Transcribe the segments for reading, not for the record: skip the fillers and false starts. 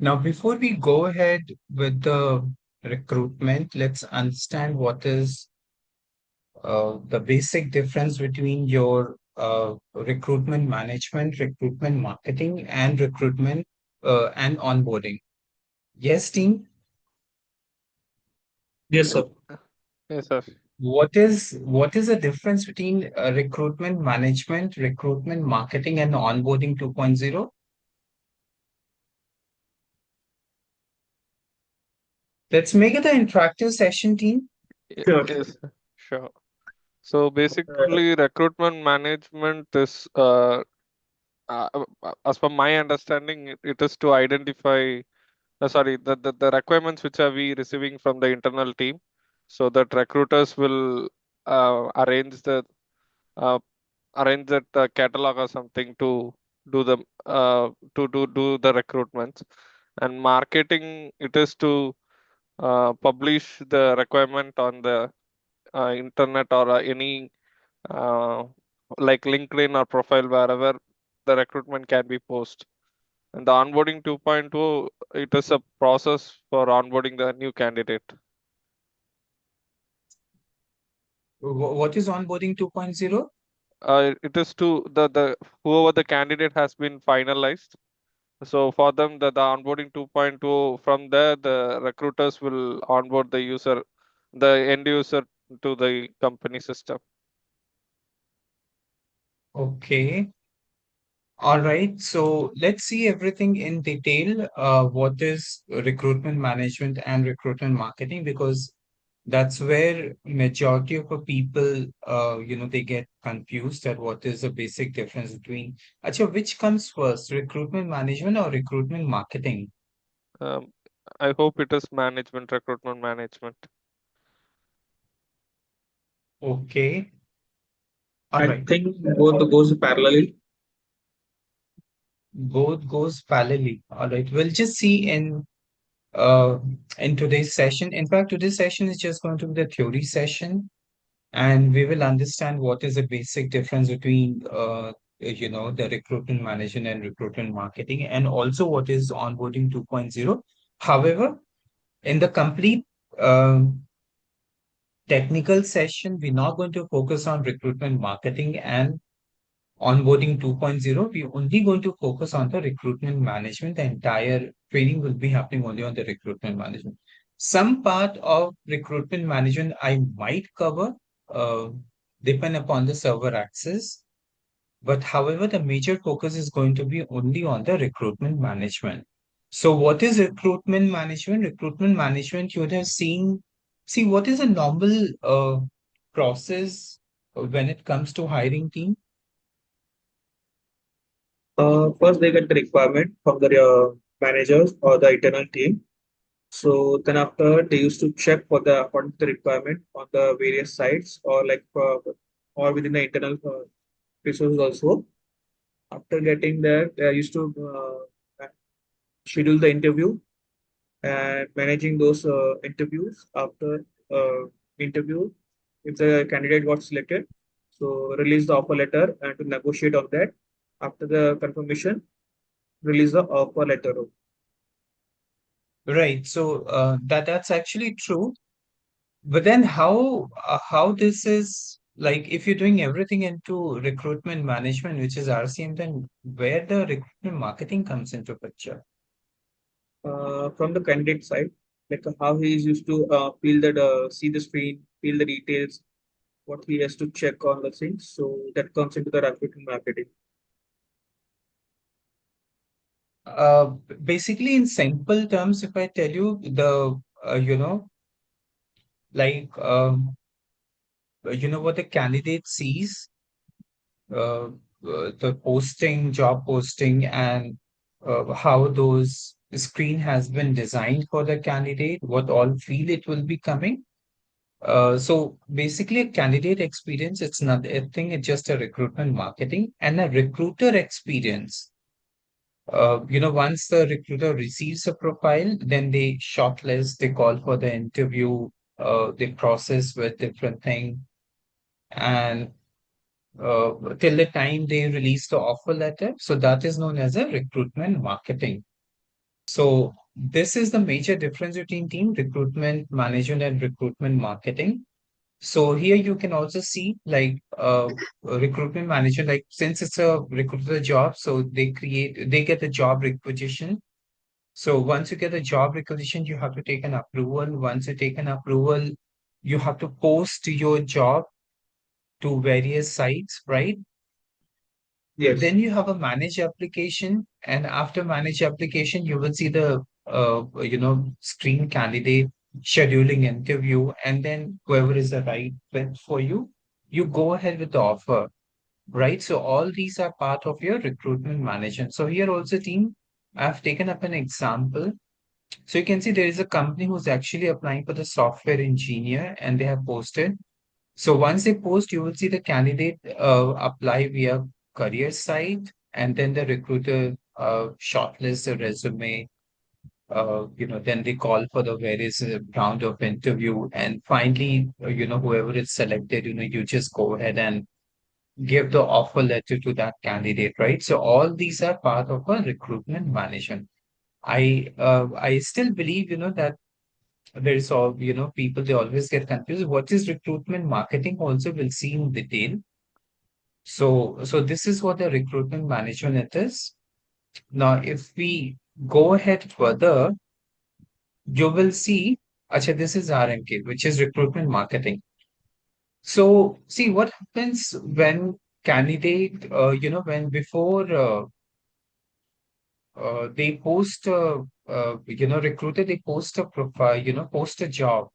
Now, before we go ahead with the recruitment, let's understand what is the basic difference between your recruitment management, recruitment marketing, and recruitment and onboarding. Yes, team. Yes, sir. Yes, sir. What is the difference between recruitment management, recruitment marketing, and onboarding 2.0? Let's make it an interactive session, team. Sure. Yes, sure. So Uh, basically, recruitment management is, as per my understanding, it is to identify, the requirements which are we receiving from the internal team, so that recruiters will arrange the uh, arrange that catalog or something to do the do the recruitments. And marketing, it is to publish the requirement on the internet or any uh, like LinkedIn or profile, wherever the recruitment can be posted. And the onboarding 2.0, it is a process for onboarding the new candidate. What is onboarding 2.0? It is to the whoever the candidate has been finalized. So for them, the onboarding 2.0, from there, the recruiters will onboard the end user to the company system. Okay. All right. So let's see everything in detail. What is recruitment management and recruitment marketing? Because that's where majority of the people, they get confused at what is the basic difference between. Acha, which comes first, recruitment management or recruitment marketing? Um, I hope it is management, recruitment management. Okay. All I right. think both goes parallelly. Both goes parallelly. All right. We'll just see uh in today's session. In fact, today's session is just going to be the theory session, and we will understand what is the basic difference between the recruitment management and recruitment marketing, and also what is onboarding 2.0. However, in the complete um, technical session, we're not going to focus on recruitment marketing and onboarding 2.0. We're only going to focus on the recruitment management. The entire training will be happening only on the recruitment management. Some part of recruitment management I might cover, uh, depend upon the server access. But however, the major focus is going to be only on the recruitment management. So what is recruitment management? Recruitment management, you would have seen, see what is a normal process when it comes to hiring team? First, they get the requirement from the managers or the internal team. So then after they used to check for the according to the requirement on the various sites or within the internal resources also. After getting there, they used to schedule the interview and managing those interviews. After interview, if the candidate got selected, so release the offer letter and to negotiate on that. After the confirmation, release the offer letter. Right. So that's actually true. But then how this is like if you're doing everything into recruitment management, which is RCM, then where the recruitment marketing comes into picture? From the candidate side, like how he is used to feel that see the screen, feel the details, what he has to check on the things. So that comes into the recruitment marketing. Uh, Basically, in simple terms, if I tell you like what the candidate sees, the posting, job posting, and how those screen has been designed for the candidate, what all field it will be coming. So basically, a candidate experience, it's not a thing, it's just a recruitment marketing and a recruiter experience. Once the recruiter receives a profile, then they shortlist, they call for the interview, they process with different thing, and till the time they release the offer letter. So that is known as a recruitment marketing. So this is the major difference between team recruitment management and recruitment marketing. So here you can also see like a recruitment manager, like since it's a recruiter job, so they get a job requisition. So once you get a job requisition, you have to take an approval. Once you take an approval, you have to post your job to various sites, right? Yes. Then you have a manage application, and after manage application, you will see the screen candidate scheduling interview, and then whoever is the right fit for you, you go ahead with the offer, right? So all these are part of your recruitment management. So here also, team, I've taken up an example. So you can see there is a company who's actually applying for the software engineer, and they have posted. So once they post, you will see the candidate apply via career site, and then the recruiter shortlists the resume. Then they call for the various round of interview, and finally, whoever is selected, you just go ahead and give the offer letter to that candidate, right? So all these are part of a recruitment management. I still believe, that there's all, people, they always get confused. What is recruitment marketing? Also, we'll see in detail. So this is what the recruitment management it is. Now, if we go ahead further, you will see, Acha, this is RMK, which is recruitment marketing. So see what happens when candidate, when before they post, recruiter, they post a profile, post a job.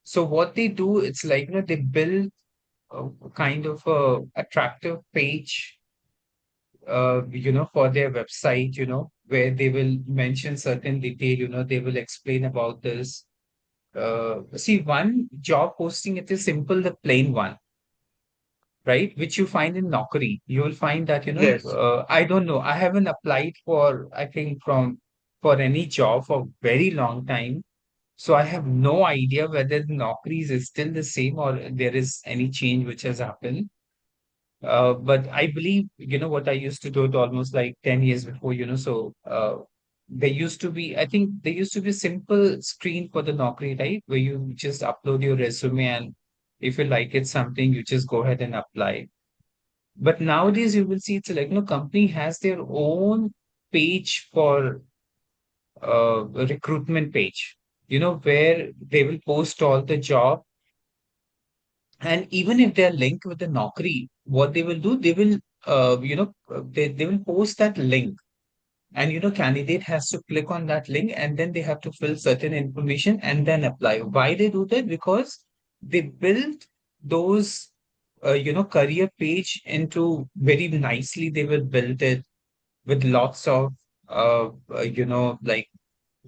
So what they do, it's like, they build a kind of a attractive page, for their website, where they will mention certain detail, they will explain about this. See, one job posting, it is simple, the plain one, right? Which you find in Naukri. You will find that, Yes. I don't know, I haven't applied for, I think, for any job for very long time. So I have no idea whether the Naukris is still the same or there is any change which has happened. But I believe, what I used to do it almost like 10 years before, there used to be, I think there used to be a simple screen for the Naukri, right? Where you just upload your resume, and if you like it something, you just go ahead and apply. But nowadays you will see it's like, company has their own page for a recruitment page, where they will post all the job. And even if they're linked with the Naukri, what they will do, they will, they will post that link. And, candidate has to click on that link, and then they have to fill certain information and then apply. Why they do that? Because they build those, career page into very nicely. They will build it with lots of, like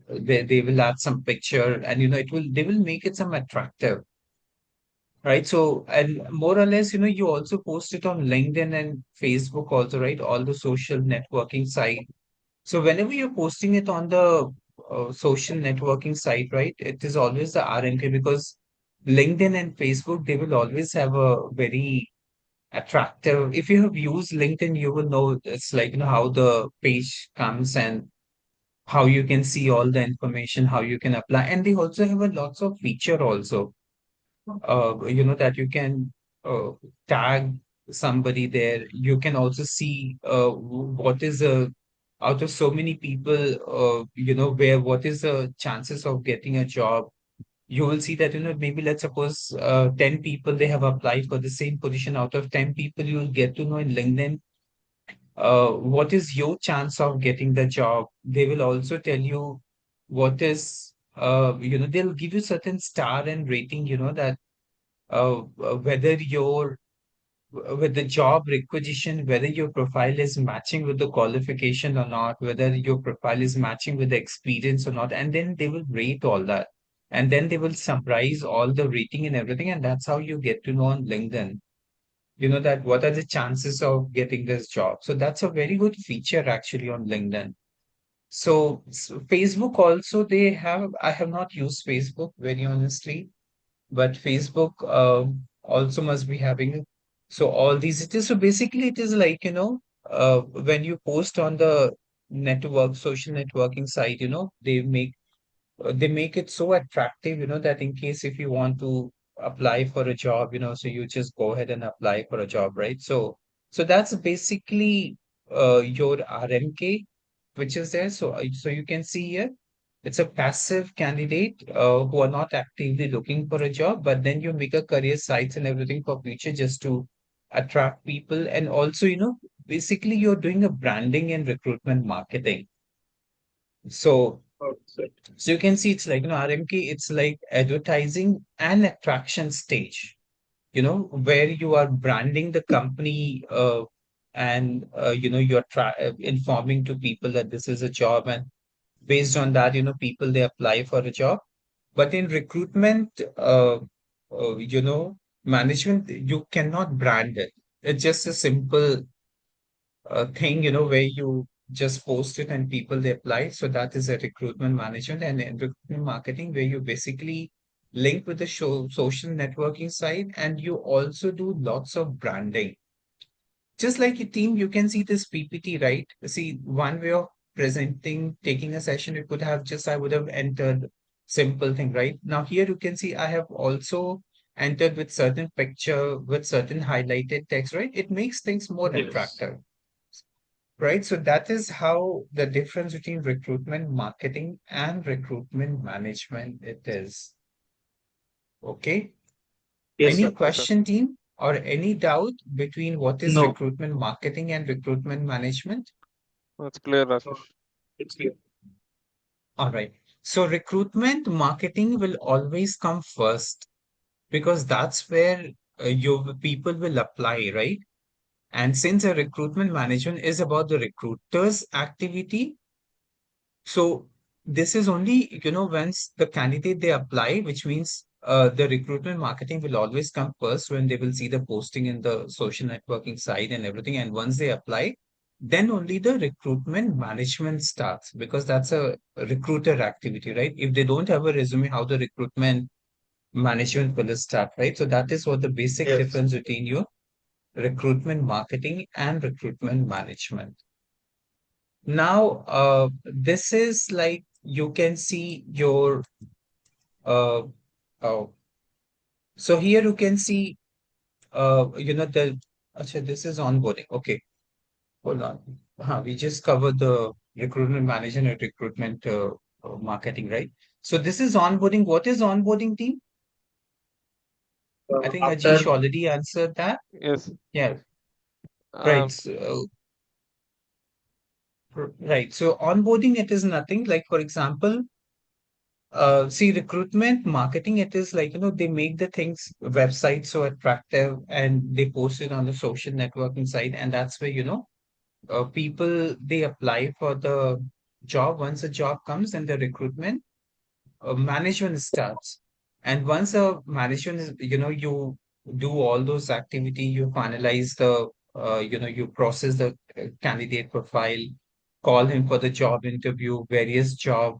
they will add some picture, and, they will make it some attractive. Right. So, and more or less, you also post it on LinkedIn and Facebook also, right? All the social networking site. So whenever you're posting it on the social networking site, right, it is always the RMK, because LinkedIn and Facebook, they will always have a very attractive. If you have used LinkedIn, you will know it's like, how the page comes and how you can see all the information, how you can apply. And they also have a lots of feature also, that you can tag somebody there. You can also see what is out of so many people, where what is the chances of getting a job. You will see that, maybe let's suppose 10 people, they have applied for the same position. Out of 10 people, you will get to know in LinkedIn what is your chance of getting the job. They will also tell you what is, they'll give you certain star and rating, that whether your with the job requisition, whether your profile is matching with the qualification or not, whether your profile is matching with the experience or not, and then they will rate all that, and then they will summarize all the rating and everything, and that's how you get to know on LinkedIn, that what are the chances of getting this job. So that's a very good feature actually on LinkedIn. So Facebook also, they have, I have not used Facebook very honestly, but Facebook also must be having. So all these it is. So basically, it is like, when you post on the social networking site, they make it so attractive, that in case if you want to apply for a job, so you just go ahead and apply for a job, right? So that's basically your RMK, which is there. So you can see here, it's a passive candidate who are not actively looking for a job, but then you make a career sites and everything for future just to attract people. And also, basically you're doing a branding and recruitment marketing. So Okay. so you can see it's like, RMK, it's like advertising and attraction stage, where you are branding the company and, you're informing to people that this is a job. And based on that, people, they apply for a job. But in recruitment, management, you cannot brand it. It's just a simple thing, where you just post it and people they apply. So that is a recruitment management. And in recruitment marketing, where you basically link with the social networking side, and you also do lots of branding. Just like your team, you can see this PPT, right? See, one way of presenting, taking a session, it could have just, I would have entered simple thing, right? Now here you can see I have also entered with certain picture, with certain highlighted text, right? It makes things more Yes. attractive. Right. So that is how the difference between recruitment marketing and recruitment management it is. Okay. Yes, Any sir. Yes, sir. question, team, or any doubt between what is No. recruitment marketing and recruitment management? That's clear, Uh, Ashish. it's clear. All right. So recruitment marketing will always come first because that's where your people will apply, right? And since a recruitment management is about the recruiter's activity, so this is only, once the candidate they apply, which means the recruitment marketing will always come first when they will see the posting in the social networking site and everything. And once they apply, then only the recruitment management starts because that's a recruiter activity, right? If they don't have a resume, how the recruitment management will start, right? So that is what the basic Yes. difference between your recruitment marketing and recruitment management. Now, this is like you can see your uh, uh so here you can see the actually this is onboarding. Okay, hold on. We just covered the recruitment management and recruitment marketing, right? So this is onboarding. What is onboarding, team? I think Ajish After already answered that. Yes. Yeah, right. Um, Right. So onboarding, it is nothing like, for example, see, recruitment marketing, it is like, they make the things website so attractive and they post it on the social networking site. And that's where, people, they apply for the job. Once a job comes, and the recruitment management starts. And once a management is, you do all those activity, you finalize you process the candidate profile, call him for the job interview, various job,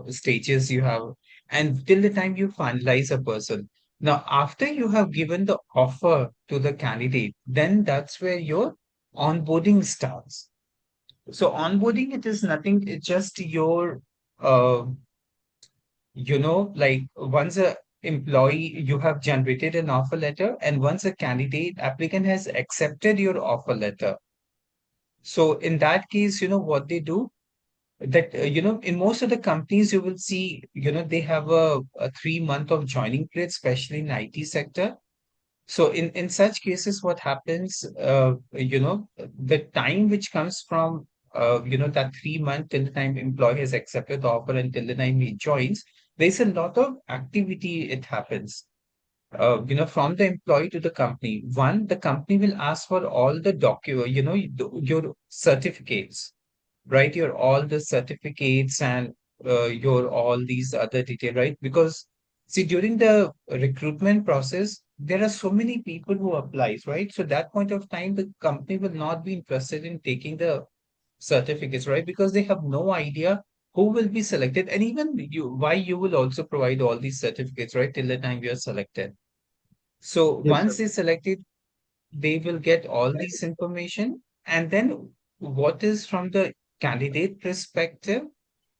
stages you have, and till the time you finalize a person. Now, after you have given the offer to the candidate, then that's where your onboarding starts. So onboarding, it is nothing, it's just your uh, like once a employee, you have generated an offer letter, and once a candidate applicant has accepted your offer letter. So in that case, what they do, that in most of the companies you will see, they have a 3 month of joining period, especially in IT sector. So in such cases, what happens, the time which comes from, that 3 month till the time employee has accepted the offer until the time he joins, there's a lot of activity it happens, from the employee to the company. One, the company will ask for all the your certificates, right? Your all the certificates and your all these other detail, right? Because see, during the recruitment process, there are so many people who applies, right? So that point of time, the company will not be interested in taking the certificates, right? Because they have no idea who will be selected, and even why you will also provide all these certificates, right? Till the time you are selected. So yes, once sir. they selected, they will get all these information, and then what is from the candidate perspective,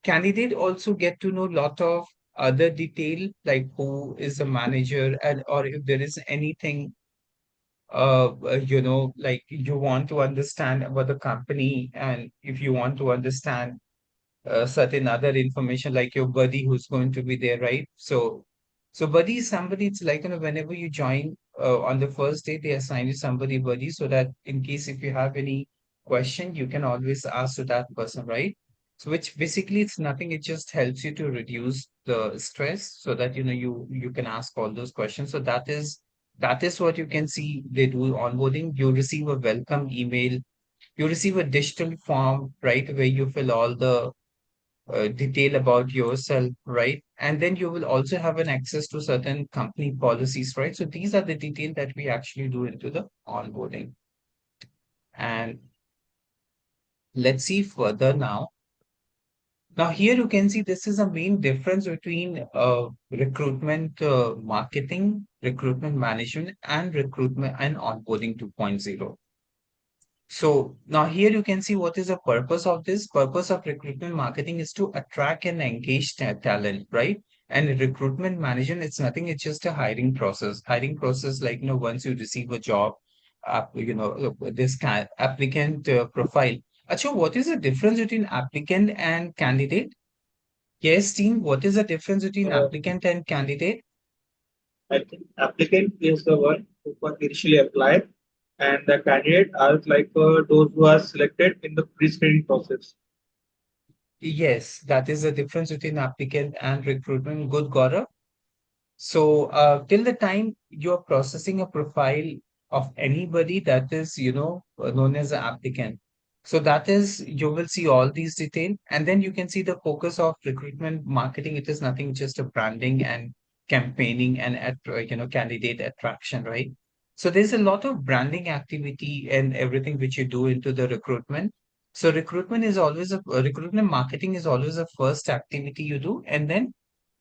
candidate also get to know a lot of other detail, like who is the manager, and or if there is anything like you want to understand about the company, and if you want to understand certain other information like your buddy who's going to be there, right? So buddy is somebody, it's like, whenever you join on the first day, they assign you somebody buddy, so that in case if you have any question, you can always ask to that person, right? So which basically it's nothing, it just helps you to reduce the stress so that you can ask all those questions. So that is what you can see they do onboarding. You receive a welcome email, you receive a digital form, right, where you fill all the detail about yourself, right? And then you will also have an access to certain company policies, right? So these are the detail that we actually do into the onboarding. And let's see further now. Now here you can see this is a main difference between recruitment marketing, recruitment management, and recruitment and onboarding 2.0. So now here you can see what is the purpose of this. Purpose of recruitment marketing is to attract and engage talent, right? And recruitment management, it's nothing, it's just a hiring process. Hiring process, like, once you receive a job, this applicant profile. Acha, what is the difference between applicant and candidate? Yes, team, what is the difference between Uh, applicant and candidate? I think applicant is the one who was initially applied, and the candidate are like those who are selected in the pre-screening process. Yes, that is the difference between applicant and recruitment. Good, Gaurav. So, till the time you're processing a profile of anybody, that is, known as an applicant. So that is, you will see all these detail, and then you can see the focus of recruitment marketing. It is nothing, just a branding and campaigning and candidate attraction, right? So there's a lot of branding activity and everything which you do into the recruitment. So recruitment marketing is always a first activity you do, and then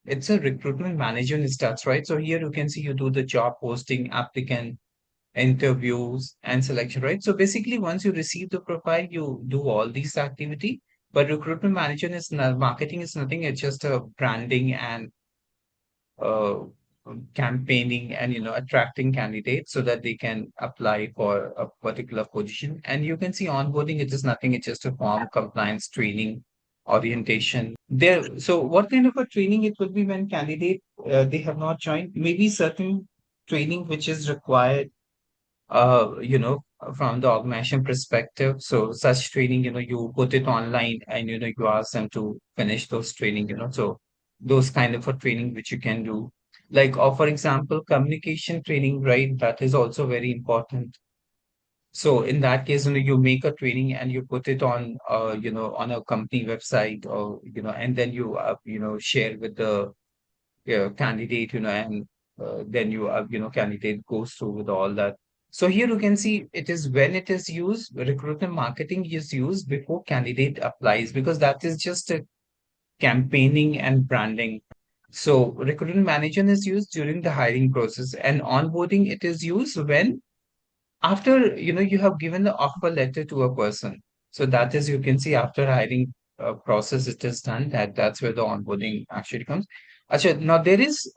it's a recruitment management stats, right? So here you can see you do the job posting, applicant, interviews, and selection, right? So basically, once you receive the profile, you do all these activity. But recruitment management is not, marketing is nothing. It's just a branding and uh, campaigning and attracting candidates so that they can apply for a particular position. And you can see onboarding. It is nothing. It's just a form, compliance, training, orientation. There. So what kind of a training it will be when candidate they have not joined? Maybe certain training which is required uh, you know, from the organization perspective. So such training, you put it online and, you ask them to finish those training, so those kind of a training which you can do. Like, or for example, communication training, right? That is also very important. So in that case, you make a training and you put it on, on a company website or, and then you, share with the candidate, and then candidate goes through with all that. So here you can see it is when it is used, recruitment marketing is used before candidate applies, because that is just a campaigning and branding. So recruitment management is used during the hiring process, and onboarding it is used when after you have given the offer letter to a person. So that is, you can see, after hiring process it is done, that's where the onboarding actually comes. Acha, now there is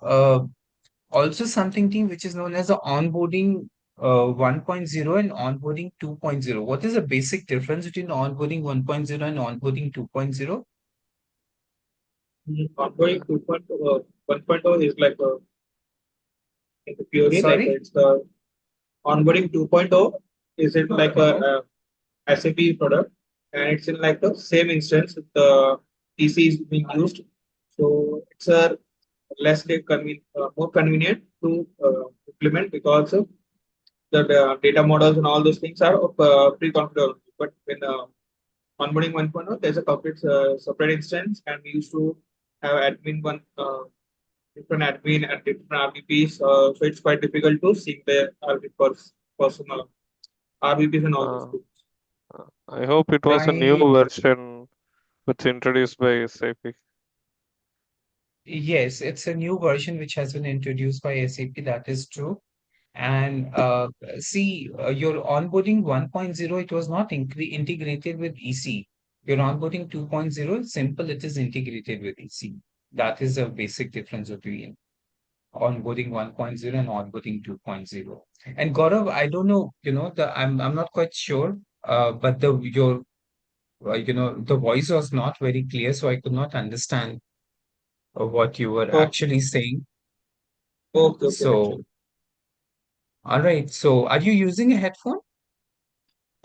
also something team which is known as the onboarding 1.0 and onboarding 2.0. What is the basic difference between onboarding 1.0 and onboarding 2.0? Ongoing 2.0, 1.0 is like in the theory, like Sorry? it's the onboarding 2.0 is it like Uh-huh. a SAP product, and it's in like the same instance the PC is being used. So it's a more convenient to implement because the data models and all those things are pre-configured. But when onboarding 1.0, there's a complete separate instance, and we used to have different admin and different RVPs. So it's quite difficult to sync the personal RVPs and all those Uh, things. I hope it was a new Right. version which introduced by SAP. Yes, it's a new version which has been introduced by SAP. That is true. And see, your onboarding 1.0, it was not integrated with EC. Your onboarding 2.0 is simple, it is integrated with EC. That is a basic difference between onboarding 1.0 and onboarding 2.0. And Gaurav, I don't know, I'm not quite sure, but the voice was not very clear, so I could not understand what you were Oh, actually saying. okay, okay, So, actually. all right. So, are you using a headphone?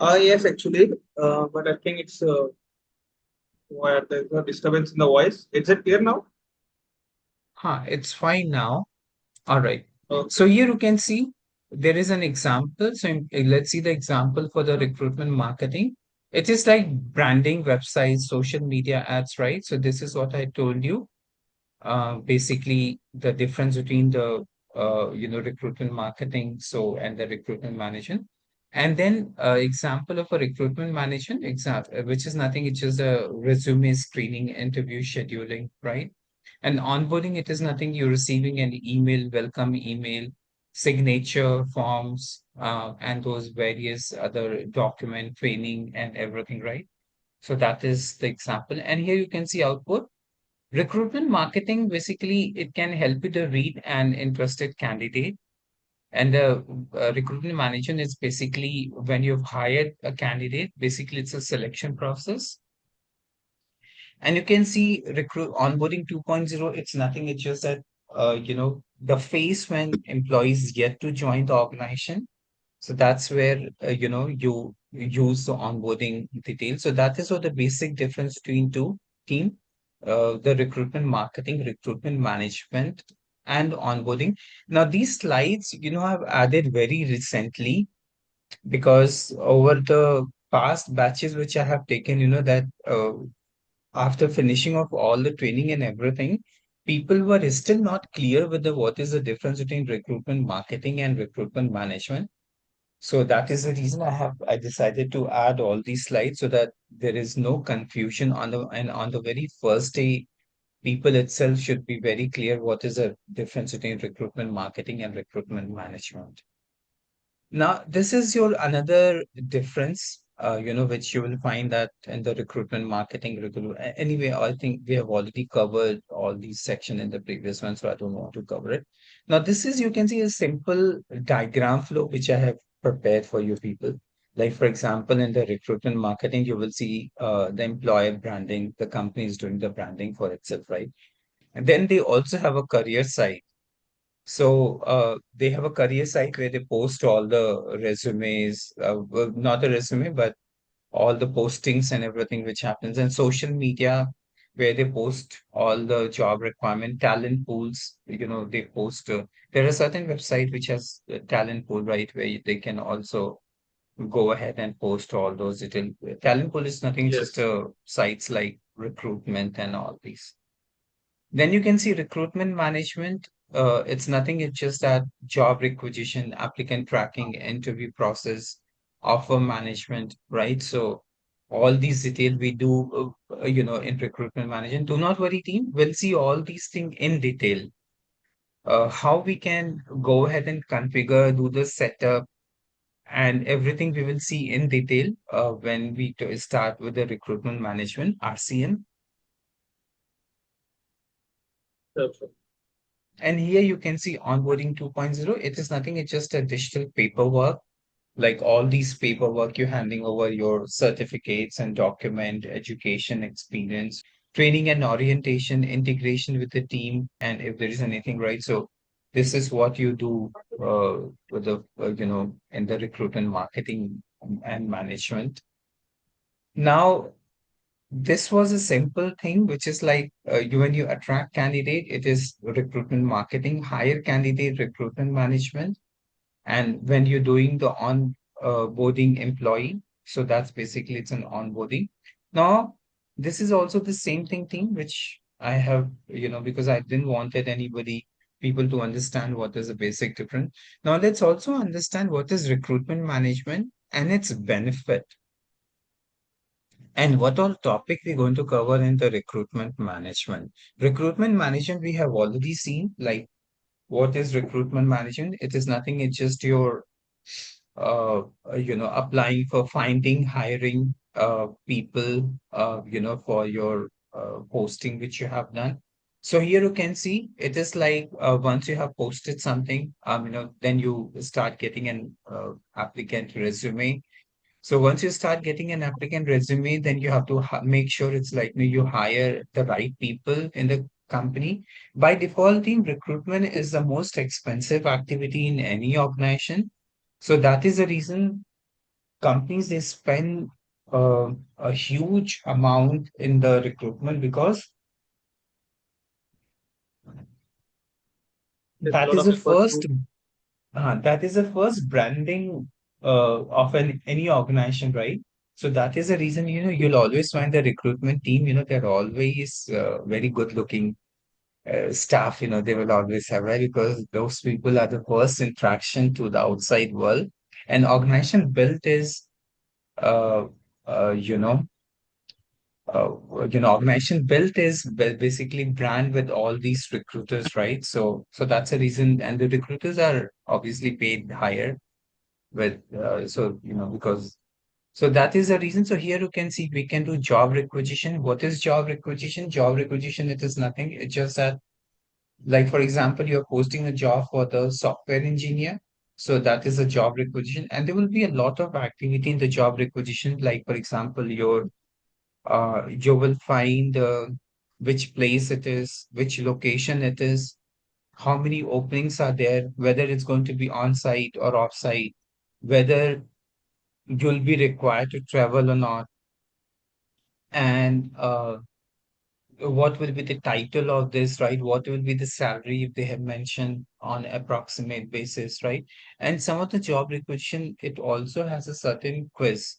Yes, actually, but I think it's where there's a disturbance in the voice. Is it clear now? Huh, it's fine now. All right. Okay. So here you can see there is an example. So let's see the example for the recruitment marketing. It is like branding, websites, social media ads, right? So this is what I told you. Basically, the difference between the recruitment marketing and the recruitment management. And then example of a recruitment management example, which is nothing, it's just a resume screening, interview scheduling, right? And onboarding, it is nothing, you're receiving an email, welcome email, signature forms, and those various other document training and everything, right? So that is the example. And here you can see output. Recruitment marketing, basically, it can help you to read an interested candidate. And the recruitment management is basically when you've hired a candidate, basically it's a selection process. And you can see recruit onboarding 2.0, it's nothing, it's just that, the phase when employees get to join the organization. So that's where, you use the onboarding details. So that is what the basic difference between two team, the recruitment marketing, recruitment management, and onboarding. Now, these slides, I've added very recently because over the past batches which I have taken, that after finishing of all the training and everything, people were still not clear with what is the difference between recruitment marketing and recruitment management. So that is the reason I decided to add all these slides so that there is no confusion on the very first day, people itself should be very clear what is the difference between recruitment marketing and recruitment management. Now, this is your another difference, which you will find that in the recruitment marketing. Anyway, I think we have already covered all these section in the previous one, so I don't want to cover it. Now, this is, you can see a simple diagram flow, which I have prepared for you people. Like, for example, in the recruitment marketing, you will see the employer branding, the company is doing the branding for itself, right? And then they also have a career side. So they have a career site where they post all the resumes, well, not the resume, but all the postings and everything which happens, and social media where they post all the job requirement, talent pools. They post. There are certain website which has a talent pool, right, where they can also go ahead and post all those detail. Talent pool is nothing, just Yes. sites like recruitment and all these. Then you can see recruitment management. It's nothing, it's just that job requisition, applicant tracking, interview process, offer management, right? So all these details we do, in recruitment management. Do not worry, team. We'll see all these things in detail. How we can go ahead and configure, do the setup, and everything we will see in detail when we start with the recruitment management, RCM. Sure, sure. And here you can see onboarding 2.0. It is nothing, it's just a digital paperwork, like all these paperwork you're handing over your certificates and document, education, experience, training and orientation, integration with the team, and if there is anything, right? So this is what you do with in the recruitment marketing and management. Now, this was a simple thing, which is like when you attract candidate, it is recruitment marketing, hire candidate, recruitment management, and when you're doing the boarding employee, so that's basically it's an onboarding. Now, this is also the same thing which I have, because I didn't wanted anybody people to understand what is the basic difference. Now let's also understand what is recruitment management and its benefit. And what all topic we're going to cover in the recruitment management. Recruitment management, we have already seen, like what is recruitment management? It is nothing, it's just your applying for finding, hiring, people, for your posting which you have done. So here you can see it is like once you have posted something, then you start getting an applicant resume. So once you start getting an applicant resume, then you have to make sure it's like you hire the right people in the company. By default, team recruitment is the most expensive activity in any organization. So that is the reason companies they spend a huge amount in the recruitment because There's a that lot is of the effort first to branding of any organization, right? So that is the reason, you'll always find the recruitment team, they're always very good looking staff, they will always have, right? Because those people are the first interaction to the outside world. And organization built is, uh, uh, you know, uh, organization built is basically brand with all these recruiters, right? So that's a reason, and the recruiters are obviously paid higher with because so that is the reason. So here you can see we can do job requisition. What is job requisition? Job requisition, it is nothing. It's just that, like for example, you're posting a job for the software engineer. So that is a job requisition, and there will be a lot of activity in the job requisition. Like for example, you will find which place it is, which location it is, how many openings are there, whether it's going to be on site or off site, whether you'll be required to travel or not, and what will be the title of this, right? What will be the salary if they have mentioned on approximate basis, right? And some of the job requisition, it also has a certain quiz.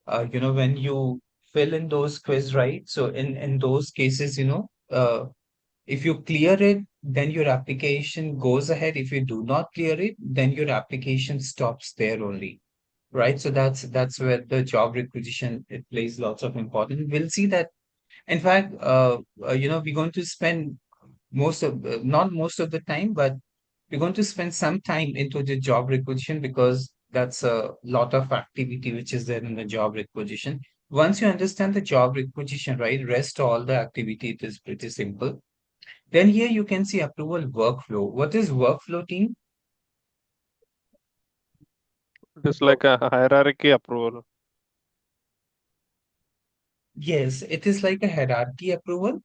When you fill in those quiz, right? So in those cases, if you clear it, then your application goes ahead. If you do not clear it, then your application stops there only, right? So that's where the job requisition it plays lots of important. We'll see that. In fact, we're going to spend not most of the time, but we're going to spend some time into the job requisition because that's a lot of activity which is there in the job requisition. Once you understand the job requisition, right, rest all the activity it is pretty simple. Then here you can see approval workflow. What is workflow, team? It is like a hierarchy approval. Yes, it is like a hierarchy approval,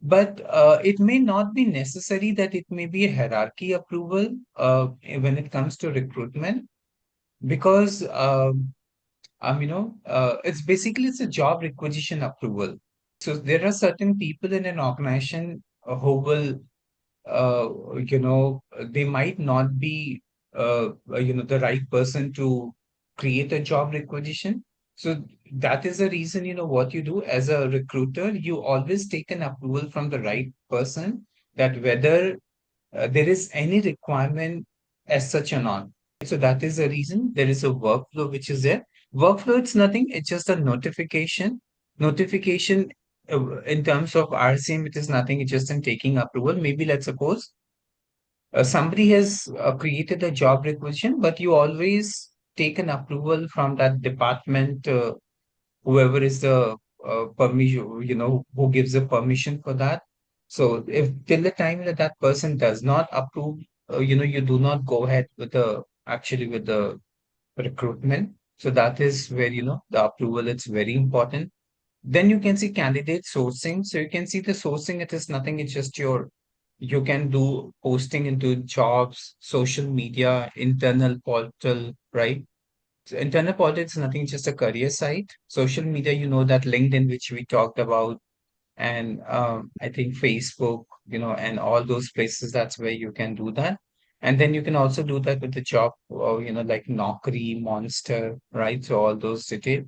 but it may not be necessary that it may be a hierarchy approval when it comes to recruitment because it's a job requisition approval. So there are certain people in an organization who will uh, they might not be, the right person to create a job requisition. So that is the reason, what you do as a recruiter, you always take an approval from the right person that whether there is any requirement as such or not. So that is the reason there is a workflow which is there. Workflow, it's nothing, it's just a notification. Notification in terms of RCM, it is nothing, it's just in taking approval. Maybe let's suppose somebody has created a job requisition, but you always take an approval from that department, whoever is the permission, who gives the permission for that. So if till the time that that person does not approve, you do not go ahead with the recruitment. So that is where, the approval is very important. Then you can see candidate sourcing. So you can see the sourcing, it is nothing, it's just you can do posting into jobs, social media, internal portal, right? So internal portal is nothing, just a career site. Social media, that LinkedIn, which we talked about, and I think Facebook, and all those places, that's where you can do that. And then you can also do that with the job, like Naukri, Monster, right? So all those details.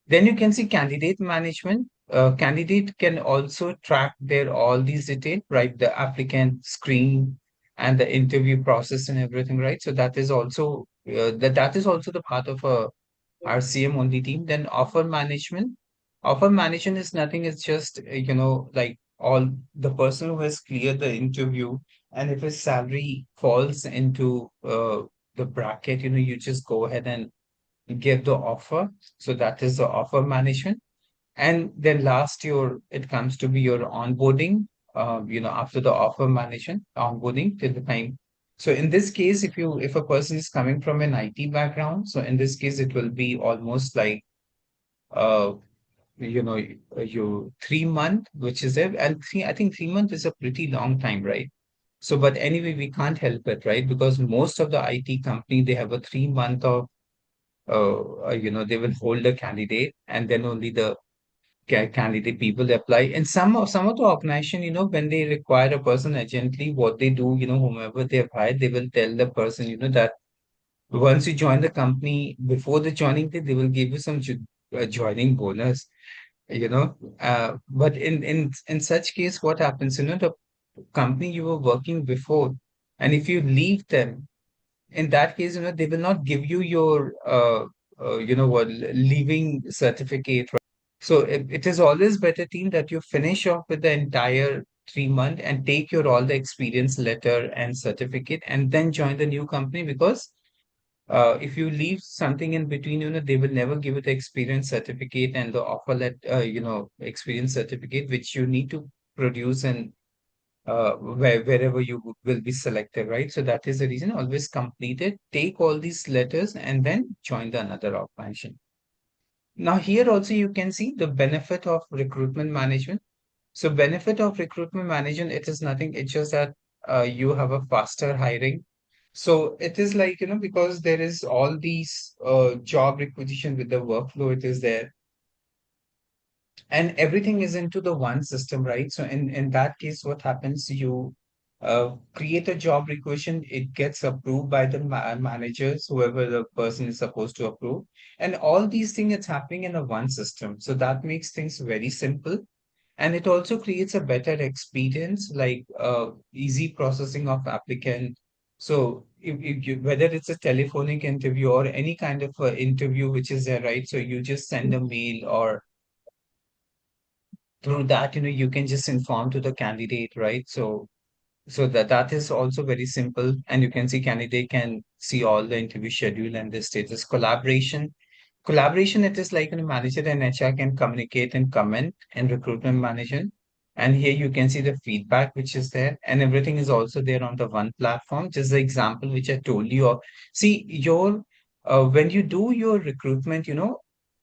Then you can see candidate management. Candidate can also track their all these details, right? The applicant screen and the interview process and everything, right? So that is also the part of a RCM only team. Then offer management. Offer management is nothing. It's just like all the person who has cleared the interview, and if his salary falls into the bracket, you just go ahead and give the offer. So that is the offer management. And then last year, it comes to be your onboarding, after the offer management, onboarding till the time. So in this case, if a person is coming from an IT background, so in this case, it will be almost like, uh, your 3 month, which is there. And I think 3 months is a pretty long time, right? So, but anyway, we can't help it, right? Because most of the IT company, they have a 3 month of, they will hold a candidate and then only the candidate people apply. And some of the organization, when they require a person urgently, what they do, whomever they have hired, they will tell the person, that once you join the company, before the joining day, they will give you some joining bonus, but in such case, what happens, the company you were working before, and if you leave them, in that case, they will not give you your, leaving certificate. So it is always better, team, that you finish off with the entire 3 month and take your all the experience letter and certificate and then join the new company, because if you leave something in between, they will never give you the experience certificate and the offer experience certificate, which you need to produce and wherever you will be selected, right? So that is the reason, always complete it, take all these letters and then join the another organization. Now here also you can see the benefit of recruitment management. So benefit of recruitment management, it is nothing, it's just that you have a faster hiring. So it is like, because there is all these job requisition with the workflow, it is there, and everything is into the one system, right? So in that case, what happens, you create a job requisition, it gets approved by the managers, whoever the person is supposed to approve, and all these things, it's happening in a one system, so that makes things very simple. And it also creates a better experience, like easy processing of applicant. So if you, whether it's a telephonic interview or any kind of interview which is there, right? So you just send a mail, or through that, you can just inform to the candidate, right? So that is also very simple, and you can see candidate can see all the interview schedule and the status. Collaboration, it is like, manager and HR can communicate and comment in recruitment management. And here you can see the feedback which is there, and everything is also there on the one platform. Just the example which I told you of. See, when you do your recruitment,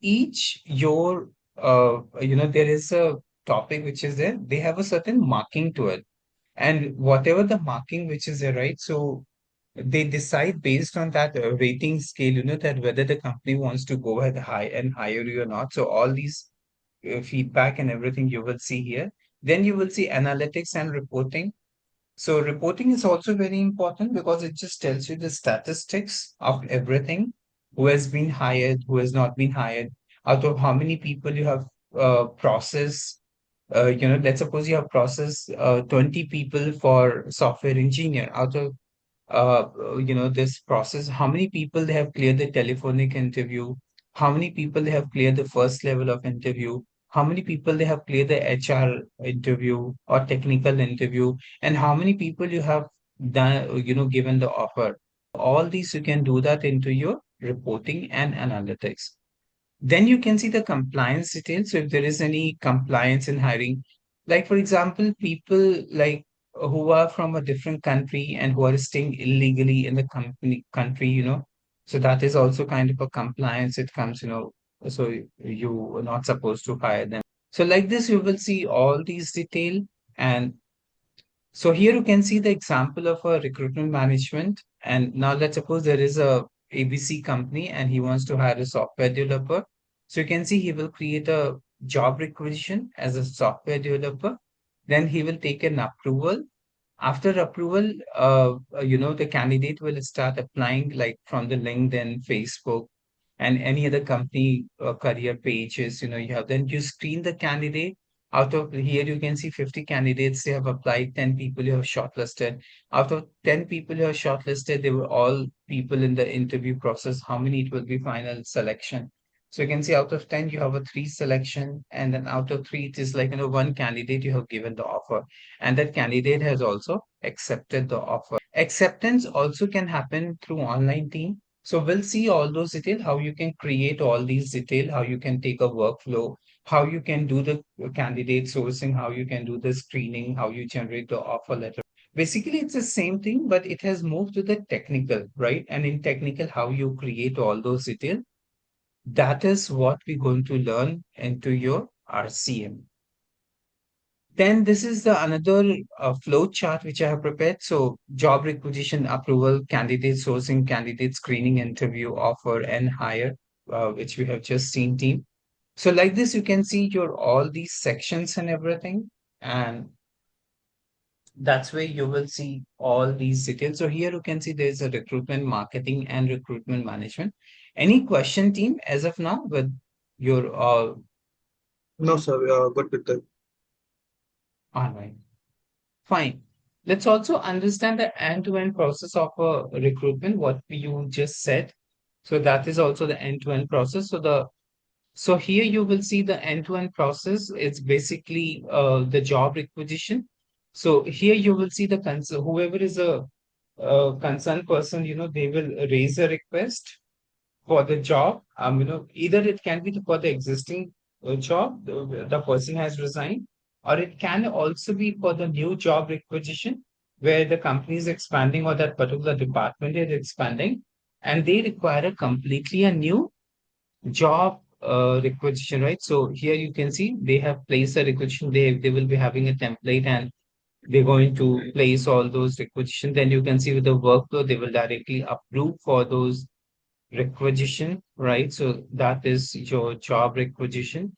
each your there is a topic which is there. They have a certain marking to it, and whatever the marking which is there, right? So they decide based on that rating scale, that whether the company wants to go ahead high and hire you or not. So all these feedback and everything you will see here. Then you will see analytics and reporting. So reporting is also very important because it just tells you the statistics of everything, who has been hired, who has not been hired, out of how many people you have processed. Let's suppose you have processed 20 people for software engineer. Out of this process, how many people they have cleared the telephonic interview, how many people they have cleared the first level of interview, how many people they have cleared the HR interview or technical interview, and how many people you have done, given the offer. All these you can do that into your reporting and analytics. Then you can see the compliance details. So if there is any compliance in hiring, like for example, people like who are from a different country and who are staying illegally in the company country, so that is also kind of a compliance. It comes, so you are not supposed to hire them. So like this, you will see all these detail. And so here you can see the example of a recruitment management. And now let's suppose there is a ABC company and he wants to hire a software developer. So you can see he will create a job requisition as a software developer. Then he will take an approval. After approval, the candidate will start applying like from the LinkedIn, Facebook, and any other company career pages, you have. Then you screen the candidate. Out of here, you can see 50 candidates, they have applied, 10 people you have shortlisted. Out of 10 people you have shortlisted, they were all people in the interview process. How many it will be final selection? So you can see out of 10, you have a 3 selection, and then out of 3, it is like, one candidate you have given the offer, and that candidate has also accepted the offer. Acceptance also can happen through online team. So we'll see all those details, how you can create all these details, how you can take a workflow, how you can do the candidate sourcing, how you can do the screening, how you generate the offer letter. Basically, it's the same thing, but it has moved to the technical, right? And in technical, how you create all those details. That is what we're going to learn into your RCM. Then this is the another flow chart which I have prepared. So job requisition approval, candidate sourcing, candidate screening, interview, offer, and hire, which we have just seen team. So like this, you can see your all these sections and everything. And that's where you will see all these details. So here you can see there's a recruitment marketing and recruitment management. Any question team as of now with your No, sir, we are good with that. all right. Fine. Let's also understand the end-to-end process of a recruitment, what you just said. So that is also the end-to-end process. So here you will see the end-to-end process. It's basically the job requisition. So here you will see the whoever is a concerned person, they will raise a request for the job. Either it can be for the existing job, the person has resigned, or it can also be for the new job requisition where the company is expanding or that particular department is expanding and they require a completely a new job requisition, right? So here you can see they have placed a requisition. They will be having a template and they're going to place all those requisitions. Then you can see with the workflow, they will directly approve for those requisition, right? So that is your job requisition.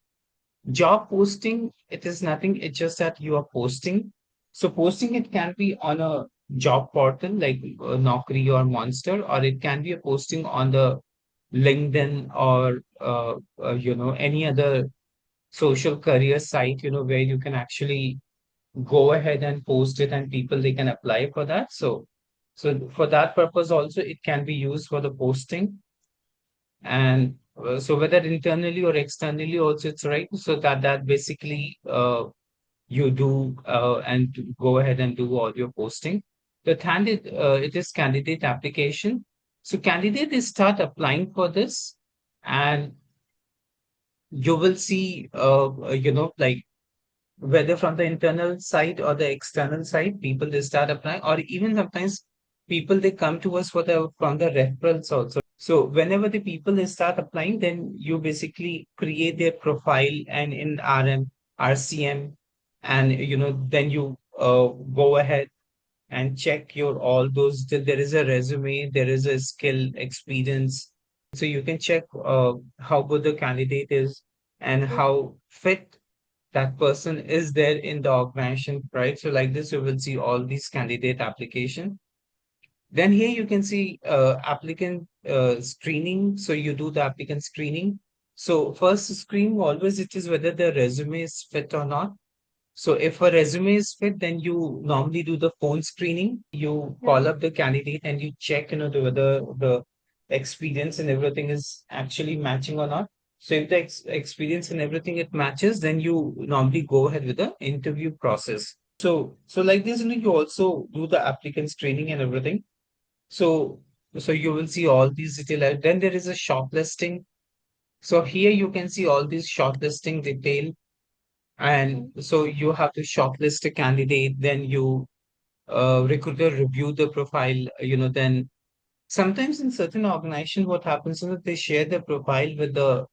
Job posting, it is nothing, it's just that you are posting. So posting, it can be on a job portal like Naukri or Monster, or it can be a posting on the LinkedIn or any other social career site, where you can actually go ahead and post it and people they can apply for that. So for that purpose also it can be used for the posting. And so whether internally or externally also it's right. So that basically you do and go ahead and do all your posting. The candidate, it is candidate application. So candidate is start applying for this, and you will see, like whether from the internal side or the external side, people they start applying, or even sometimes people they come to us for the from the referrals also. So whenever the people they start applying, then you basically create their profile and in RCM, and then you go ahead and check your all those. There is a resume, there is a skill, experience. So you can check how good the candidate is and how fit that person is there in the organization, right? So like this, you will see all these candidate application. Then here you can see applicant screening. So you do the applicant screening. So first screen always it is whether the resume is fit or not. So if a resume is fit, then you normally do the phone screening. You call up the candidate and you check, whether the experience and everything is actually matching or not. So if the experience and everything it matches, then you normally go ahead with the interview process. So like this, you also do the applicant screening and everything. So so you will see all these detail. Then there is a shortlisting. So here you can see all these shortlisting detail, and so you have to shortlist a candidate, then you recruiter review the profile, then sometimes in certain organization, what happens is that they share the profile with uh,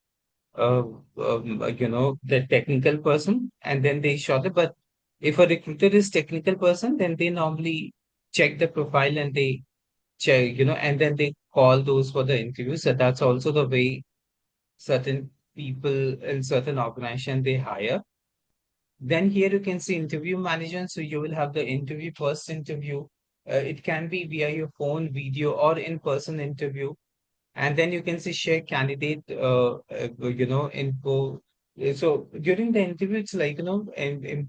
the technical person, and then they short it. But if a recruiter is technical person, then they normally check the profile and they check, and then they call those for the interviews. So that's also the way certain people in certain organization they hire. Then here you can see interview management. So you will have the interview, first interview. It can be via your phone, video, or in-person interview. And then you can see share candidate, info. So during the interview, it's like, the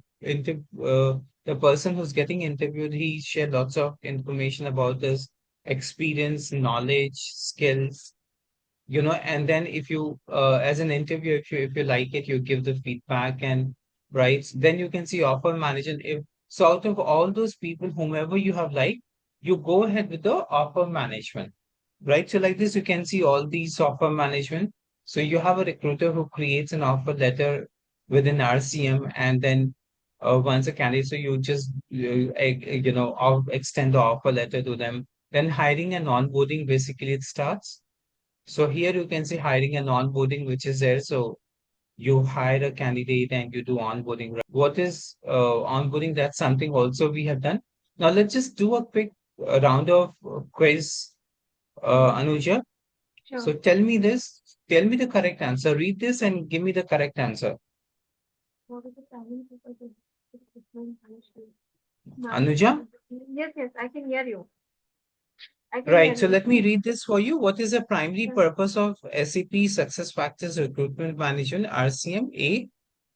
person who's getting interviewed, he shared lots of information about this experience, knowledge, skills, and then if you as an interview, if you like it, you give the feedback and right, then you can see offer management. If so, out of all those people, whomever you have liked, you go ahead with the offer management. right? So like this, you can see all these offer management. So you have a recruiter who creates an offer letter within RCM, and then once a candidate, so you just extend the offer letter to them. Then hiring and onboarding basically it starts. So here you can see hiring and onboarding, which is there. So you hire a candidate and you do onboarding. Right? What is onboarding? That's something also we have done. Now let's just do a quick round of quiz, Anuja. So Sure. tell me the correct answer. Read this and give me the correct answer. What is the primary purpose of recruitment management? Anuja? Yes, yes, I can hear you. I can hear Right. So you. let me read this for you. What is the primary Sure. purpose of SAP SuccessFactors Recruitment Management RCM? A,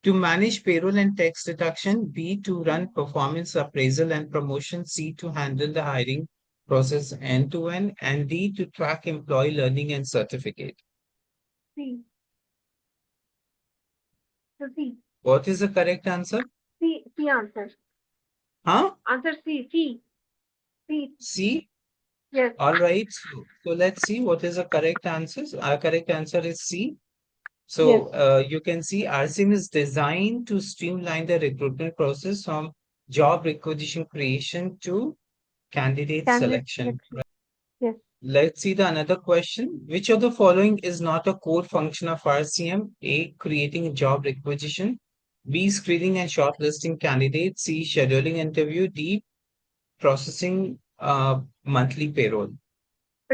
to manage payroll and tax deduction. B, to run performance appraisal and promotion. C, to handle the hiring process end to end. And D, to track employee learning and certificate. C. So C. What is the correct answer? C answer. Huh? Answer C. C. C? Yes. All right. So let's see what is the correct answer. Our correct answer is C. Yes. So you can see RCM is designed to streamline the recruitment process from job requisition creation to candidate Candidate selection. selection. Yes. Let's see the another question. Which of the following is not a core function of RCM? A, creating a job requisition. B, screening and shortlisting candidates. C, scheduling interview. D, processing monthly payroll.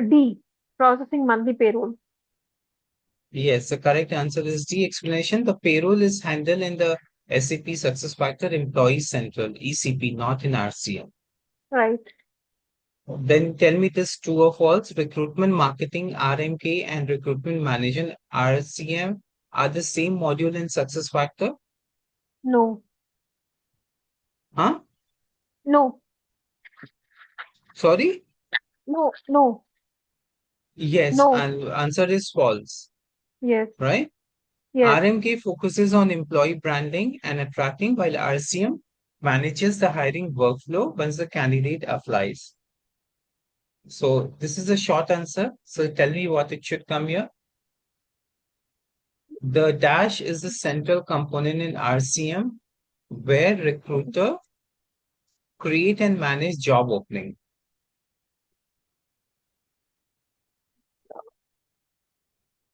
D. Processing monthly payroll. Yes, the correct answer is D. Explanation. The payroll is handled in the SAP SuccessFactors Employee Central, ECP, not in RCM. Right. Then tell me this true or false. Recruitment Marketing, RMK, and Recruitment Management, RCM, are the same module in SuccessFactor? No. Huh? No. Sorry? No. No. Yes, No. and answer is false, Yes. right? Yes. RMK focuses on employee branding and attracting, while RCM manages the hiring workflow once the candidate applies. So this is a short answer. So tell me what it should come here. The dash is the central component in RCM where recruiter create and manage job opening.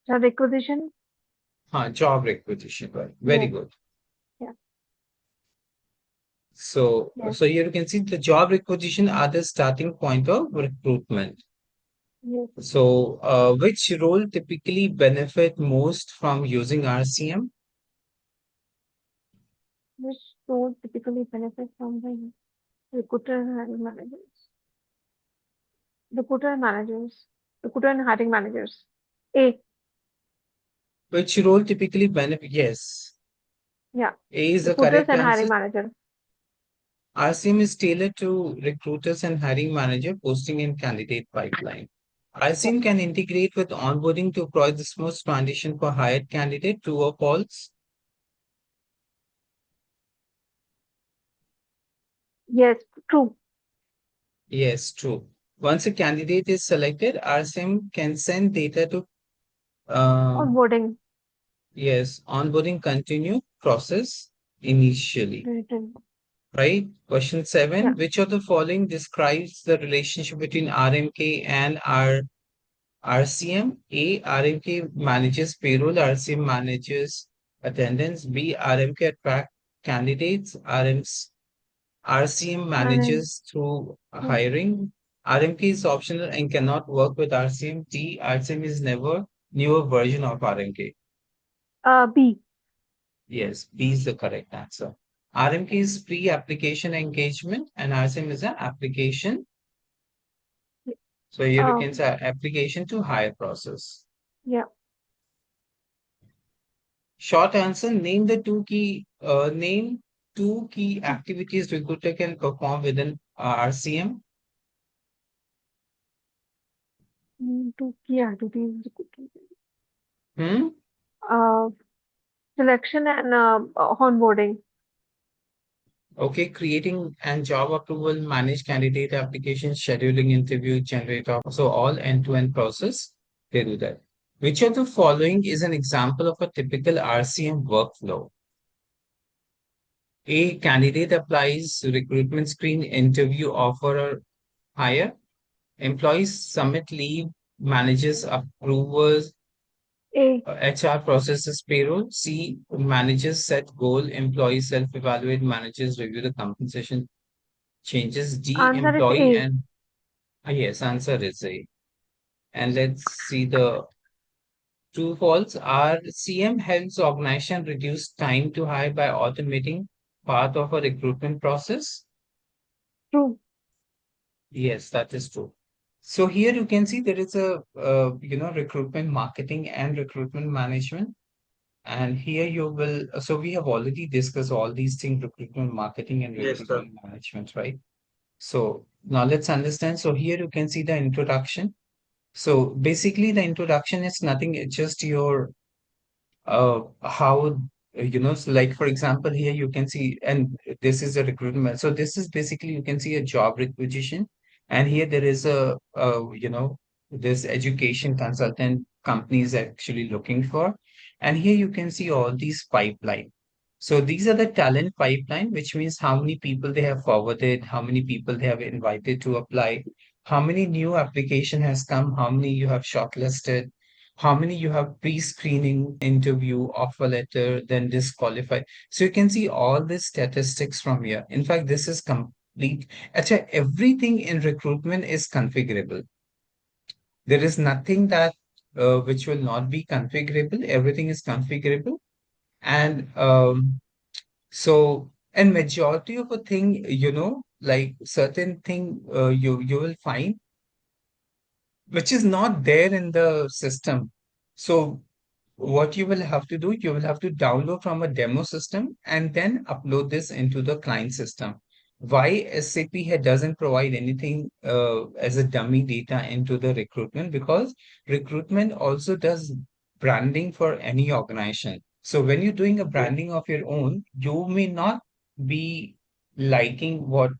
The requisition. Job requisition. Right. Very Yes. good. Yeah. So, Yes. so here you can see the job requisition are the starting point of recruitment. Yes. So, which role typically benefit most from using RCM? Which role typically benefits from the recruiter and hiring managers? Recruiter and managers. Recruiter and hiring managers. A. Which role typically benefit? Yes, Yeah. A is the Recruiters correct and answer. hiring manager. RCM is tailored to recruiters and hiring manager posting in candidate pipeline. Yeah. RCM can integrate with onboarding to provide the smooth transition for hired candidate. True or false? Yes. True. Yes, true. Once a candidate is selected, RCM can send data to Onboarding. yes, onboarding continue process initially. Written. Right? Question Yeah. 7. Which of the following describes the relationship between RMK and RCM? A, RMK manages payroll, RCM manages attendance. B, RMK attract candidates, RCM Manage. manages through Yeah. hiring. RMK is optional and cannot work with RCM. D, RCM is never newer version of RMK. B. Yes, B is the correct answer. RMK is pre-application engagement and RCM is an application. So here you Uh, can say application to hire process. yeah. Short answer, name two key activities recruiter can perform within RCM. Two key activities. Hmm? Uh, Selection and onboarding. Okay, creating and job approval, manage candidate applications, scheduling interview, generate offer. So all end-to-end process, they do that. Which of the following is an example of a typical RCM workflow? A, candidate applies, recruitment screen, interview, offer or hire. Employees submit leave, managers approvers, A. HR processes payroll. C, managers set goal, employees self-evaluate, managers review the compensation changes. D, Answer is employee A. and yes, answer is A. And let's see the true false. RCM helps organization reduce time to hire by automating part of a recruitment process. True. Yes, that is true. So here you can see there is a recruitment marketing and recruitment management. And here you will, so we have already discussed all these things, recruitment marketing and Yes, sir. recruitment management, right? So now let's understand. So here you can see the introduction. So basically the introduction is nothing, it's just your how so like for example here you can see, and this is a recruitment, so this is basically you can see a job requisition, and here there is a this education consultant company is actually looking for, and here you can see all these pipeline. So these are the talent pipeline, which means how many people they have forwarded, how many people they have invited to apply, how many new application has come, how many you have shortlisted, how many you have pre-screening, interview, offer letter, then disqualified. So you can see all the statistics from here. In fact, this is complete. Actually, everything in recruitment is configurable. There is nothing that which will not be configurable. Everything is configurable. And and majority of a thing, like certain thing you will find which is not there in the system. So what you will have to do, you will have to download from a demo system and then upload this into the client system. Why SAP doesn't provide anything as a dummy data into the recruitment? Because recruitment also does branding for any organization. So when you're doing a branding of your own, you may not be liking what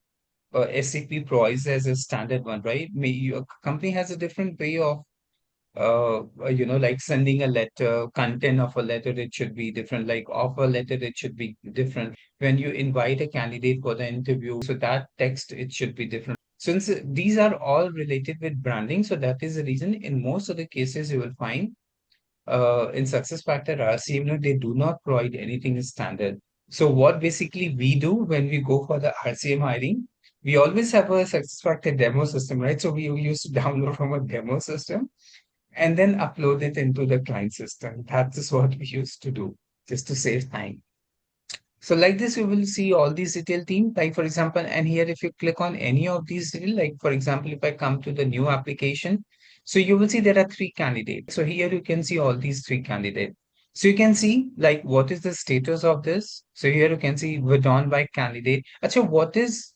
SAP provides as a standard one, right? Your company has a different way of like sending a letter, content of a letter, it should be different. Like offer letter, it should be different. When you invite a candidate for the interview, so that text, it should be different. Since these are all related with branding, so that is the reason in most of the cases you will find in SuccessFactors RCM, they do not provide anything standard. So what basically we do when we go for the RCM hiring, we always have a SuccessFactors demo system, right? So we used to download from a demo system and then upload it into the client system. That is what we used to do just to save time. So like this, you will see all these detail team, like for example, and here if you click on any of these, like for example, if I come to the new application, so you will see there are three candidates. So here you can see all these three candidates. So you can see like what is the status of this. So here you can see withdrawn by candidate. Actually, what is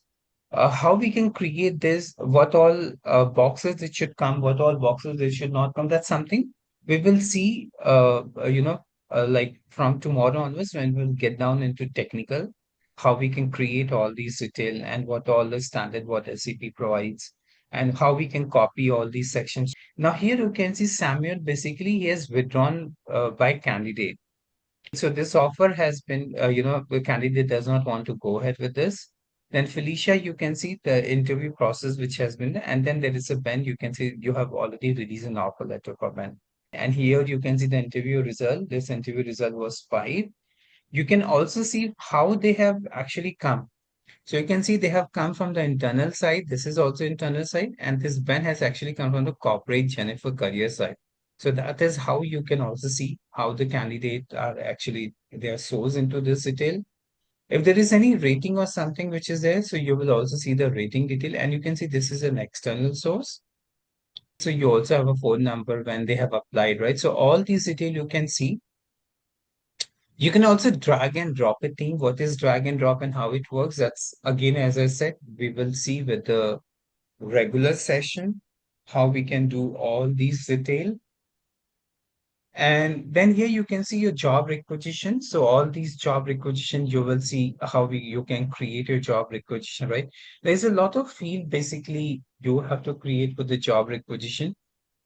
how we can create this, what all boxes it should come, what all boxes it should not come. That's something we will see, like from tomorrow onwards when we'll get down into technical, how we can create all these detail and what all the standard, what SAP provides, and how we can copy all these sections. Now here you can see Samuel, basically he has withdrawn by candidate. So this offer has been, the candidate does not want to go ahead with this. Then Felicia, you can see the interview process which has been, and then there is a Ben, you can see you have already released an offer letter for Ben. And here you can see the interview result. This interview result was 5. You can also see how they have actually come. So you can see they have come from the internal side. This is also internal side. And this Ben has actually come from the corporate Jennifer career side. So that is how you can also see how the candidate are actually, they are sourced into this detail. If there is any rating or something which is there, so you will also see the rating detail, and you can see this is an external source. So you also have a phone number when they have applied, right? So all these detail you can see. You can also drag and drop a theme. What is drag and drop and how it works? That's again, as I said, we will see with the regular session how we can do all these detail. And then here you can see your job requisition. So all these job requisition, you will see how you can create your job requisition, right? There's a lot of field basically you have to create with the job requisition.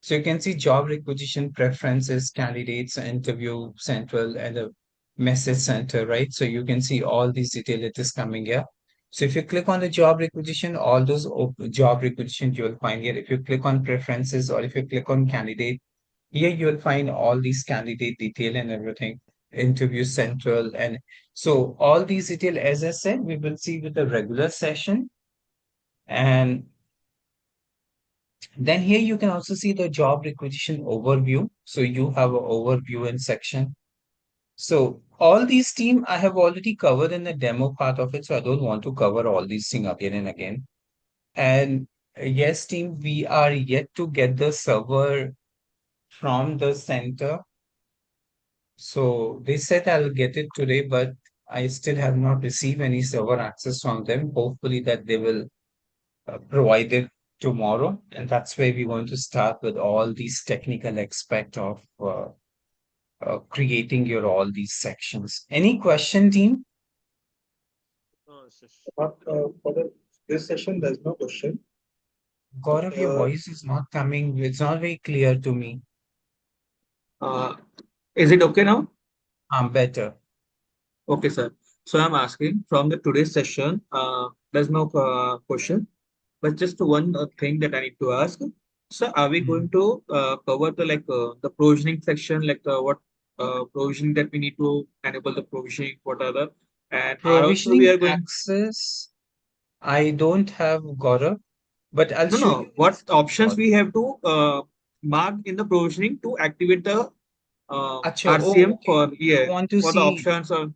So you can see job requisition preferences, candidates, interview central, and a message center, right? So you can see all these detail it is coming here. So if you click on the job requisition, all those job requisition you will find here. If you click on preferences or if you click on candidate, here you will find all these candidate detail and everything, interview central. And so all these detail, as I said, we will see with the regular session. And then here you can also see the job requisition overview. So you have an overview in section. So all these team I have already covered in the demo part of it. So I don't want to cover all these things again and again. And yes, team, we are yet to get the server from the center. So they said I'll get it today, but I still have not received any server access from them. Hopefully that they will provide it tomorrow. And that's where we want to start with all these technical aspect of creating your all these sections. Any question, team? But for this session, there's no question. Gaurav, your Uh, voice is not coming. It's not very clear to me. uh, is it okay now? Better. Okay, sir. So I'm asking from the today's session, there's no question, but just one thing that I need to ask. So are we Mhm. going to cover the provisioning section, like what provisioning that we need to enable the provisioning, what are the, and are also we Provisioning are going, access, I don't have Gaurav, but I'll no, show no, you what this. options we have to mark in the provisioning to activate the Acha, oh, RCM okay. for, You yeah, want to for the see, options or,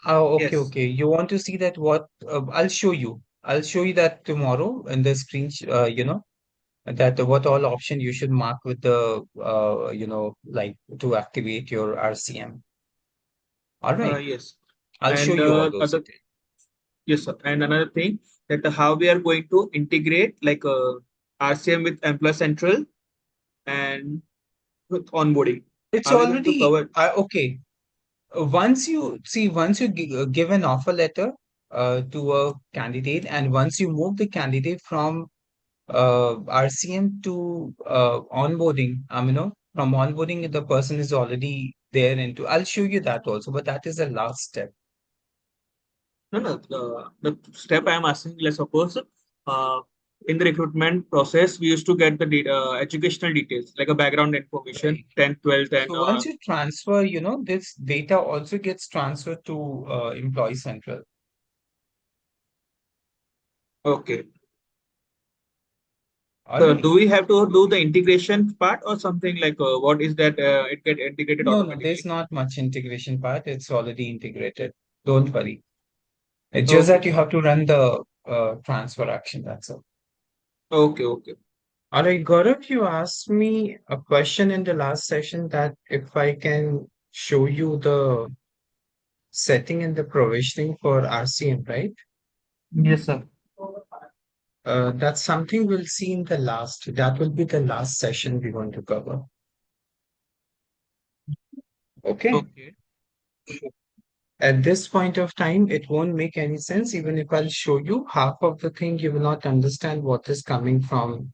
oh, okay, yes. okay. You want to see that what, I'll show you. I'll show you that tomorrow in the screen, that what all option you should mark with the, like to activate your RCM. All right. Yes. I'll show And you all those other, details. yes, sir. And another thing that how we are going to integrate RCM with Employee Central and with onboarding. It's Are we going to already, cover? okay. Once you give an offer letter to a candidate, and once you move the candidate from RCM to onboarding, from onboarding, the person is already there into. I'll show you that also, but that is the last step. No, no. The step I am asking, let's suppose uh, in the recruitment process, we used to get the educational details, like a background information, Right. 10th, 12th, and So once you transfer, this data also gets transferred to Employee Central. okay. All So right. do we have to do the integration part or something like what is that? It get integrated No, no, there's automatically. not much integration part. It's already integrated. Don't worry. It's just Okay, that you sir. have to run the transfer action. That's all. Okay, okay. All right, Gaurav, you asked me a question in the last session that if I can show you the setting and the provisioning for RCM, right? Yes, sir. That's something we'll see in the last. That will be the last session we want to cover. Okay. Okay. At this point of time, it won't make any sense. Even if I'll show you half of the thing, you will not understand what is coming from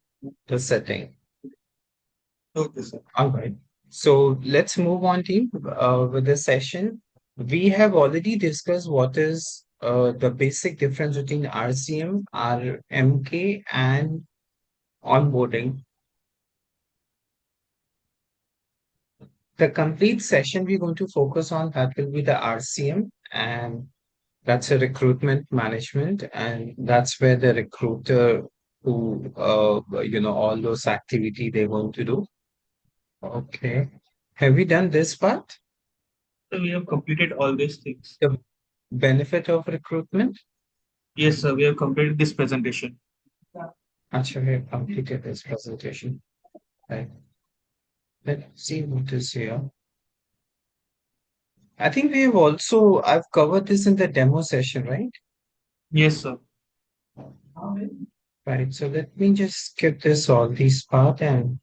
the setting. Okay, sir. All right. So let's move on, team, with the session. We have already discussed what is the basic difference between RCM, RMK, and onboarding. The complete session we're going to focus on that will be the RCM, and that's a recruitment management, and that's where the recruiter who all those activity they want to do. Okay. Have we done this part? So we have completed all these things. The benefit of recruitment? Yes, sir. We have completed this presentation. Actually, we have completed this presentation. Right. Let's see what is here. I think I've covered this in the demo session, right? Yes, sir. Right. So let me just skip this all these part and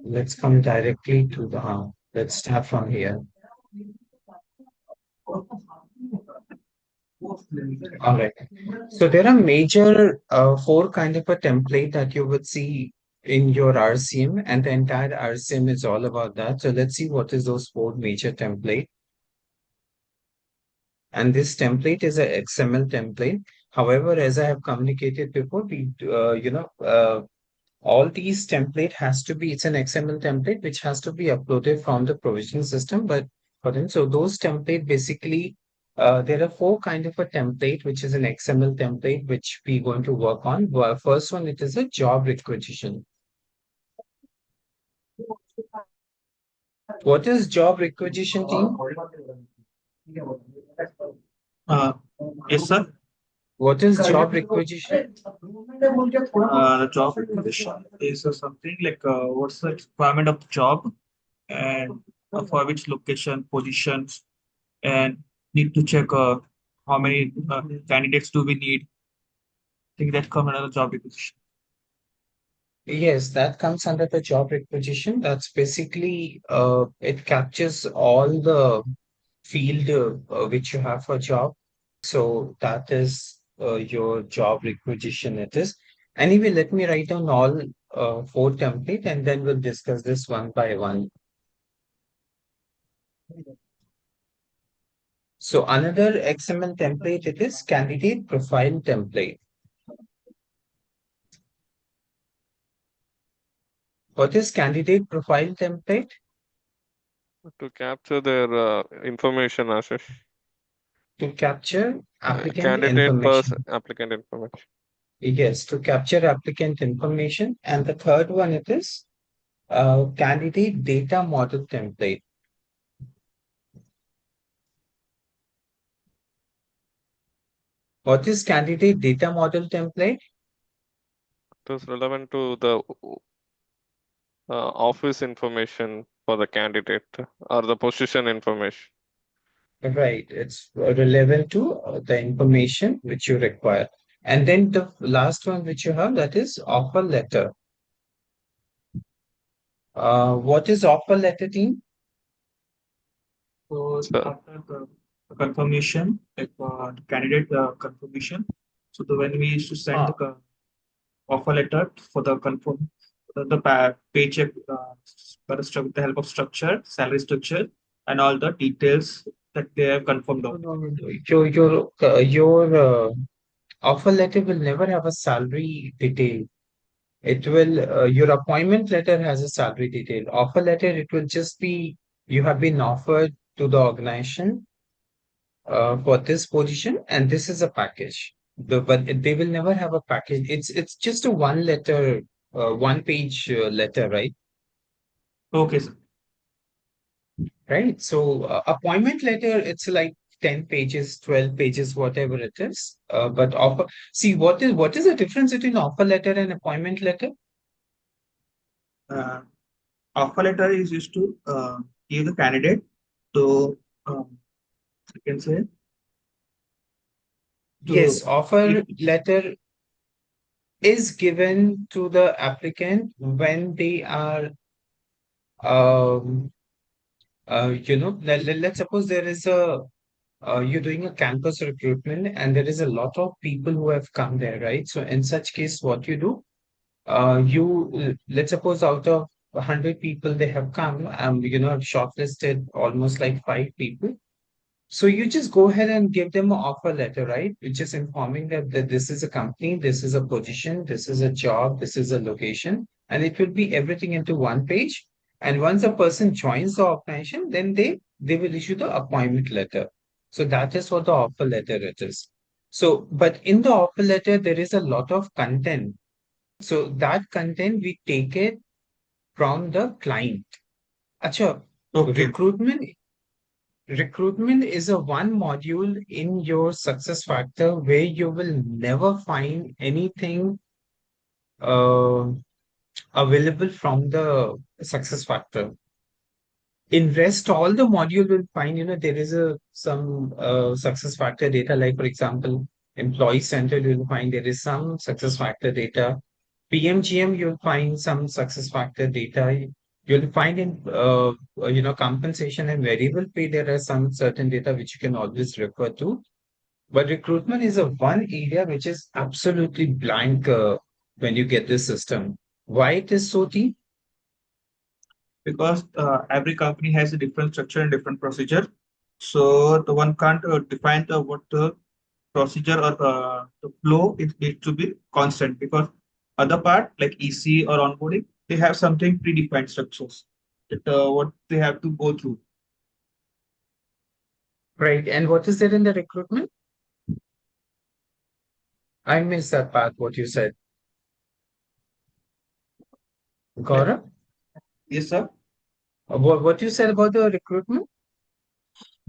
Let's come directly to the, let's start from here. All right. So there are major four kind of a template that you would see in your RCM, and the entire RCM is all about that. So let's see what is those four major template. And this template is a XML template. However, as I have communicated before, all these template has to be, it's an XML template which has to be uploaded from the provisioning system. But for them, so those template basically, there are four kind of a template, which is an XML template, which we're going to work on. Well, first one, it is a job requisition. What is job requisition, team? Yes, sir. What is job requisition? The job requisition is something like what's the requirement of the job and for which location, positions, and need to check how many candidates do we need. I think that comes under the job requisition. Yes, that comes under the job requisition. That's basically, it captures all the field which you have for job. So that is your job requisition it is. Anyway, let me write down all four template and then we'll discuss this one by one. So another XML template, it is candidate profile template. What is candidate profile template? To capture their information, Ashish. To capture applicant Candidate information. applicant information. Yes, to capture applicant information. And the third one, it is candidate data model template. What is candidate data model template? It is relevant to the office information for the candidate or the position information. Right, it's relevant to the information which you require. And then the last one which you have, that is offer letter. What is offer letter, team? So after the confirmation, like the candidate confirmation. So when we used to send the offer letter for the confirm the paycheck with the help of structure, salary structure, and all the details that they have confirmed on. Your offer letter will never have a salary detail. It will, your appointment letter has a salary detail. Offer letter, it will just be, you have been offered to the organization for this position, and this is a package. But they will never have a package. It's just a one letter, one page letter, right? Okay, sir. Right. So appointment letter, it's like 10 pages, 12 pages, whatever it is. But offer, see what is the difference between offer letter and appointment letter? Offer letter is used to give the candidate to you can say Yes, offer letter is given to the applicant when they are, um, let's suppose there is a, you're doing a campus recruitment and there is a lot of people who have come there, right? So in such case, what you do, let's suppose out of 100 people they have come, have shortlisted almost like 5 people. So you just go ahead and give them an offer letter, right? You're just informing them that this is a company, this is a position, this is a job, this is a location, and it will be everything into one page. And once a person joins the organization, then they will issue the appointment letter. So that is what the offer letter it is. So, but in the offer letter, there is a lot of content. So that content we take it from the client. Acha, okay. Recruitment is a one module in your success factor where you will never find anything uh, available from the success factor. In rest, all the module will find, there is some success factor data, like for example, employee center, you will find there is some success factor data. PMGM, you'll find some success factor data. You'll find in compensation and variable pay, there are some certain data which you can always refer to. But recruitment is a one area which is absolutely blank when you get this system. Why it is so deep? Because every company has a different structure and different procedure. So the one can't define what the procedure or the flow it needs to be constant, because other part like EC or onboarding, they have something predefined structures that what they have to go through. Right. And what is there in the recruitment? I missed that part, what you said. Gaurav? Yes, sir. What you said about the recruitment?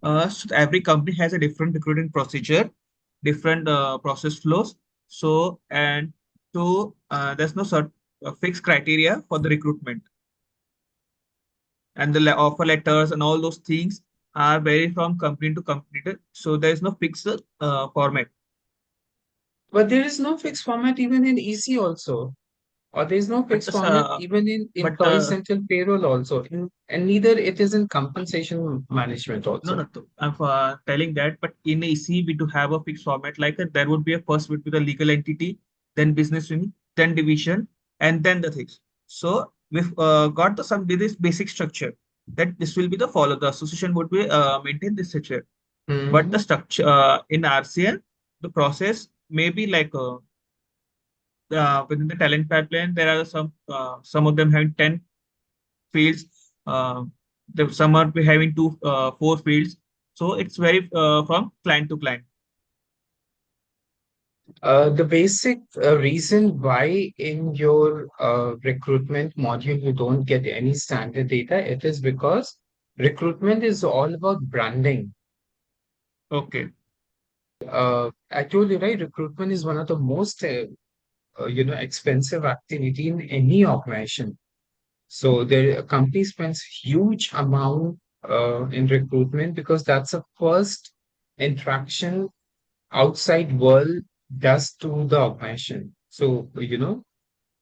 So every company has a different recruiting procedure, different process flows. So and so there's no fixed criteria for the recruitment, and the offer letters and all those things are vary from company to company. So there is no fixed format. But there is no fixed format even in EC also. Or there is no But fixed format even in but employee central payroll also. And neither it is in compensation management no, also. I'm telling that. But in EC, we do have a fixed format like that. There would be a first would be the legal entity, then business unit, then division, and then the things. So we've got some this basic structure that this will be the follow. The association would be maintain this structure. But the Mhm. structure in RCM, the process may be like within the talent pipeline, there are some of them having 10 fields. Uh, some are having four fields. So it's very from client to client. The basic reason why in your recruitment module you don't get any standard data, it is because recruitment is all about branding. Okay. I told you, right? Recruitment is one of the most expensive activity in any organization. So the company spends huge amount in recruitment because that's a first interaction outside world does to the organization. So,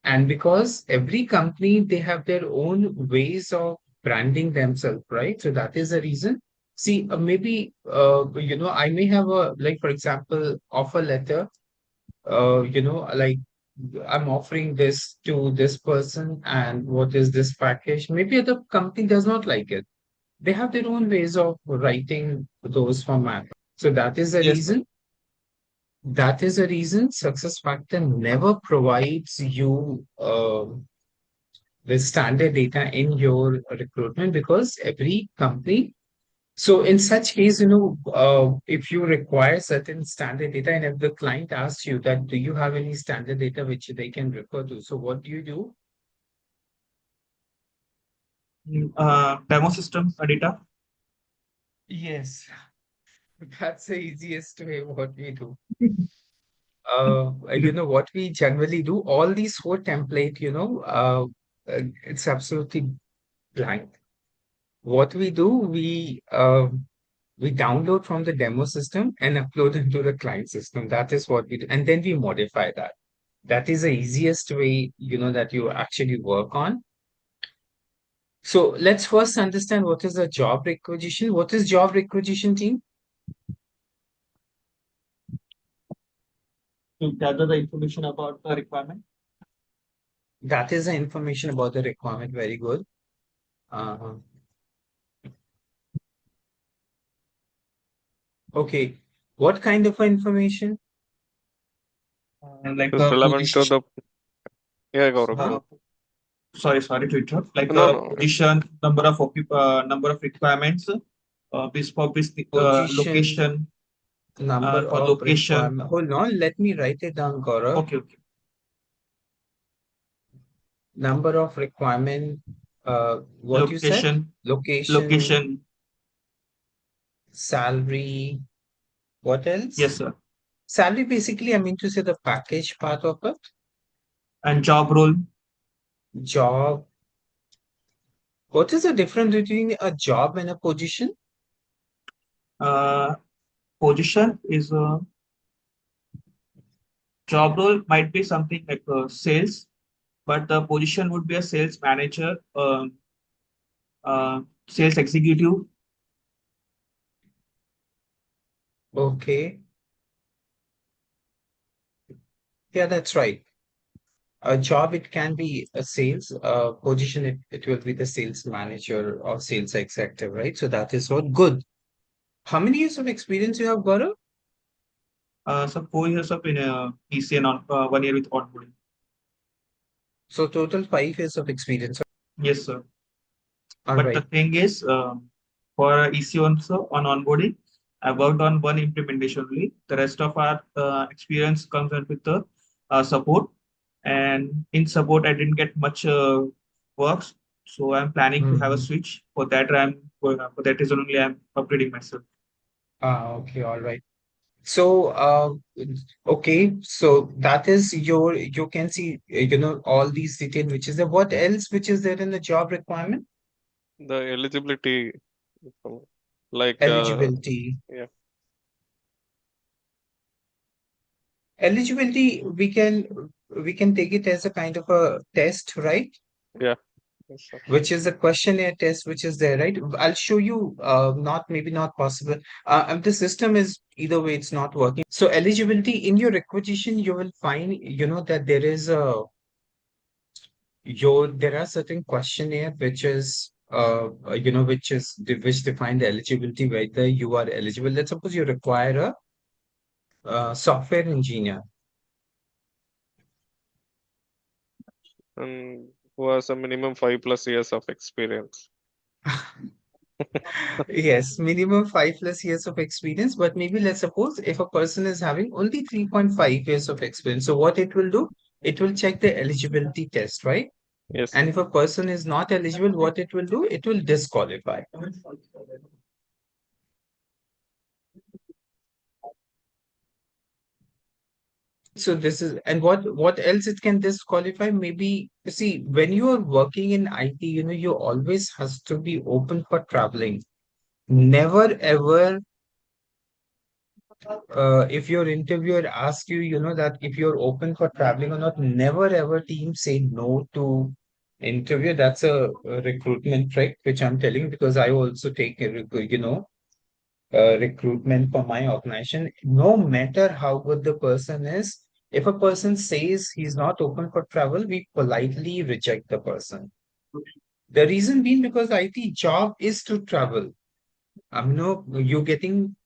and because every company, they have their own ways of branding themselves, right? So that is the reason. See, maybe, I may have like, for example, offer letter, like I'm offering this to this person and what is this package? Maybe the company does not like it. They have their own ways of writing those format. So that is the Yes, sir. reason. That is the reason SuccessFactor never provides you the standard data in your recruitment because every company. So in such case, if you require certain standard data and if the client asks you that, do you have any standard data which they can refer to? So what do you do? Demo system data. Yes, that's the easiest way what we do. What we generally do, all these four template, it's absolutely blank. What we do, we download from the demo system and upload into the client system. That is what we do. And then we modify that. That is the easiest way, that you actually work on. So let's first understand what is a job requisition. What is job requisition, team? To gather the information about the requirement. That is the information about the requirement. Very good. Uh, okay. What kind of information? Like It is a relevant to position. the, yeah, Gaurav. Huh? Sorry to interrupt. Like No, a no. position, number of requirements, this for this Position, location, number for of location. requirement. Hold on, let me write it down, Gaurav. Okay, okay. Number of requirement, what you said? Location, Location, location. salary, what Yes, else? sir. Salary, basically, I mean to say the package part of it. And job role. Job. What is the difference between a job and a position? Uh, Position is a job role might be something like sales. but the position would be a sales manager, sales executive. Okay. Yeah, that's right. A job, it can be a sales position, it will be the sales manager or sales executive, right? So that is what good. How many years of experience you have, Gaurav? So 4 years of in EC and 1 year with onboarding. So total 5 years of experience. Yes, sir. All But the right. thing is, for EC also on onboarding, I worked on one implementation only. The rest of our experience comes in with the support. And in support, I didn't get much works. So I'm planning to have a Mhm. switch. For that reason only I'm upgrading myself. Okay, all right. So, okay, so that is you can see, all these details, which is there. What else, which is there in the job requirement? The eligibility, like Eligibility. yeah, Eligibility, we can take it as a kind of a test, right? yeah. Yes, sir. Which is a questionnaire test, which is there, right? I'll show you, not maybe not possible. The system is either way, it's not working. So eligibility in your requisition, you will find, that there is there are certain questionnaire which is which define the eligibility, whether you are eligible. Let's suppose you require a software engineer. And who has a minimum 5+ years of experience. Yes, minimum 5+ years of experience, but maybe let's suppose if a person is having only 3.5 years of experience. So what it will do, it will check the eligibility test, right? Yes. And if a person is not eligible, what it will do, it will disqualify. So this is, and what else it can disqualify? Maybe, you see, when you are working in IT, you always has to be open for traveling. Never ever, if your interviewer asks you, that if you're open for traveling or not, never ever team say no to interview. That's a recruitment trick, which I'm telling because I also take recruitment for my organization. No matter how good the person is, if a person says he's not open for travel, we politely reject the person. The reason being because IT job is to travel. You're getting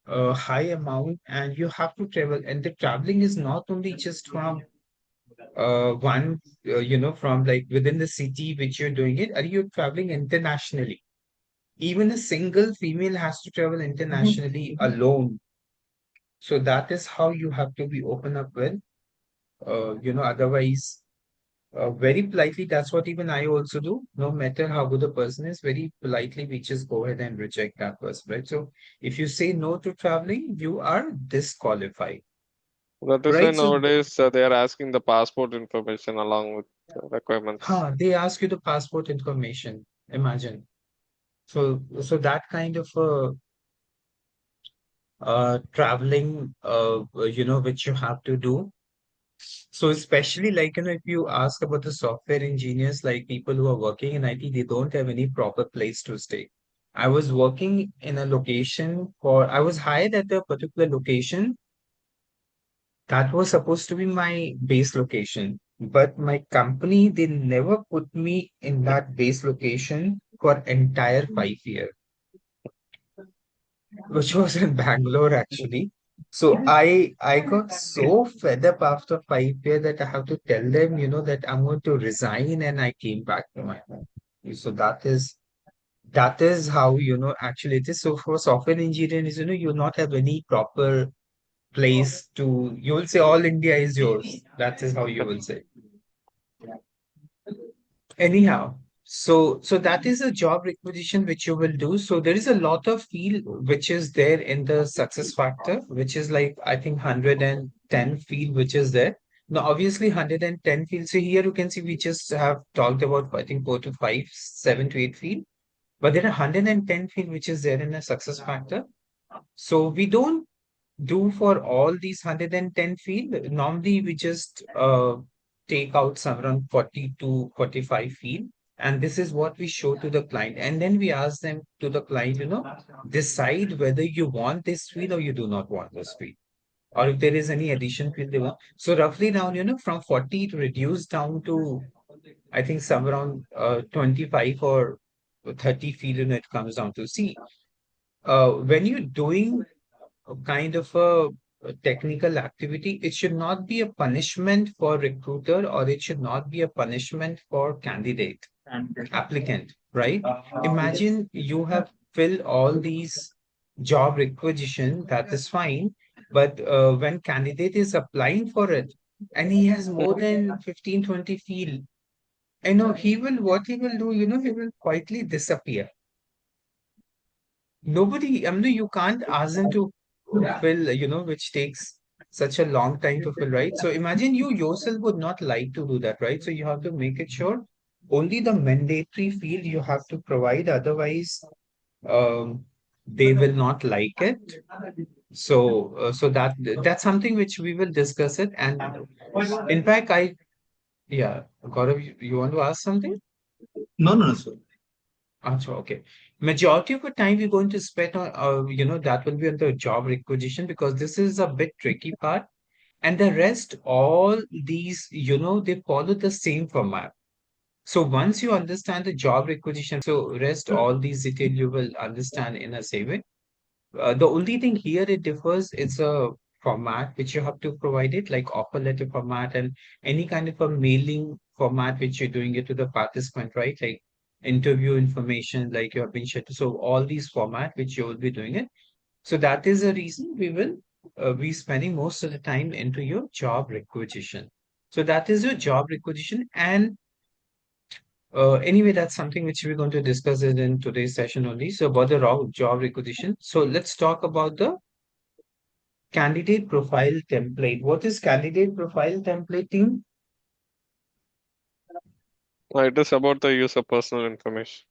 a high amount and you have to travel. And the traveling is not only just from one, from like within the city which you're doing it, are you traveling internationally? Even a single female has to travel internationally alone. So that is how you have to be open up with, otherwise, very politely, that's what even I also do. No matter how good the person is, very politely, we just go ahead and reject that person, right? So if you say no to traveling, you are disqualified, That is why right? So, nowadays they are asking the passport information along with the requirements. they ask you the passport information, imagine. So that kind of traveling, which you have to do. So especially like, if you ask about the software engineers, like people who are working in IT, they don't have any proper place to stay. I was working in a location I was hired at a particular location that was supposed to be my base location. But my company, they never put me in that base location for entire 5 years, which was in Bangalore actually. So I got so fed up after 5 years that I have to tell them, that I'm going to resign, and I came back to my home. So that is how, actually it is. So for software engineers, you'll not have any proper place to, you will say all India is yours. That is how you will say. Anyhow, so that is a job requisition which you will do. So there is a lot of field which is there in the success factor, which is like I think 110 field which is there. Now obviously 110 fields. So here you can see we just have talked about I think 4 to 5, 7 to 8 field, but there are 110 field which is there in a success factor. So we don't do for all these 110 field. Normally we just take out some around 40 to 45 field, and this is what we show to the client. And then we ask them to the client, decide whether you want this field or you do not want this field, or if there is any addition field they want. So roughly now, from 40 it reduced down to, I think, some around 25 or 30 field, it comes down to. See, when you're doing a kind of a technical activity, it should not be a punishment for recruiter, or it should not be a punishment for candidate, applicant, right? Imagine you have filled all these job requisition, that is fine, but when candidate is applying for it and he has more than 15, 20 field, what he will do, he will quietly disappear. Nobody, I mean, you can't ask them to fill, which takes such a long time to fill, right? So imagine you yourself would not like to do that, right? So you have to make it sure only the mandatory field you have to provide, otherwise, they will not like it. So that's something which we will discuss it. And in fact, yeah, Gaurav, you want to ask something? No, sir. Okay. Majority of the time we're going to spend on, that will be on the job requisition, because this is a bit tricky part. And the rest, all these, they follow the same format. So once you understand the job requisition, so rest all these detail you will understand in a same way. The only thing here it differs, it's a format which you have to provide it, like offer letter format and any kind of a mailing format which you're doing it to the participant, right? Like interview information, like you have been shared. So all these format which you will be doing it. So that is the reason we will be spending most of the time into your job requisition. So that is your job requisition. And anyway, that's something which we're going to discuss it in today's session only. So about the raw job requisition. So let's talk about the candidate profile template. What is candidate profile template, team? It is about the use of personal information.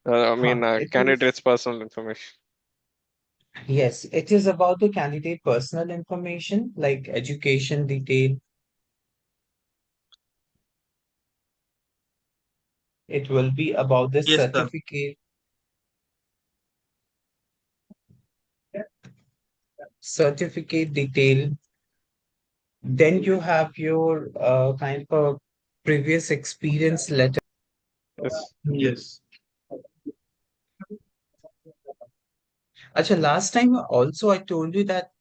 It is, Candidate's personal information. yes, it is about the candidate personal information, like education detail. It will be about the Yes, sir. certificate detail. Then you have your kind of a previous experience letter. Yes. Yes. Actually, last time also I told you that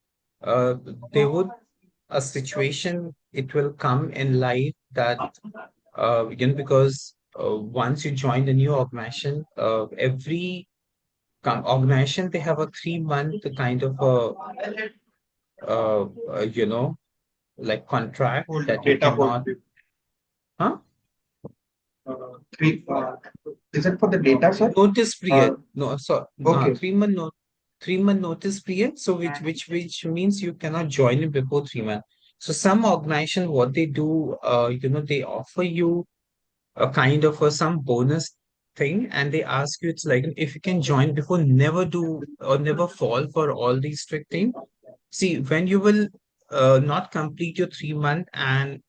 there would a situation, it will come in life that because once you join the new organization, every organization, they have a 3 month kind of a like contract that you Data cannot, hold. huh? Three. Is it for the data, sir? Notice period. No, so Okay. 3 month 3 month notice period. So which means you cannot join it before 3 months. So some organization, what they do, they offer you a kind of some bonus thing, and they ask you, it's like, if you can join before, never do or never fall for all these strict things. See, when you will not complete your 3 month and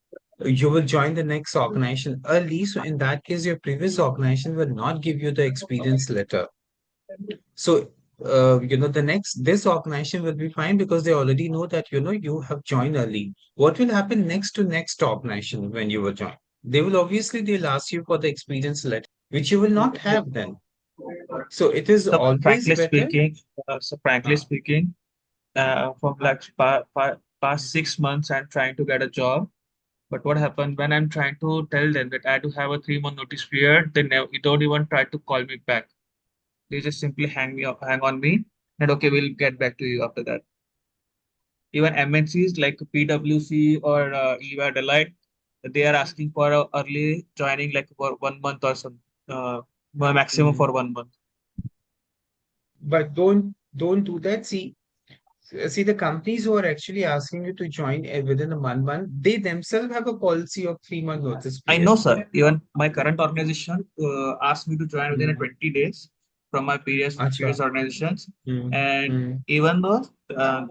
you will join the next organization early, so in that case, your previous organization will not give you the experience letter. So, this organization will be fine because they already know that, you have joined early. What will happen next to next organization when you will join? They'll ask you for the experience letter, which you will not have then. So it is So always frankly better. speaking, from like past 6 months, I'm trying to get a job. But what happened when I'm trying to tell them that I do have a 3 month notice period, they don't even try to call me back. They just simply hang on me, and okay, we'll get back to you after that. Even MNCs like PwC or EY Deloitte, they are asking for a early joining, like for 1 month or some, maximum for 1 month. But don't do that. See, the companies who are actually asking you to join within a month, they themselves have a policy of 3 month notice I period. know, sir. Even my current organization asked me to join within a 20 days from my previous Acha. organizations. Hmm. And Hmm. even though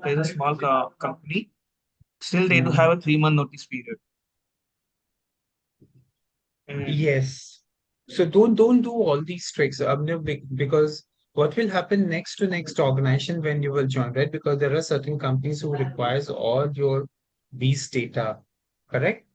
there's a small company, still they do Hmm. have a 3 month notice period. Yes. So don't do all these tricks. No, because what will happen next to next organization when you will join, right? Because there are certain companies who requires all your these data, correct?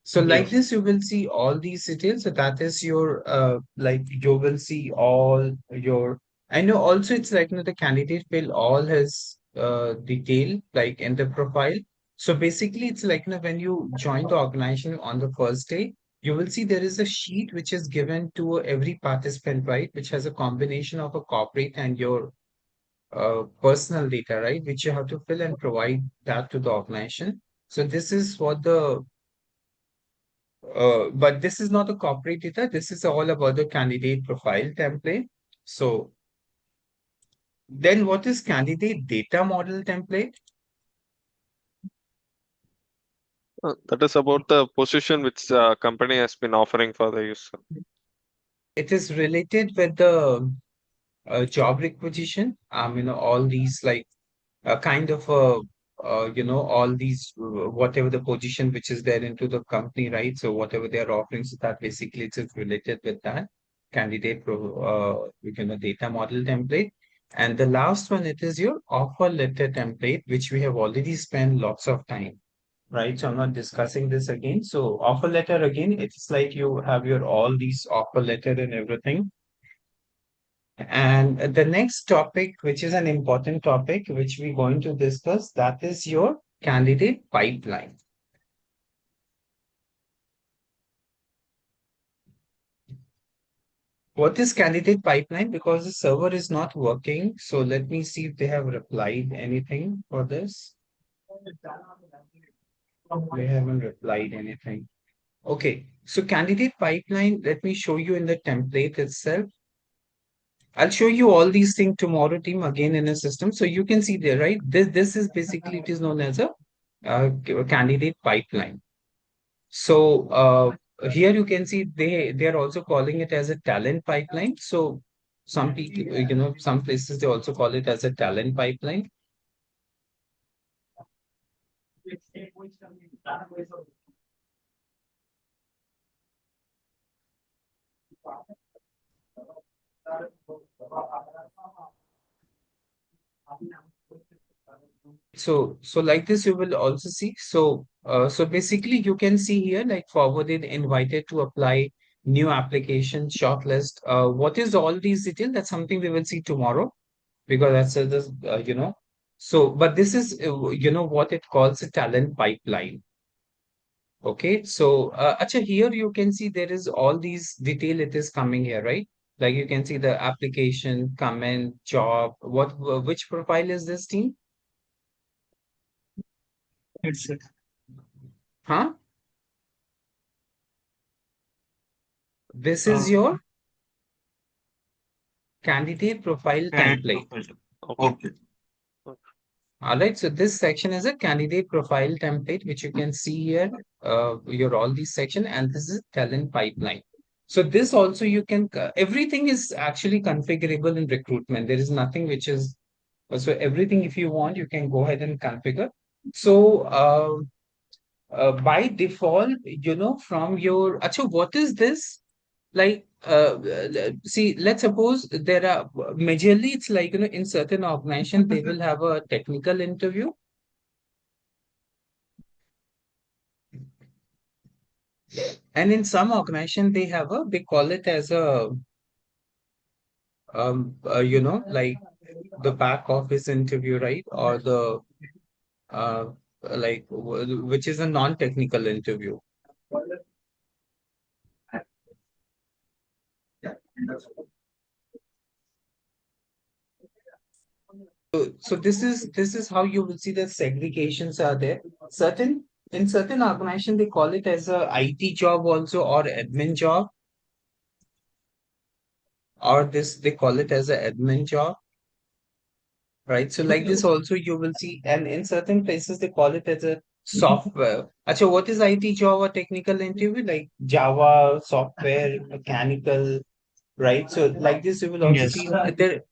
So like Yes. this, you will see all these details. So that is your like you will see all your. I know also it's like the candidate will all his detail like in the profile. So basically, it's like when you join the organization on the first day, you will see there is a sheet which is given to every participant, right? Which has a combination of a corporate and your personal data, right? Which you have to fill and provide that to the organization. So this is what the but this is not a corporate data. This is all about the candidate profile template. So then what is candidate data model template? That is about the position which the company has been offering for the user. It is related with the job requisition. All these like kind of all these whatever the position which is there into the company, right? So whatever they are offering, so that basically it is related with that candidate data model template. And the last one, it is your offer letter template, which we have already spent lots of time, right? So I'm not discussing this again. So offer letter again, it's like you have your all these offer letter and everything. And the next topic, which is an important topic, which we're going to discuss, that is your candidate pipeline. What is candidate pipeline? Because the server is not working. So let me see if they have replied anything for this. They haven't replied anything. Okay. So candidate pipeline, let me show you in the template itself. I'll show you all these things tomorrow, team, again in a system. So you can see there, right? This is basically, it is known as a candidate pipeline. So here you can see they are also calling it as a talent pipeline. So some people, some places they also call it as a talent pipeline. So like this you will also see. So basically you can see here like forwarded, invited to apply, new application, shortlist. What is all these details? That's something we will see tomorrow because that's this So but this is what it calls a talent pipeline. Okay, so Acha, here you can see there is all these detail it is coming here, right? Like you can see the application, comment, job. Which profile is this, team? It's Huh? This is uh, your candidate profile and template. okay. All right, so this section is a candidate profile template, which you can see here, your all these section, and this is talent pipeline. So this also you can, everything is actually configurable in recruitment. There is nothing which is, so everything if you want, you can go ahead and configure. So by default, from your, Acha, what is this? Like see, let's suppose there are majorly it's like in certain organization they will have a technical interview, and in some organization they call it as a like the back office interview, right? Or the uh which is a non-technical interview. So this is how you will see the segregations are there. In certain organization they call it as a IT job also, or admin job, or this they call it as a admin job, right? So like this also you will see, and in certain places they call it as a software. Achha, what is IT job or technical interview? Like Java, software, mechanical, right? So like this you will also Yes. see there.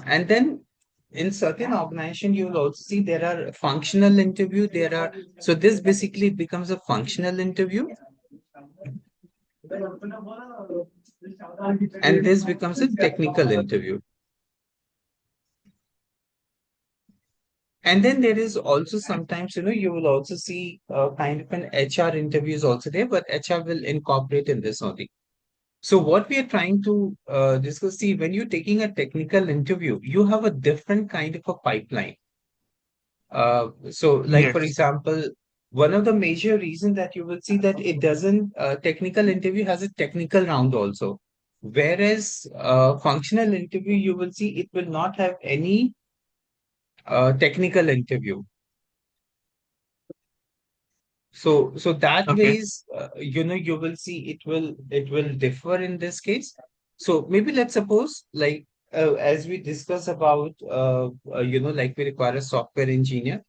And then in certain organization, you will also see there are functional interview. So this basically becomes a functional interview. And this becomes a technical interview. And then there is also sometimes, you will also see kind of an HR interview is also there, but HR will incorporate in this only. So what we are trying to discuss, see, when you're taking a technical interview, you have a different kind of a pipeline. So like, for Yes. example, one of the major reasons that you will see that it doesn't, technical interview has a technical round also. Whereas functional interview, you will see it will not have any technical interview. So that Okay. ways, you will see it will differ in this case. So maybe let's suppose like as we discuss about like we require a software engineer.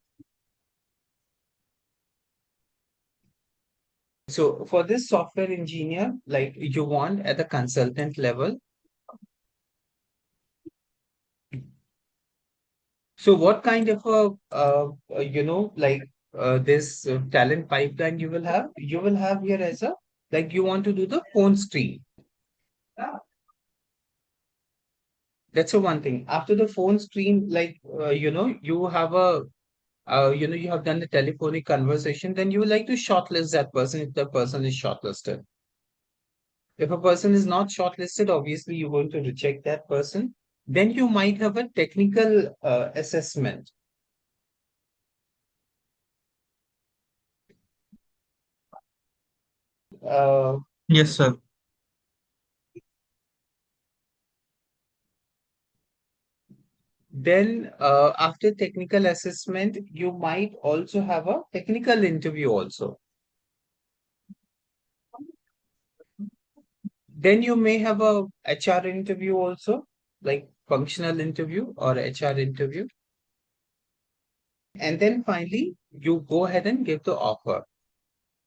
So for this software engineer, like you want at the consultant level. So what kind of a like this talent pipeline you will have? You will have here as a like you want to do the phone screen. That's the one thing. After the phone screen, like you have a you have done the telephonic conversation, then you would like to shortlist that person if the person is shortlisted. If a person is not shortlisted, obviously you're going to reject that person. Then you might have a technical assessment. Uh, Yes, sir. then after technical assessment, you might also have a technical interview also. Then you may have a HR interview also, like functional interview or HR interview. And then finally, you go ahead and give the offer.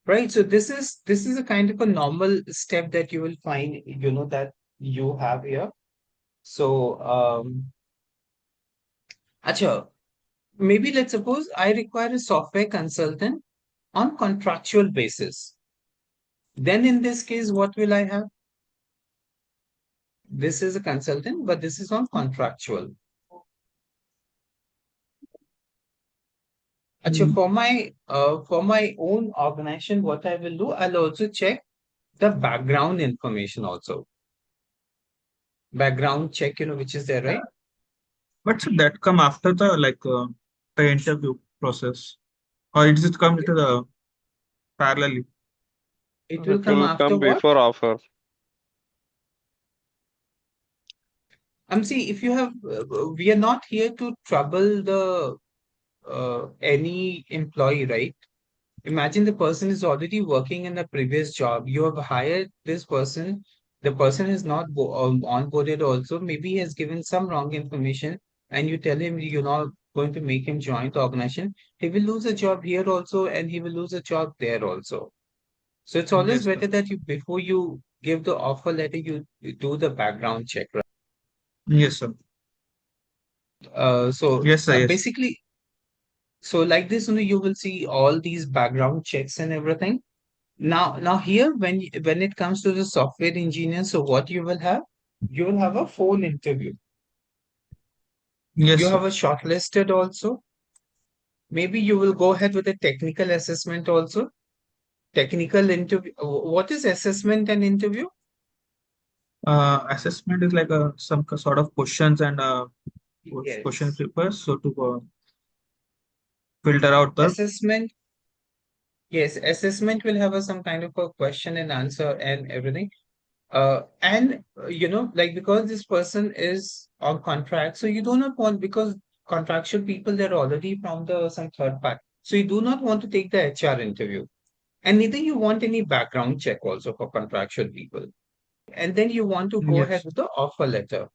Right. So this is a kind of a normal step that you will find, that you have here. So acha, maybe let's suppose I require a software consultant on contractual basis. Then in this case, what will I have? This is a consultant, but this is on contractual. Acha, for my own organization, what I will do, I'll also check the background information also. Background check, which is there, right? But so that come after the interview process, or it just come to the parallelly. It will It come will after come what? before offer. See, if you have, we are not here to trouble the any employee, right? Imagine the person is already working in a previous job. You have hired this person. The person is not onboarded also. Maybe he has given some wrong information, and you tell him you're not going to make him join the organization. He will lose a job here also, and he will lose a job there also. So it's always Yes, sir. better that you before you give the offer letter, you do the background check, right? Yes, sir. So Yes, sir. Yes. basically, so like this, you will see all these background checks and everything. Now here, when it comes to the software engineer, so what you will have? You will have a phone interview. Yes, You sir. have a shortlisted also. Maybe you will go ahead with a technical assessment also. Technical interview. What is assessment and interview? Assessment is like some sort of questions and question Yes. papers. So to filter out the. Assessment. Yes, assessment will have some kind of a question and answer and everything. And like because this person is on contract, so you do not want because contractual people they're already from the some third party, so you do not want to take the HR interview, and neither you want any background check also for contractual people, and then you want to go ahead Yes. with the offer letter.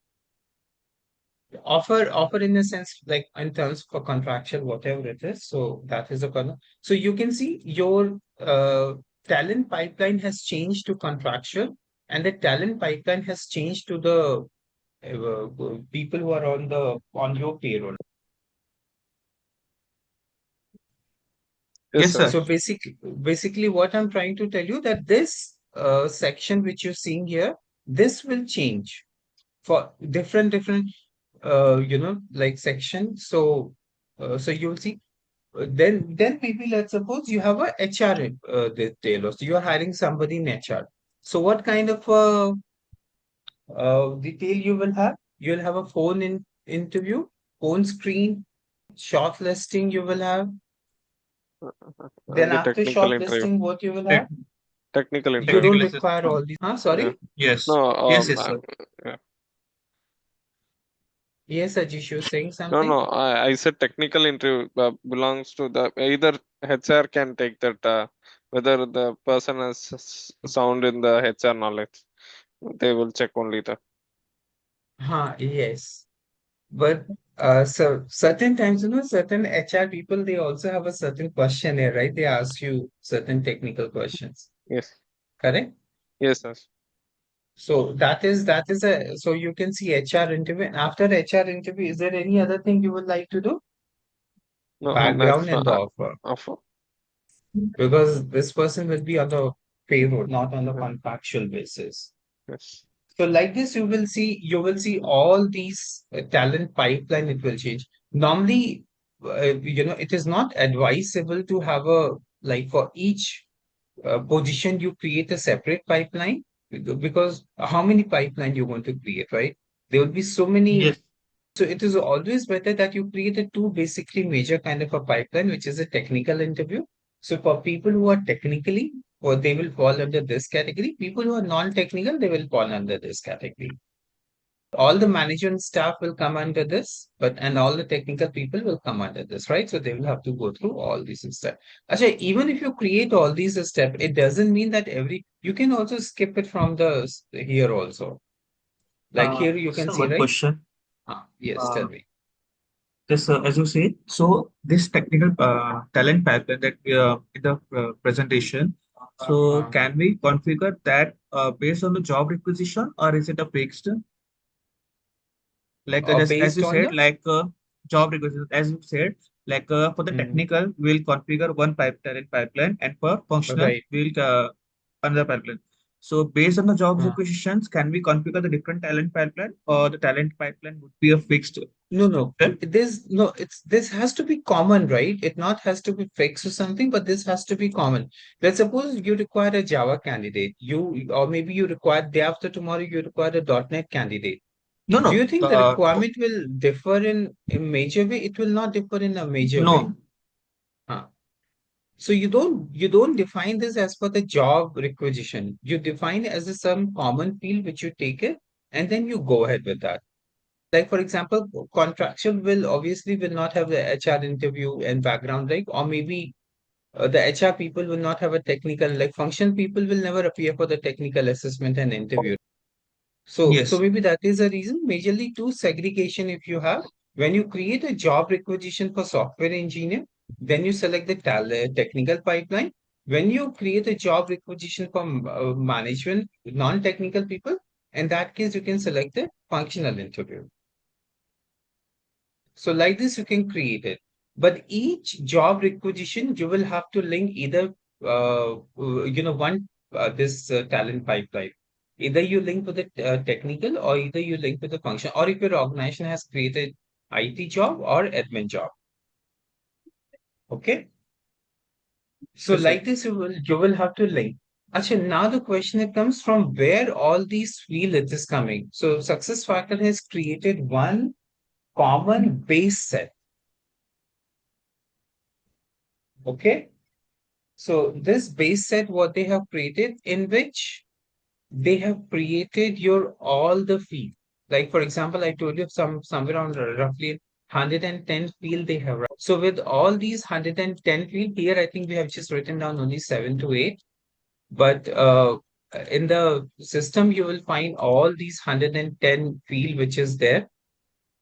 Offer in a sense like in terms for contractual whatever it is, so that is a corner. So you can see your talent pipeline has changed to contractual, and the talent pipeline has changed to the people who are on your payroll. Yes, Yes, sir. sir. So basically what I'm trying to tell you that this section which you're seeing here, this will change for different like section. So so you'll see. Then maybe let's suppose you have a HR detail, or so you're hiring somebody in HR. So what kind of detail you will have? You'll have a phone interview, phone screen, shortlisting you will have. Then The after technical interview. shortlisting, what you will Tech- have? Technical You interview. don't Technical require all assessment. these. Huh? Yeah. Sorry? Yes. No, Yes, yes, sir. yeah. Yes, Ajish, you're saying No, something? no, I said technical interview belongs to the either HR can take that whether the person has sound in the HR knowledge. They will check only the. Yes. But so certain times, certain HR people, they also have a certain questionnaire, right? They ask you certain technical questions. Yes, Correct? yes, yes. So that is a so you can see HR interview. And after HR interview, is there any other thing you would like to do? No, Background that's and the offer. offer. Because this person will be on the payroll, not on the Yeah, contractual basis. yes, So like this, you will see all these talent pipeline, it will change. Normally, it is not advisable to have a like for each position you create a separate pipeline because how many pipeline you want to create, right? There will be so many. Yes. So it is always better that you create a two basically major kind of a pipeline, which is a technical interview. So for people who are technically, or they will fall under this category. People who are non-technical, they will fall under this category. All the management staff will come under this, but and all the technical people will come under this, right? So they will have to go through all these steps. Actually, even if you create all these steps, it doesn't mean that you can also skip it from the here also. Like here you can So see, one right? question. Yes, tell Uh, me. this as you said, so this technical talent pipeline that we in the presentation. So Uh, can we configure that based on the job requisition, or is it a fixed? Like just as Based you on said, the like job requisition, as you said, like for the Mhm. technical, we'll configure one talent pipeline, and for functional, Right. we'll another pipeline. So based on the job Uh, requisitions, can we configure the different talent pipeline, or the talent pipeline would be a fixed no, no. structure? This has to be common, right? It not has to be fixed or something, but this has to be common. Let's suppose you require a Java candidate, or maybe you require day after tomorrow you require a .NET candidate. No, Do no, you think the requirement will differ in a major way? It will not differ in a major way. no, Huh. So you don't define this as per the job requisition. You define it as some common field which you take it, and then you go ahead with that. Like for example, contractual will not have the HR interview and background, like, or maybe the HR people will not have a technical, like function people will never appear for the technical assessment and interview. So yes, maybe that is a reason. Majorly two segregation if you have when you create a job requisition for software engineer, then you select the technical pipeline. When you create a job requisition for management, non-technical people, in that case you can select the functional interview. So like this, you can create it. But each job requisition, you will have to link either, one this talent pipeline. Either you link with the technical, or either you link with the function, or if your organization has created IT job or admin job. Okay. So yes, sir. like this, you will have to link. Actually, now the question it comes from where all these fields it is coming. So SuccessFactor has created one common base set. Okay. So this base set, what they have created, in which they have created your all the field. Like for example, I told you somewhere around roughly 110 field they have. So with all these 110 field here, I think we have just written down only 7 to 8. But in the system, you will find all these 110 field which is there.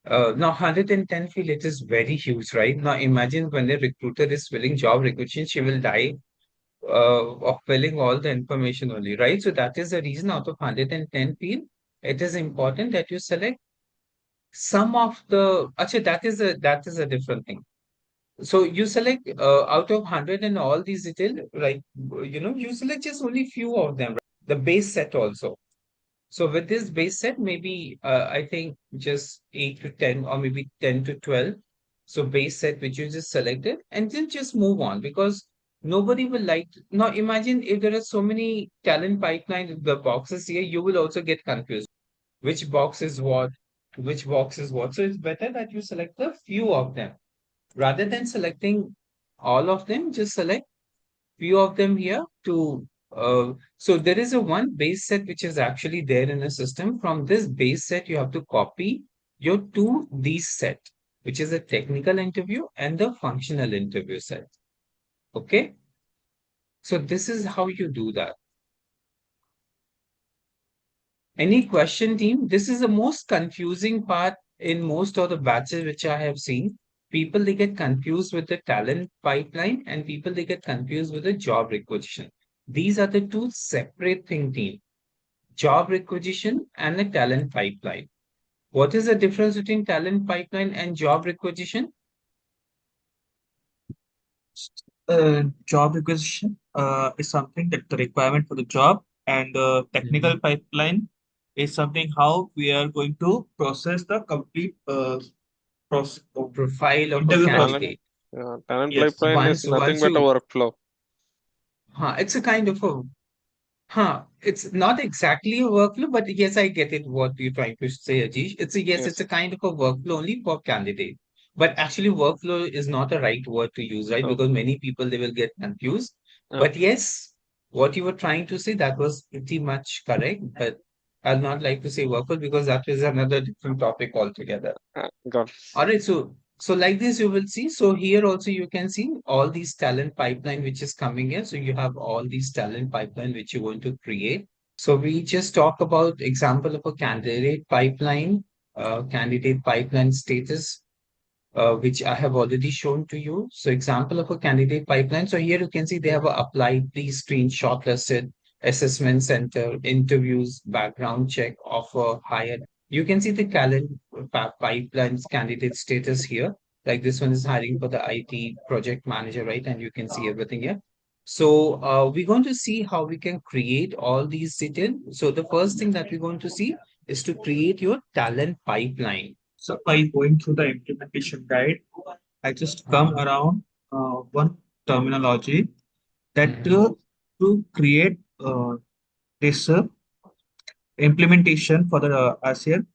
Now 110 field, it is very huge, right? Now imagine when a recruiter is filling job requisition, she will die of filling all the information only, right? So that is the reason out of 110 field, it is important that you select some of the. Actually, that is a different thing. So you select out of 100 and all these detail, like you select just only few of them. the base set also. So with this base set, maybe I think just 8 to 10 or maybe 10 to 12. So base set which you just selected and then just move on because nobody will like now imagine if there are so many talent pipeline the boxes here, you will also get confused. Which box is what, which box is what. So it's better that you select a few of them. Rather than selecting all of them, just select few of them here to so there is a one base set which is actually there in the system. From this base set, you have to copy your two these set, which is a technical interview and the functional interview set. Okay. So this is how you do that. Any question, team? This is the most confusing part in most of the batches which I have seen. People they get confused with the talent pipeline and people they get confused with the job requisition. These are the two separate thing, team. Job requisition and the talent pipeline. What is the difference between talent pipeline and job requisition? Job requisition is something that the requirement for the job, and the technical pipeline is something how we are going to process the complete process Profile of a interview process. Talent, candidate. talent Yes. pipeline is nothing but a workflow. It's a kind of a it's not exactly a workflow, but yes, I get it what you're trying to say, Ajish. It's Yes. a kind of a workflow only for candidate. But actually, workflow is not a right word to use, right? No. Because many people they will get confused. Yeah. But yes, what you were trying to say, that was pretty much correct. But I'll not like to say workflow because that is another different topic altogether. Got it. All right, so like this you will see. So here also you can see all these talent pipeline which is coming in. So you have all these talent pipeline which you want to create. So we just talk about example of a candidate pipeline status, which I have already shown to you. So example of a candidate pipeline. So here you can see they have a applied, pre-screen, shortlisted, assessment center, interviews, background check, offer, hire. You can see the talent pipelines candidate status here. Like this one is hiring for the IT project manager, right? And you can see everything here. So we're going to see how we can create all these details. So the first thing that we're going to see is to create your talent pipeline. So by going through the implementation guide, I just come around one terminology that to create this implementation for the RCM.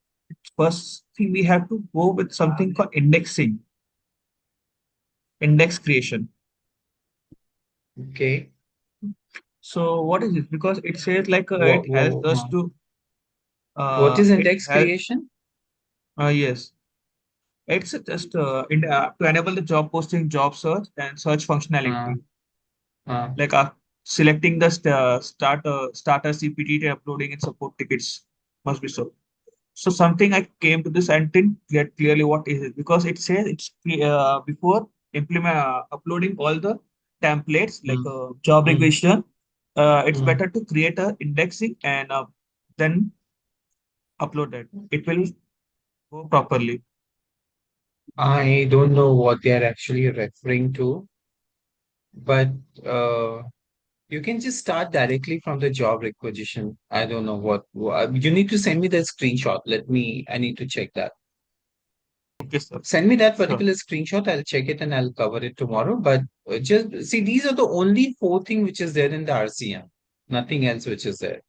First thing we have to go with something called indexing, index creation. Okay. So what is it? Because it says like What, it helps us to what is it index helps creation? yes. It's just to enable the job posting, job search, and search Uh, functionality. uh, Like selecting the starter CPT and uploading and support tickets must be so. So something I came to this and didn't get clearly what is it because it says it's before implement uploading all the templates like mm, job mm, requisition. It's mm. better to create a indexing and then upload it. It will go properly. I don't know what they are actually referring to, but uh, you can just start directly from the job requisition. I don't know what you need to send me the screenshot. I need to check that. Okay, sir. Send me that Sure. particular screenshot. I'll check it and I'll cover it tomorrow. But just see, these are the only four things which is there in the RCM. Nothing else which is there.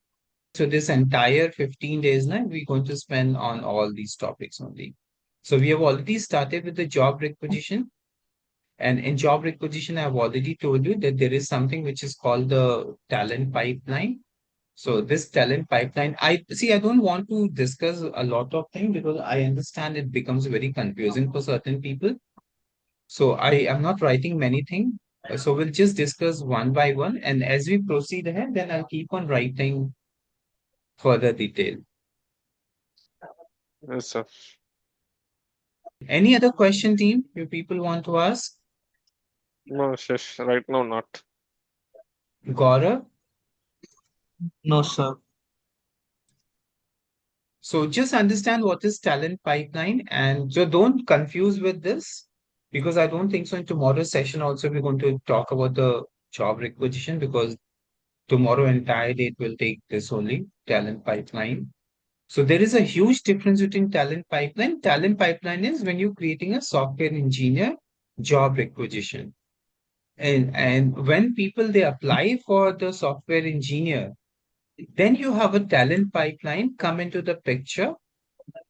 So this entire 15 days now, we're going to spend on all these topics only. So we have already started with the job requisition. And in job requisition, I've already told you that there is something which is called the talent pipeline. So this talent pipeline, I see, I don't want to discuss a lot of things because I understand it becomes very confusing for certain people. So I am not writing many things. So we'll just discuss one by one. And as we proceed ahead, then I'll keep on writing further detail. Yes, sir. Any other question, team, you people want to ask? No, Shish, right now not. Gaurav? No, sir. So just understand what is talent pipeline and so don't confuse with this because I don't think so in tomorrow's session also we're going to talk about the job requisition because tomorrow entire day it will take this only talent pipeline. So there is a huge difference between talent pipeline. Talent pipeline is when you're creating a software engineer job requisition. And when people they apply for the software engineer, then you have a talent pipeline come into the picture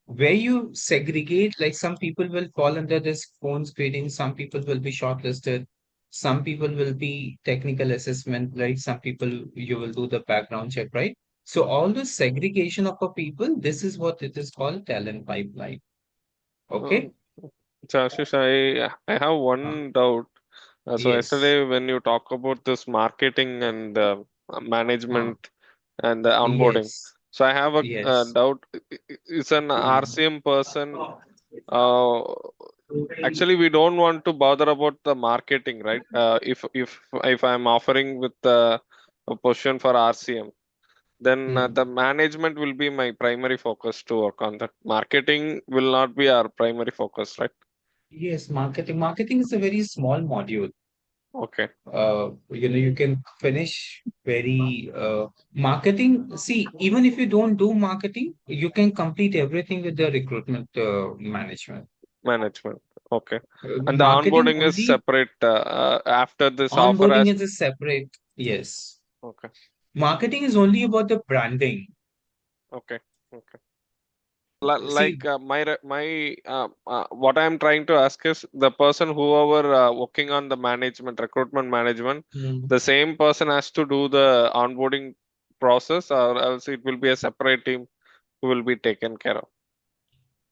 where you segregate, like some people will fall under this phone screening, some people will be shortlisted, some people will be technical assessment, right? Some people you will do the background check, right? So all the segregation of a people, this is what it is called talent pipeline. Okay. So Ashish, I have Uh, one doubt. So yes. yesterday when you talk about this marketing and Uh, management and the onboarding, yes. so I have a Yes. doubt. Is an Mhm. RCM person uh, actually we don't want to bother about the marketing, right? If I'm offering with a position for RCM, then the Mhm. management will be my primary focus to work on that. Marketing will not be our primary focus, right? Yes, marketing. Marketing is a very small module. Okay, You can finish very marketing. See, even if you don't do marketing, you can complete everything with the recruitment management. management. Okay, and the Marketing onboarding is only, separate after this offer onboarding has. is a separate. Yes, Okay, marketing is only about the branding. okay, okay. See, Like what I'm trying to ask is the person whoever working on the management, recruitment management, mm, the same person has to do the onboarding process, or else it will be a separate team who will be taken care of.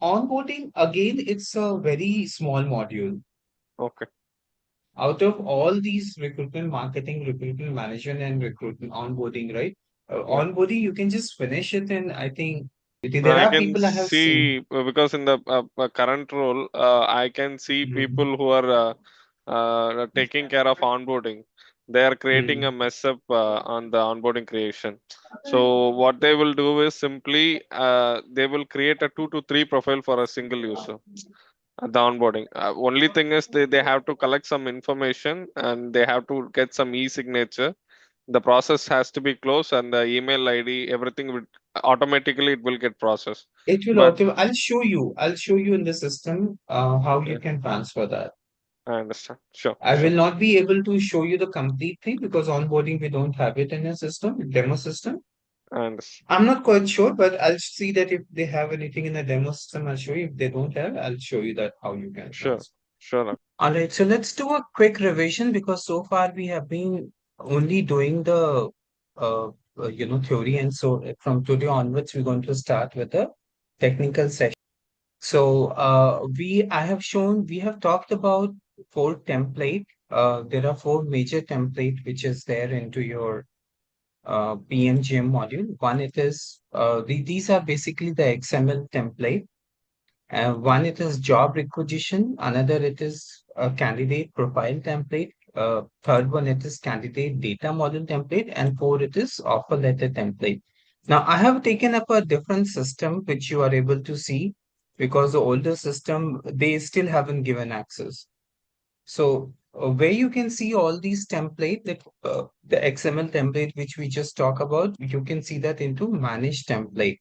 onboarding again, it's a very small module. Okay, Out of all these recruitment marketing, recruitment management, and recruitment onboarding, right? yeah. Onboarding, you can just finish it, and I think there I are can people I have seen. see because in the current role, I can see Mm, people who are taking care of onboarding. They are creating a mm. mess up on the onboarding creation. So what they will do is simply they will create a 2 to 3 profile for a single user at the onboarding. Only thing is they have to collect some information and they have to get some e-signature. The process has to be closed and the email ID, everything would automatically it will get processed. It will But auto. I'll show you. I'll show you in the system how you yeah, can transfer that. I understand. Sure, I will sure. not be able to show you the complete thing because onboarding we don't have it in a system, demo system. I understand. I'm not quite sure, but I'll see that if they have anything in the demo system, I'll show you. If they don't have, I'll show you that how you can Sure, transfer. sure. All right, so let's do a quick revision because so far we have been only doing the theory, and so from today onwards we're going to start with the technical session. So we have talked about four template. There are four major template which is there into your PMGM module. One it is these are basically the XML template. One it is job requisition, another it is a candidate profile template, third one it is candidate data model template, and four it is offer letter template. Now I have taken up a different system which you are able to see because the older system they still haven't given access. So where you can see all these template that the XML template which we just talked about, you can see that into manage template.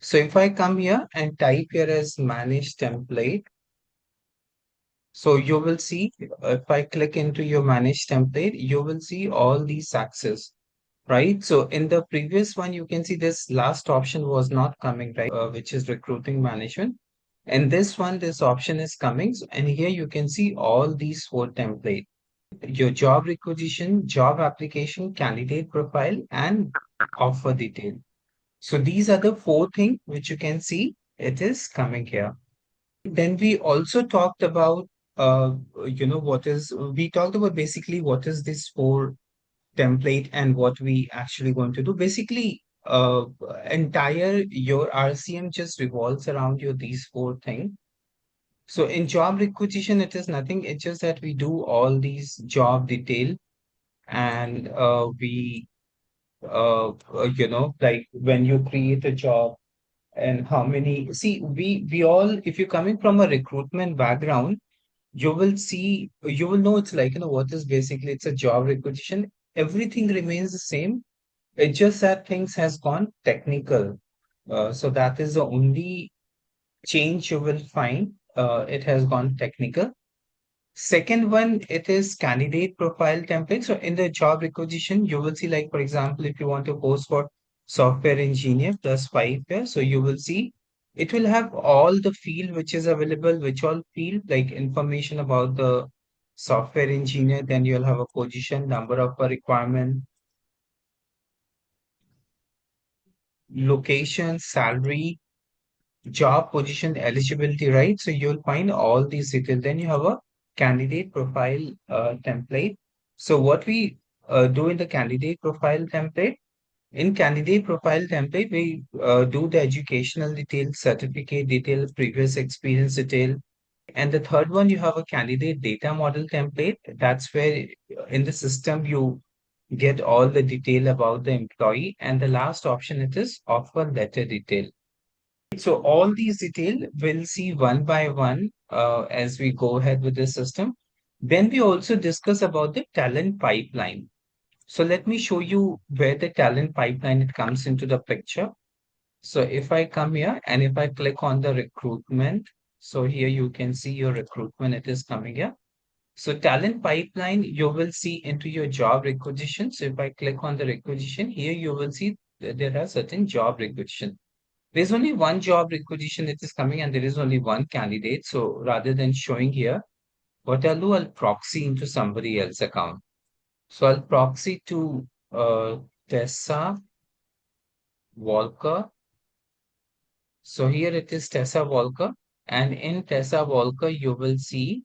So if I come here and type here as manage template, so you will see if I click into your manage template, you will see all these access, right? So in the previous one, you can see this last option was not coming, right? Which is recruiting management. And this one, this option is coming. And here you can see all these four template, your job requisition, job application, candidate profile, and offer detail. So these are the four things which you can see it is coming here. Then we also talked about, we talked about basically what is this four template and what we actually going to do. Basically, entire your RCM just revolves around your these four things. So in job requisition, it is nothing. It's just that we do all these job detail and like when you create a job and how many see we all if you're coming from a recruitment background you will know it's like what is basically it's a job requisition everything remains the same. It's just that things has gone technical. So that is the only change you will find. It has gone technical. Second one, it is candidate profile template. So in the job requisition, you will see, like, for example, if you want to post for software engineer plus 5 years, so you will see it will have all the field which is available, which all field like information about the software engineer. Then you'll have a position, number of a requirement, location, salary, job position, eligibility, right? So you'll find all these details. Then you have a candidate profile template. So what we do in the candidate profile template, we do the educational detail, certificate detail, previous experience detail. And the third one, you have a candidate data model template. That's where in the system you get all the detail about the employee. And the last option, it is offer letter detail. So all these detail we'll see one by one as we go ahead with the system. Then we also discuss about the talent pipeline. So let me show you where the talent pipeline it comes into the picture. So if I come here and if I click on the recruitment, so here you can see your recruitment, it is coming here. So talent pipeline, you will see into your job requisition. So if I click on the requisition, here you will see that there are certain job requisition. There's only one job requisition that is coming and there is only one candidate. So rather than showing here, what I'll do, I'll proxy into somebody else's account. So I'll proxy to Tessa Walker. So here it is Tessa Walker. And in Tessa Walker, you will see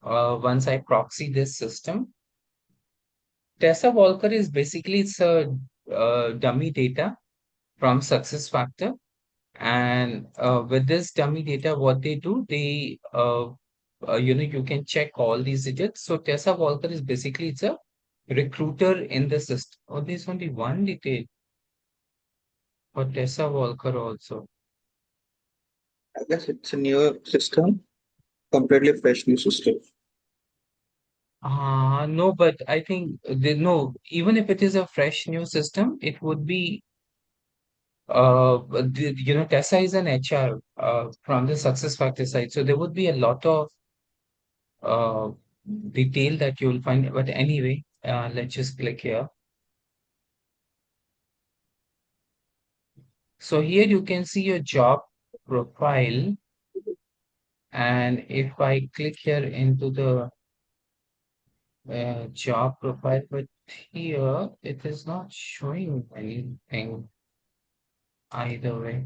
once I proxy this system, Tessa Walker is basically it's a dummy data from SuccessFactor. And with this dummy data, what they do, they, you can check all these digits. So Tessa Walker is basically, it's a recruiter in the system. Oh, there's only one detail for Tessa Walker also. I guess it's a new system, completely fresh new system. No, but I think no, even if it is a fresh new system, it would be, Tessa is an HR from the SuccessFactors side. So there would be a lot of uh, detail that you'll find. But anyway, let's just click here. So here you can see your job profile. And if I click here into the job profile, but here it is not showing anything either way.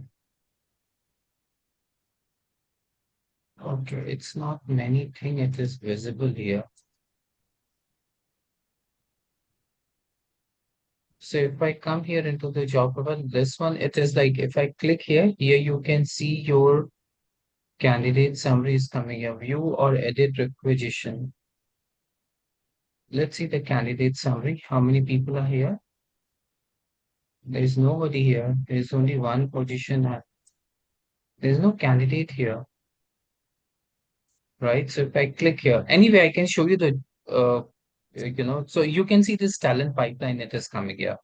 Okay, it's not many thing. It is visible here. So if I come here into the job profile, this one, it is like if I click here, you can see your candidate summary is coming here, view or edit requisition. Let's see the candidate summary. How many people are here? There is nobody here. There is only one position. There is no candidate here, right? So if I click here, anyway, I can show you the, so you can see this talent pipeline that is coming here.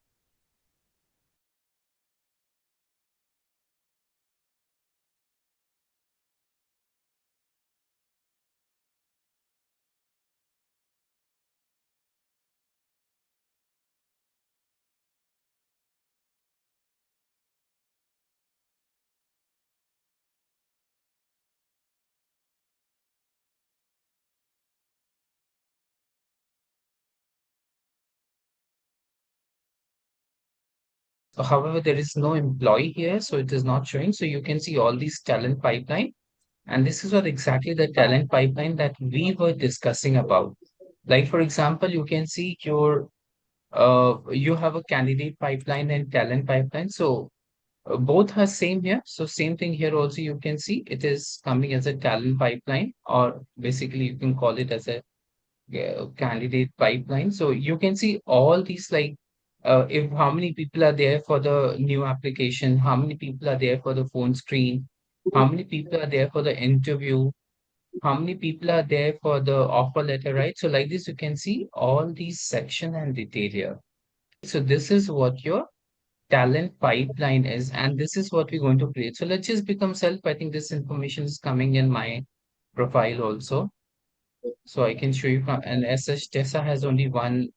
So however, there is no employee here, so it is not showing. So you can see all these talent pipeline. And this is what exactly the talent pipeline that we were discussing about. Like, for example, you can see you have a candidate pipeline and talent pipeline. So both are same here. So same thing here also you can see it is coming as a talent pipeline, or basically you can call it as a candidate pipeline. So you can see all these like if how many people are there for the new application, how many people are there for the phone screen, how many people are there for the interview, how many people are there for the offer letter, right? So like this, you can see all these section and detail here. So this is what your talent pipeline is, and this is what we're going to create. So let's just become self. I think this information is coming in my profile also. So I can show you, and as such, Tessa has only one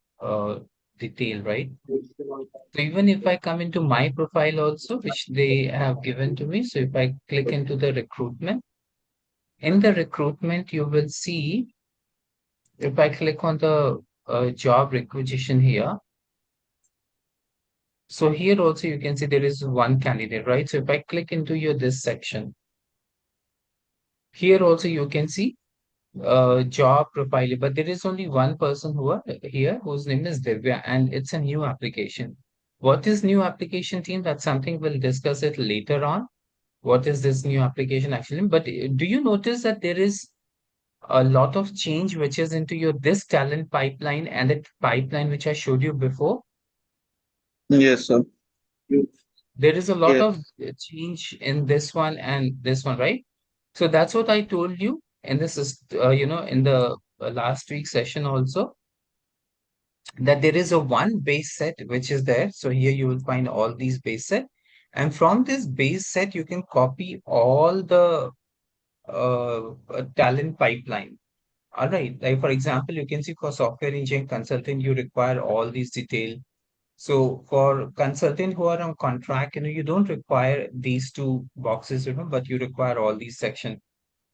detail, right? So even if I come into my profile also, which they have given to me, so if I click into the recruitment, in the recruitment, you will see, if I click on the job requisition here, so here also you can see there is one candidate, right? So if I click into your this section, here also you can see job profile, but there is only one person who are here whose name is Divya, and it's a new application. What is new application, team? That's something we'll discuss it later on. What is this new application actually? But do you notice that there is a lot of change which is into your this talent pipeline and the pipeline which I showed you before? Yes, sir. There is a lot Yes. of change in this one and this one, right? So that's what I told you in this is, in the last week session also, that there is a one base set which is there. So here you will find all these base set. And from this base set, you can copy all the talent pipeline. All right. Like for example, you can see for software engineering consultant, you require all these detail. So for consultant who are on contract, you don't require these two boxes, but you require all these section.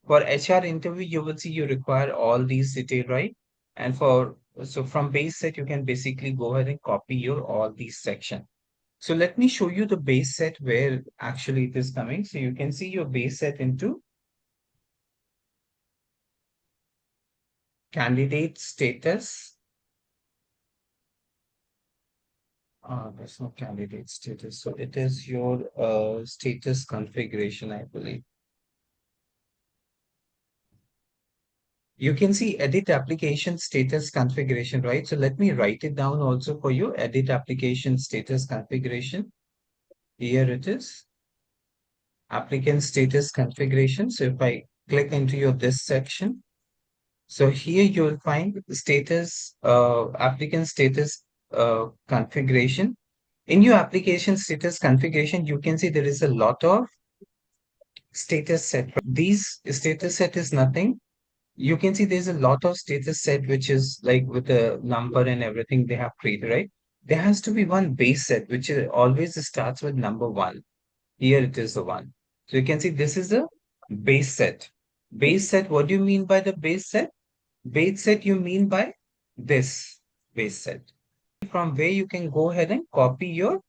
For HR interview, you will see you require all these detail, right? And so from base set, you can basically go ahead and copy your all these section. So let me show you the base set where actually it is coming. So you can see your base set into candidate status. There's no candidate status. So it is your status configuration, I believe. You can see edit application status configuration, right? So let me write it down also for you. Edit application status configuration. Here it is. Applicant status configuration. So if I click into your this section, so here you will find status, applicant status configuration. In your application status configuration, you can see there is a lot of status set. These status set is nothing. You can see there's a lot of status set which is like with the number and everything they have created, right? There has to be one base set which is always starts with number one. Here it is the one. So you can see this is a base set. Base set, what do you mean by the base set? Base set you mean by this base set. From where you can go ahead and copy your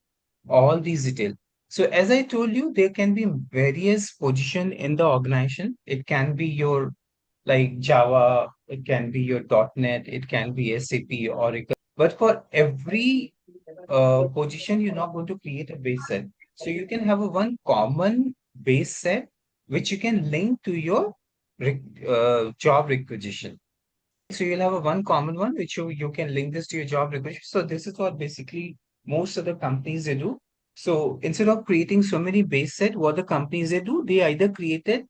all these details. So as I told you, there can be various position in the organization. It can be your like Java, it can be your .NET, it can be SAP, Oracle. But for every position, you're not going to create a base set. So you can have a one common base set which you can link to your job requisition. So you'll have a one common one which you can link this to your job requisition. So this is what basically most of the companies they do. So instead of creating so many base set, what the companies they do, they either created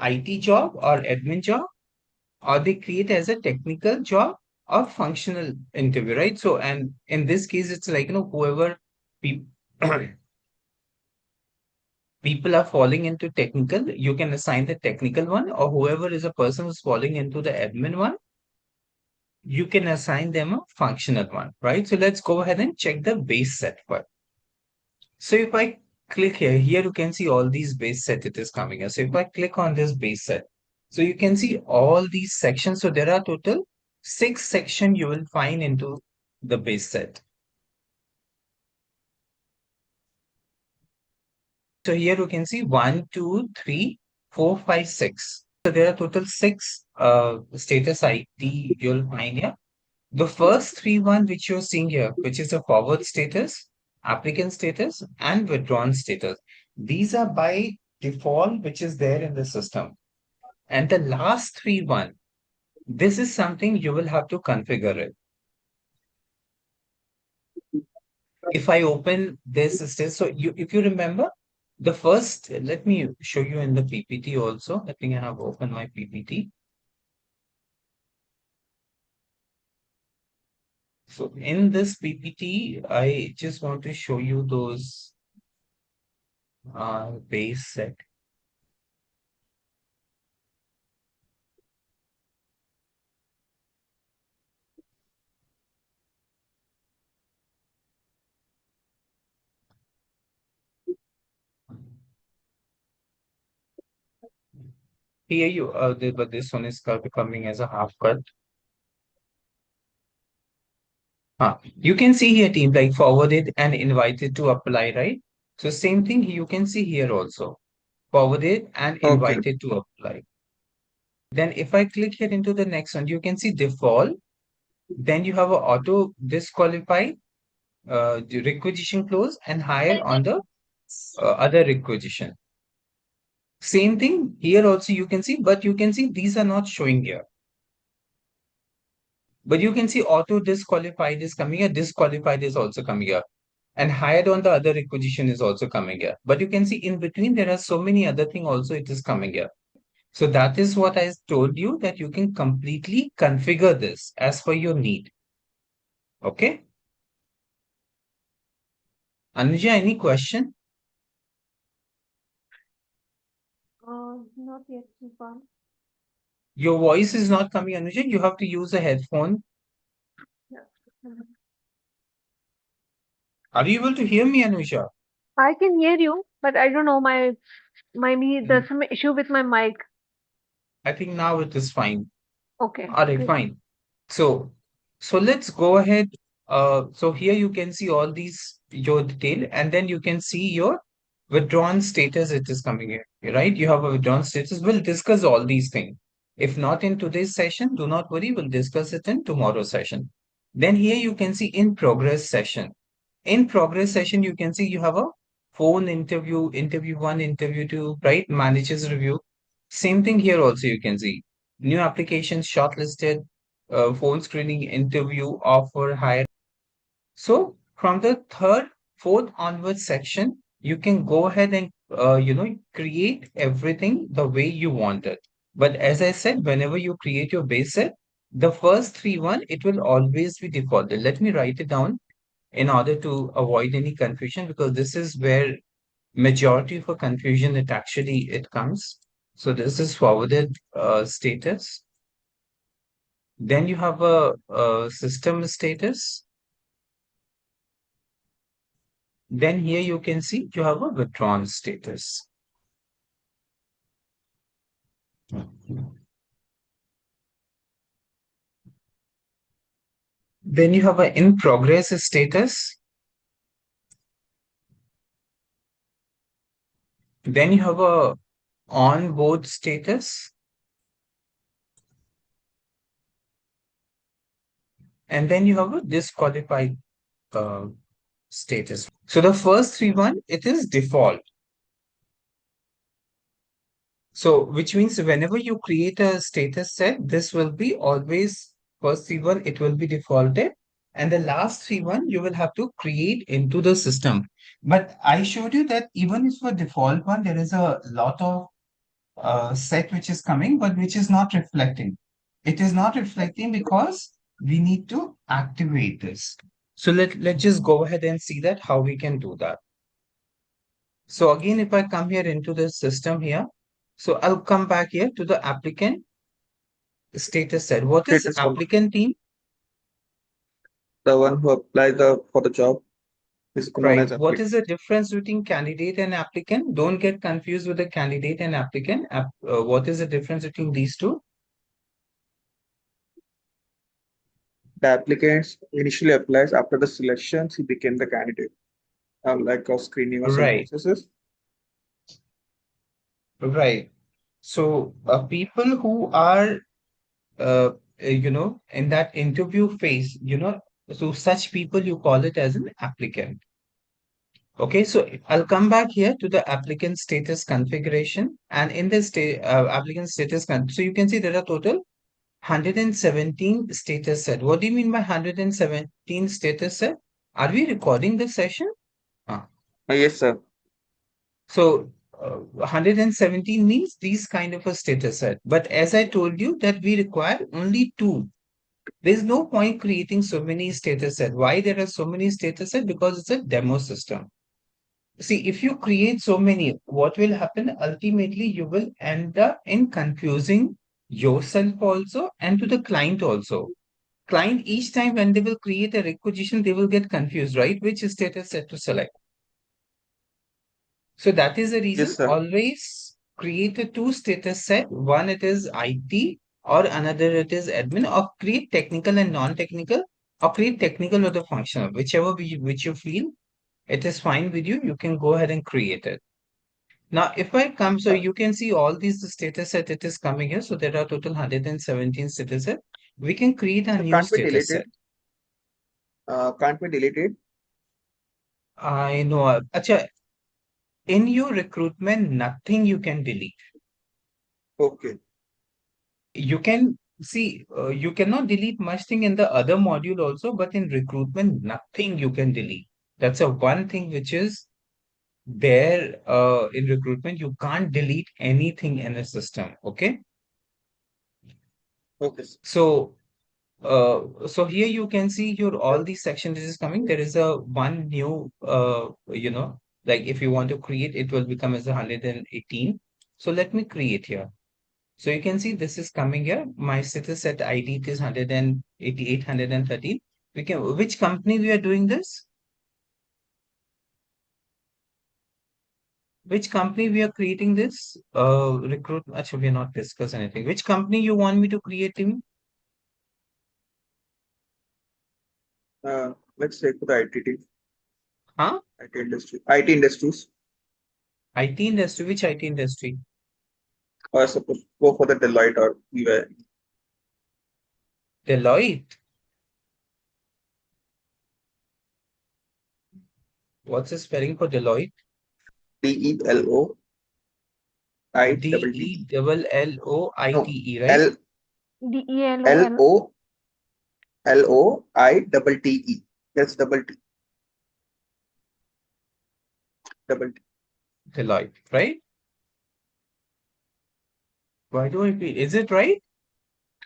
IT job or admin job, or they create as a technical job or functional interview, right? So, and in this case, it's like, whoever people people are falling into technical, you can assign the technical one, or whoever is a person who's falling into the admin one, you can assign them a functional one, right? So let's go ahead and check the base set first. So if I click here you can see all these base set it is coming here. So if I click on this base set, so you can see all these sections. So there are total 6 sections you will find into the base set. So here you can see 1, 2, 3, 4, 5, 6. So there are total 6 status ID you'll find here. The first 3 one which you're seeing here, which is a forward status, applicant status, and withdrawn status. These are by default, which is there in the system. And the last 3 one, this is something you will have to configure it. If I open this status, so if you remember, the first, let me show you in the PPT also. I think I have opened my PPT. So in this PPT, I just want to show you those base set. Here you but this one is coming as a half cut. You can see here team like forwarded and invited to apply, right? So same thing you can see here also. Forwarded and Okay. invited to apply. Then if I click here into the next one, you can see default. Then you have a auto disqualified, the requisition close and hire on the other requisition. Same thing here also you can see, but you can see these are not showing here. But you can see auto disqualified is coming here, disqualified is also coming here. And hired on the other requisition is also coming here. But you can see in between there are so many other things also it is coming here. So that is what I told you that you can completely configure this as per your need. Okay. Anuja, any question? Not yet, Nipal. Your voice is not coming, Anuja. You have to use a headphone. Yeah. Are you able to hear me, Anuja? I can hear you, but I don't know there's some issue with my mic. I think now it is fine. Okay. All right, Great. fine. So let's go ahead. So here you can see all these your detail, and then you can see your withdrawn status. It is coming here, right? You have a withdrawn status. We'll discuss all these things. If not in today's session, do not worry. We'll discuss it in tomorrow's session. Then here you can see in progress session. In progress session, you can see you have a phone interview, interview one, interview two, right? Manager's review. Same thing here also you can see. New applications shortlisted, phone screening, interview, offer, hire. So from the third, fourth onward section, you can go ahead and create everything the way you want it. But as I said, whenever you create your base set, the first it will always be defaulted. Let me write it down in order to avoid any confusion because this is where majority of a confusion it comes. So this is forwarded status. Then you have a system status. Then here you can see you have a withdrawn status. Then you have a in progress status. Then you have a on board status. And then you have a disqualified status. So the first it is default. So which means whenever you create a status set, this will be always first it will be defaulted. And the last you will have to create into the system. But I showed you that even if for default one, there is a lot of set which is coming, but which is not reflecting. It is not reflecting because we need to activate this. So let's just go ahead and see that how we can do that. So again, if I come here into the system here, so I'll come back here to the applicant status set. What is Status applicant team? The one who applied for the job is known Right. as What applicant. is the difference between candidate and applicant? Don't get confused with the candidate and applicant. What is the difference between these two? The applicant initially applies after the selections, he became the candidate, like a screening or some Right. processes. Right. So people who are, in that interview phase, so such people you call it as an applicant. Okay, so I'll come back here to the applicant status configuration, and in this applicant status, so you can see there are total 117 status set. What do you mean by 117 status set? Are we recording this session? Yes, sir. So 117 means these kind of a status set. But as I told you that we require only two. There's no point creating so many status set. Why there are so many status set? Because it's a demo system. See, if you create so many, what will happen? Ultimately, you will end up in confusing yourself also and to the client also. Client, each time when they will create a requisition, they will get confused, right? Which status set to select. So that is the reason Yes, sir. always create a two status set. One it is IT or another it is admin, or create technical and non-technical, or create technical or the functional, whichever which you feel it is fine with you, you can go ahead and create it. Now, if I come, so you can see all these status set it is coming here. So there are total 117 status set. We can create a So new can't be status deleted. set. Can't be deleted. I know. Acha, in your recruitment, nothing you can delete. Okay. You can see, you cannot delete much thing in the other module also, but in recruitment, nothing you can delete. That's a one thing which is there in recruitment. You can't delete anything in a system. Okay. Okay. So so here you can see your all these sections is coming. There is a one new, like if you want to create, it will become as 118. So let me create here. So you can see this is coming here. My status set ID is 188, 113. We can, which company we are doing this? Which company we are creating this? Recruit. Actually, we are not discuss anything. Which company you want me to create him? Let's say for the IT team, Huh? IT industry, IT industries, IT industry. Which IT industry? or suppose go for the Deloitte or EY. Deloitte. What's the spelling for Deloitte? DELOITT. No, DELLOITE, right? L L DELOL. O LOITTE. That's double T. Double T. Deloitte, right? Why do I feel, is it right?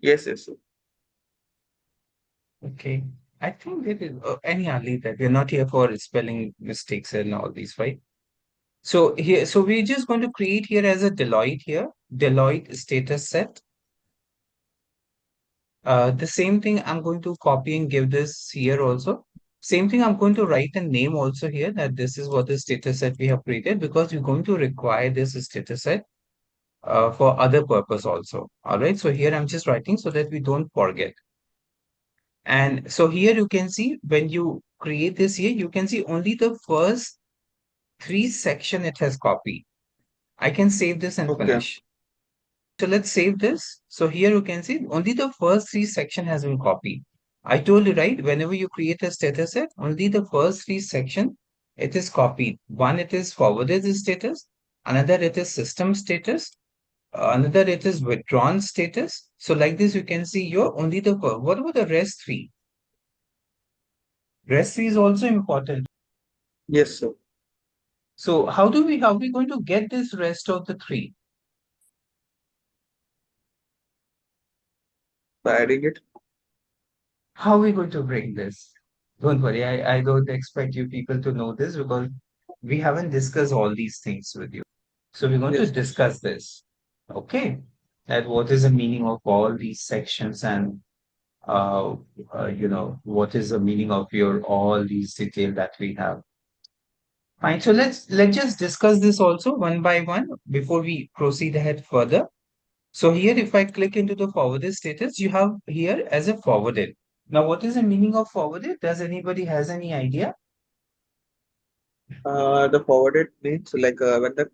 Yes, yes, sir. Okay. I think it is, anyhow, leave that. We're not here for spelling mistakes and all these, right? So here, so we're just going to create here as a Deloitte here, Deloitte status set. The same thing I'm going to copy and give this here also. Same thing, I'm going to write a name also here that this is what the status set we have created, because we're going to require this status set for other purpose also. All right. So here I'm just writing so that we don't forget. And so here you can see when you create this here, you can see only the first three section it has copied. I can save this and Okay. finish. So let's save this. So here you can see only the first three section has been copied. I told you, right? Whenever you create a status set, only the first three section it is copied. One, it is forwarded status. Another, it is system status. Another, it is withdrawn status. So like this, you can see your only the what about the rest three? Rest three is also important. Yes, sir. So how are we going to get this rest of the three? By adding it. How are we going to bring this? Don't worry, I don't expect you people to know this because we haven't discussed all these things with you. So we're going to Yes. discuss this. Okay. That what is the meaning of all these sections, and what is the meaning of your all these detail that we have. Fine. So let's just discuss this also one by one before we proceed ahead further. So here, if I click into the forwarded status, you have here as a forwarded. Now, what is the meaning of forwarded? Does anybody has any idea? The forwarded means like when the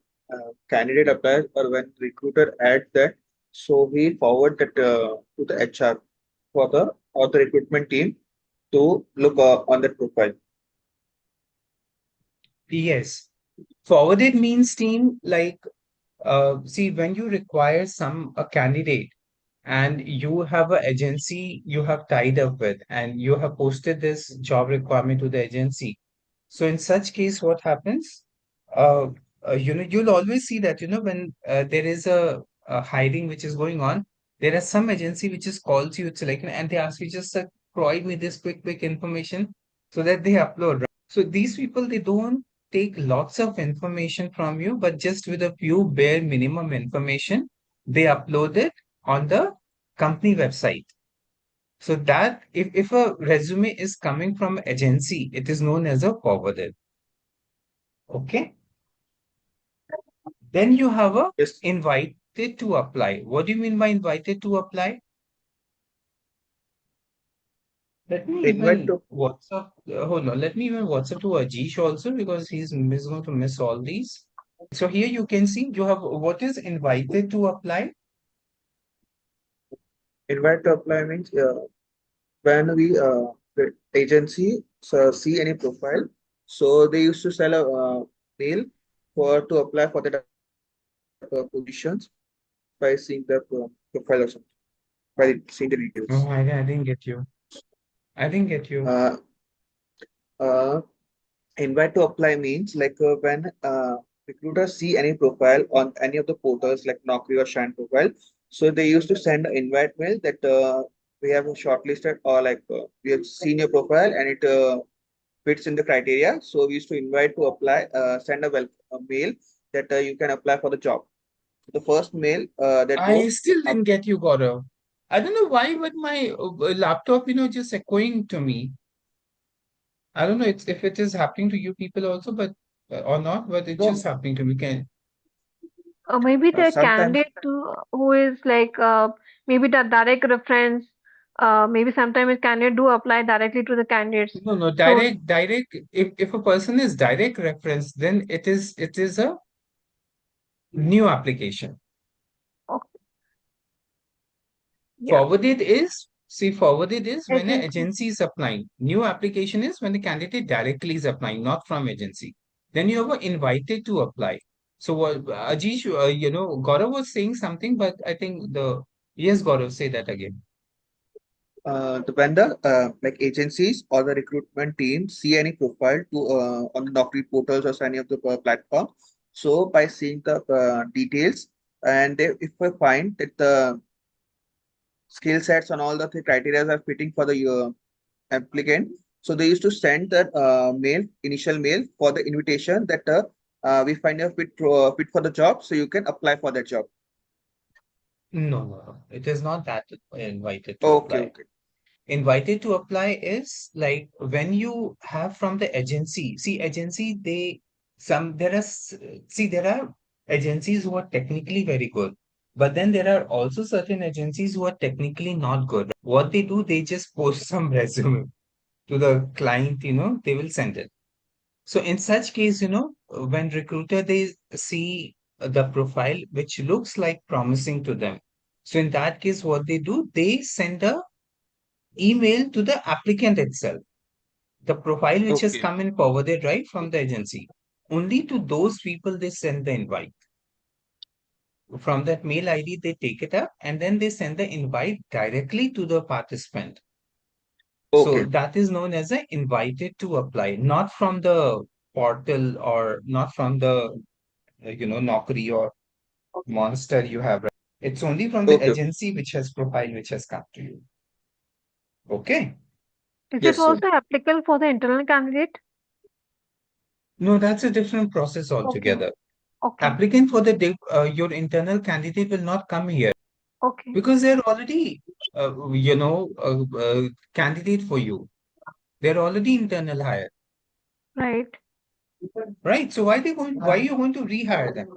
candidate applies or when recruiter adds that, so we forward that to the HR for the or the recruitment team to look on that profile. Yes. Forwarded means team like see when you require a candidate and you have an agency you have tied up with and you have posted this job requirement to the agency. So in such case, what happens? Uh, you'll always see that, when there is a hiring which is going on, There are some agency which is calls you, it's like, and they ask you just provide me this quick information so that they upload. Right? So these people, they don't take lots of information from you, but just with a few bare minimum information, they upload it on the company website. So that if a resume is coming from agency, it is known as a forwarded. Okay. Then you have a Yes. invited to apply. What do you mean by invited to apply? Let me Invite even to WhatsApp. Hold on. Let me even WhatsApp to Ajish also because he's going to miss all these. So here you can see you have what is invited to apply. invite to apply means when we the agency see any profile, so they used to sell a mail for to apply for the positions by seeing the profile or something, by seeing the Oh, details. I didn't get you. I didn't get you. Uh, uh, Invite to apply means like when recruiters see any profile on any of the portals like Naukri or Shine profile, so they used to send an invite mail that we have shortlisted or like we have seen your profile and it fits in the criteria. So we used to invite to apply, send a mail that you can apply for the job. The first mail that I goes still up. didn't get you, Gaurav. I don't know why, but my laptop, just echoing to me. I don't know if it is happening to you people also, but or not, but it's just No, happening to me. Can Maybe the sometimes candidate who is like maybe the direct reference. Maybe sometimes a candidate do apply directly to the candidates. no, So direct. If a person is direct reference, then it is a new application. okay, yeah, Forwarded is when an agency. agency is applying. New application is when the candidate directly is applying, not from agency. Then you have a invited to apply. So what Ajish, Gaurav was saying something, but I think yes, Gaurav, say that again. the vendor, like agencies or the recruitment team, see any profile to on the Naukri portals or any of the platform. So by seeing the details, and if we find that the skill sets and all the criteria are fitting for the applicant, so they used to send that initial mail for the invitation that we find a fit for the job, so you can apply for that job. No. It is not that invited to Okay, apply. okay, Invited to apply is like when you have from the agency. See, agency, there are agencies who are technically very good, but then there are also certain agencies who are technically not good. What they do, they just post some resume to the client, they will send it. So in such case, when recruiter, they see the profile which looks like promising to them. So in that case, what they do, they send a email to the applicant itself, the profile which has okay, come in forwarded right from the agency. Only to those people they send the invite. From that mail ID, they take it up and then they send the invite directly to the participant. So okay, that is known as an invited to apply, not from the portal or not from the, Naukri or Monster you have. Right? It's only from the okay. agency which has profile which has come to you. Okay. Is it Yes, sir. also applicable for the internal candidate? No, that's a different process Okay, altogether. okay, Applicant for your internal candidate will not come here okay, because they're already candidate for you. They're already internal hire, right. right? So why you going to rehire them?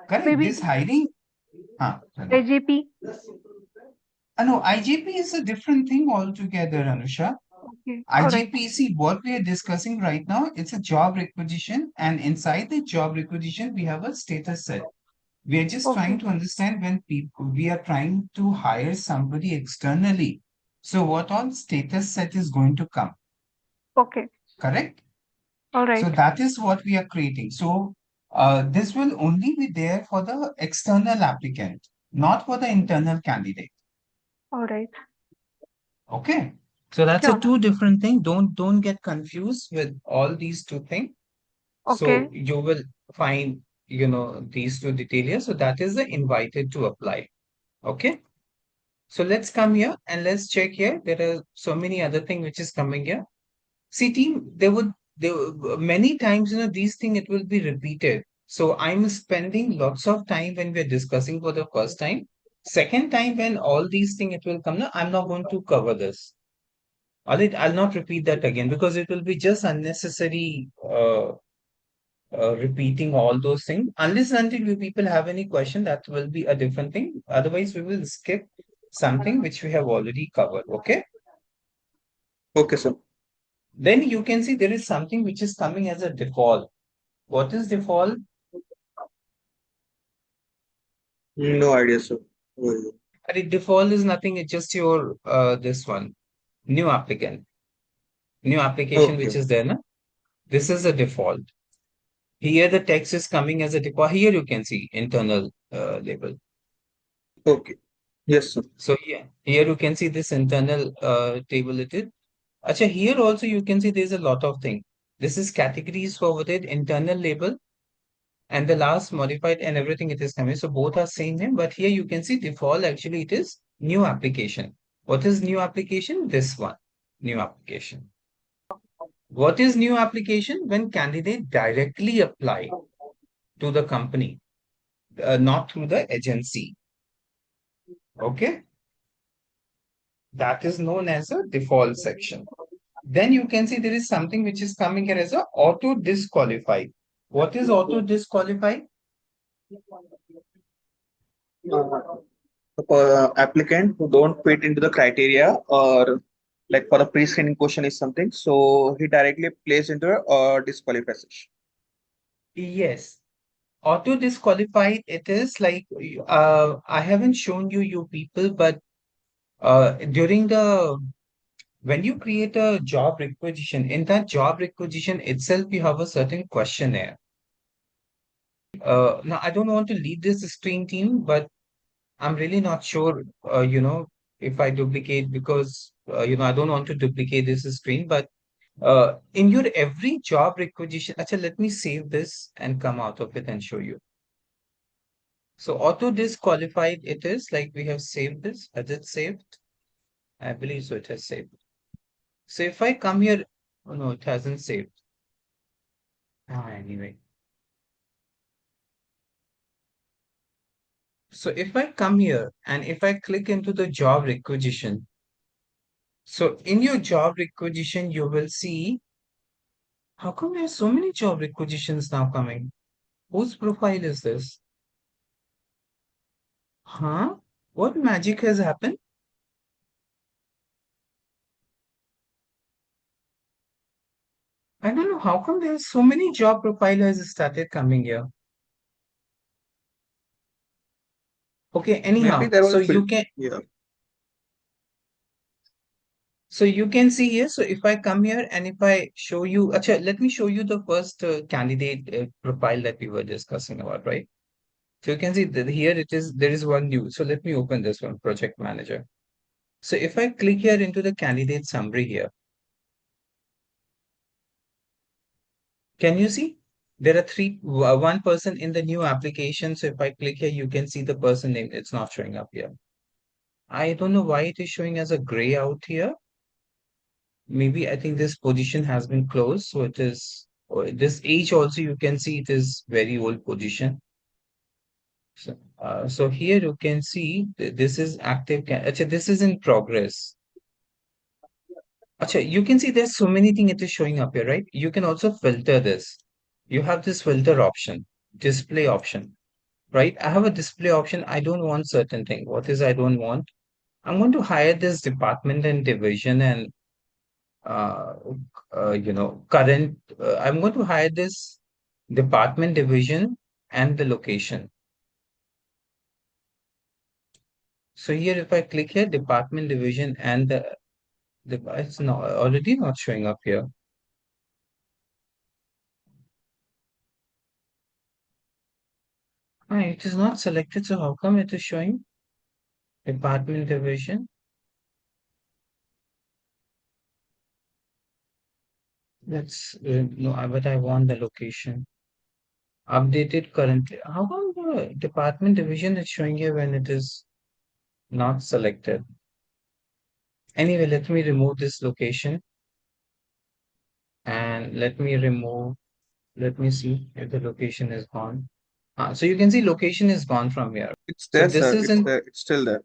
Correct. Maybe This hiring, sorry. AGP. No, IGP is a different thing altogether, Anusha. Okay, all right. IGP, see what we are discussing right now, it's a job requisition, and inside the job requisition, we have a status set. We are just trying Okay, to understand when we are trying to hire somebody externally. So what all status set is going to come, okay, correct? all So right, that is what we are creating. So this will only be there for the external applicant, not for the internal candidate. all right. Okay. So that's a Sure. two different thing. Don't get confused with all these two things. Okay, So you will find, these two details here. So that is the invited to apply. Okay. So let's come here and let's check here. There are so many other things which is coming here. See, team, many times, these things it will be repeated. So I'm spending lots of time when we're discussing for the first time. Second time, when all these things it will come, now I'm not going to cover this. I'll not repeat that again because it will be just unnecessary repeating all those things. Unless until you people have any question, that will be a different thing. Otherwise, we will skip something which we have already covered. Okay. Okay, sir. Then you can see there is something which is coming as a default. What is default? No idea, sir. Oh, Default is nothing. It's just your this one new applicant, new application okay. which is there. Na? This is a default. Here the text is coming as a default. Here you can see internal label. Okay. Yes, sir. So here you can see this internal table it is. Acha, here also you can see there's a lot of things. This is categories forwarded, internal label, and the last modified and everything it is coming. So both are same name, but here you can see default actually it is new application. What is new application? This one, new application. What is new application? When candidate directly apply to the company, not through the agency. Okay. That is known as a default section. Then you can see there is something which is coming here as a auto disqualify. What is auto disqualify? Applicant who don't fit into the criteria or like for the pre-screening question is something, so he directly plays into a disqualification. Yes. Auto disqualified, it is like I haven't shown you people, but during the when you create a job requisition, in that job requisition itself, you have a certain questionnaire. Now I don't want to lead this screen team, but I'm really not sure, if I duplicate because, I don't want to duplicate this screen, but in your every job requisition, actually, let me save this and come out of it and show you. So auto disqualified, it is like we have saved this. Has it saved? I believe so, it has saved. So if I come here, oh no, it hasn't saved. Anyway. So if I come here and if I click into the job requisition, so in your job requisition, you will see how come there's so many job requisitions now coming? Whose profile is this? Huh? What magic has happened? I don't know how come there's so many job profile has started coming here. Okay, Maybe anyhow, there so was you can yeah. see here. So if I come here and if I show you, acha, let me show you the first candidate profile that we were discussing about, right? So you can see that here there is one new. So let me open this one, project manager. So if I click here into the candidate summary here, can you see? There are one person in the new application. So if I click here, you can see the person name. It's not showing up here. I don't know why it is showing as a gray out here. Maybe I think this position has been closed. So it is, or this age also you can see it is very old position. So here you can see this is active. Actually, this is in progress. Actually, you can see there's so many things it is showing up here, right? You can also filter this. You have this filter option, display option, right? I have a display option. I don't want certain thing. What is I don't want? I'm going to hire this department and division and uh, current. I'm going to hire this department division and the location. So here, if I click here, department division and it's not already not showing up here. It is not selected. So how come it is showing department division? That's no, but I want the location. Updated currently. How come the department division is showing here when it is? not selected. Anyway, let me remove this location and let me see if the location is gone. So you can see location is gone from here. It's So there, this sir. is It's in, there. It's still there.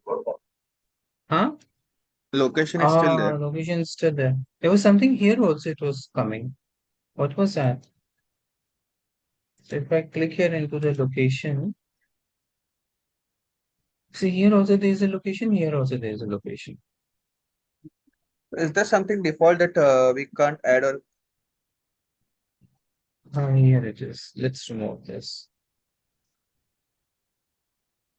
huh? Location is still there. Location is still there. There was something here also, it was coming. What was that? So if I click here into the location, see here also there is a location, here also there is a location. Is there something default that we can't add or Here it is. Let's remove this.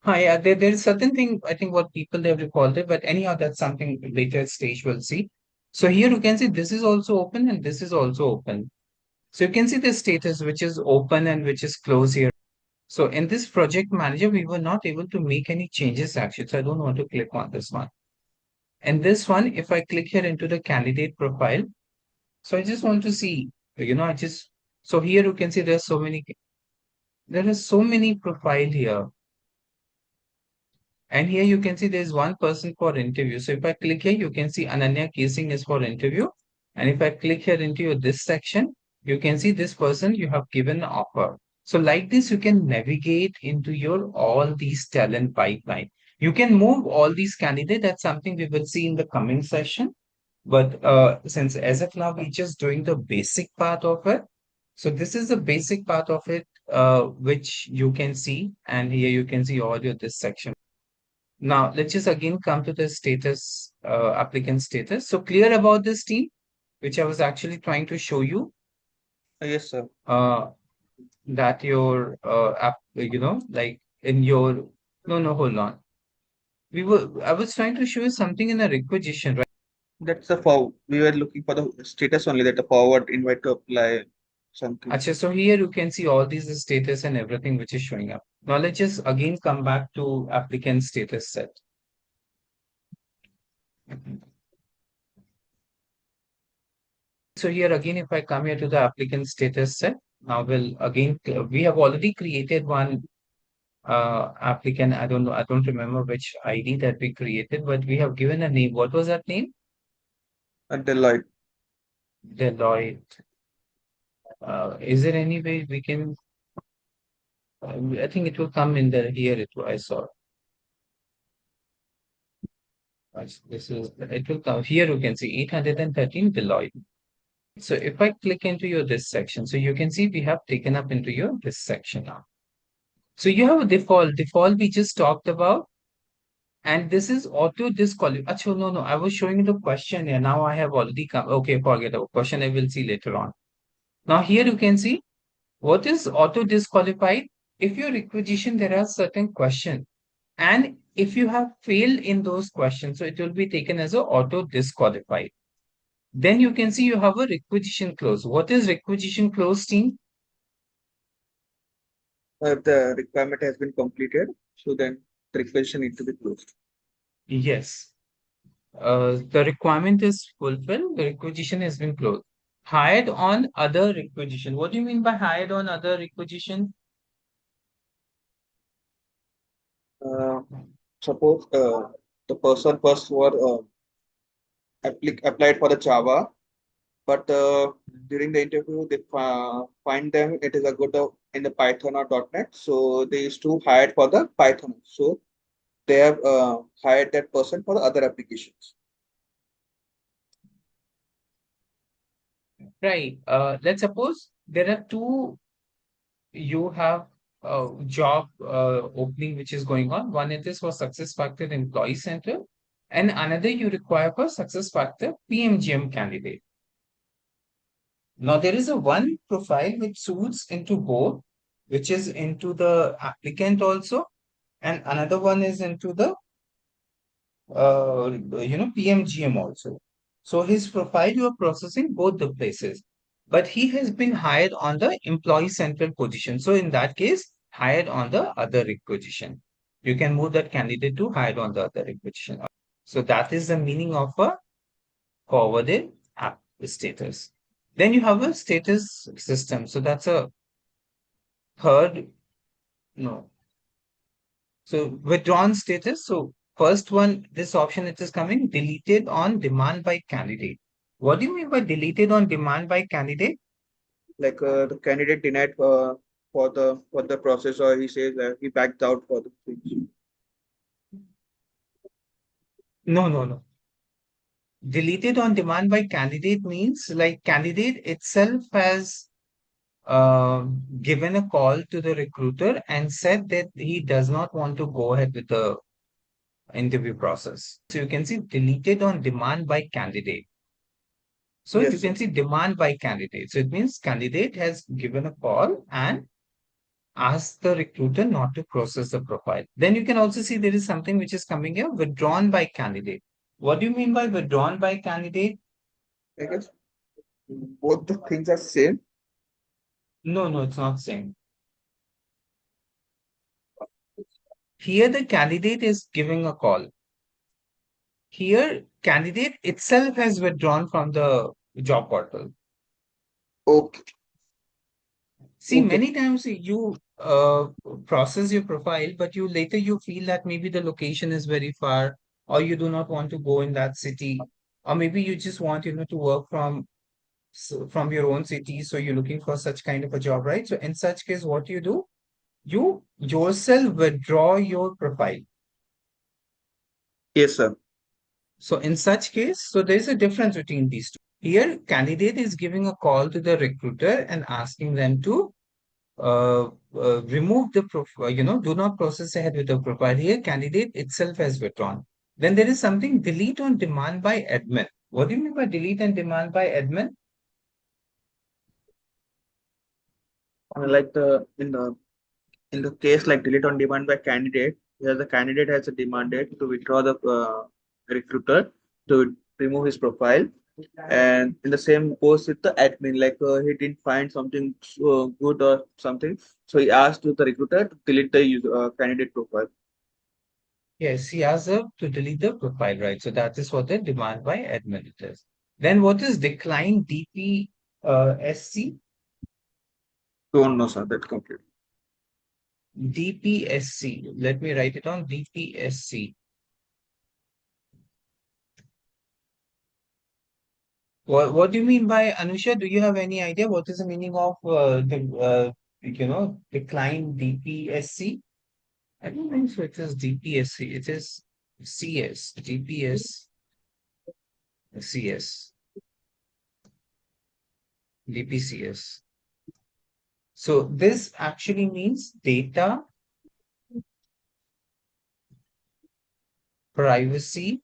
Yeah, there is certain thing, I think what people they have recalled it, but anyhow, that's something later stage we'll see. So here you can see this is also open and this is also open. So you can see the status which is open and which is closed here. So in this project manager, we were not able to make any changes actually. So I don't want to click on this one. And this one, if I click here into the candidate profile, so I just want to see, so here you can see there are so many profile here. And here you can see there's one person for interview. So if I click here, you can see Ananya casing is for interview. And if I click here into this section, you can see this person you have given an offer. So like this, you can navigate into your all these talent pipeline. You can move all these candidates. That's something we will see in the coming session. But since as of now, we're just doing the basic part of it. So this is the basic part of it, which you can see. And here you can see all your this section. Now, let's just again come to the status, applicant status. So clear about this team, which I was actually trying to show you, yes, sir. that your app, like in your, no, hold on. I was trying to show you something in a requisition, right? That's the for we were looking for the status only that the forward invite to apply something. Achha, so here you can see all these status and everything which is showing up. Now let's just again come back to applicant status set. So here again, if I come here to the applicant status set, now we have already created one applicant. I don't know, I don't remember which ID that we created, but we have given a name. What was that name? Deloitte. Deloitte. Is there any way we can? I think it will come in there. Here I saw. It will come here. You can see 813 Deloitte. So if I click into your this section, so you can see we have taken up into your this section now. So you have a default we just talked about, and this is auto disqualify. Achha, no, I was showing you the question here. Now I have already come. Okay, forget the question. I will see later on. Now here you can see what is auto disqualified. If your requisition, there are certain questions, and if you have failed in those questions, so it will be taken as a auto disqualified. Then you can see you have a requisition clause. What is requisition clause, team? If the requirement has been completed, so then the requisition need to be closed. Yes. The requirement is fulfilled, the requisition has been closed. Hired on other requisition. What do you mean by hired on other requisition? Suppose the person first were applied for the Java, but during the interview they find them it is a good in the Python or .NET, so they used to hire for the Python. So they have hired that person for the other applications. Right. Let's suppose there are two, you have a job opening which is going on. One it is for SuccessFactors Employee Center, and another you require for SuccessFactors PMGM candidate. Now there is a one profile which suits into both, which is into the applicant also, and another one is into the PMGM also. So his profile you are processing both the places, but he has been hired on the employee central position. So in that case, hired on the other requisition. You can move that candidate to hired on the other requisition. So that is the meaning of a forwarded app status. Then you have a status system. So that's a third, no. So withdrawn status. So First one, this option it is coming deleted on demand by candidate. What do you mean by deleted on demand by candidate? Like the candidate denied for the process, or he says that he backed out for the things. No, no, no. Deleted on demand by candidate means like candidate itself has given a call to the recruiter and said that he does not want to go ahead with the interview process. So you can see deleted on demand by candidate. So you Yes, sir. can see demand by candidate. So it means candidate has given a call and asked the recruiter not to process the profile. Then you can also see there is something which is coming here, withdrawn by candidate. What do you mean by withdrawn by candidate? I guess both the things are same. No, no, it's not same. Here the candidate is giving a call. Here candidate itself has withdrawn from the job portal. Okay. See, Okay. many times you process your profile, but you later you feel that maybe the location is very far, or you do not want to go in that city, or maybe you just want to work from your own city, so you're looking for such kind of a job, right? So in such case, what you do, you yourself withdraw your profile. Yes, sir. So in such case, so there's a difference between these two. Here, candidate is giving a call to the recruiter and asking them to remove the profile, do not process ahead with the profile. Here, candidate itself has withdrawn. Then there is something delete on demand by admin. What do you mean by delete and demand by admin? Like in the case like delete on demand by candidate, where the candidate has demanded to withdraw the recruiter to remove his profile, and in the same goes with the admin, like he didn't find something good or something, so he asked to the recruiter to delete the candidate profile. Yes, he asked her to delete the profile, right? So that is what the demand by admin it is. Then what is decline DPSC? Don't know, sir, that complete. DPSC. Let me write it on DPSC. What do you mean by Anusha? Do you have any idea what is the meaning of decline DPSC? I don't think so. It is DPSC. It is CS, DPS, CS, DPCS. So this actually means data privacy,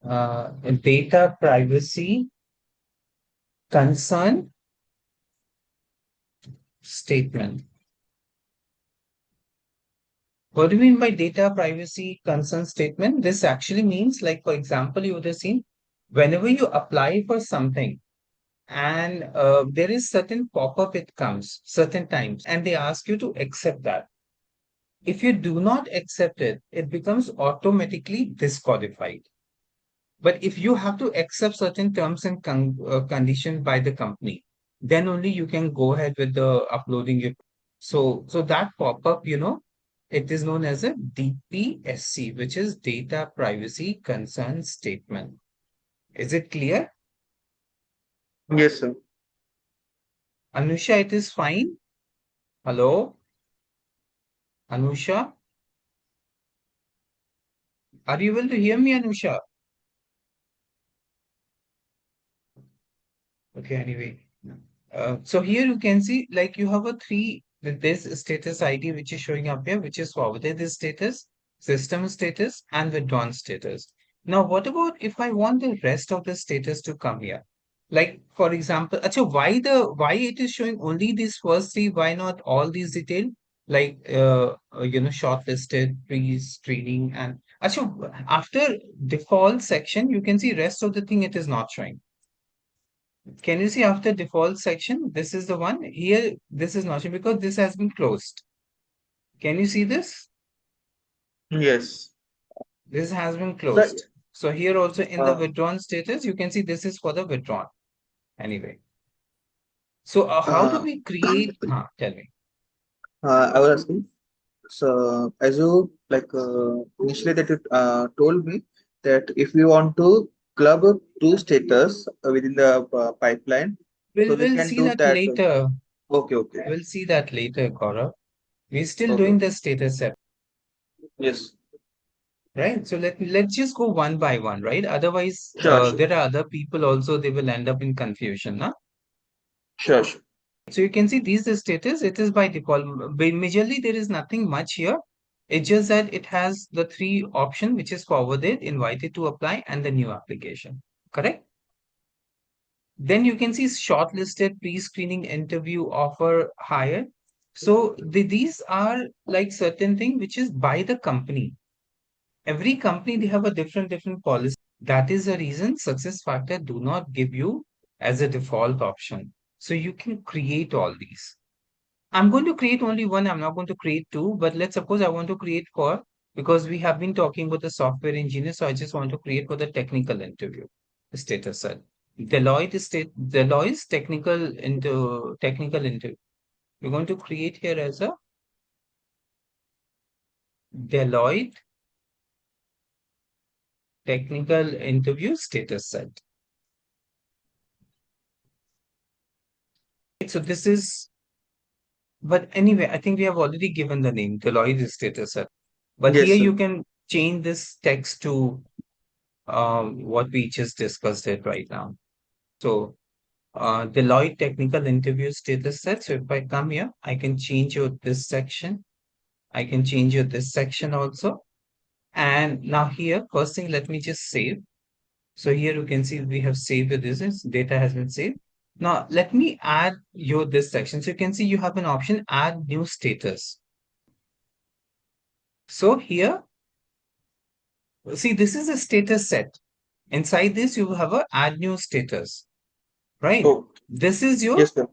data privacy concern statement. What do you mean by data privacy concern statement? This actually means, like, for example, you would have seen whenever you apply for something and there is certain pop-up it comes certain times and they ask you to accept that. If you do not accept it, it becomes automatically disqualified. But if you have to accept certain terms and conditions by the company, then only you can go ahead with the uploading it. So that pop-up, it is known as a DPSC, which is Data Privacy Concern Statement. Is it clear? Yes, sir. Anusha, it is fine. Hello, Anusha. Are you able to hear me, Anusha? Okay, anyway. So here you can see like you have a three with this status ID which is showing up here, which is forwarded status, system status, and withdrawn status. Now, what about if I want the rest of the status to come here? Like for example, why it is showing only these first three? Why not all these detail? Like shortlisted, pre-screening, and after default section, you can see rest of the thing it is not showing. Can you see after default section? This is the one here. This is not showing because this has been closed. Can you see this? Yes. This has been So, closed. So here also in the uh, withdrawn status, you can see this is for the withdrawn. Anyway. So how do uh, we create? Tell me. I was asking. as you initially that you told me that if we want to club two status within the pipeline, so we We'll can see do that that. later. Okay, okay, We'll see that later, Gaurav. We're still okay. doing the status set, Yes, right? So let's just go one by one, right? Otherwise, sure, sure, there are other people also, they will end up in confusion, huh? sure, sure. So you can see these the status, it is by default. Majorly, there is nothing much here. It's just that it has the three option, which is forwarded, invited to apply, and the new application. Correct? Then you can see shortlisted, pre-screening, interview, offer, hire. So these are like certain thing which is by the company. Every company, they have a different policy. That is the reason SuccessFactors do not give you as a default option. So you can create all these. I'm going to create only one. I'm not going to create two, but let's suppose I want to create four because we have been talking with the software engineer. So I just want to create for the technical interview status set. Deloitte's technical interview. We're going to create here as a Deloitte technical interview status set. So this is, but anyway, I think we have already given the name Deloitte status set. But Yes, here sir. you can change this text to what we just discussed it right now. So Deloitte technical interview status set. So if I come here, I can change your this section. I can change your this section also. And now here, first thing, let me just save. So here you can see we have saved this data has been saved. Now let me add your this section. So you can see you have an option add new status. So here, see this is a status set. Inside this you have a add new status, right? Oh, This is your yes, sir.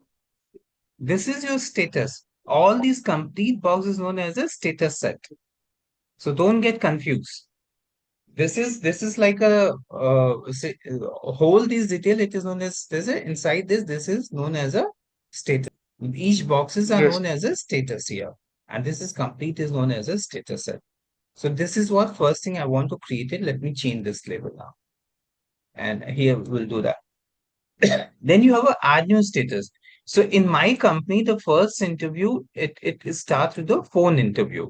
status. All these complete box is known as a status set. So don't get confused. This is like a whole these detail. It is known as inside this. This is known as a status. Each boxes are Yes, known as a status here, and this is complete is known as a status set. So this is what first thing I want to create it. Let me change this label now, and here we'll do that. Then you have a add new status. So in my company, the first interview, it starts with the phone interview.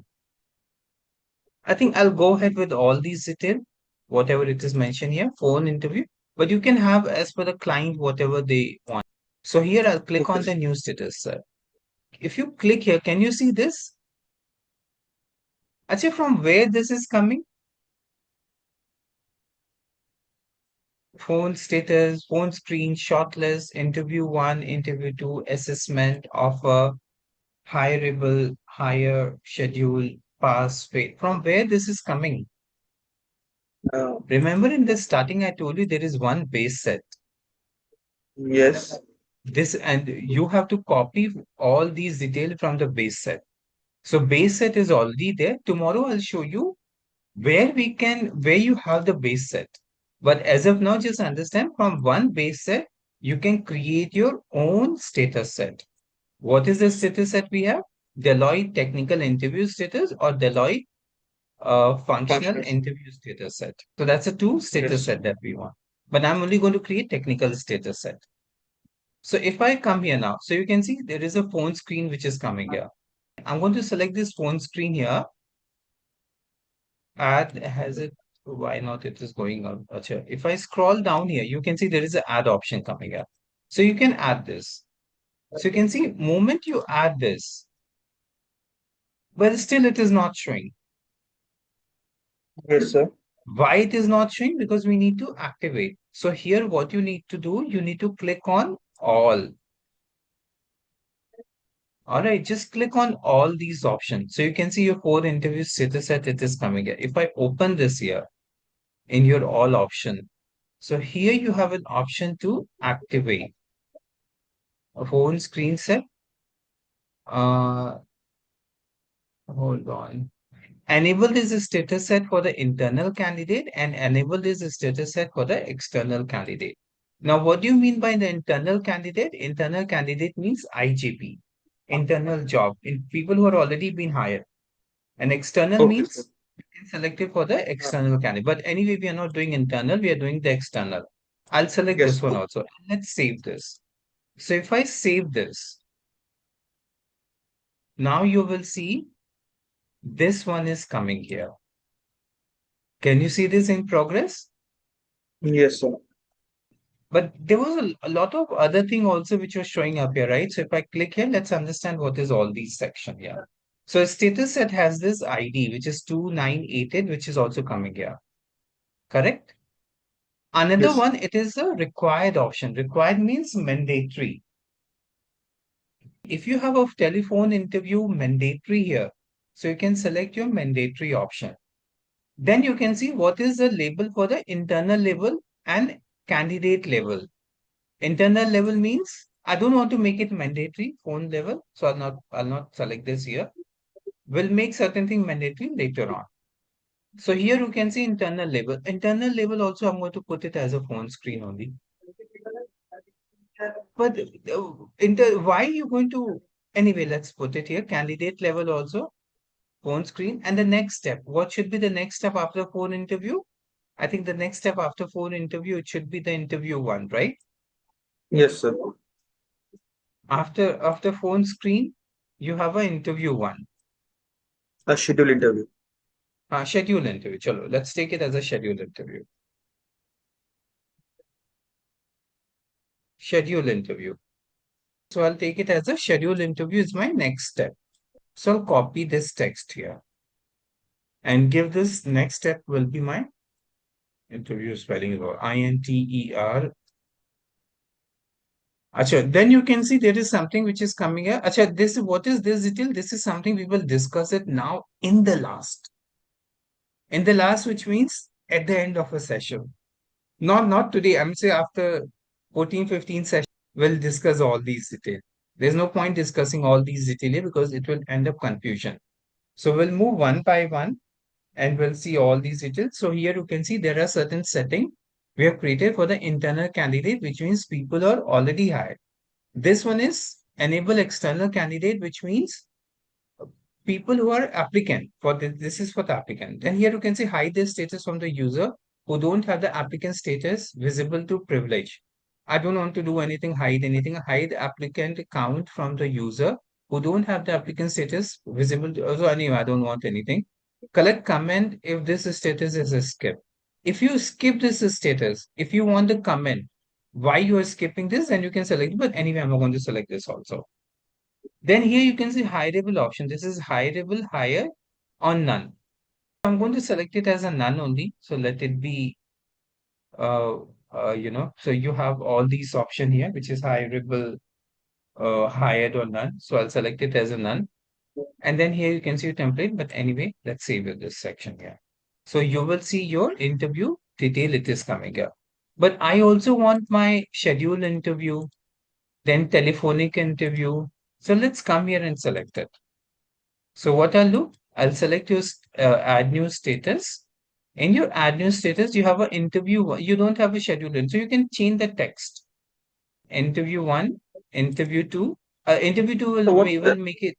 I think I'll go ahead with all these detail, whatever it is mentioned here, phone interview, but you can have as per the client, whatever they want. So here I'll click on okay. the new status, sir. If you click here, can you see this? Actually, from where this is coming? Phone status, phone screen, shortlist, interview one, interview two, assessment, offer, hireable, hire, schedule, pass, fail. From where this is coming? Uh, Remember in the starting, I told you there is one base set. yes, This and you have to copy all these details from the base set. So base set is already there. Tomorrow I'll show you where you have the base set. But as of now, just understand from one base set, you can create your own status set. What is the status set we have? Deloitte technical interview status or Deloitte functional functions. interview status set. So that's a two status Yes, set that we want. But I'm only going to create technical status set. So if I come here now, so you can see there is a phone screen which is coming here. I'm going to select this phone screen here. Add has it, why not it is going on. Achha. If I scroll down here, you can see there is an add option coming up. So you can add this. So you can see moment you add this, but still it is not showing. yes, sir. Why it is not showing? Because we need to activate. So here what you need to do, you need to click on all. All right, just click on all these options. So you can see your four interview status set, it is coming here. If I open this here in your all option, so here you have an option to activate a phone screen set. Hold on. Enable this status set for the internal candidate and enable this status set for the external candidate. Now, what do you mean by the internal candidate? Internal candidate means IJP, internal job, in people who are already been hired. And external Okay, means sir. you can select it for the external candidate. But anyway, we are not doing internal, we are doing the external. I'll select Yes, this one also. Let's save this. So if I save this, now you will see this one is coming here. Can you see this in progress? yes, sir. But there was a lot of other thing also which was showing up here, right? So if I click here, let's understand what is all these section here. So a status set has this ID, which is 2988, which is also coming here. Correct? Another Yes. one, it is a required option. Required means mandatory. If you have a telephone interview mandatory here, so you can select your mandatory option. Then you can see what is the label for the internal level and candidate level. Internal level means I don't want to make it mandatory phone level, so I'll not select this here. We'll make certain thing mandatory later on. So here you can see internal level. Internal level also I'm going to put it as a phone screen only. But why are you going to anyway? Let's put it here. Candidate level also phone screen. And the next step. What should be the next step after phone interview? I think the next step after phone interview it should be the interview one, right? Yes, sir. After phone screen, you have an interview one. A schedule interview. Schedule interview. Chalo, let's take it as a schedule interview. Schedule interview. So I'll take it as a schedule interview is my next step. So I'll copy this text here and give this next step will be my interview spelling is INTER. Acha, then you can see there is something which is coming here. Acha, what is this detail? This is something we will discuss it now in the last. In the last, which means at the end of a session. Not today. I'm saying after 14, 15 sessions, we'll discuss all these details. There's no point discussing all these details because it will end up confusion. So we'll move one by one and we'll see all these details. So here you can see there are certain settings we have created for the internal candidate, which means people are already hired. This one is enable external candidate, which means people who are applicant for this is for the applicant. And here you can see hide the status from the user who don't have the applicant status visible to privilege. I don't want to do anything, hide applicant account from the user who don't have the applicant status visible to, so anyway, I don't want anything. Collect comment if this status is a skip. If you skip this status, if you want the comment, why you are skipping this, then you can select, but anyway, I'm going to select this also. Then here you can see hireable option. This is hireable, hire or none. I'm going to select it as a none only. So let it be, so you have all these option here, which is hireable, hired or none. So I'll select it as a none. And then here you can see your template. But anyway, let's save this section here. So you will see your interview detail. It is coming here. But I also want my scheduled interview, then telephonic interview. So let's come here and select it. So what I'll do, I'll select your add new status. In your add new status, you have an interview. You don't have a schedule in, so you can change the text. Interview one, interview two. Interview two So what's will make it.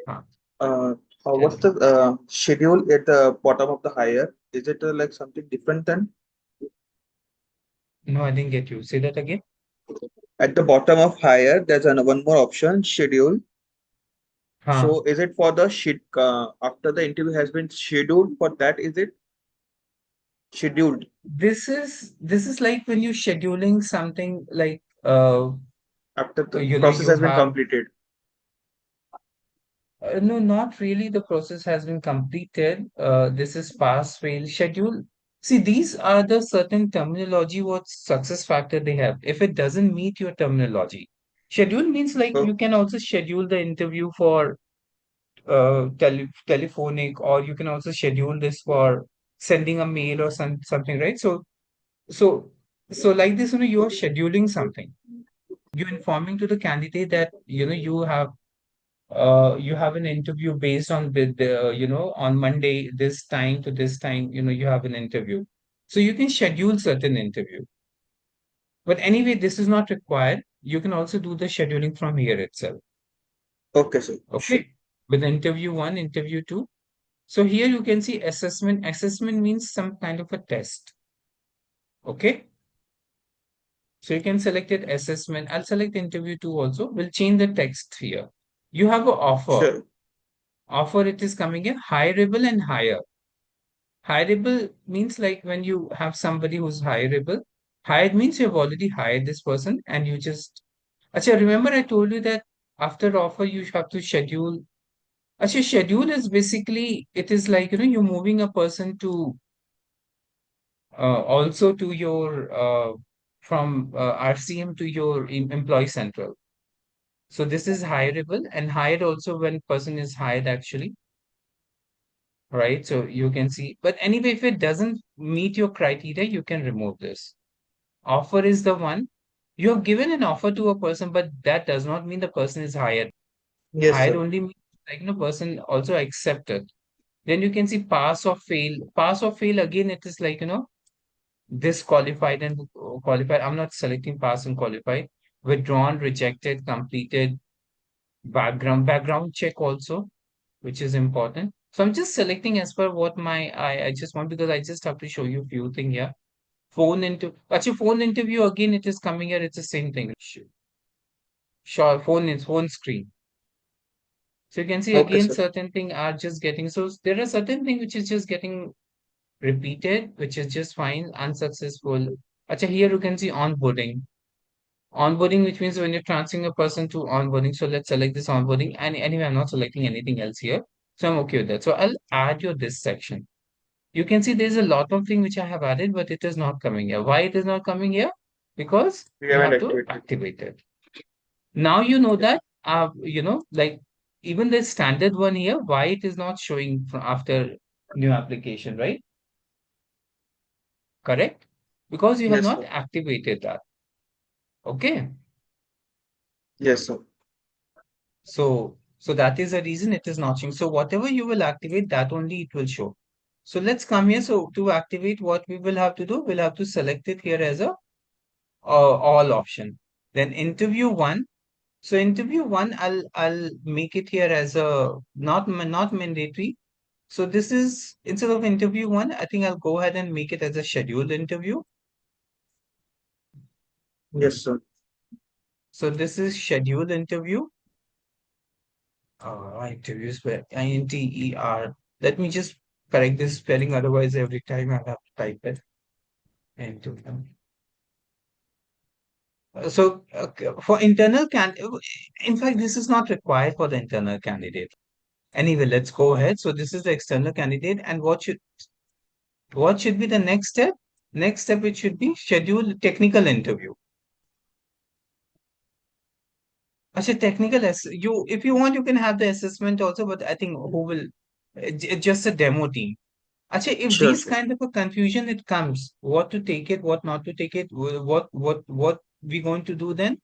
Huh, uh, tell what's me. the schedule at the bottom of the hire? Is it like something different than No, I didn't get you. Say that again. at the bottom of hire? There's one more option, schedule. Huh. So is it for the sheet after the interview has been scheduled for that? Is it scheduled This is like when you're scheduling something like after the you know process you has been have completed? no, not really. The process has been completed. This is pass fail schedule. See, these are the certain terminology what success factor they have. If it doesn't meet your terminology, schedule means like So you can also schedule the interview for telephonic, or you can also schedule this for sending a mail or something, right? So so like this, you are scheduling something. You're informing to the candidate that you have an interview based on on Monday this time to this time, you have an interview. So you can schedule certain interview. But anyway, this is not required. You can also do the scheduling from here itself. okay, sir. Okay. With interview one, interview two. So here you can see assessment. Assessment means some kind of a test. Okay. So you can select it assessment. I'll select interview 2 also. We'll change the text here. You have an offer. Sure. Offer, it is coming in hireable and hire. Hireable means like when you have somebody who's hireable. Hired means you've already hired this person and you just. Achha, remember I told you that after offer you have to schedule. Achha, schedule is basically, it is like, you're moving a person to also to your from RCM to your employee central. So this is hireable and hired also when person is hired actually, right? So you can see, but anyway, if it doesn't meet your criteria, you can remove this. Offer is the one you have given an offer to a person, but that does not mean the person is hired. Yes, Hired sir. only means like person also accepted. Then you can see pass or fail. Pass or fail again, it is like disqualified and qualified. I'm not selecting pass and qualified. Withdrawn, rejected, completed, background check also, which is important. So I'm just selecting as per what I just want, because I just have to show you a few things here. Actually, phone interview again, it is coming here, it's the same thing. Sure, phone screen. So you can see Okay, again sir. certain thing are just getting, so there are certain thing which is just getting repeated, which is just fine, unsuccessful. Actually, here you can see onboarding. Onboarding, which means when you're transferring a person to onboarding. So let's select this onboarding. And anyway, I'm not selecting anything else here. So I'm okay with that. So I'll add your this section. You can see there's a lot of things which I have added, but it is not coming here. Why it is not coming here? Because We you haven't have to activated. activate it. Now you know that, like even the standard one here, why it is not showing after new application, right? Correct? Because you have Yes, not sir. activated that. Okay. Yes, sir. So that is the reason it is not showing. So whatever you will activate, that only it will show. So let's come here. So to activate, what we will have to do, we'll have to select it here as a all option. Then interview one. So interview one, I'll make it here as a not mandatory. So this is instead of interview one, I think I'll go ahead and make it as a scheduled interview. Yes, sir. So this is scheduled interview. Interviews where INTER. Let me just correct this spelling, otherwise every time I'll have to type it into them. So for internal in fact, this is not required for the internal candidate. Anyway, let's go ahead. So this is the external candidate, and what should be the next step? Next step, it should be schedule technical interview. Actually, if you want, you can have the assessment also, but I think who will just a demo team. Actually, if Sure, these sure. kind of a confusion it comes, what to take it, what not to take it, what we going to do then?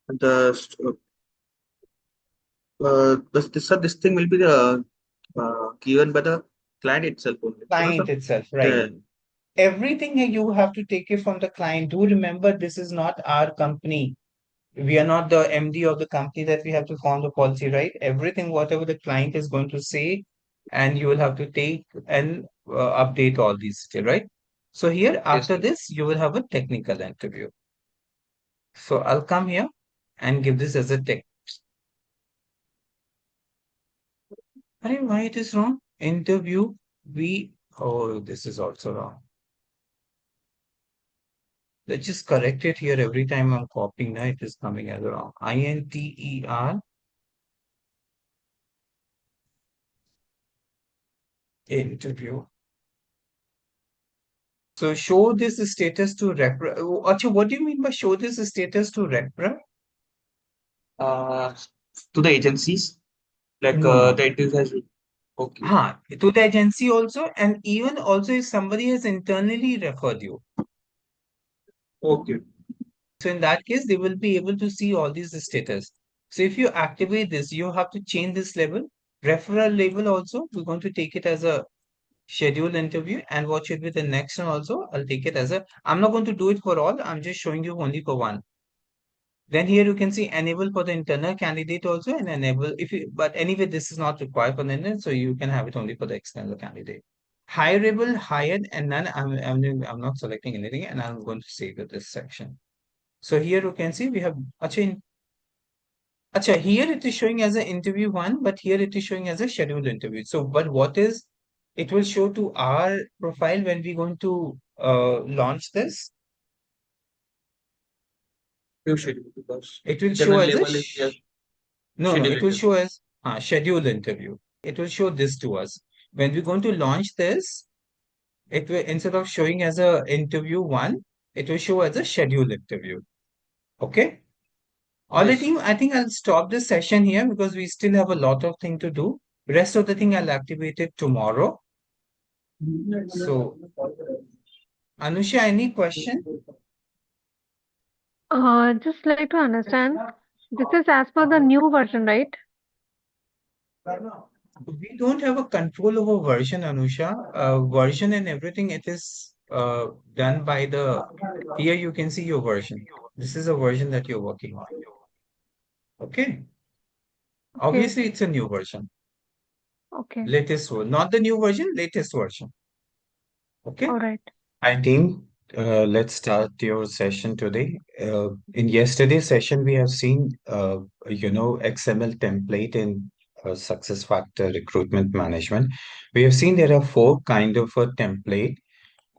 The this thing will be the given by the client itself only. You know, Client sir. itself, right? The Everything you have to take it from the client. Do remember, this is not our company. We are not the MD of the company that we have to form the policy, right? Everything, whatever the client is going to say, and you will have to take and update all these, right? So here, Yes, after sir. this, you will have a technical interview. So I'll come here and give this as a tech. Arey, why it is wrong? Interview, oh, this is also wrong. Let's just correct it here every time I'm copying. Now it is coming as wrong. INTER interview. So show this status to repre. Acha, what do you mean by show this status to repre? uh, to the agencies, like No, no. the interview has. Okay. To the agency also, and even also if somebody has internally referred you. Okay. So in that case, they will be able to see all these status. So if you activate this, you have to change this level. Referral label also, we're going to take it as a scheduled interview. And what should be the next one also? I'll take it as I'm not going to do it for all. I'm just showing you only for one. Then here you can see enable for the internal candidate also, and enable if you, but anyway, this is not required for the internal, so you can have it only for the external candidate. Hireable, hired, and none. I'm not selecting anything, and I'm going to save it this section. So here you can see we have Acha, here it is showing as an interview one, but here it is showing as a scheduled interview. So, but what is it will show to our profile when we're going to launch this? You schedule because It will show internal as a label is yes, no, it schedule will it. show as scheduled interview. It will show this to us. When we're going to launch this, it will instead of showing as a interview one, it will show as a scheduled interview. Okay. All right, Yes. team, I think I'll stop this session here because we still have a lot of thing to do. Rest of the thing I'll activate it tomorrow. So, Anusha, any question? Just like to understand, this is as per the new version, right? We don't have a control over version, Anusha. Version and everything, it is done by the, here you can see your version. This is a version that you're working on. Okay. Okay, Obviously, it's a new version. okay, Latest one, not the new version, latest version. Okay. all right. Hi, team. Let's start your session today. In yesterday's session, we have seen, XML template in SuccessFactor Recruitment Management. We have seen there are four kind of a template,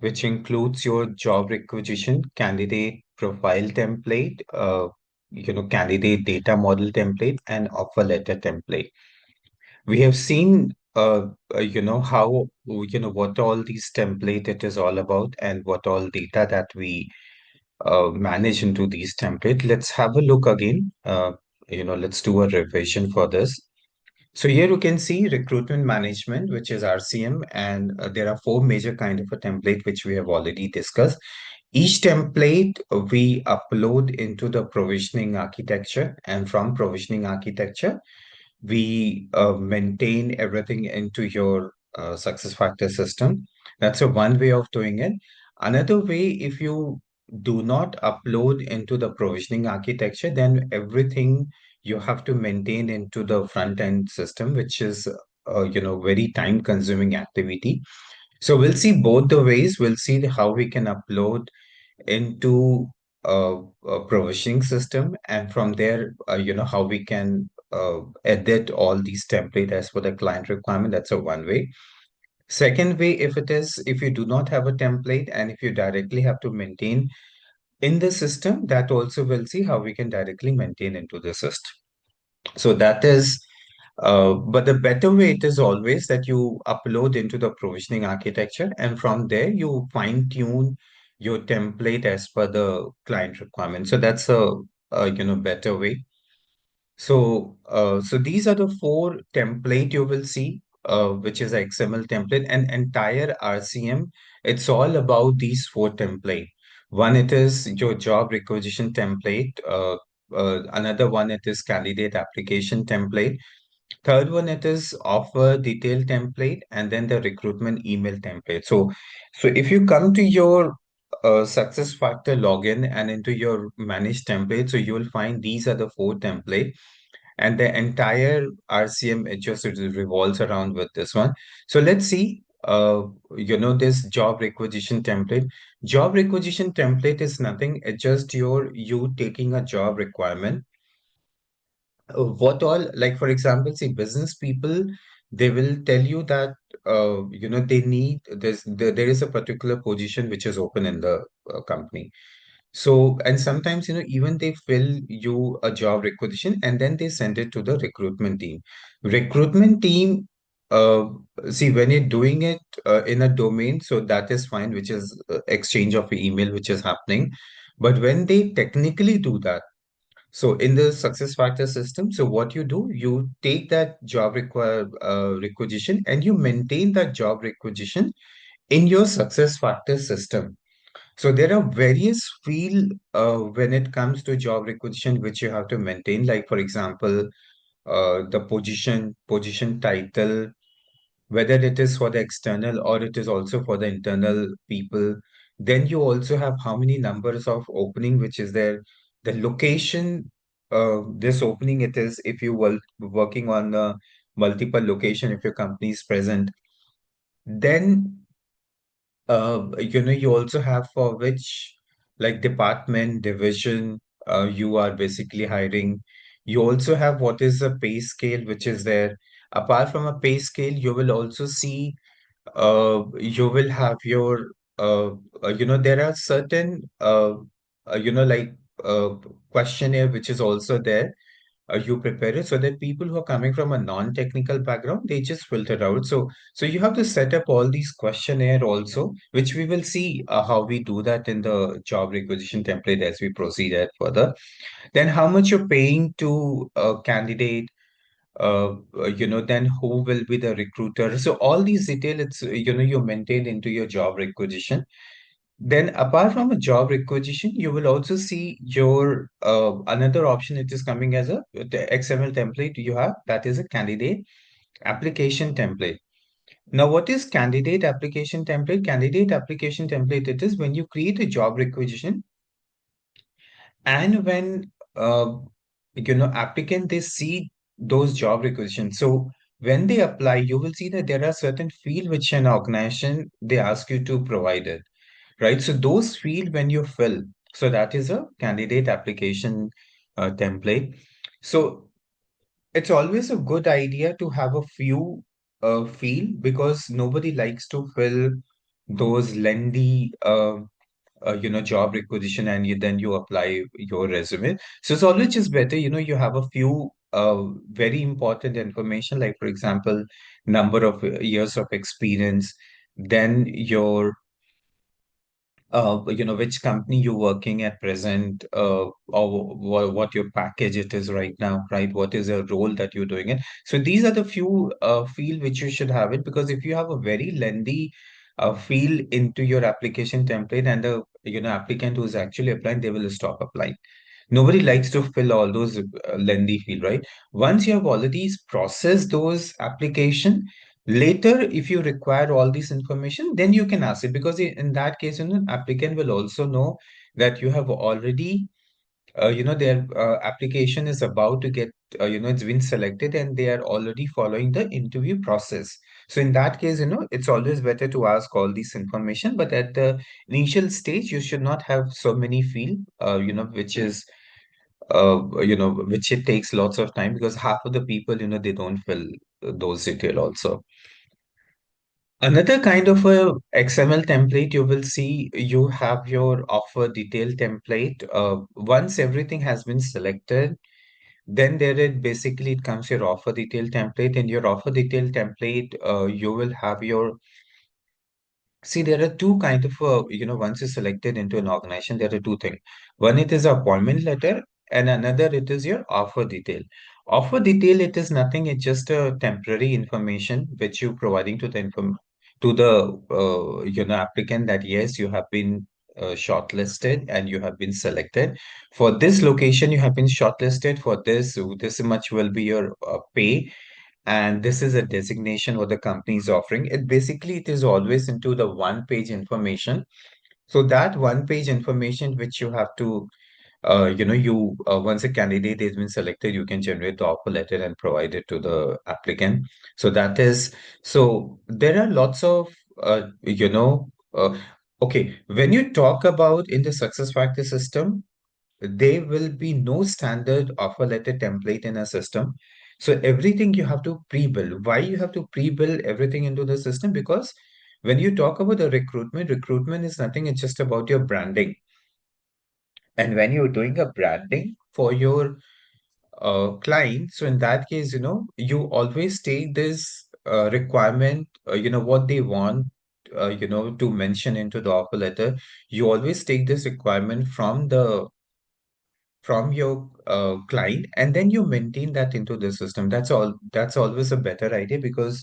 which includes your job requisition, candidate profile template, candidate data model template, and offer letter template. We have seen how what all these template it is all about and what all data that we manage into these template. Let's have a look again. Let's do a revision for this. So here you can see recruitment management, which is RCM, and there are four major kind of a template which we have already discussed. Each template we upload into the provisioning architecture, and from provisioning architecture we maintain everything into your SuccessFactors system. That's a one way of doing it. Another way, if you do not upload into the provisioning architecture, then everything you have to maintain into the front end system, which is very time consuming activity. So we'll see both the ways. We'll see how we can upload into a provisioning system, and from there how we can edit all these template as per the client requirement. That's a one way. Second way, if you do not have a template and if you directly have to maintain in the system, that also we'll see how we can directly maintain into the system. So that is but the better way it is always that you upload into the provisioning architecture, and from there you fine tune your template as per the client requirement. So that's a better way. So these are the four template you will see, which is XML template and entire RCM. It's all about these four template. One, it is your job requisition template. Another one, it is candidate application template. Third one, it is offer detail template, and then the recruitment email template. So if you come to your SuccessFactor login and into your managed template, so you will find these are the four template, and the entire RCM it just revolves around with this one. So let's see. This job requisition template. Job requisition template is nothing. It's just you taking a job requirement, what all, like for example, see, business people, they will tell you that they need there is a particular position which is open in the company. So, and sometimes even they fill you a job requisition and then they send it to the recruitment team. uh, See, when you're doing it in a domain, so that is fine, which is exchange of email which is happening. But when they technically do that, so in the SuccessFactors system, so what you do, you take that requisition and you maintain that job requisition in your SuccessFactors system. So there are various field when it comes to job requisition which you have to maintain. Like for example, the position title, whether it is for the external or it is also for the internal people. Then you also have how many numbers of opening which is there, the location, this opening, it is if you were working on multiple location, if your company is present, then you also have for which like department, division, you are basically hiring. You also have what is the pay scale which is there. Apart from a pay scale, you will also see you will have your there are certain like uh, questionnaire which is also there. You prepare it so that people who are coming from a non-technical background, they just filter out. So you have to set up all these questionnaire also, which we will see how we do that in the job requisition template as we proceed at further. Then how much you're paying to a candidate, then who will be the recruiter. So all these detail, it's you maintain into your job requisition. Then apart from a job requisition, you will also see your another option. It is coming as the XML template you have, that is a candidate application template. Now, what is candidate application template? Candidate application template, it is when you create a job requisition and when applicant, they see those job requisitions. So when they apply, you will see that there are certain field which an organization they ask you to provide it, right? So those field when you fill, so that is a candidate application template. So it's always a good idea to have a few field, because nobody likes to fill those lengthy job requisition, and then you apply your resume. So it's always just better, you have a few very important information, like for example, number of years of experience, then your which company you're working at present, or what your package it is right now, right? What is the role that you're doing it? So these are the few field which you should have it, because if you have a very lengthy field into your application template, and the applicant who is actually applying, they will stop applying. Nobody likes to fill all those lengthy field, right? Once you have already processed those application, later if you require all this information, then you can ask it, because in that case, applicant will also know that you have already their application is about to get it's been selected, and they are already following the interview process. So in that case, it's always better to ask all this information, but at the initial stage, you should not have so many field which is which it takes lots of time, because half of the people, they don't fill those detail also. Another kind of a XML template, you will see you have your offer detail template. Once everything has been selected, then basically it comes your offer detail template. In your offer detail template, you will have your. See, there are two kind of, once you're selected into an organization, there are two things. One, it is appointment letter, and another, it is your offer detail. Offer detail, it is nothing, it's just a temporary information which you providing to the applicant, that yes, you have been shortlisted and you have been selected. For this location, you have been shortlisted for this much will be your pay, and this is a designation what the company is offering. It is always into the one page information. So that one page information which you have to you once a candidate has been selected, you can generate the offer letter and provide it to the applicant. So that is, so there are lots of okay, when you talk about in the success factor system, there will be no standard offer letter template in a system. So everything you have to pre-build. Why you have to pre-build everything into the system? Because when you talk about the recruitment is nothing, it's just about your branding. And when you're doing a branding for your client, so in that case, you always take this requirement, what they want, to mention into the offer letter. You always take this requirement from your client, and then you maintain that into the system. That's always a better idea, because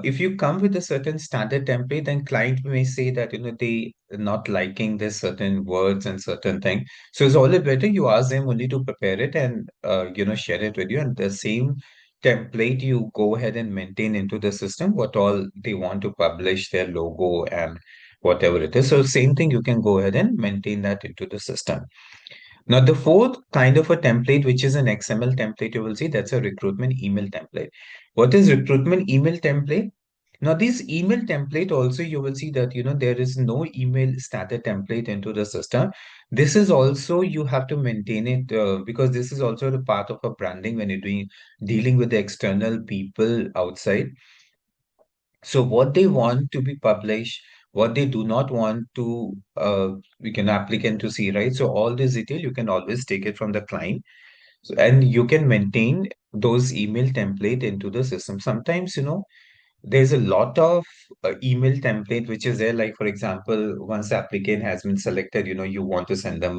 if you come with a certain standard template, then client may say that they are not liking this certain words and certain thing. So it's always better you ask them only to prepare it and share it with you, and the same template you go ahead and maintain into the system what all they want to publish, their logo and whatever it is. So same thing, you can go ahead and maintain that into the system. Now, the fourth kind of a template, which is an XML template, you will see that's a recruitment email template. What is recruitment email template? Now, this email template also, you will see that, there is no email starter template into the system. This is also, you have to maintain it because this is also the part of a branding when you're dealing with the external people outside. So what they want to be published, what they do not want to, we can applicant to see, right? So all this detail, you can always take it from the client. So, and you can maintain those email template into the system. Sometimes, there's a lot of email template which is there. Like, for example, once the applicant has been selected, you want to send them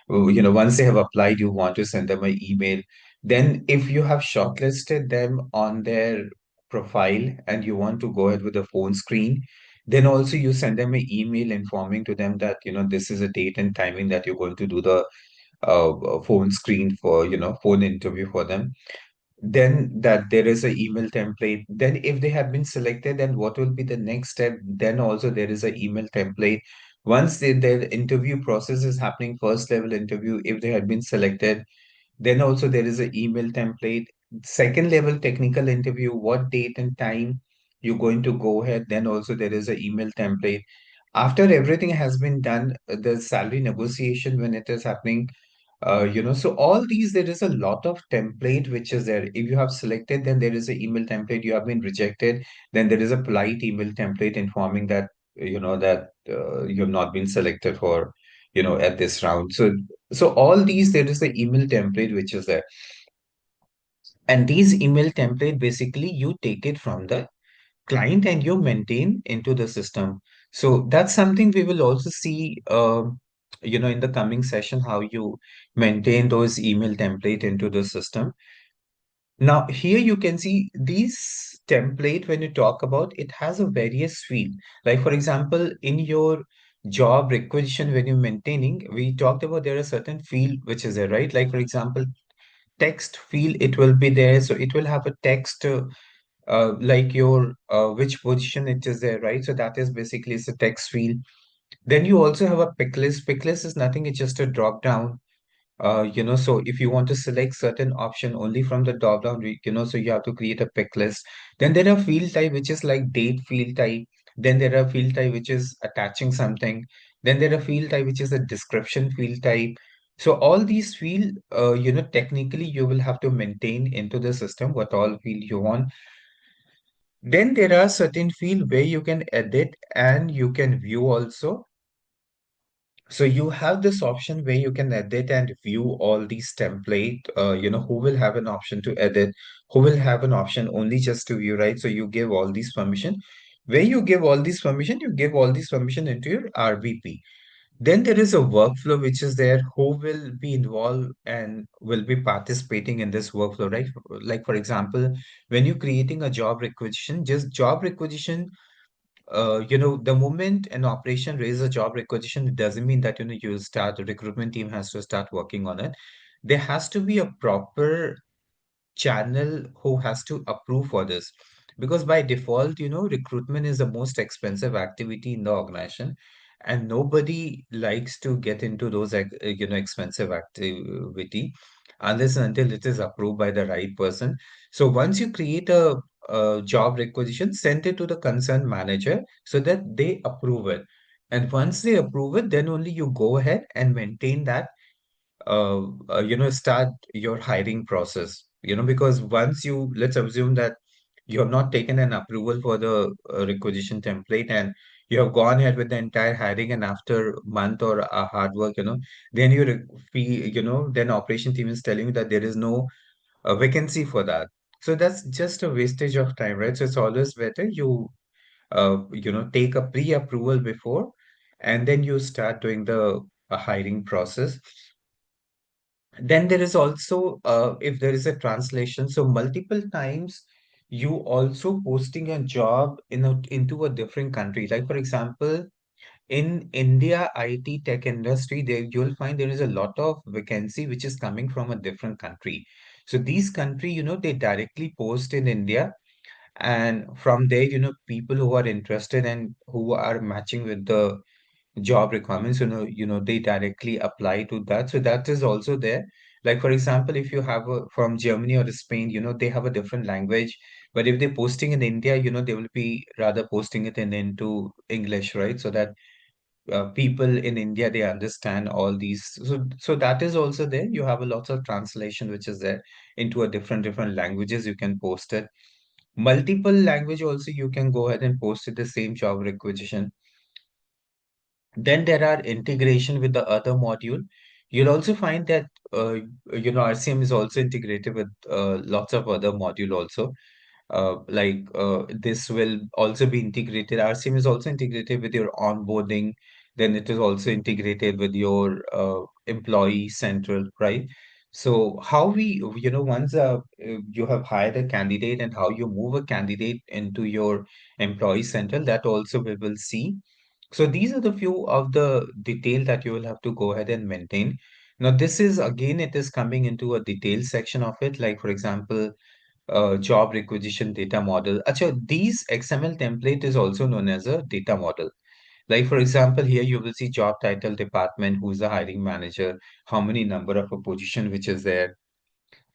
once they have applied, you want to send them an email. Then if you have shortlisted them on their profile and you want to go ahead with a phone screen, then also you send them an email informing to them that, this is a date and timing that you're going to do the phone screen for, phone interview for them. Then that there is an email template. Then if they have been selected, then what will be the next step? Then also there is an email template. Once their interview process is happening, first level interview, if they had been selected, then also there is an email template. Second level technical interview, what date and time you're going to go ahead, then also there is an email template. After everything has been done, the salary negotiation when it is happening, so all these, there is a lot of template which is there. If you have selected, then there is an email template. You have been rejected, then there is a polite email template informing that, you have not been selected for, at this round. So all these, there is the email template which is there. And these email template, basically, you take it from the client and you maintain into the system. So that's something we will also see, in the coming session, how you maintain those email template into the system. Now, here you can see these template, when you talk about, it has a various field. Like, for example, in your job requisition, when you're maintaining, we talked about there are certain field which is there, right? Like, for example, text field, it will be there. So it will have a text, like your which position it is there, right? So that is basically it's a text field. Then you also have a pick list. Pick list is nothing, it's just a drop down. So if you want to select certain option only from the drop down, so you have to create a pick list. Then there are field type, which is like date field type. Then there are field type, which is attaching something. Then there are field type, which is a description field type. So all these field, technically you will have to maintain into the system what all field you want. Then there are certain field where you can edit and you can view also. So you have this option where you can edit and view all these template, who will have an option to edit, who will have an option only just to view, right? So you give all these permission. Where you give all these permission, you give all these permission into your RBP. Then there is a workflow which is there, who will be involved and will be participating in this workflow, right? Like, for example, when you're creating a job requisition, just job requisition, the moment an operation raises a job requisition, it doesn't mean that, you start, the recruitment team has to start working on it. There has to be a proper channel who has to approve for this. Because by default, recruitment is the most expensive activity in the organization, and nobody likes to get into those, expensive activity unless and until it is approved by the right person. So once you create a job requisition, send it to the concerned manager so that they approve it. And once they approve it, then only you go ahead and maintain that, start your hiring process, because once you, let's assume that you have not taken an approval for the requisition template and you have gone ahead with the entire hiring, and after month or a hard work, then then operation team is telling you that there is no vacancy for that. So that's just a wastage of time, right? So it's always better you, take a pre-approval before, and then you start doing the hiring process. Then there is also, if there is a translation, so multiple times you also posting a job into a different country. Like, for example, in India IT tech industry, there you'll find there is a lot of vacancy which is coming from a different country. So these country, they directly post in India, and from there, people who are interested and who are matching with the job requirements, they directly apply to that. So that is also there. Like for example, if you have from Germany or Spain, they have a different language. But if they're posting in India, they will be rather posting it in into English, right? So that people in India they understand all these. So that is also there. You have a lot of translation which is there into a different languages. You can post it. Multiple language also you can go ahead and post it the same job requisition. Then there are integration with the other module. You'll also find that RCM is also integrated with lots of other module also. This will also be integrated. RCM is also integrated with your onboarding. Then it is also integrated with your employee central, right? So how once you have hired a candidate and how you move a candidate into your employee central, that also we will see. So these are the few of the detail that you will have to go ahead and maintain. Now, this is again, it is coming into a detail section of it. Like, for example, job requisition data model. Achha, these XML template is also known as a data model. Like, for example, here you will see job title, department, who's the hiring manager, how many number of a position which is there,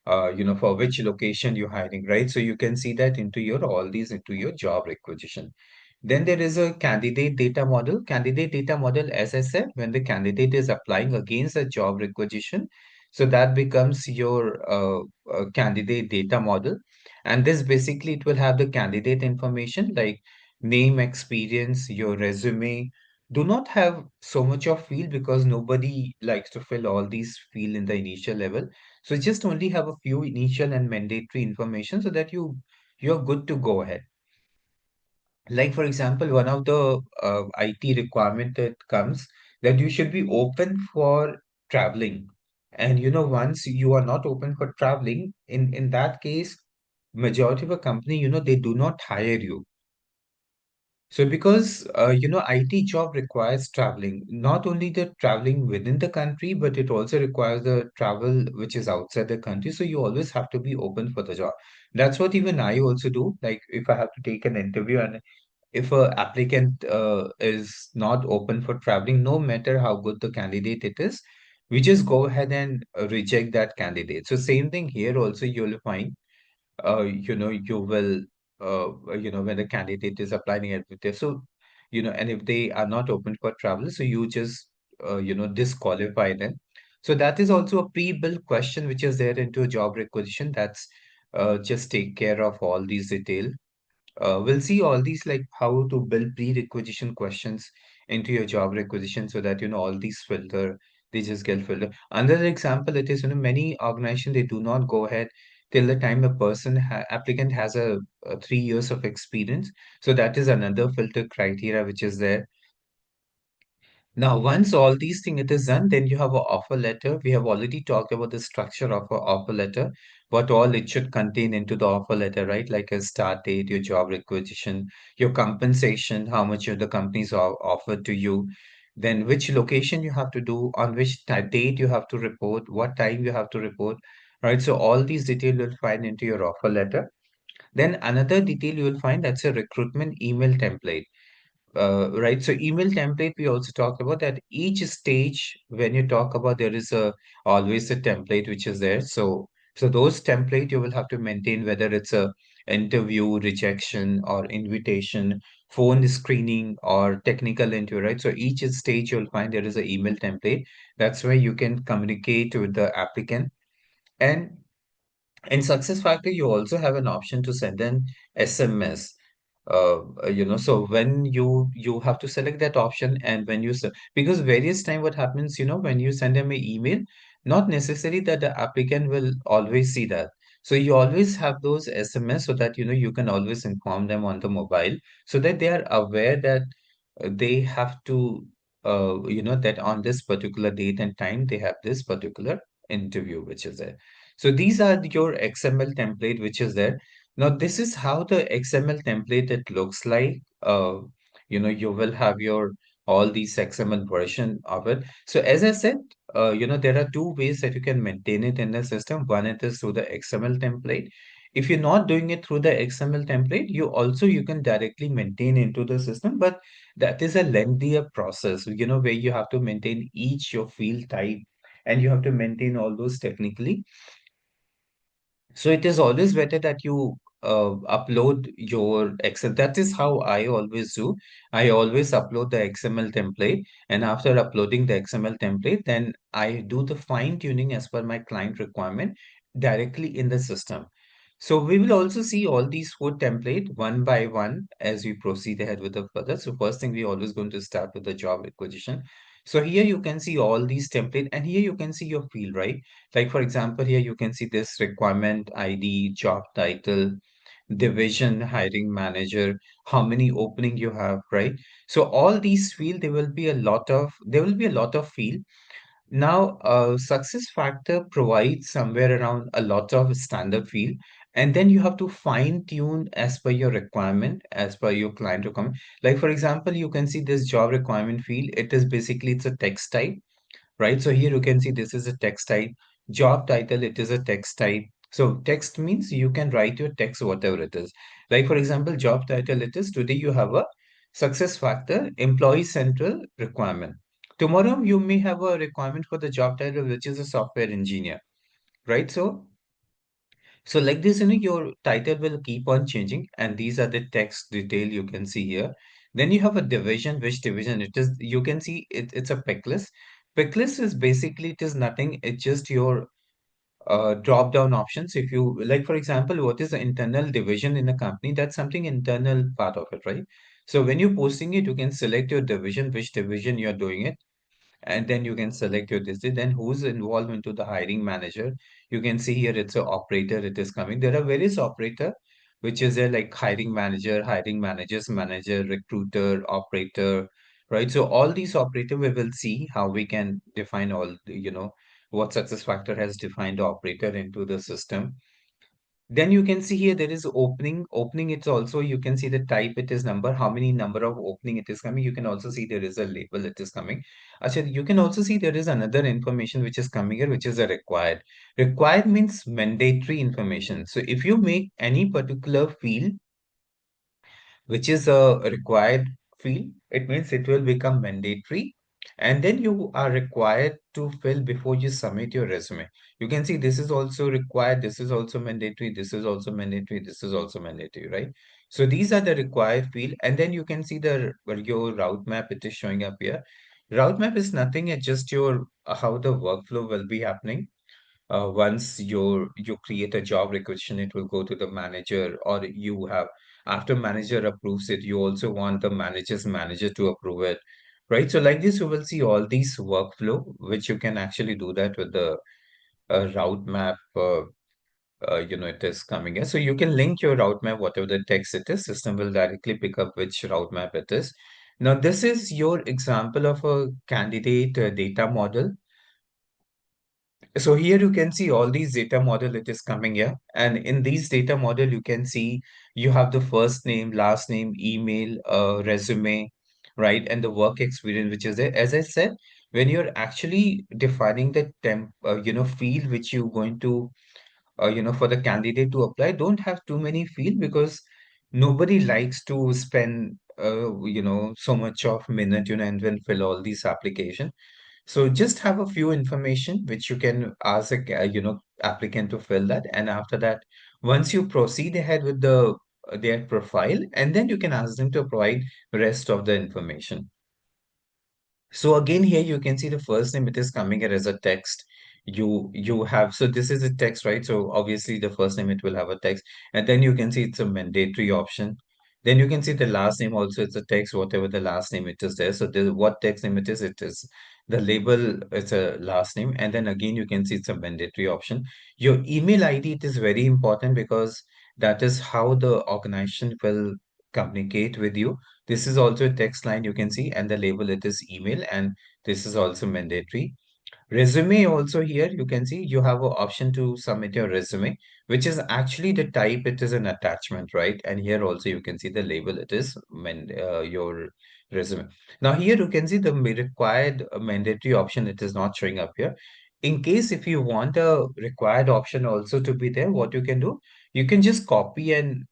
for which location you're hiring, right? So you can see that into your all these into your job requisition. Then there is a candidate data model. Candidate data model, as I said, when the candidate is applying against a job requisition, so that becomes your candidate data model. And this basically it will have the candidate information like name, experience, your resume. Do not have so much of field because nobody likes to fill all these field in the initial level. So just only have a few initial and mandatory information so that you're good to go ahead. Like for example, one of the IT requirement that comes that you should be open for traveling. And once you are not open for traveling, in that case, majority of a company, they do not hire you. So because IT job requires traveling, not only the traveling within the country, but it also requires the travel which is outside the country. So you always have to be open for the job. That's what even I also do. Like if I have to take an interview and if a applicant is not open for traveling, no matter how good the candidate it is, we just go ahead and reject that candidate. So same thing here also you'll find you will, when the candidate is applying it with this. So, and if they are not open for travel, so you just, disqualify them. So that is also a pre-built question which is there into a job requisition. That's just take care of all these detail. We'll see all these like how to build pre-requisition questions into your job requisition so that all these filter they just get filtered. Another example it is many organizations they do not go ahead till the time a applicant has a 3 years of experience. So that is another filter criteria which is there. Now, once all these things it is done, then you have an offer letter. We have already talked about the structure of an offer letter, what all it should contain into the offer letter, right? Like a start date, your job requisition, your compensation, how much the companies offered to you, then which location you have to do, on which date you have to report, what time you have to report, right? So all these details you'll find into your offer letter. Then another detail you will find that's a recruitment email template. Right. So email template, we also talked about that each stage when you talk about there is always a template which is there. So those template you will have to maintain whether it's a interview, rejection or invitation, phone screening or technical interview, right? So each stage you'll find there is an email template. That's where you can communicate with the applicant. And in SuccessFactor, you also have an option to send an SMS. So when you have to select that option, and when because various time what happens, when you send them an email, not necessary that the applicant will always see that. So you always have those SMS so that you can always inform them on the mobile so that they are aware that they have to that on this particular date and time they have this particular interview which is there. So these are your XML template which is there. Now this is how the XML template it looks like. You will have your all these XML version of it. So as I said, there are two ways that you can maintain it in the system. One it is through the XML template. if you're not doing it through the XML template, you can directly maintain into the system, but that is a lengthier process, where you have to maintain each your field type and you have to maintain all those technically. So it is always better that you upload your Excel. That is how I always do. I always upload the XML template, and after uploading the XML template, then I do the fine tuning as per my client requirement directly in the system. So we will also see all these four template one by one as we proceed ahead with the further. So first thing, we always going to start with the job requisition. So here you can see all these template, and here you can see your field, right? Like for example, here you can see this requirement ID, job title, division, hiring manager, how many opening you have, right? So all these field, there will be a lot of field. Now, success factor provides somewhere around a lot of standard field, and then you have to fine tune as per your requirement, as per your client requirement. Like for example, you can see this job requirement field. It's a text type, right? So here you can see this is a text type. Job title, it is a text type. So text means you can write your text, whatever it is. Like for example, job title, it is today you have a success factor employee central requirement. Tomorrow you may have a requirement for the job title, which is a software engineer, right? So like this, your title will keep on changing, and these are the text detail you can see here. Then you have a division, which division it is. You can see it's a pick list. Pick list is basically, it is nothing. It's just your drop down options. If you like, for example, what is the internal division in a company? That's something internal part of it, right? So when you're posting it, you can select your division, which division you're doing it, and then you can select your district. Then who's involved into the hiring manager. You can see here it's a operator, it is coming. There are various operator, which is a like hiring manager, hiring managers manager, recruiter, operator, right? So all these operator, we will see how we can define what success factor has defined operator into the system. Then you can see here there is opening. Opening, it's also, you can see the type, it is number, how many number of opening it is coming. You can also see there is a label, it is coming. Actually, you can also see there is another information which is coming here, which is a required. Required means mandatory information. So if you make any particular field which is a required field, it means it will become mandatory. And then you are required to fill before you submit your resume. You can see this is also required, this is also mandatory, this is also mandatory, this is also mandatory, right? So these are the required field. And then you can see your route map, it is showing up here. Route map is nothing, it's just your how the workflow will be happening. Once you create a job requisition, it will go to the manager, or you have, after manager approves it, you also want the manager's manager to approve it, right? So like this, you will see all these workflow, which you can actually do that with the route map. It is coming in. So you can link your route map, whatever the text it is, system will directly pick up which route map it is. Now, this is your example of a candidate data model. So here you can see all these data model, it is coming here. And in these data model, you can see you have the first name, last name, email, resume, right? And the work experience, which is there. As I said, when you're actually defining the field which you're going to, for the candidate to apply, don't have too many field, because nobody likes to spend, so much of minute, and then fill all these application. So just have a few information which you can ask applicant to fill that, and after that, once you proceed ahead with their profile, and then you can ask them to provide rest of the information. So again, here you can see the first name, it is coming here as a text. You have, so this is a text, right? So obviously the first name, it will have a text, and then you can see it's a mandatory option. Then you can see the last name also, it's a text, whatever the last name it is there. So what text name it is the label, it's a last name, and then again you can see it's a mandatory option. Your email ID, it is very important, because that is how the organization will communicate with you. This is also a text line, you can see, and the label, it is email, and this is also mandatory. Resume also, here you can see you have an option to submit your resume, which is actually the type, it is an attachment, right? And here also you can see the label, it is your resume. Now here you can see the required mandatory option, it is not showing up here. in case if you want a required option also to be there, what you can do, you can just copy and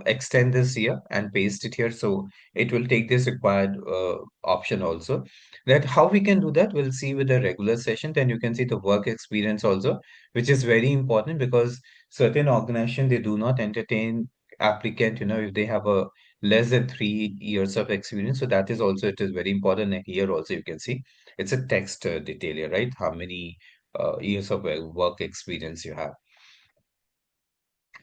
extend this here and paste it here. So it will take this required option also. That how we can do that, we'll see with the regular session. Then you can see the work experience also, which is very important because certain organization, they do not entertain applicant, if they have a less than 3 years of experience. So that is also, it is very important. And here also you can see it's a text detail here, right? How many years of work experience you have.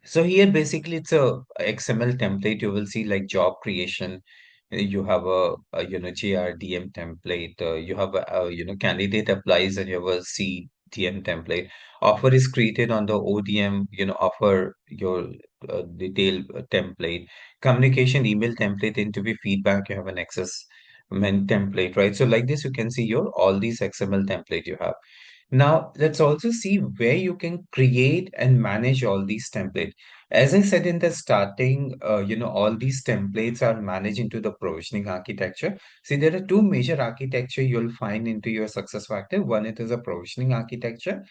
So here basically it's a XML template. You will see like job creation. You have a JRDM template. You have a candidate applies and you have a CDM template. Offer is created on the ODM. Offer your detail template. Communication email template. Interview feedback. You have an assessment template, right? So like this, you can see your all these XML template you have. Now, let's also see where you can create and manage all these templates. As I said in the starting, all these templates are managed into the provisioning architecture. See, there are two major architecture you'll find into your success factor. One, it is a provisioning architecture,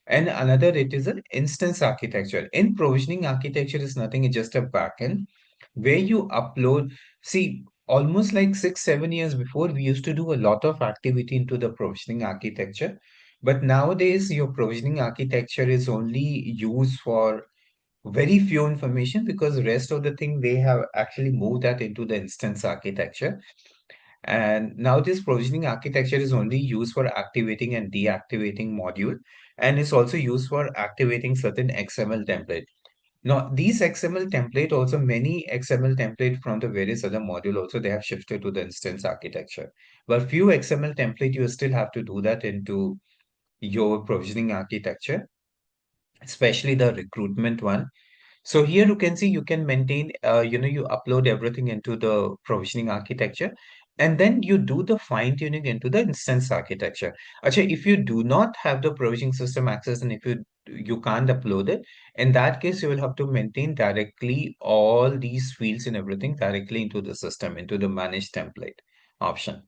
and another, it is an instance architecture. In provisioning architecture is nothing, it's just a backend where you upload. See, almost like 6, 7 years before, we used to do a lot of activity into the provisioning architecture. But nowadays, your provisioning architecture is only used for very few information because the rest of the thing they have actually moved that into the instance architecture. And now this provisioning architecture is only used for activating and deactivating module, and it's also used for activating certain XML template. Now, these XML template also, many XML template from the various other module also, they have shifted to the instance architecture. But few XML template, you still have to do that into your provisioning architecture, especially the recruitment one. So here you can see you can maintain, you upload everything into the provisioning architecture, and then you do the fine tuning into the instance architecture. Actually, if you do not have the provisioning system access and if you can't upload it, in that case, you will have to maintain directly all these fields and everything directly into the system, into the manage template option.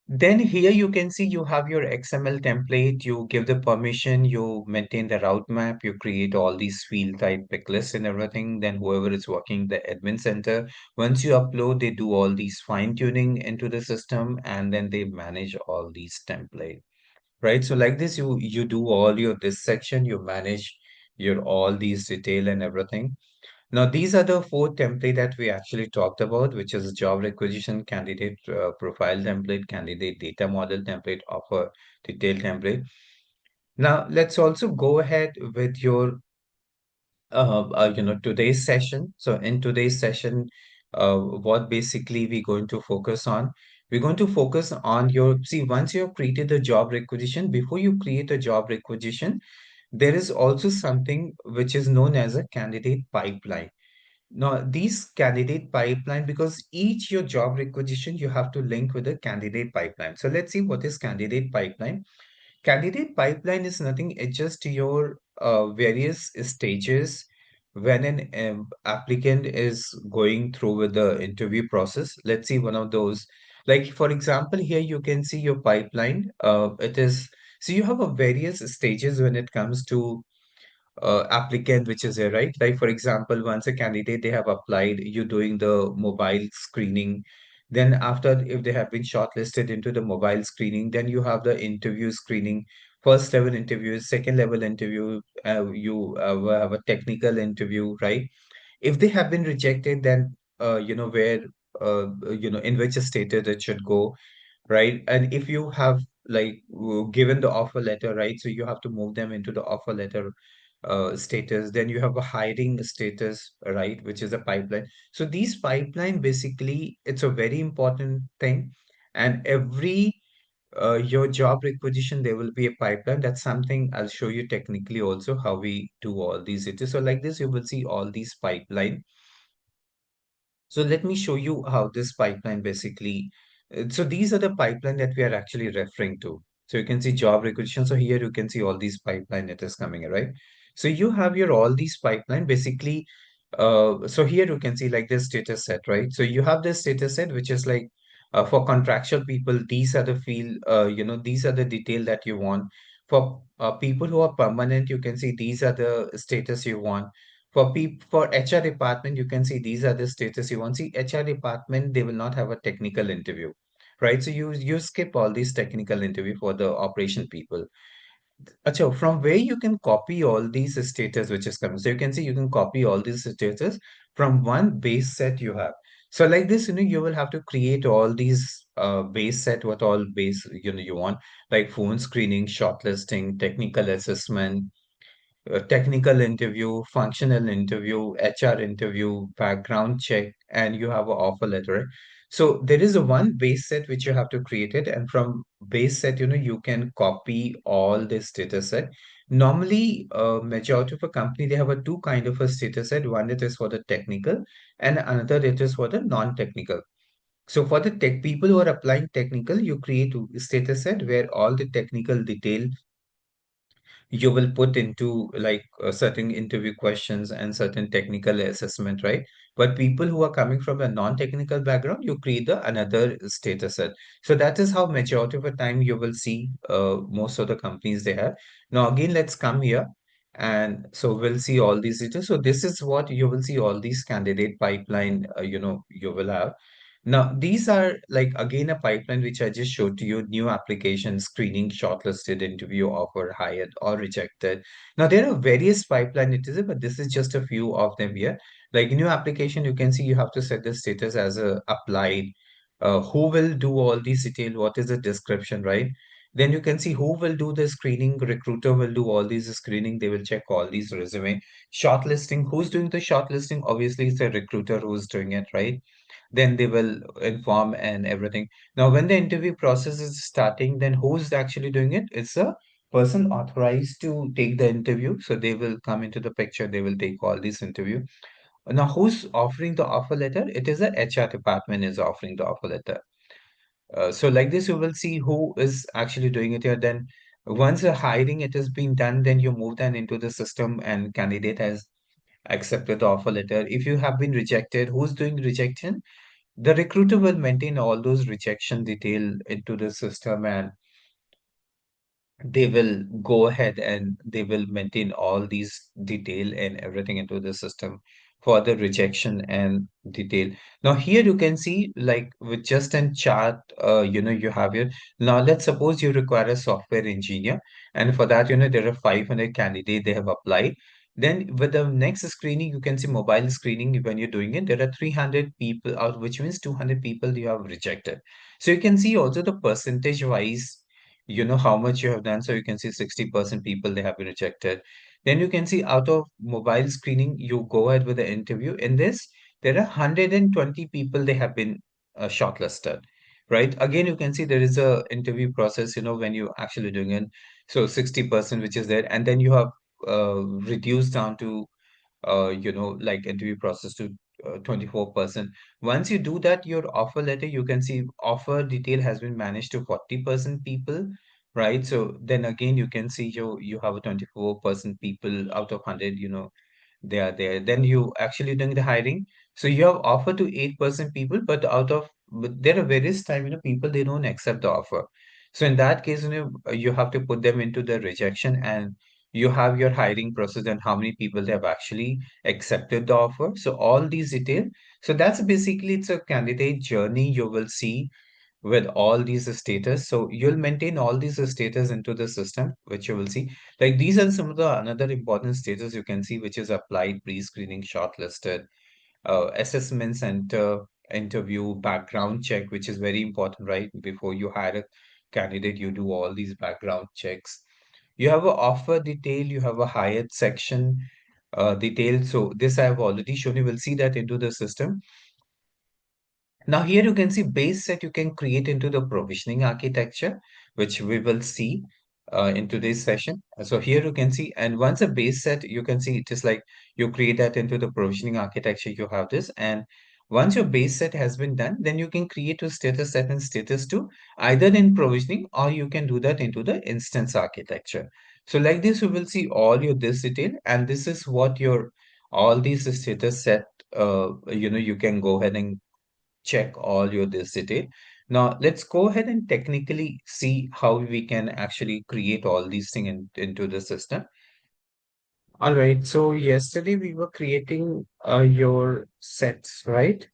Then here you can see you have your XML template, you give the permission, you maintain the route map, you create all these field type pick lists and everything. Then whoever is working the admin center, once you upload, they do all these fine tuning into the system and then they manage all these template, right? So like this, you do all your this section, you manage your all these detail and everything. Now, these are the four template that we actually talked about, which is job requisition, candidate profile template, candidate data model template, offer detail template. Now, let's also go ahead with your, today's session. So in today's session, what basically we're going to focus on, we're going to focus on your, see, once you have created the job requisition, before you create a job requisition, there is also something which is known as a candidate pipeline. Now, these candidate pipeline, because each your job requisition, you have to link with a candidate pipeline. So let's see what is candidate pipeline. Candidate pipeline is nothing, it's just your various stages when an applicant is going through with the interview process. Let's see one of those. Like, for example, here you can see your pipeline. It is, so you have a various stages when it comes to applicant which is there, right? Like for example, once a candidate they have applied, you're doing the mobile screening. Then after, if they have been shortlisted into the mobile screening, then you have the interview screening, first level interview, second level interview, you have a technical interview, right? If they have been rejected, then where in which status it should go, right? And if you have like given the offer letter, right? So you have to move them into the offer letter status. Then you have a hiring status, right? Which is a pipeline. So these pipeline basically, it's a very important thing. And every your job requisition, there will be a pipeline. That's something I'll show you technically also how we do all these it is. So like this, you will see all these pipeline. So let me show you how this pipeline basically. So these are the pipeline that we are actually referring to. So you can see job requisition. So here you can see all these pipeline it is coming, right? So you have your all these pipeline basically. So here you can see like this status set, right? So you have this status set which is like for contractual people. These are the field. These are the detail that you want. For people who are permanent, you can see these are the status you want. For HR department, you can see these are the status you want. See, HR department, they will not have a technical interview, right? So you skip all these technical interview for the operation people. Acha, from where you can copy all these status which is coming. So you can see you can copy all these status from one base set you have. So like this, you will have to create all these base set, what all base, you want, like phone screening, shortlisting, technical assessment, technical interview, functional interview, HR interview, background check, and you have an offer letter. Right? So there is a one base set which you have to create it, and from base set, you can copy all this data set. Normally, majority of a company they have a two kind of a status set. One it is for the technical, and another it is for the non-technical. So for the tech people who are applying technical, you create a status set where all the technical detail you will put into like certain interview questions and certain technical assessment, right? But people who are coming from a non-technical background, you create the another status set. So that is how majority of the time you will see most of the companies they have. Now again, let's come here. And so we'll see all these details. So this is what you will see all these candidate pipeline, you will have. Now, these are like again a pipeline which I just showed to you, new application, screening, shortlisted, interview, offer, hired or rejected. Now, there are various pipeline it is, but this is just a few of them here. Like new application, you can see you have to set the status as a applied. Who will do all these detail? What is the description, right? Then you can see who will do the screening. Recruiter will do all these screening. They will check all these resume. Shortlisting. Who's doing the shortlisting? Obviously, it's a recruiter who's doing it, right? Then they will inform and everything. Now, when the interview process is starting, then who's actually doing it? It's a person authorized to take the interview. So they will come into the picture. They will take all this interview. Now, who's offering the offer letter? It is the HR department is offering the offer letter. So like this, you will see who is actually doing it here. Then once the hiring it has been done, then you move that into the system and candidate has accepted the offer letter. If you have been rejected, who's doing rejection? The recruiter will maintain all those rejection detail into the system, and they will go ahead and they will maintain all these detail and everything into the system for the rejection and detail. Now here you can see like with just a chart, you have here. Now let's suppose you require a software engineer, and for that, there are 500 candidates they have applied. Then with the next screening, you can see mobile screening when you're doing it, there are 300 people out, which means 200 people you have rejected. So you can see also the percentage wise how much you have done. So you can see 60% people they have been rejected. Then you can see out of mobile screening, you go ahead with the interview. In this, there are 120 people they have been shortlisted, right? Again, you can see there is a interview process, when you actually doing it. So 60%, which is there, and then you have reduced down to like interview process to 24%. Once you do that, your offer letter, you can see offer detail has been managed to 40% people, right? So then again, you can see you have a 24% people out of 100, they are there. Then you actually doing the hiring. So you have offer to 8% people, but there are various time, people they don't accept the offer. So in that case, you have to put them into the rejection, and you have your hiring process and how many people they have actually accepted the offer. So all these detail. So that's basically it's a candidate journey you will see with all these status. So you'll maintain all these status into the system, which you will see. Like these are some of the another important status you can see, which is applied, pre-screening, shortlisted, assessment center, interview, background check, which is very important, right? Before you hire a candidate, you do all these background checks. You have a offer detail, you have a hired section detail. So this I have already shown you. Will see that into the system. Now here you can see base set you can create into the provisioning architecture, which we will see in today's session. So here you can see, and once a base set, you can see it is like you create that into the provisioning architecture, you have this. And once your base set has been done, then you can create a status set and status two, either in provisioning or you can do that into the instance architecture. So like this, you will see all your this detail, and this is what your all these status set, you can go ahead and check all your this detail. Now let's go ahead and technically see how we can actually create all these things into the system. All right, so yesterday we were creating your sets, right?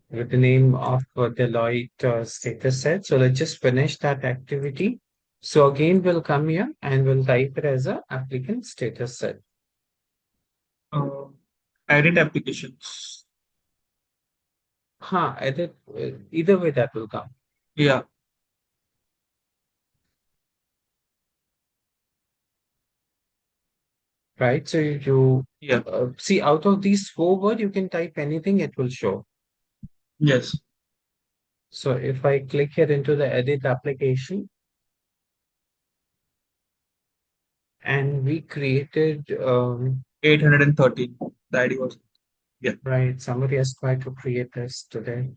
With the name of Deloitte status set. So let's just finish that activity. So again, we'll come here and we'll type it as a applicant status set. Uh, edit applications. Edit, either way that will come. Yeah. Right? So you Yeah. see out of these 4 words, you can type anything, it will show. Yes. So if I click here into the edit application and we created, 813. The ID was. Yeah. right, somebody has tried to create this today.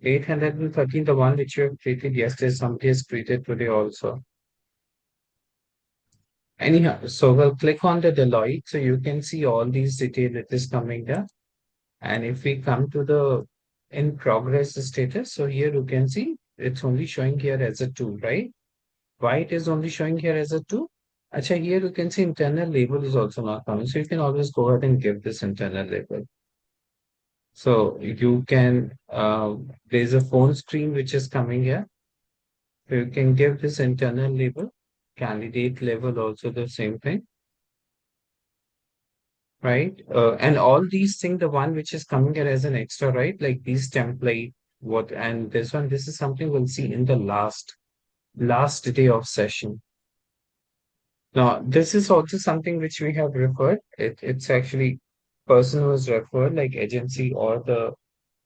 813, the one which you have created yesterday, somebody has created today also. Anyhow, so we'll click on the Deloitte, so you can see all these detail that is coming there. And if we come to the in progress status, so here you can see it's only showing here as a 2, right? Why it is only showing here as a 2? Actually, here you can see internal label is also not coming. So you can always go ahead and give this internal label. So you can, there's a phone screen which is coming here. So you can give this internal label, candidate level also the same thing, right? And all these things, the one which is coming here as an extra, right? Like these template, what, and this one, this is something we'll see in the last day of session. Now, this is also something which we have referred. It's actually person who was referred, like agency or the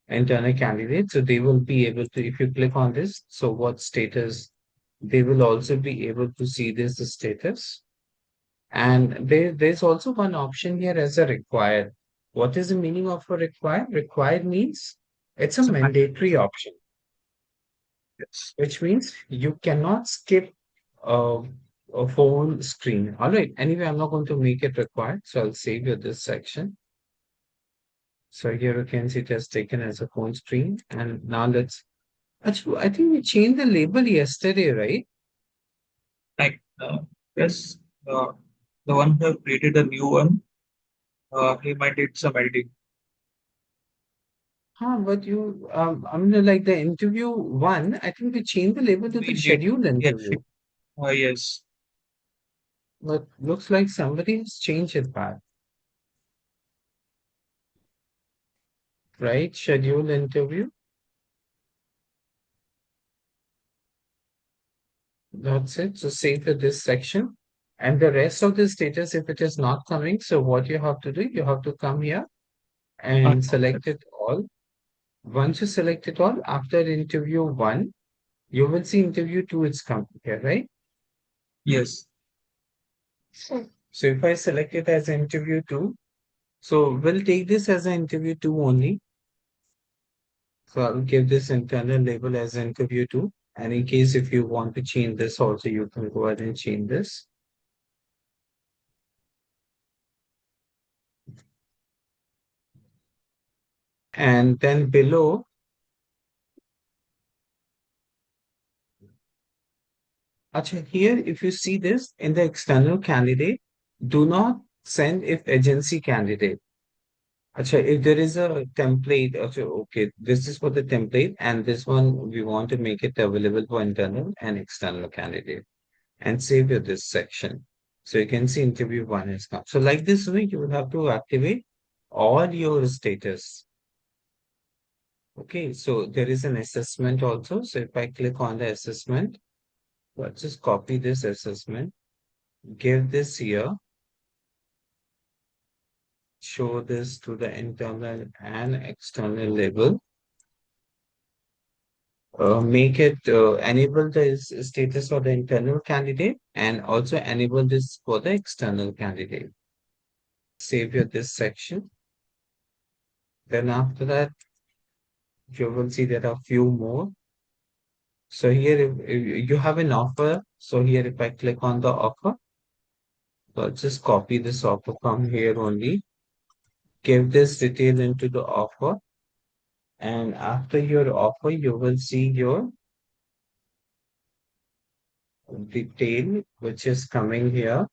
internal candidate. So they will be able to, if you click on this, so what status, they will also be able to see this status. And there's also one option here as a required. What is the meaning of a required? Required means it's a So, mandatory option, yes. which means you cannot skip uh, a phone screen. All right. Anyway, I'm not going to make it required, so I'll save you this section. So here you can see it has taken as a phone screen. And now actually, I think we changed the label yesterday, right? Like, yes. The one who have created a new one, he might need some editing. But I mean, like the interview one, I think we changed the label to We the did. scheduled Yes. interview. Yes. But looks like somebody has changed it back, right? Scheduled interview. That's it. So save for this section. And the rest of the status, if it is not coming, so what you have to do, you have to come here and select it all. Once you select it all, after interview one, you will see interview two is coming here, right? Yes. So if I select it as interview two, so we'll take this as an interview two only. So I'll give this internal label as interview two. And in case if you want to change this also, you can go ahead and change this. And then below, actually here, if you see this in the external candidate, do not send if agency candidate. Actually, if there is a template, okay, this is for the template, and this one we want to make it available for internal and external candidate, and save your this section. So you can see interview one has come. So like this way, you will have to activate all your status. Okay, so there is an assessment also. So if I click on the assessment, let's just copy this assessment, give this here, show this to the internal and external label. Make it enable the status for the internal candidate and also enable this for the external candidate. Save your this section. Then after that, you will see there are few more. So here if you have an offer. So here if I click on the offer, so I'll just copy this offer from here only. Give this detail into the offer. And after your offer, you will see your detail, which is coming here.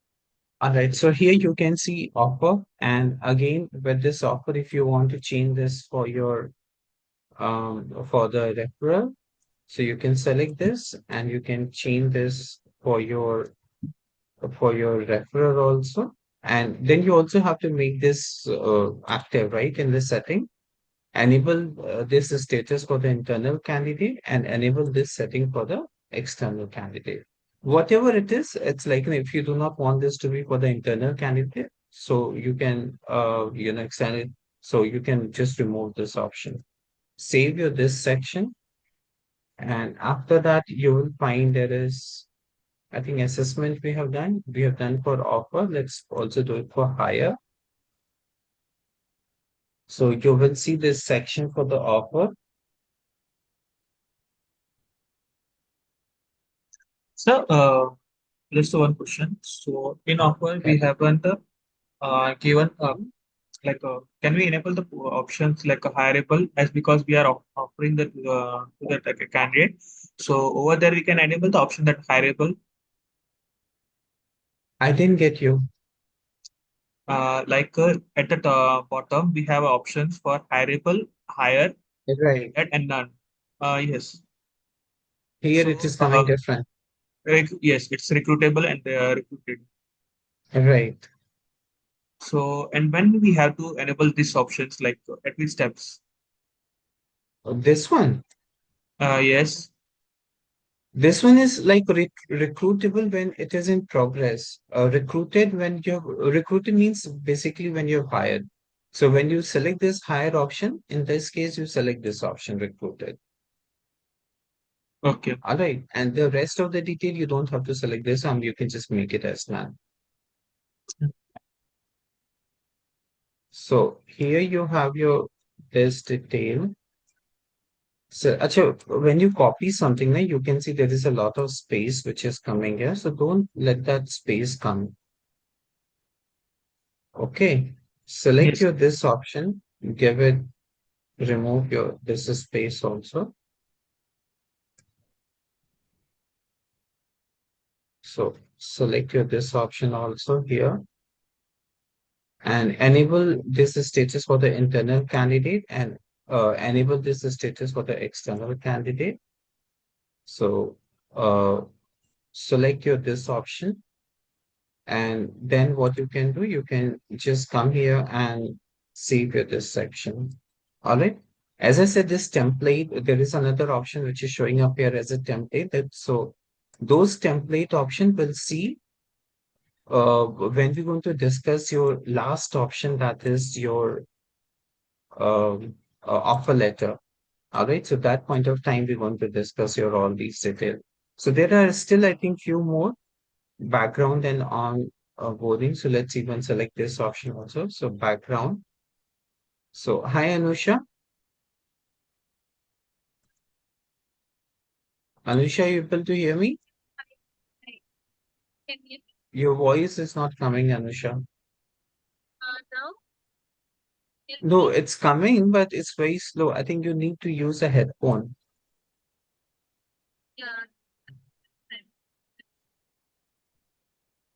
All right, so here you can see offer. And again, with this offer, if you want to change this for the referral, so you can select this and you can change this for your referral also. And then you also have to make this active, right, in the setting. Enable this status for the internal candidate and enable this setting for the external candidate. Whatever it is, it's like if you do not want this to be for the internal candidate, so you can extend it. So you can just remove this option. Save your this section, and after that you will find there is, I think, assessment we have done. We have done for offer. Let's also do it for hire. So you will see this section for the offer. So, just one question. So, in offer, we haven't given can we enable the options like a hireable as because we are offering the to that like a candidate. So over there we can enable the option that hireable. I didn't get you. At the bottom we have options for hireable, hire, Right. and none. Yes. Here So it is coming different. yes, it's recruitable and recruited. Right. So and when we have to enable these options, like at which steps? This one. Yes. This one is like recruitable when it is in progress. Recruited when you're recruited means basically when you're hired. So when you select this hire option, in this case, you select this option, recruited. Okay. All right. And the rest of the detail, you don't have to select this. You can just make it as none. So here you have your this detail. So, Acha, when you copy something, na, you can see there is a lot of space which is coming here. So don't let that space come. Okay. Select Yes. your this option, give it, remove your this space also. So select your this option also here and enable this status for the internal candidate and enable this status for the external candidate. So select your this option. And then what you can do, you can just come here and save your this section. All right. As I said, this template, there is another option which is showing up here as a template. So those template option will see when we're going to discuss your last option, that is your offer letter. All right. So that point of time, we're going to discuss your all these details. So there are still, I think, few more background and on boarding. So let's even select this option also. So background. So hi Anusha. Anusha, you able to hear me? Your voice is not coming, Anusha. No, it's coming, but it's very slow. I think you need to use a headphone.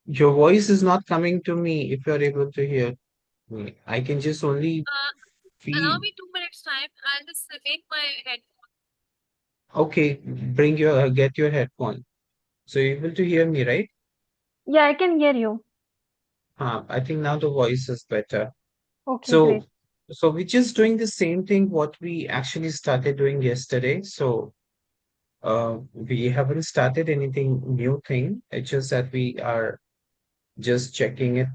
Your voice is not coming to me if you're able to hear me. I can just only feel. Allow me 2 minutes time. I'll just make my head. Okay, bring your get your headphone. So you're able to hear me, right? Yeah, I can hear you. I think now the voice is better. Okay, great. So we're just doing the same thing what we actually started doing yesterday. So we haven't started anything new thing. It's just that we are just checking it,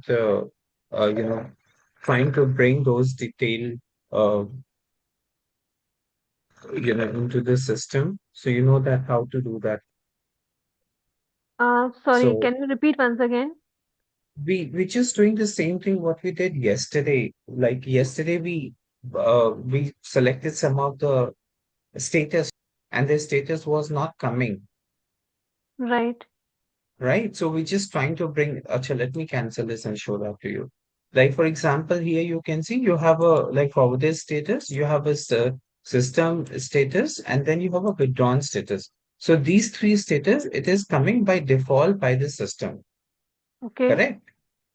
trying to bring those detail, uh, into the system. So you know that how to do that. Sorry, So can you repeat once again? we're just doing the same thing what we did yesterday. Like yesterday, we selected some of the status and the status was not coming, Right. right? So we're just trying to bring, Acha, let me cancel this and show that to you. Like, for example, here you can see you have a, like, forwarded status, you have a system status, and then you have a withdrawn status. So these three status, it is coming by default by the system, Okay. correct?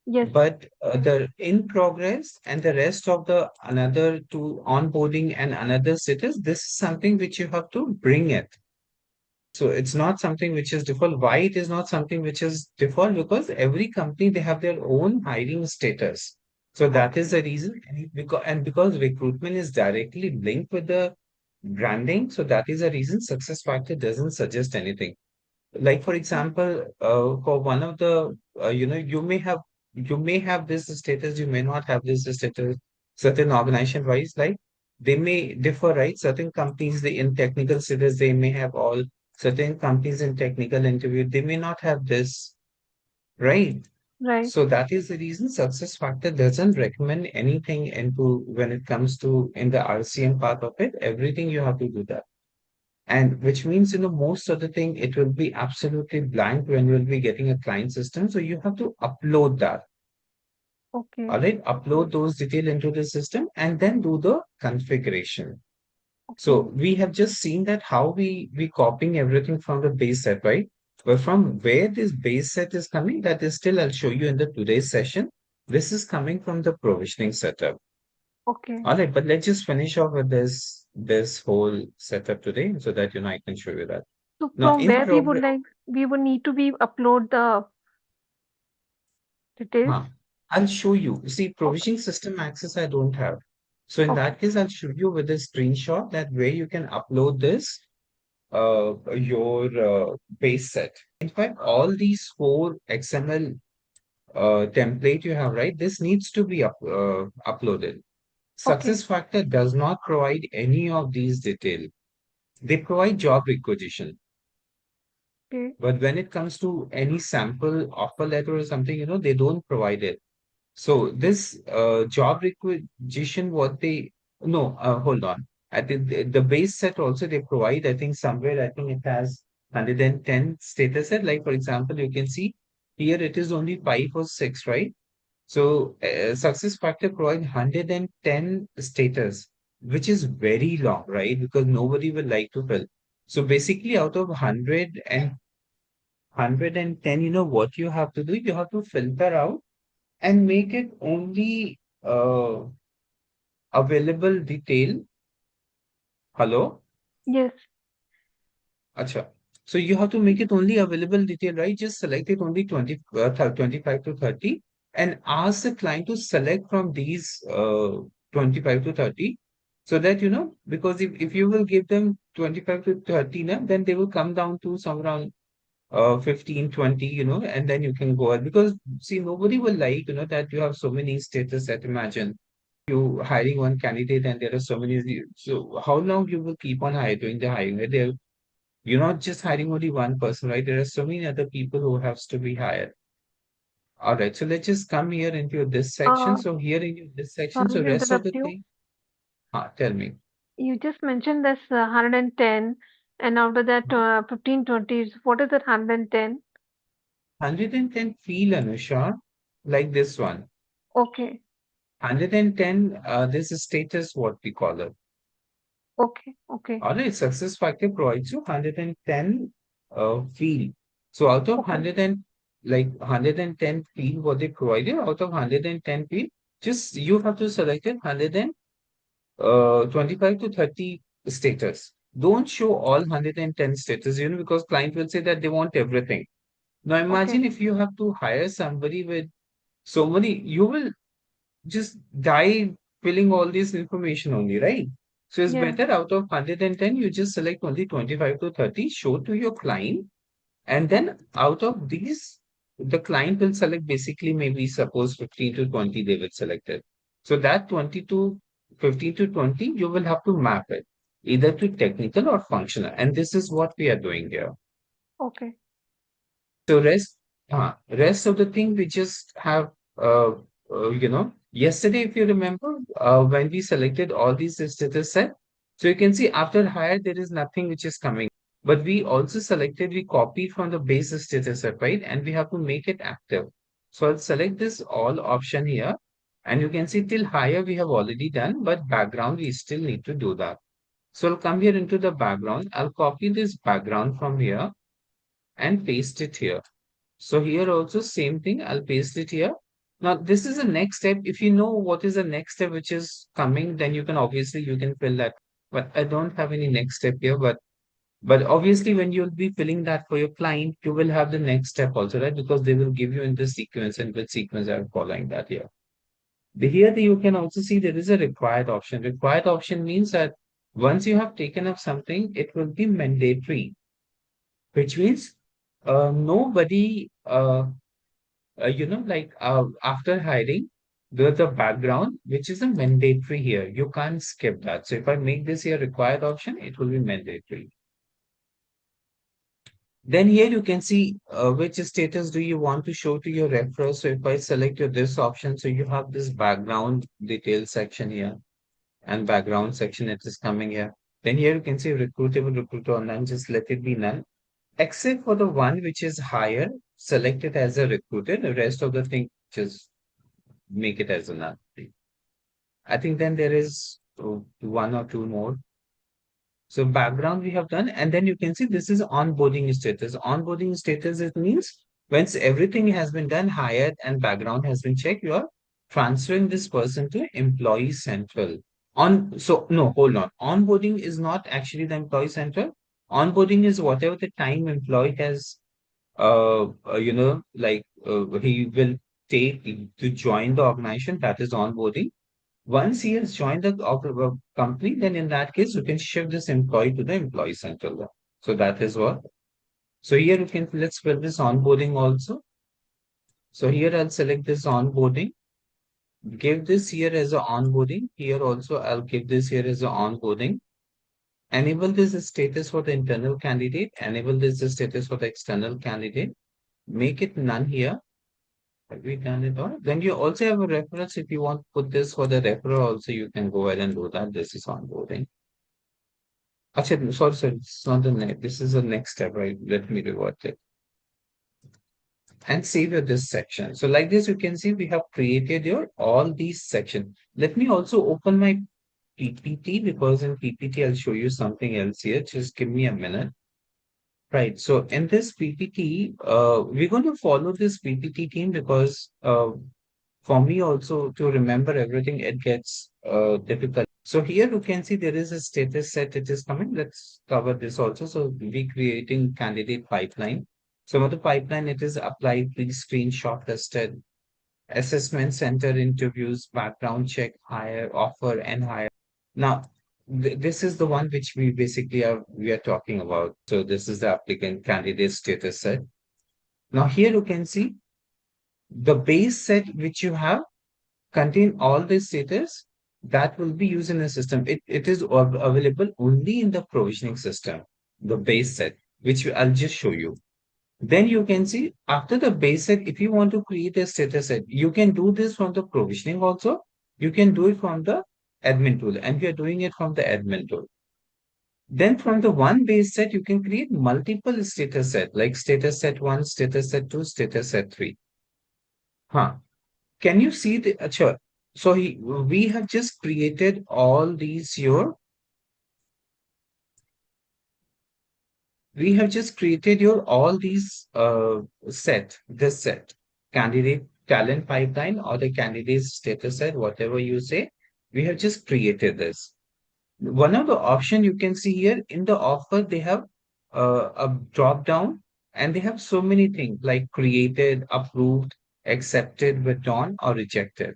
Yes. But the in progress and the rest of the another two onboarding and another status, this is something which you have to bring it. So it's not something which is default. Why it is not something which is default? Because every company they have their own hiring status. So that is the reason. And because recruitment is directly linked with the branding, so that is the reason SuccessFactor doesn't suggest anything. Like for example, for one of the you may have this status, you may not have this status. Certain organization wise, like they may differ, right? Certain companies they in technical status they may have all. Certain companies in technical interview they may not have this, right? Right. So that is the reason SuccessFactor doesn't recommend anything into when it comes to in the RCM part of it. Everything you have to do that. And which means, most of the thing, it will be absolutely blank when you'll be getting a client system. So you have to upload that. Okay. All right. Upload those details into the system and then do the configuration. So Okay. we have just seen that how we copying everything from the base set, right? But from where this base set is coming, that is still I'll show you in the today's session. This is coming from the provisioning setup. Okay. All right, but let's just finish off with this whole setup today so that I can show you that. So Now from in where progress, we would need to be upload the details. I'll show you. See, Okay. provisioning system access I don't have. So in Okay. that case, I'll show you with a screenshot that where you can upload this your base set. In fact, all these four XML template you have, right? This needs to be uploaded. Okay. SuccessFactor does not provide any of these detail. They provide job requisition. Okay. But when it comes to any sample offer letter or something, they don't provide it. So this job requisition, what they no, hold on. I think the base set also they provide. I think somewhere I think it has 110 status set. Like for example, you can see here it is only 5 or 6, right? So SuccessFactor provide 110 status, which is very long, right? Because nobody will like to fill. So basically, out of 110, what you have to do? You have to filter out and make it only available detail. Hello? Yes. Acha. So you have to make it only available detail, right? Just select it only 25 to 30 and ask the client to select from these 25 to 30 so that, because if you will give them 25 to 30, then they will come down to somewhere around 15, 20, and then you can go ahead. Because see, nobody will like, that you have so many status that imagine you hiring one candidate and there are so many. So how long you will keep on doing the hiring? Right? You're not just hiring only one person, right? There are so many other people who has to be hired. All right, so let's just come here into this section. Uh, So here in this section, Sorry so to rest of interrupt the you. thing, tell me. You just mentioned this 110, and after that 15, 20. What is that 110? 110 feel, Anusha, like this one. Okay. 110, this is status, what we call it. Okay. Okay. All right, SuccessFactor provides you 110 field. So out of Okay. 110 field, what they provided, out of 110 field, just you have to select it 125 to 30 status. Don't show all 110 status, because client will say that they want everything. Now Okay. imagine if you have to hire somebody with so many, you will just die filling all this information only, right? So it's Yeah. better out of 110, you just select only 25 to 30, show to your client, and Okay. then out of these, the client will select basically maybe suppose 15 to 20 they will select it. So that 20 to 15 to 20, you will have to map it either to technical or functional. And this is what we are doing here. Okay. So rest of the thing we just have, yesterday, if you remember, when we selected all these status set, so you can see after hire, there is nothing which is coming. But we also selected, we copied from the base status set, right? And we have to make it active. So I'll select this all option here. And you can see till hire we have already done, but background we still need to do that. So I'll come here into the background. I'll copy this background from here and paste it here. So here also same thing, I'll paste it here. Now this is the next step. If you know what is the next step which is coming, then you can obviously you can fill that. But I don't have any next step here, but obviously when you'll be filling that for your client, you will have the next step also, right? Because they will give you in the sequence and which sequence I'm following that here. Here you can also see there is a required option. Required option means that once you have taken up something, it will be mandatory, which means nobody after hiring, the background, which is a mandatory here. You can't skip that. So if I make this here required option, it will be mandatory. Then here you can see which status do you want to show to your referrer. So if I select your this option, so you have this background details section here and background section, it is coming here. Then here you can see recruitable, recruiter online, just let it be none. Except for the one which is higher, select it as a recruiter. The rest of the thing just make it as a none. I think then there is one or two more. So background we have done, and then you can see this is onboarding status. Onboarding status, it means once everything has been done, hired and background has been checked, you are transferring this person to Employee Central. Hold on. Onboarding is not actually the Employee Central. Onboarding is whatever the time employee has he will take to join the organization, that is onboarding. Once he has joined the company, then in that case, you can shift this employee to the employee central. So that is what. So here you can, let's fill this onboarding also. So here I'll select this onboarding, give this here as a onboarding. Here also I'll give this here as a onboarding. Enable this status for the internal candidate, enable this status for the external candidate, make it none here. Have we done it all? Then you also have a reference. If you want to put this for the referral also, you can go ahead and do that. This is onboarding. Actually, sorry, it's not the next. This is the next step, right? Let me revert it. And save your this section. So like this, you can see we have created your all these sections. Let me also open my PPT, because in PPT, I'll show you something else here. Just give me a minute. Right. So in this PPT, we're going to follow this PPT team because for me also to remember everything, it gets difficult. So here you can see there is a status set. It is coming. Let's cover this also. So we creating candidate pipeline. Some of the pipeline, it is apply, pre-screen, shortlisted, assessment center interviews, background check, hire, offer, and hire. Now, this is the one which we basically we are talking about. So this is the applicant candidate status set. Now here you can see the base set which you have contain all the status that will be used in the system. It is available only in the provisioning system, the base set, which I'll just show you. Then you can see after the base set, if you want to create a status set, you can do this from the provisioning also. You can do it from the admin tool, and we are doing it from the admin tool. Then from the one base set, you can create multiple status set, like status set 1, status set 2, status set 3. Can you see the sure. So we have just created all these your all these this set, candidate talent pipeline or the candidate status set, whatever you say, we have just created this. One of the option you can see here in the offer, they have a drop down and they have so many things like created, approved, accepted, withdrawn, or rejected.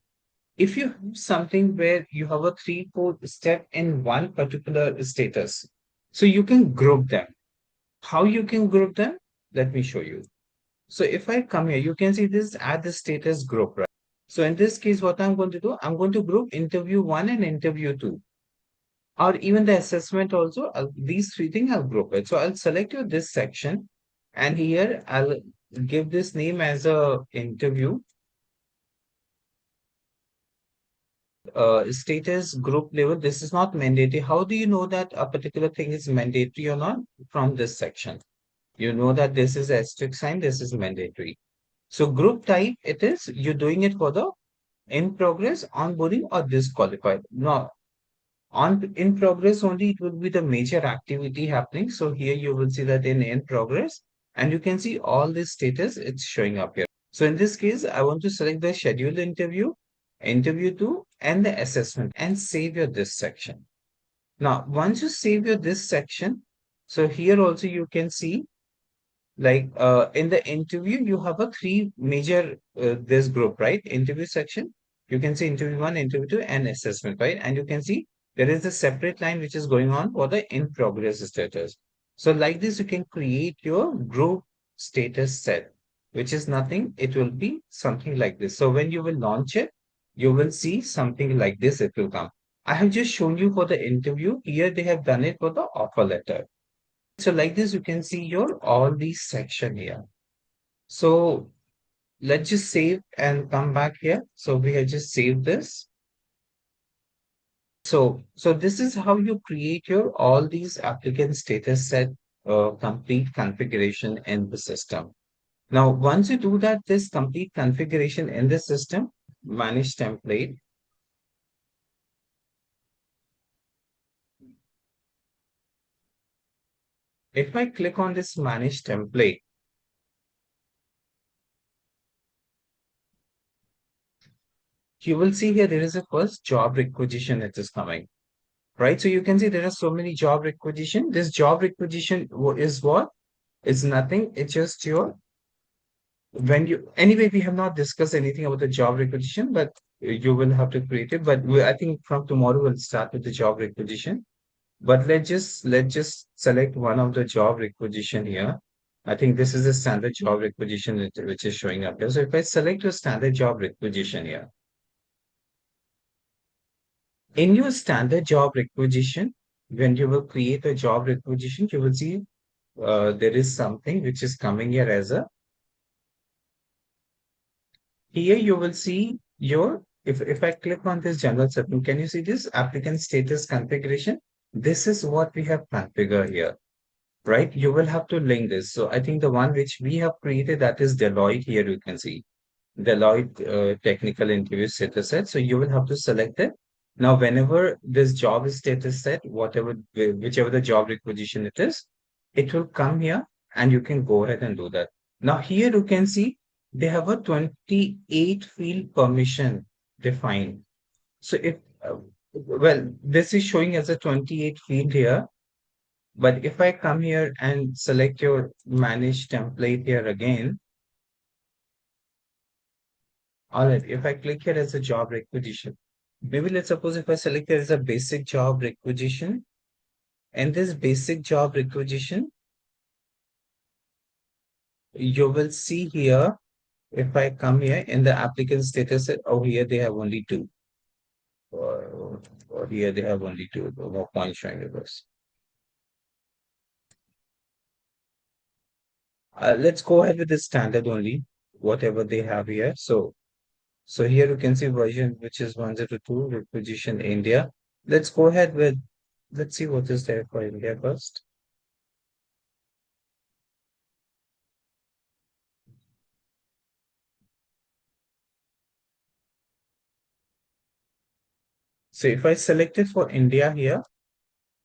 If you have something where you have a 3-4 step in one particular status, so you can group them. How you can group them? Let me show you. So if I come here, you can see this add the status group, right? So in this case, what I'm going to do, I'm going to group interview 1 and interview 2. Or even the assessment also, these 3 things I'll group it. So I'll select this section, and here I'll give this name as a interview. Status group level, this is not mandatory. How do you know that a particular thing is mandatory or not? From this section. You know that this is asterisk sign, this is mandatory. So group type, it is you're doing it for the in progress, onboarding, or disqualified. Now, In progress only, it will be the major activity happening. So here you will see that in progress, and you can see all this status, it's showing up here. So in this case, I want to select the scheduled interview, interview 2, and the assessment, and save your this section. Now, once you save your this section, so here also you can see like in the interview you have a three major this group, right? Interview section, you can see interview 1, interview 2, and assessment, right? And you can see there is a separate line which is going on for the in progress status. So like this you can create your group status set, which is nothing, it will be something like this. So when you will launch it, you will see something like this, it will come. I have just shown you for the interview. Here they have done it for the offer letter. So like this, you can see your all these section here. So let's just save and come back here. So we have just saved this. So this is how you create your all these applicant status set complete configuration in the system. Now, once you do that, this complete configuration in the system, manage template. If I click on this manage template, you will see here there is a first job requisition that is coming, right? So you can see there are so many job requisition. This job requisition is what? It's nothing. It's just your when you anyway we have not discussed anything about the job requisition, but you will have to create it. But I think from tomorrow we'll start with the job requisition. But let's just select one of the job requisition here. I think this is the standard job requisition which is showing up here. So if I select a standard job requisition here, in your standard job requisition, when you will create a job requisition, you will see there is something which is coming here as a here you will see your if I click on this general setting, can you see this applicant status configuration? This is what we have configured here, right? You will have to link this. So I think the one which we have created, that is Deloitte. Here you can see Deloitte technical interview status set. So you will have to select it. Now, whenever this job is status set, whichever the job requisition it is, it will come here and you can go ahead and do that. Now, here you can see they have a 28 field permission defined. So well, this is showing as a 28 field here. But if I come here and select your manage template here again, all right, if I click here as a job requisition, maybe let's suppose if I select here as a basic job requisition, and this basic job requisition, you will see here, if I come here in the applicant status, oh, here they have only two. Or here they have only two, no point showing reverse. Let's go ahead with the standard only, whatever they have here. So here you can see version which is 102 requisition India. Let's go ahead with, let's see what is there for India first. So if I select it for India here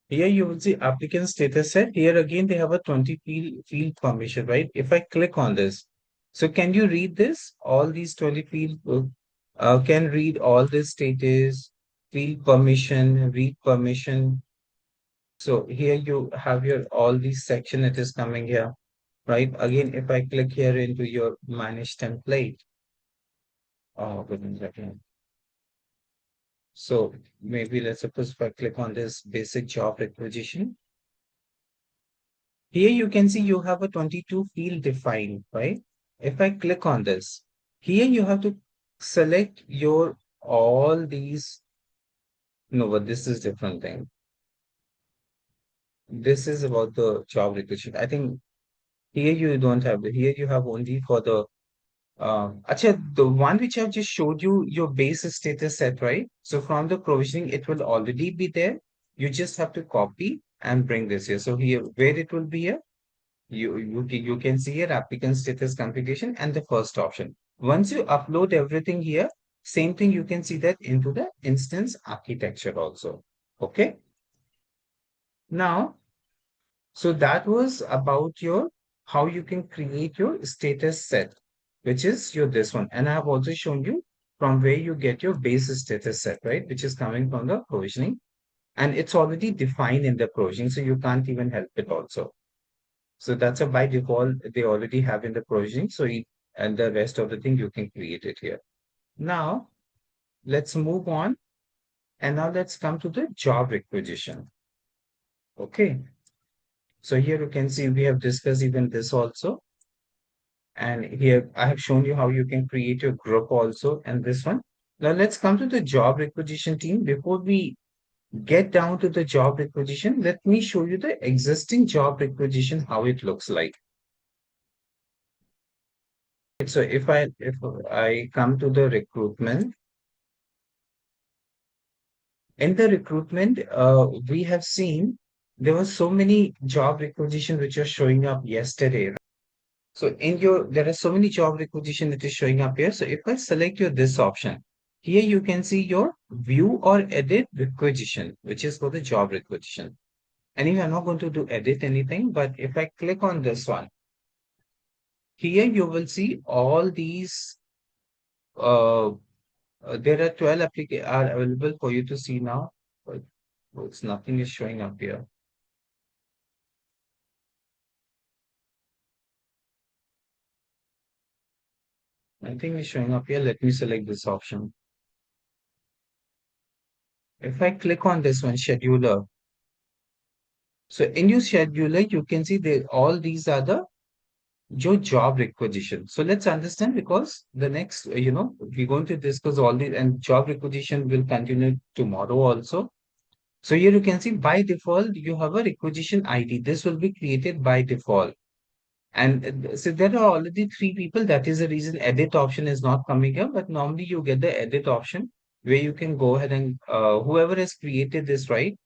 you will see applicant status set. Here again, they have a 20 field permission, right? If I click on this, so can you read this? All these 20 field can read all this status, field permission, read permission. So here you have your all these section it is coming here, right? Again, if I click here into your manage template, oh, goodness, again. So maybe let's suppose if I click on this basic job requisition, here you can see you have a 22 field defined, right? If I click on this, here you have to select your all these. No, but this is different thing. This is about the job requisition. I think here you don't have it. Here you have only for the Acha, the one which I've just showed you, your base status set, right? So from the provisioning, it will already be there. You just have to copy and bring this here. So here, where it will be here, you can see here applicant status configuration and the first option. Once you upload everything here, same thing you can see that into the instance architecture also. Okay. Now, so that was about your how you can create your status set, which is your this one. And I have also shown you from where you get your base status set, right? Which is coming from the provisioning. And it's already defined in the provisioning, so you can't even help it also. So that's a by default they already have in the provisioning. So and the rest of the thing you can create it here. Now let's move on. And now let's come to the job requisition. Okay. So here you can see we have discussed even this also. And here I have shown you how you can create your group also and this one. Now let's come to the job requisition team. Before we get down to the job requisition, let me show you the existing job requisition, how it looks like. So if I come to the recruitment, in the recruitment, we have seen there were so many job requisition which are showing up yesterday. So there are so many job requisition that is showing up here. So if I select your this option, here you can see your view or edit requisition, which is for the job requisition. And if I'm not going to do edit anything, but if I click on this one, here you will see all these, there are 12 applications are available for you to see now, but it's nothing is showing up here. Nothing is showing up here. Let me select this option. If I click on this one, scheduler. So in your scheduler, you can see that all these are your job requisition. So let's understand because the next, we're going to discuss all these and job requisition will continue tomorrow also. So here you can see by default, you have a requisition ID. This will be created by default. And so there are already 3 people. That is the reason edit option is not coming here. But normally you get the edit option where you can go ahead and whoever has created this, right?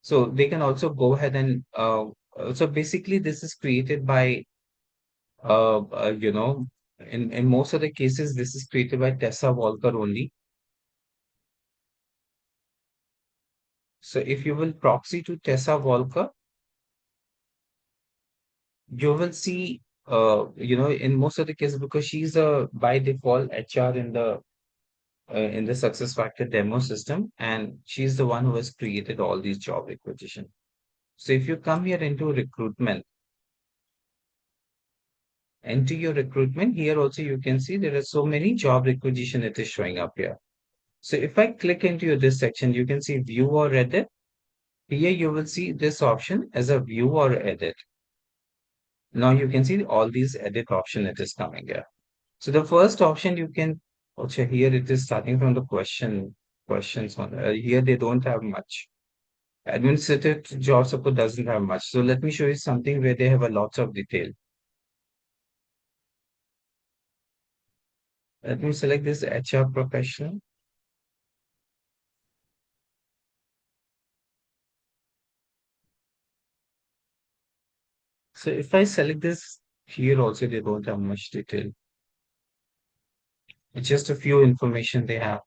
So they can also go ahead and so basically this is created by uh, uh you know in most of the cases this is created by Tessa Walker only. So if you will proxy to Tessa Walker, you will see in most of the cases because she's a by default HR in the SuccessFactor demo system, and she's the one who has created all these job requisition. So if you come here into recruitment, enter your recruitment, here also you can see there are so many job requisition it is showing up here. So if I click into this section, you can see view or edit. Here you will see this option as a view or edit. Now you can see all these edit option it is coming here. So the first option you can also here it is starting from the questions on here they don't have much. Administrative job support doesn't have much. So let me show you something where they have a lots of detail. Let me select this HR professional. So if I select this here also they don't have much detail. It's just a few information they have.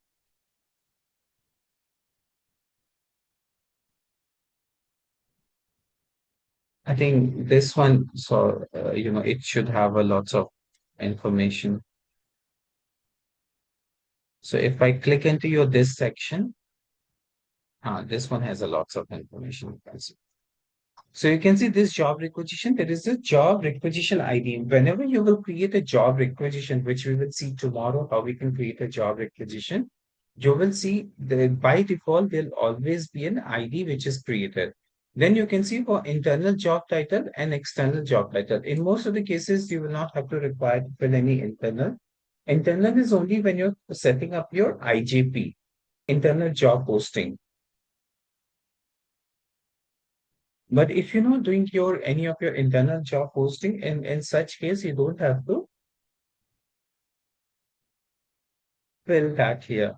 I think this one, so it should have a lots of information. So if I click into your this section, this one has a lots of information. You can see. So you can see this job requisition. There is a job requisition ID. Whenever you will create a job requisition, which we will see tomorrow, how we can create a job requisition, you will see that by default, there'll always be an ID which is created. Then you can see for internal job title and external job title. In most of the cases, you will not have to require to fill any internal. Internal is only when you're setting up your IJP, internal job posting. But if you're not doing any of your internal job posting, in such case, you don't have to fill that here.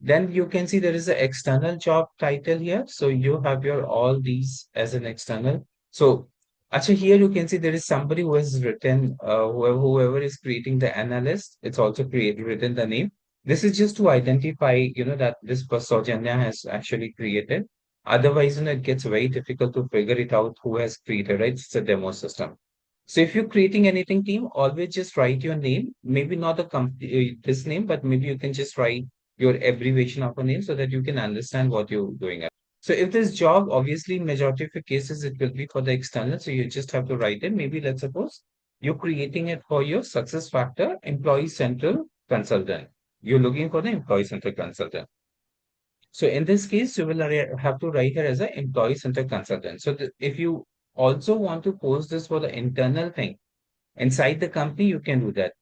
Then you can see there is an external job title here. So you have your all these as an external. So actually here you can see there is somebody who has written, whoever is creating the analyst, it's also written the name. This is just to identify, that this Saujanya has actually created. Otherwise, it gets very difficult to figure it out who has created, right? It's a demo system. So if you're creating anything team, always just write your name, maybe not the company, this name, but maybe you can just write your abbreviation of a name so that you can understand what you're doing. So if this job, obviously in majority of the cases, it will be for the external. So you just have to write it. Maybe let's suppose you're creating it for your success factor employee central consultant. You're looking for the employee central consultant. So in this case, you will have to write here as an employee central consultant. So if you also want to post this for the internal thing inside the company, you can do that.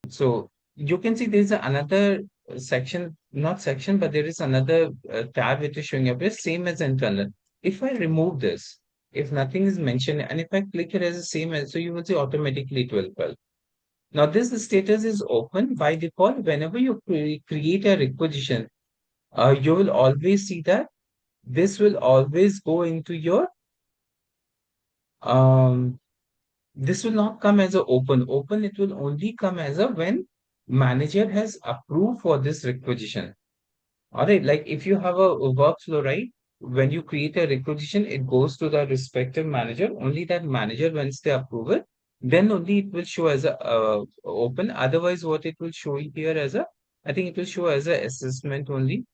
So you can see there's another section, not section, but there is another tab which is showing up here, same as internal. If I remove this, if nothing is mentioned, and if I click it as the same as, so you will see automatically it will. Now this status is open by default. Whenever you create a requisition, you will always see that this will always go into your um this will not come as a open, it will only come as a when manager has approved for this requisition. All right, like if you have a workflow, right? When you create a requisition, it goes to the respective manager. Only that manager, once they approve it, then only it will show as a open. Otherwise, what it will show here as a, I think it will show as a assessment only,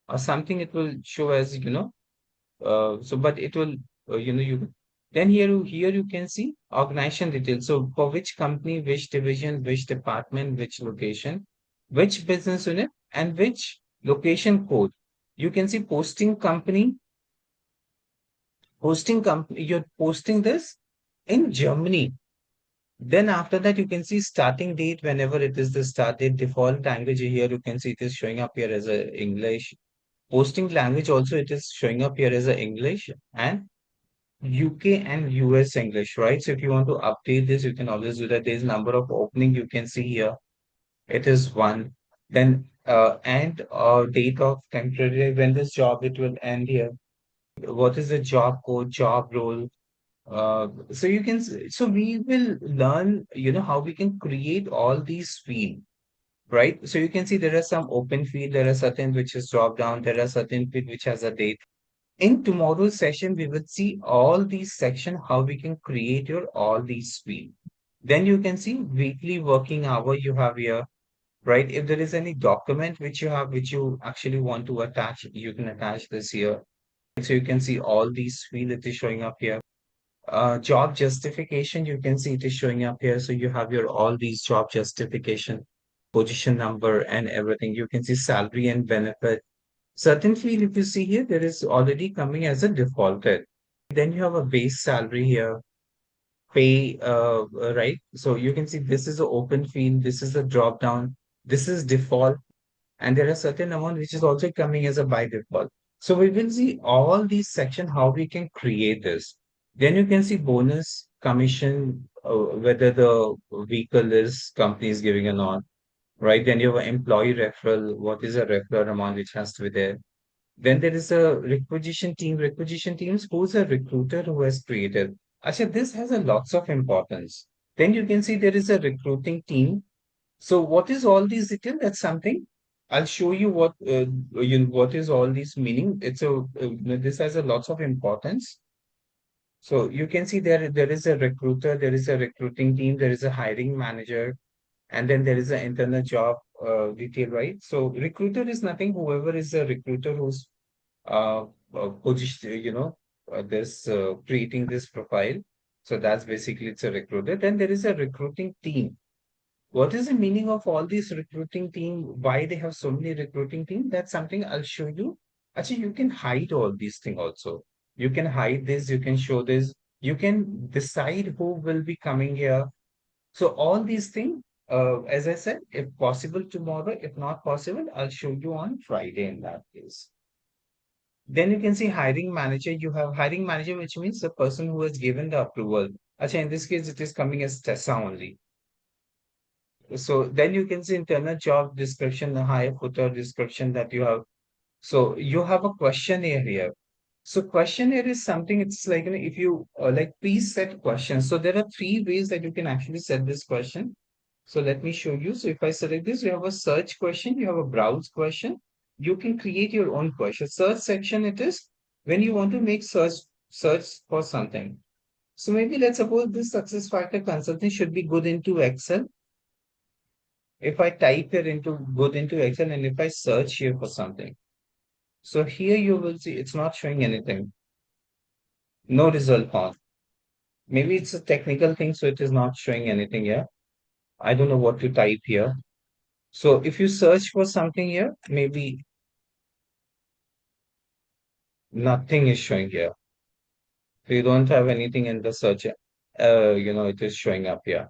or something. It will show as but it will you then here you can see organization details. So for which company, which division, which department, which location, which business unit, and which location code. You can see posting company, you're posting this in Germany. Then after that, you can see starting date whenever it is the start date. Default language here, you can see it is showing up here as a English. Posting language also, it is showing up here as a English and UK and US English, right? So if you want to update this, you can always do that. There's number of opening you can see here. It is one. Then and date of temporary when this job it will end here. What is the job code, job role? So you can so we will learn, how we can create all these fields, right? So you can see there are some open field, there are certain which is drop down, there are certain field which has a date. In tomorrow's session, we will see all these sections, how we can create your all these fields. Then you can see weekly working hour you have here, right? If there is any document which you have, which you actually want to attach, you can attach this here. So you can see all these fields that is showing up here. Job justification, you can see it is showing up here. So you have your all these job justification, position number and everything. You can see salary and benefit. Certain field, if you see here, there is already coming as a defaulted. Then you have a base salary here, pay, right? So you can see this is the open field, this is the drop down, this is default, and there are certain amount which is also coming as a by default. So we will see all these section how we can create this. Then you can see bonus, commission, whether the vehicle is company is giving or not, right? Then you have employee referral, what is a referral amount which has to be there. Then there is a requisition team. Requisition teams, who's a recruiter who has created. Actually, this has a lots of importance. Then you can see there is a recruiting team. So what is all these detail? That's something I'll show you what is all this meaning. This has a lots of importance. So you can see there is a recruiter, there is a recruiting team, there is a hiring manager, and then there is an internal job detail, right? So recruiter is nothing, whoever is a recruiter who's position, this creating this profile. So that's basically it's a recruiter. Then there is a recruiting team. What is the meaning of all these recruiting team? Why they have so many recruiting team? That's something I'll show you. Actually, you can hide all these things also. You can hide this, you can show this, you can decide who will be coming here. So all these things, as I said, if possible tomorrow, if not possible, I'll show you on Friday in that case. Then you can see hiring manager. You have hiring manager, which means the person who has given the approval. Actually, in this case, it is coming as Tessa only. So then you can see internal job description, the higher footer description that you have. So you have a questionnaire here. So questionnaire is something, it's like, if you like preset questions. So there are three ways that you can actually set this question. So let me show you. So if I select this, you have a search question, you have a browse question. You can create your own question. Search section it is. when you want to make search for something. So maybe let's suppose this success factor consultant should be good into Excel. If I type here into good into Excel and if I search here for something. So here you will see it's not showing anything. No result found. Maybe it's a technical thing, so it is not showing anything here. I don't know what to type here. So if you search for something here, maybe nothing is showing here. If you don't have anything in the search, it is showing up here.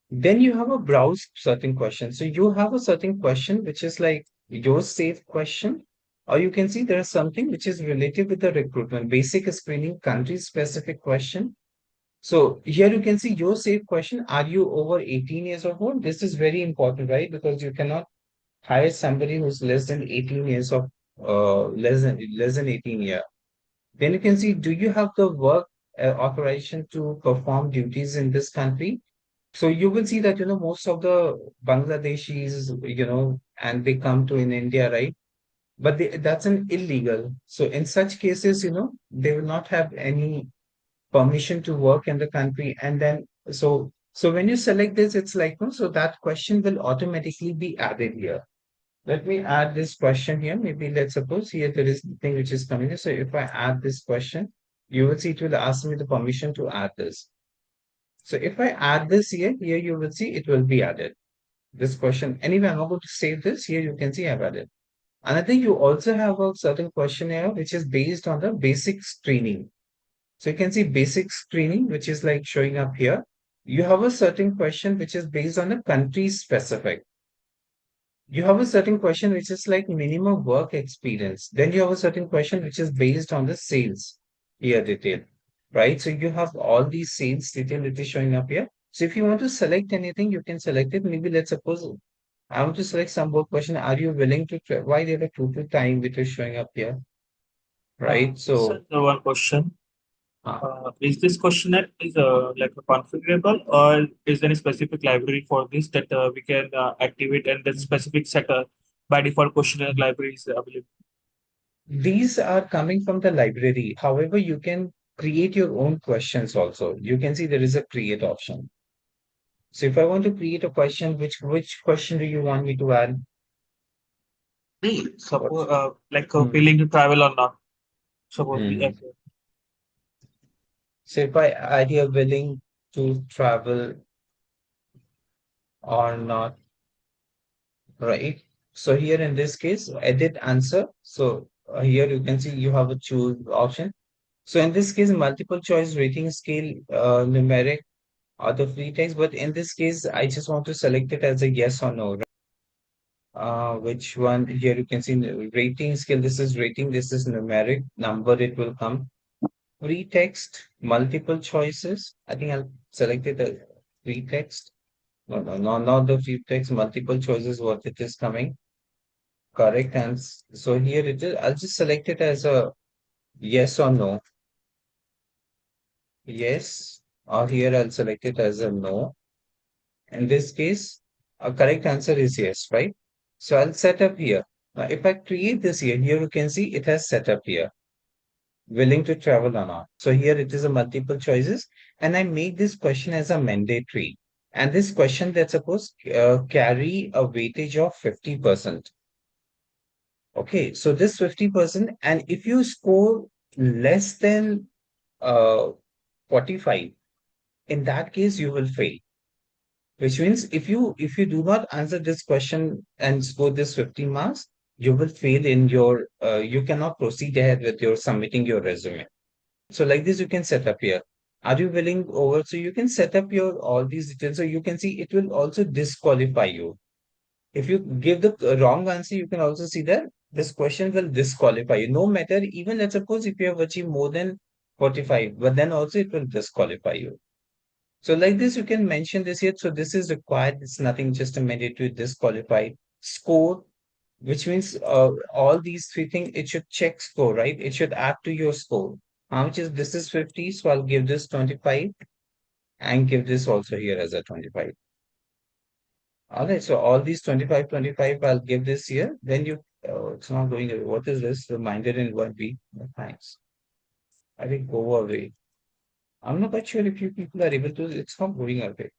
Then you have a browse certain question. So you have a certain question which is like your safe question, or you can see there is something which is related with the recruitment, basic screening, country specific question. So here you can see your safe question. Are you over 18 years of old? This is very important, right? Because you cannot hire somebody who's less than 18 years of less than 18 year. Then you can see, do you have the work authorization to perform duties in this country? So you will see that, most of the Bangladeshis, and they come to in India, right? But that's an illegal. So in such cases, they will not have any permission to work in the country. And then, so when you select this, it's like, so that question will automatically be added here. Let me add this question here. Maybe let's suppose here there is nothing which is coming here. So if I add this question, you will see it will ask me the permission to add this. So if I add this here you will see it will be added. This question. Anyway, I'm not going to save this. Here you can see I've added. Another, you also have a certain questionnaire which is based on the basic screening. So you can see basic screening, which is like showing up here. You have a certain question which is based on the country specific. You have a certain question which is like minimum work experience. Then you have a certain question which is based on the sales here detail, right? So you have all these sales detail that is showing up here. So if you want to select anything, you can select it. Maybe let's suppose I want to select some more question. Are you willing to try? Why there are total time which is showing up here, right? Sir, one question. Uh, Is this questionnaire is like a configurable, or is there any specific library for this that we can activate, and that specific setter by default questionnaire library is available? these are coming from the library. However, you can create your own questions also. You can see there is a create option. So if I want to create a question, which question do you want me to add? Suppose like Hmm. willing to travel or not. Suppose Hmm. okay. So if I add here willing to travel or not, right? So here in this case, edit answer. So here you can see you have a choose option. So in this case, multiple choice rating scale, numeric or the free text. But in this case, I just want to select it as a yes or no. Which one here you can see the rating scale. This is rating. This is numeric number. It will come. Free text, multiple choices. I think I'll select it as free text. No, not the free text, multiple choices, what it is coming. Correct. And so here it is. I'll just select it as a yes or no. Yes. Or here I'll select it as a no. In this case, a correct answer is yes, right? So I'll set up here. Now, if I create this here you can see it has set up here. Willing to travel or not. So here it is a multiple choices, and I make this question as a mandatory. And this question that's supposed carry a weightage of 50%. Okay, so this 50%, and if you score less than 45, in that case you will fail. Which means if you do not answer this question and score this 50 marks, you will fail in your you cannot proceed ahead with your submitting your resume. So like this, you can set up here. Are you willing over? So you can set up your all these details. So you can see it will also disqualify you. If you give the wrong answer, you can also see that this question will disqualify you. No matter, even let's suppose if you have achieved more than 45, but then also it will disqualify you. So like this, you can mention this here. So this is required. It's nothing, just a mandatory disqualified score, which means all these three things, it should check score, right? It should add to your score. How much is this is 50, so I'll give this 25 and give this also here as a 25. All right, so all these 25, 25, I'll give this here. Then you Oh, it's not going away. What is this? Reminder in 1 week. Oh, thanks. I think go away. I'm not quite sure if you people are able to. It's not going away.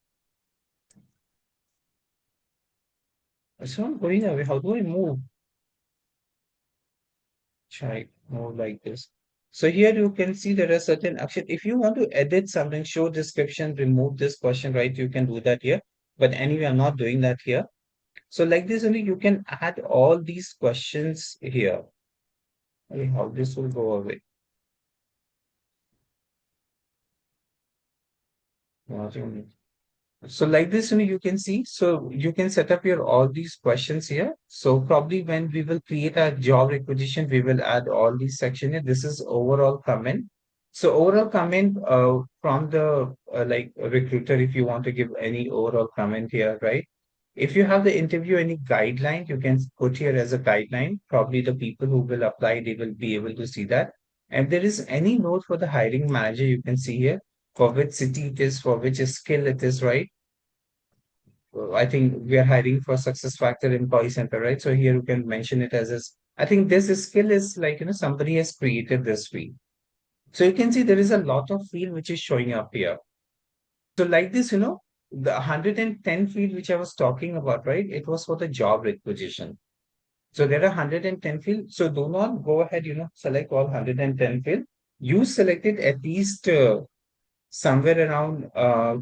It's not going away. How do I move? Try move like this. So here you can see there are certain action. If you want to edit something, show description, remove this question, right? You can do that here. But anyway, I'm not doing that here. So like this only, you can add all these questions here. Okay, how this will go away. So like this, you can see, so you can set up your all these questions here. So probably when we will create a job requisition, we will add all these section here. This is overall comment. So overall comment from the like recruiter, if you want to give any overall comment here, right? If you have the interview any guideline, you can put here as a guideline. Probably the people who will apply, they will be able to see that. And there is any note for the hiring manager, you can see here for which city it is, for which skill it is, right? I think we are hiring for SuccessFactor Employee Center, right? So here you can mention it as is. I think this skill is like, somebody has created this field. So you can see there is a lot of field which is showing up here. So like this, the 110 field which I was talking about, right? It was for the job requisition. So there are 110 fields. So do not go ahead, select all 110 field. You selected at least somewhere around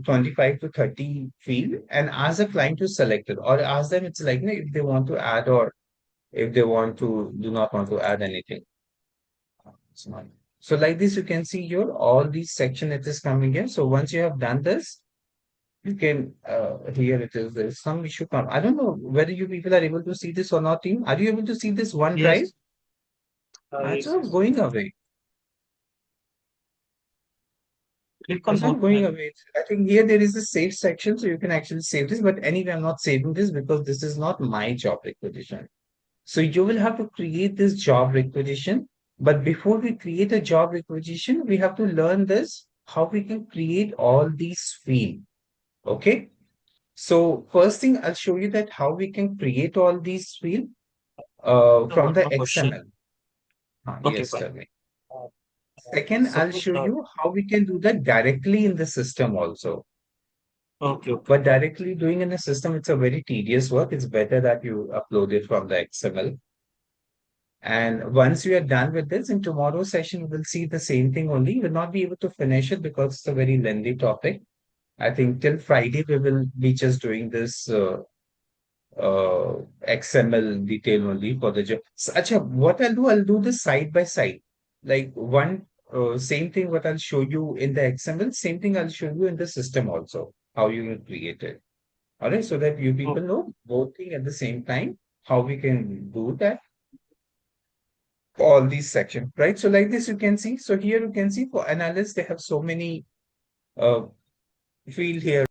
25 to 30 field and ask the client to select it or ask them it's like if they want to add or if they want to do not want to add anything. It's not. So like this, you can see your all these section it is coming here. So once you have done this, you can here it is there's some issue come. I don't know whether you people are able to see this or not, team. Are you able to see this one drive? Yes. It's Yes, not yes. going away. Click on It's not going document. away. I think here there is a save section, so you can actually save this. But anyway, I'm not saving this because this is not my job requisition. So you will have to create this job requisition. But before we create a job requisition, we have to learn this, how we can create all these fields. Okay. So first thing, I'll show you that how we can create all these fields No, from one the more XML. question. Okay, Yes, fine. tell me. Second, I'll Suppose, show you how we can do that directly in the system also. okay, okay. But directly doing in the system, it's a very tedious work. It's better that you upload it from the XML. And once we are done with this, in tomorrow's session, we'll see the same thing only. We'll not be able to finish it because it's a very lengthy topic. I think till Friday, we will be just doing this XML detail only for the job. So, acha, what I'll do this side by side. Like one same thing what I'll show you in the XML, same thing I'll show you in the system also, how you will create it. All right, so that you people Okay. know both thing at the same time, how we can do that, all these sections, right? So like this, you can see. So here you can see for analysts, they have so many uh field here.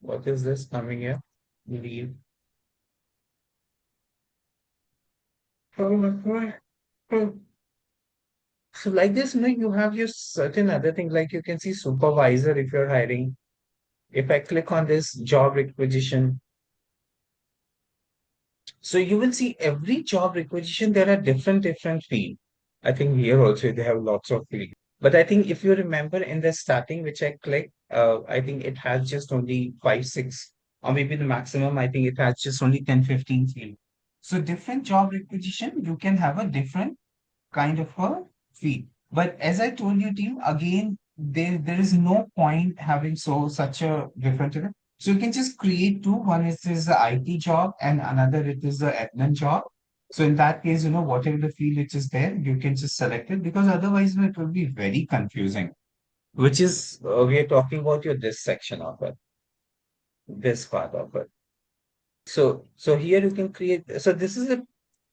What is this coming here? Leave. So like this, you have your certain other thing, like you can see supervisor if you're hiring. If I click on this job requisition, so you will see every job requisition, there are different fields. I think here also they have lots of fields. But I think if you remember in the starting, which I clicked, I think it has just only 5, 6, or maybe the maximum, I think it has just only 10, 15 fields. So different job requisition, you can have a different kind of a fee. But as I told you, team, again, there is no point having such a different. So you can just create two. One is the IT job, and another it is the admin job. So in that case, whatever the field which is there, you can just select it because otherwise it will be very confusing. Which is we are talking about your this section of it, this part of it. So here you can create. So this is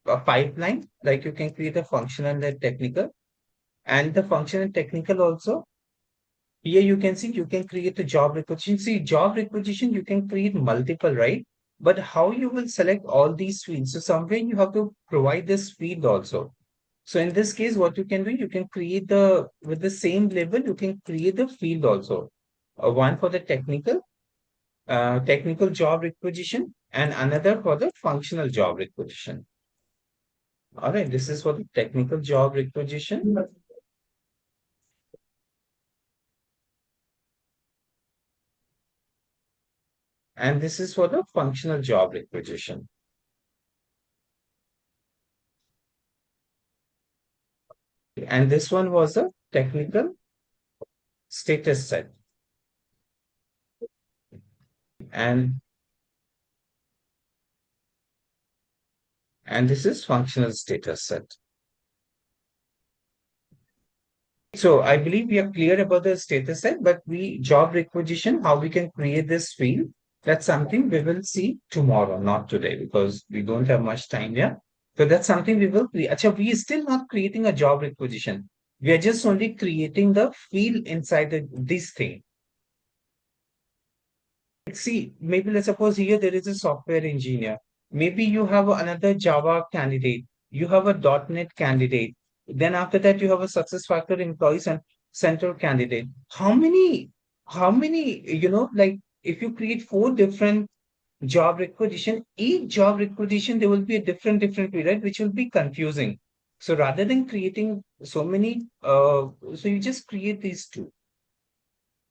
a pipeline. Like you can create a functional and technical. And the function and technical also. Here you can see you can create a job requisition. See, job requisition, you can create multiple, right? But how you will select all these fields? So somewhere you have to provide this field also. So in this case, what you can do, you can create with the same label, you can create the field also. One for the technical job requisition and another for the functional job requisition. All right, this is for the technical job requisition. And this is for the functional job requisition. And this one was a technical status set. And this is functional status set. So I believe we are clear about the status set, but job requisition, how we can create this field, that's something we will see tomorrow, not today, because we don't have much time here. So that's something we will create. Achha, we are still not creating a job requisition. We are just only creating the field inside this thing. See, maybe let's suppose here there is a software engineer. Maybe you have another Java candidate. You have a .NET candidate. Then after that, you have a SuccessFactor employee central candidate. How many, like if you create 4 different job requisition, each job requisition, there will be a different way, right? Which will be confusing. So rather than creating so many, so you just create these two,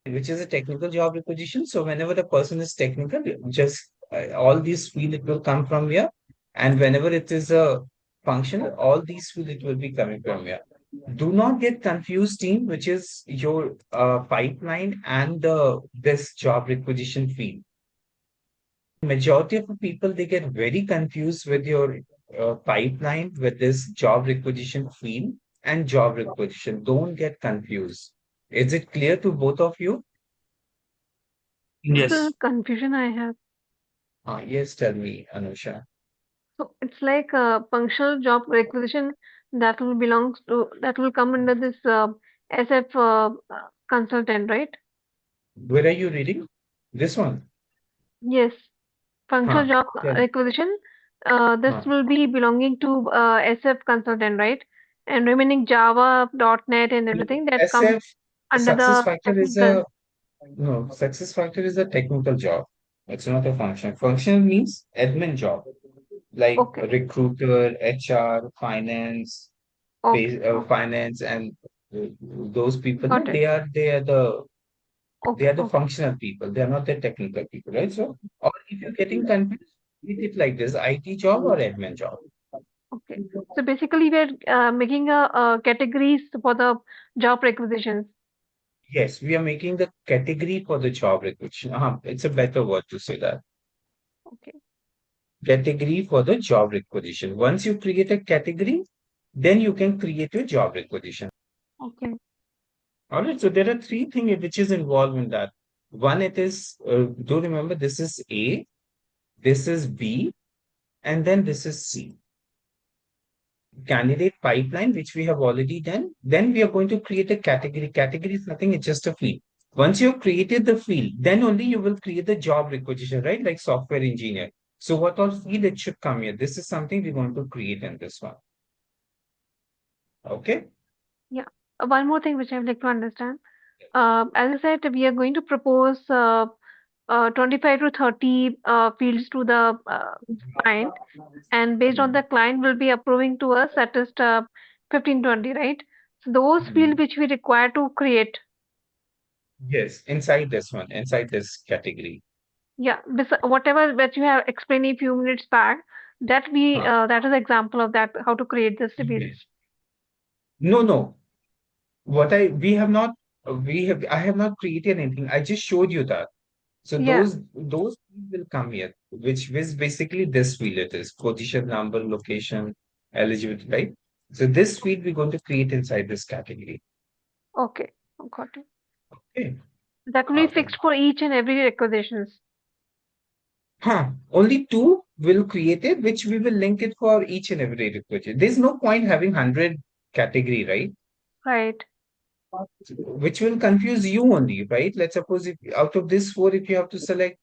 which is a technical job requisition. So whenever the person is technical, just all these field it will come from here. And whenever it is a function, all these field it will be coming from here. Do not get confused, team, which is your pipeline and this job requisition field. Majority of the people, they get very confused with your pipeline with this job requisition field and job requisition. Don't get confused. Is it clear to both of you? The Yes. confusion I have. Yes, tell me, Anusha. So it's like a functional job requisition that will come under this SF consultant, right? Where are you reading? This one. Yes, functional Huh. job Tell. requisition. This Huh. will be belonging to SF consultant, right? And remaining Java, .NET, and everything that comes SF under success the factor is technical. a no, success factor is a technical job. It's not a function. Function means admin job, like a Okay, recruiter, HR, finance, okay, okay, finance, and those people. got it. They Okay, are the okay, functional people. They are not the technical people, right? So, or if you're getting confused, treat it like this: IT job or admin job. okay. So basically, we're making a categories for the job requisitions. Yes, we are making the category for the job requisition. It's a better word to say that. Okay, Category for the job requisition. Once you create a category, then you can create your job requisition. okay, All right. So there are 3 things which is involved in that. One, it is, do remember this is A, this is B, and then this is C. Candidate pipeline, which we have already done. Then we are going to create a category. Category is nothing, it's just a field. Once you've created the field, then only you will create the job requisition, right? Like software engineer. So what all field it should come here? This is something we're going to create in this one. Okay. yeah. One more thing which I would like to understand. As I said, we are going to propose 25 to 30 fields to the client, and based on the client will be approving to us at least 15, 20, right? So those fields which we require to create, Yes, inside this one, inside this category. yeah, whatever that you have explained a few minutes back, Huh. that is example of that how to create this fields. Yes. No, no. We have not, I have not created anything. I just showed you that. So Yeah, those fields will come here, which is basically this field it is position, number, location, eligibility, right? So this field we're going to create inside this category. okay, got it. Okay. That will be Okay. fixed for each and every requisitions, Only 2 will create it, which we will link it for each and every request. There's no point having 100 category, right? right? Which will confuse you only, right? Let's suppose if out of this 4, if you have to select,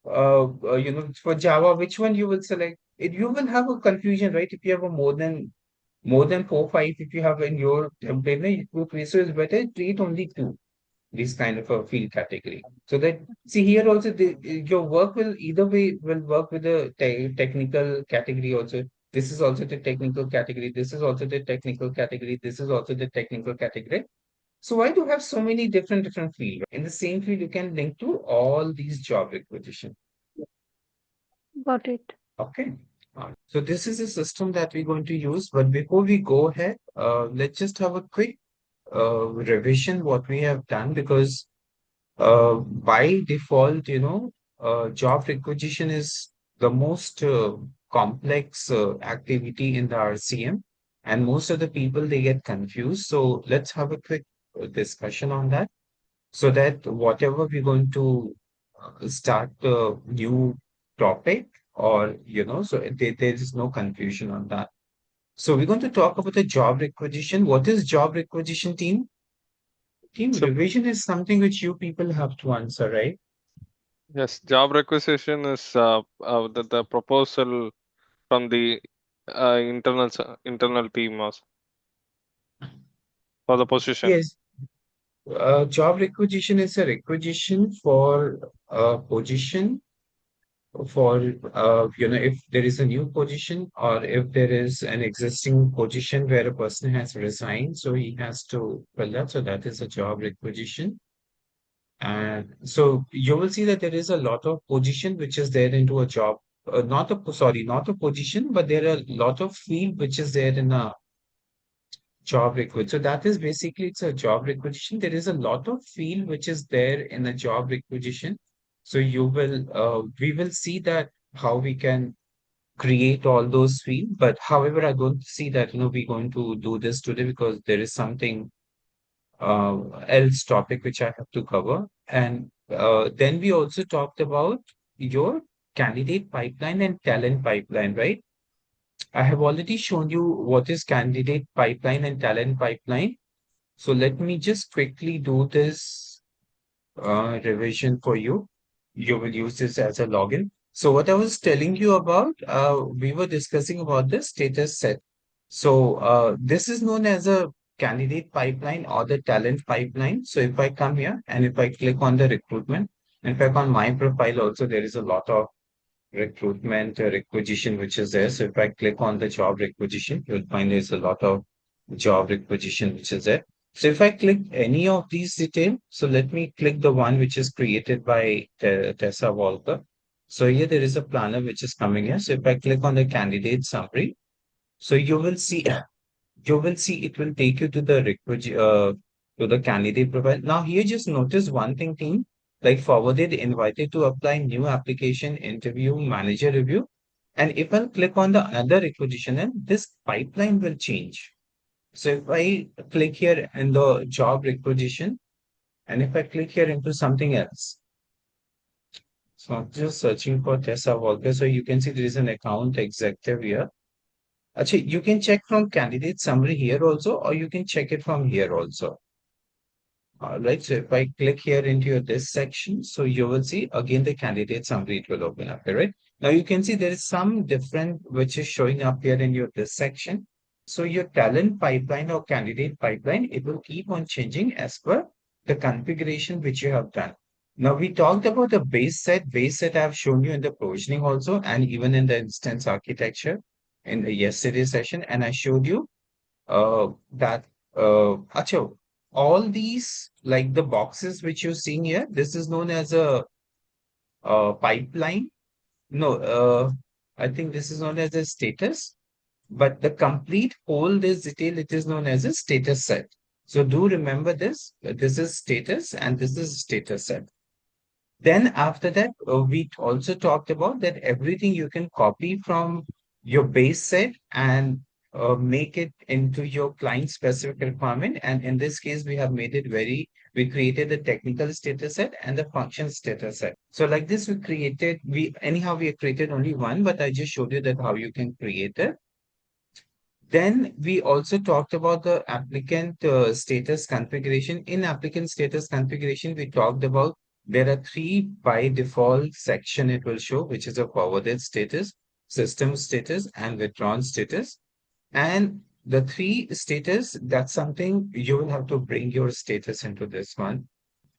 for Java, which one you will select? You will have a confusion, right? If you have a more than 4, 5, if you have in your template, so it's better treat only 2, this kind of a field category. So that, see here also, your work will either way will work with the technical category also. This is also the technical category. This is also the technical category. This is also the technical category. So why do you have so many different fields? In the same field, you can link to all these job requisition. Got it. Okay. So this is a system that we're going to use. But before we go ahead, let's just have a quick revision what we have done, because by default, job requisition is the most complex activity in the RCM, and most of the people they get confused. So let's have a quick discussion on that, so that whatever we're going to start a new topic, or so there is no confusion on that. So we're going to talk about the job requisition. What is job requisition, team? Team So revision is something which you people have to answer, right? yes, job requisition is the proposal from the internal team also for the position. Yes. Job requisition is a requisition for a position, for if there is a new position, or if there is an existing position where a person has resigned, so he has to fill that. So that is a job requisition. And so you will see that there is a lot of position which is there into a job, not a position, but there are a lot of field which is there in a job requisition. So that is basically, it's a job requisition. There is a lot of field which is there in a job requisition. So we will see that how we can create all those fields. But however, I don't see that, we're going to do this today, because there is something else topic which I have to cover. And then we also talked about your candidate pipeline and talent pipeline, right? I have already shown you what is candidate pipeline and talent pipeline. So let me just quickly do this revision for you. You will use this as a login. So what I was telling you about, we were discussing about the status set. So this is known as a candidate pipeline or the talent pipeline. So if I come here and if I click on the recruitment, in fact, on my profile also, there is a lot of recruitment requisition which is there. So if I click on the job requisition, you'll find there's a lot of job requisition which is there. So if I click any of these details, so let me click the one which is created by Tessa Walker. So here there is a planner which is coming here. So if I click on the candidate summary, so you will see it will take you to the candidate profile. Now here, just notice one thing, team, like forwarded, invited to apply, new application, interview, manager review. And if I click on the other requisition, then this pipeline will change. So if I click here in the job requisition, and if I click here into something else, so I'm just searching for Tessa Walker. So you can see there is an account executive here. Actually, you can check from candidate summary here also, or you can check it from here also. All right. So if I click here into this section, so you will see again the candidate summary, it will open up here, right? Now you can see there is some different which is showing up here in this section. So your talent pipeline or candidate pipeline, it will keep on changing as per the configuration which you have done. Now we talked about the base set. Base set I have shown you in the provisioning also, and even in the instance architecture in the yesterday session, and I showed you that Acho, all these, like the boxes which you're seeing here, this is known as a pipeline. No, I think this is known as a status, but the complete whole this detail, it is known as a status set. So do remember this. This is status and this is status set. Then after that, we also talked about that everything you can copy from your base set and make it into your client specific requirement. And in this case, we have made it we created the technical status set and the function status set. So like this, we created only one, but I just showed you that how you can create it. Then we also talked about the applicant status configuration. In applicant status configuration, we talked about there are three by default section it will show, which is a forwarded status, system status, and withdrawn status. And the three status, that's something you will have to bring your status into this one,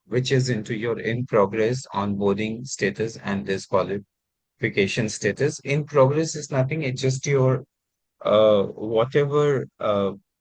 which is into your in progress, onboarding status, and disqualification status. In progress is nothing, it's just your whatever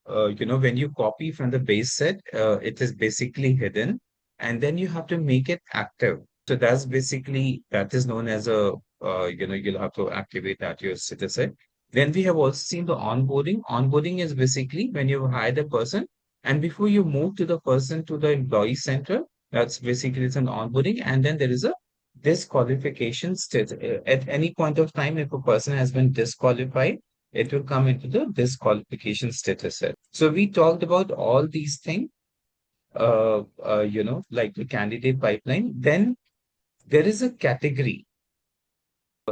when you copy from the base set, it is basically hidden, and then you have to make it active. So that is known as a you'll have to activate that your status set. Then we have also seen the onboarding. Onboarding is basically when you hire the person, and before you move to the person to the employee center, that's basically it's an onboarding, and then there is a disqualification state. At any point of time, if a person has been disqualified, it will come into the disqualification status set. So we talked about all these things, like the candidate pipeline. Then there is a category.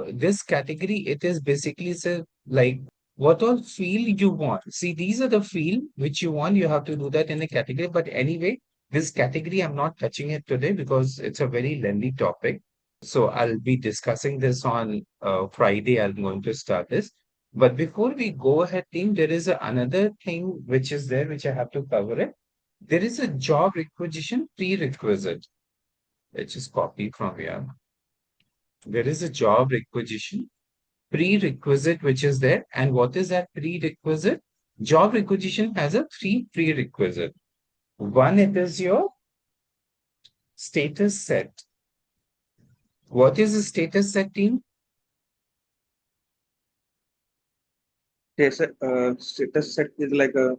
This category, it is basically like what all field you want. See, these are the field which you want. You have to do that in the category. But anyway, this category, I'm not touching it today because it's a very lengthy topic. So I'll be discussing this on Friday. I'm going to start this. But before we go ahead, team, there is another thing which is there, which I have to cover it. There is a job requisition prerequisite, which is copied from here. There is a job requisition prerequisite which is there. And what is that prerequisite? Job requisition has a 3 prerequisite. One, it is your status set. What is the status set, team? Status set is like a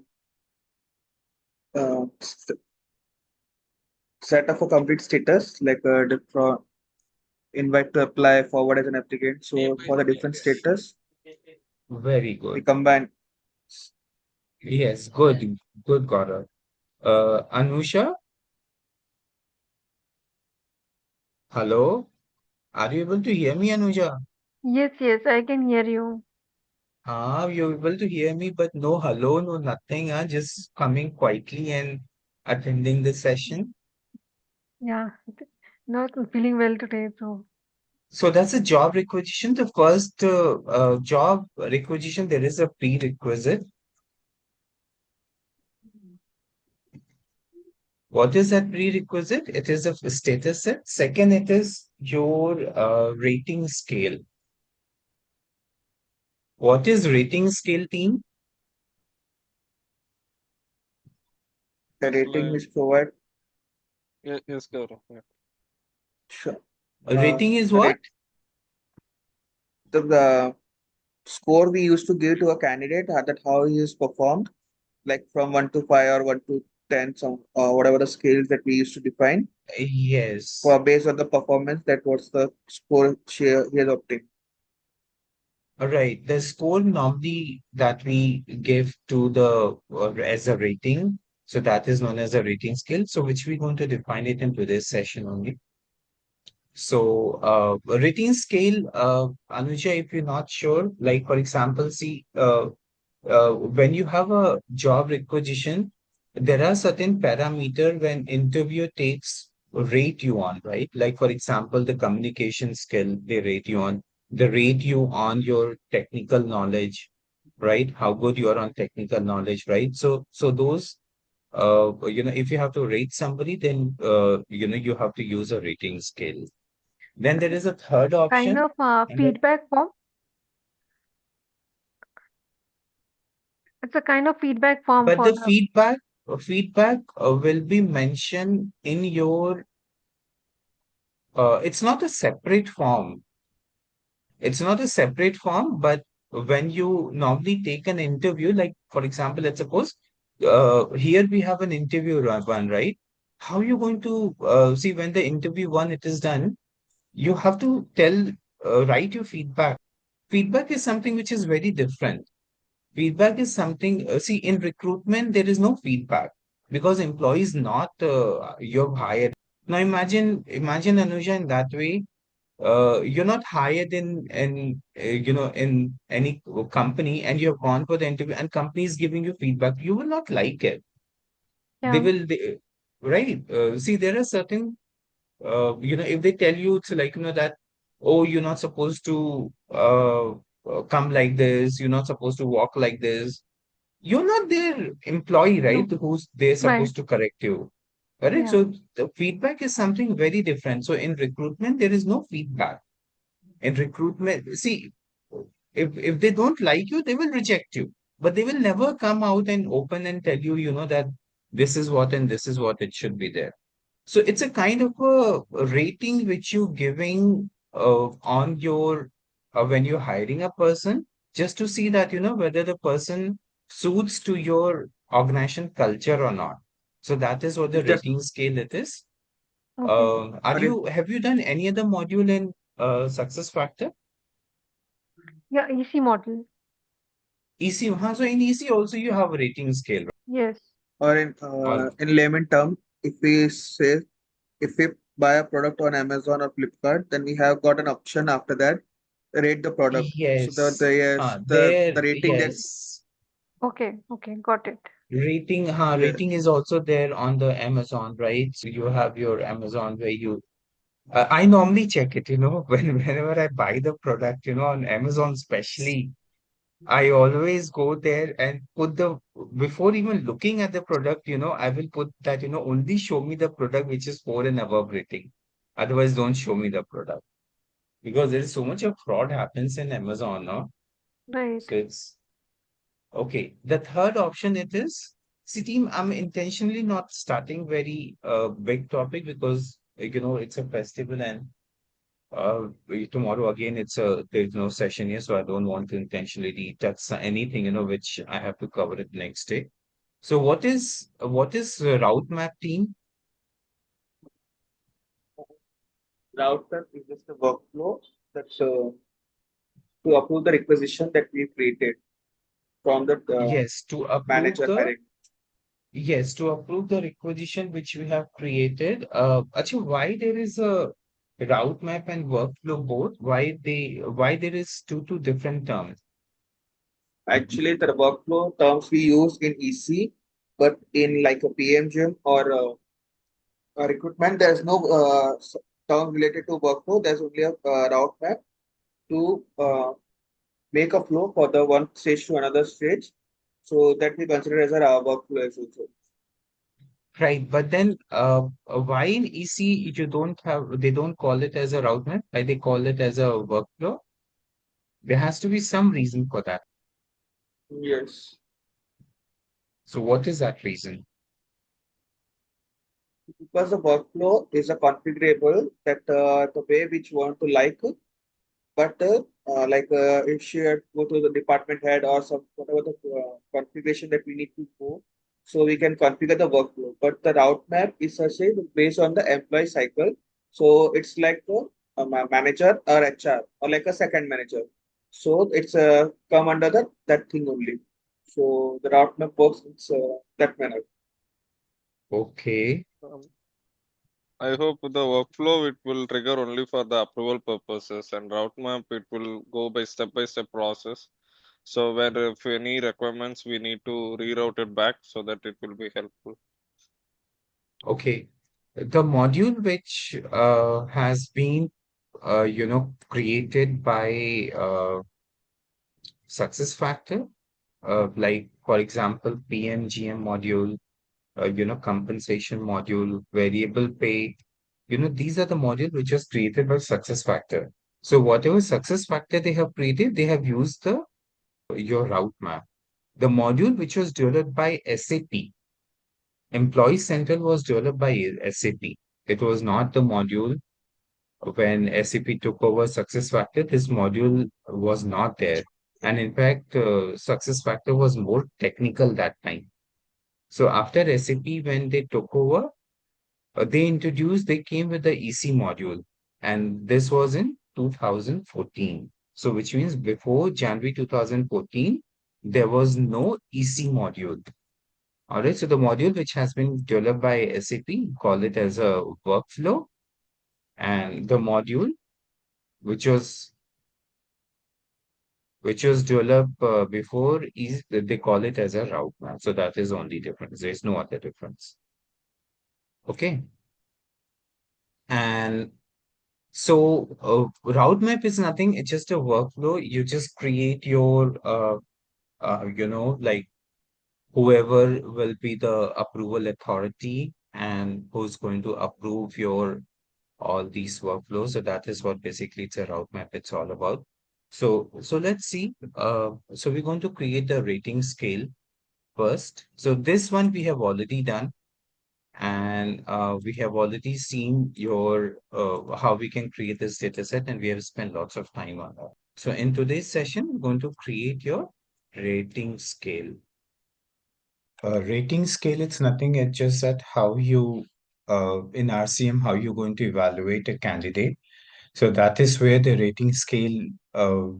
set of a complete status, like a different invite to apply, forward as an applicant. So for the different status, Very we good. combine. Yes, good, Gaurav. Anusha, hello? Are you able to hear me, Anusha? Yes, yes, I can hear you. You're able to hear me, but no hello, no nothing. Just coming quietly and attending the session. Yeah, not feeling well today, so So that's a job requisition. The first job requisition, there is a prerequisite. What is that prerequisite? It is a status set. Second, it is your rating scale. What is rating scale, team? The rating is provided. Yes, Gaurav. Yeah. Sure. Rating is The what? rate, the score we used to give to a candidate, that how he is performed, like from 1 to 5 or 1 to 10, some whatever the scales that we used to define. Yes. For based on the performance, that was the score he has obtained. All right. The score normally that we give to the as a rating. So that is known as a rating scale. So which we're going to define it in today's session only. So, rating scale, Anuja, if you're not sure, like for example, see, when you have a job requisition, there are certain parameter when interviewer takes rate you on, right? Like for example, the communication skill, they rate you on, they rate you on your technical knowledge, right? How good you are on technical knowledge, right? So those, if you have to rate somebody, then, you have to use a rating scale. Then there is a third kind option, of and feedback form. It's a kind of feedback form but for the the feedback will be mentioned in your. It's not a separate form. It's not a separate form, but when you normally take an interview, like for example, let's suppose here we have an interview one, right? How you going to see when the interview one it is done? You have to write your feedback. Feedback is something which is very different. Feedback is something, see, in recruitment, there is no feedback because employees not you've hired. Now imagine Anuja in that way. You're not hired in any company, and you have gone for the interview, and company is giving you feedback. You will not like it. They yeah. will, right? See, there are certain, if they tell you it's like that, oh, you're not supposed to come like this. You're not supposed to walk like this. You're not their employee, right? No, Who's they're right. supposed to correct you. Correct. Yeah. So the feedback is something very different. So in recruitment, there is no feedback. In recruitment, see, if they don't like you, they will reject you. But they will never come out and open and tell you, that this is what and this is what it should be there. So it's a kind of a rating which you're giving on your when you're hiring a person, just to see that whether the person suits to your organization culture or not. So that is what the It's just rating scale it is. Okay. Have you done any other module in SuccessFactor? Yeah, EC model. EC, so in EC also you have a rating scale, Yes. or right? in layman term, if we say if we buy a product on Amazon or Flipkart, then we have got an option after that rate the product. So Yes. yes, There, the rating that yes. Okay. Okay. Got it. yes, Rating is also there on the Amazon, right? So you have your Amazon where I normally check it, whenever I buy the product, on Amazon especially, I always go there and before even looking at the product, I will put that, only show me the product which is 4 and above rating. Otherwise, don't show me the product because there is so much of fraud happens in Amazon, no? Right. So it's okay. The third option it is, see team, I'm intentionally not starting very big topic because it's a festival and tomorrow again there's no session here, so I don't want to intentionally touch anything, which I have to cover it next day. So what is route map team? router is just a workflow that to approve the requisition that we created from the Yes, to approve manager the hiring. Yes, to approve the requisition which we have created. Actually, why there is a route map and workflow both? Why there is two different terms? Actually, the workflow terms we use in EC, but in like a PMGM or recruitment, there's no term related to workflow. There's only a route map to make a flow for the one stage to another stage. So that we consider as a workflow as also. Right, but then why in EC they don't call it as a route map, why they call it as a workflow? There has to be some reason for that. Yes. So what is that reason? Because the workflow is a configurable that the way which you want to like, but if she had go to the department head or some whatever the configuration that we need to go, so we can configure the workflow. But the route map is actually based on the employee cycle. So it's like a manager or HR or like a second manager. So it's come under that thing only. So the route map works it's that manner. Okay. Um, I hope the workflow it will trigger only for the approval purposes, and route map it will go by step process. So where if any requirements we need to reroute it back so that it will be helpful. Okay. The module which has been created by SuccessFactor, like for example, PMGM module, compensation module, variable pay. These are the module which was created by SuccessFactor. So whatever SuccessFactor they have created, they have used the your route map. The module which was developed by SAP, Employee Central was developed by SAP. It was not the module when SAP took over SuccessFactor. This module was not there. And in fact, SuccessFactor was more technical that time. So after SAP, when they took over, they came with the EC module. And this was in 2014. So which means before January 2014, there was no EC module. All right, so the module which has been developed by SAP, call it as a workflow, and the module which was developed before is they call it as a route map. So that is only difference. There is no other difference. Okay, and so route map is nothing. It's just a workflow. You just create your like whoever will be the approval authority and who's going to approve your all these workflows. So that is what basically it's a route map. It's all about. So let's see. So we're going to create the rating scale first. So this one we have already done, and we have already seen your how we can create this data set, and we have spent lots of time on that. So in today's session, we're going to create your rating scale. Rating scale, it's nothing, it's just that how you in RCM, how you're going to evaluate a candidate. So that is where the rating scale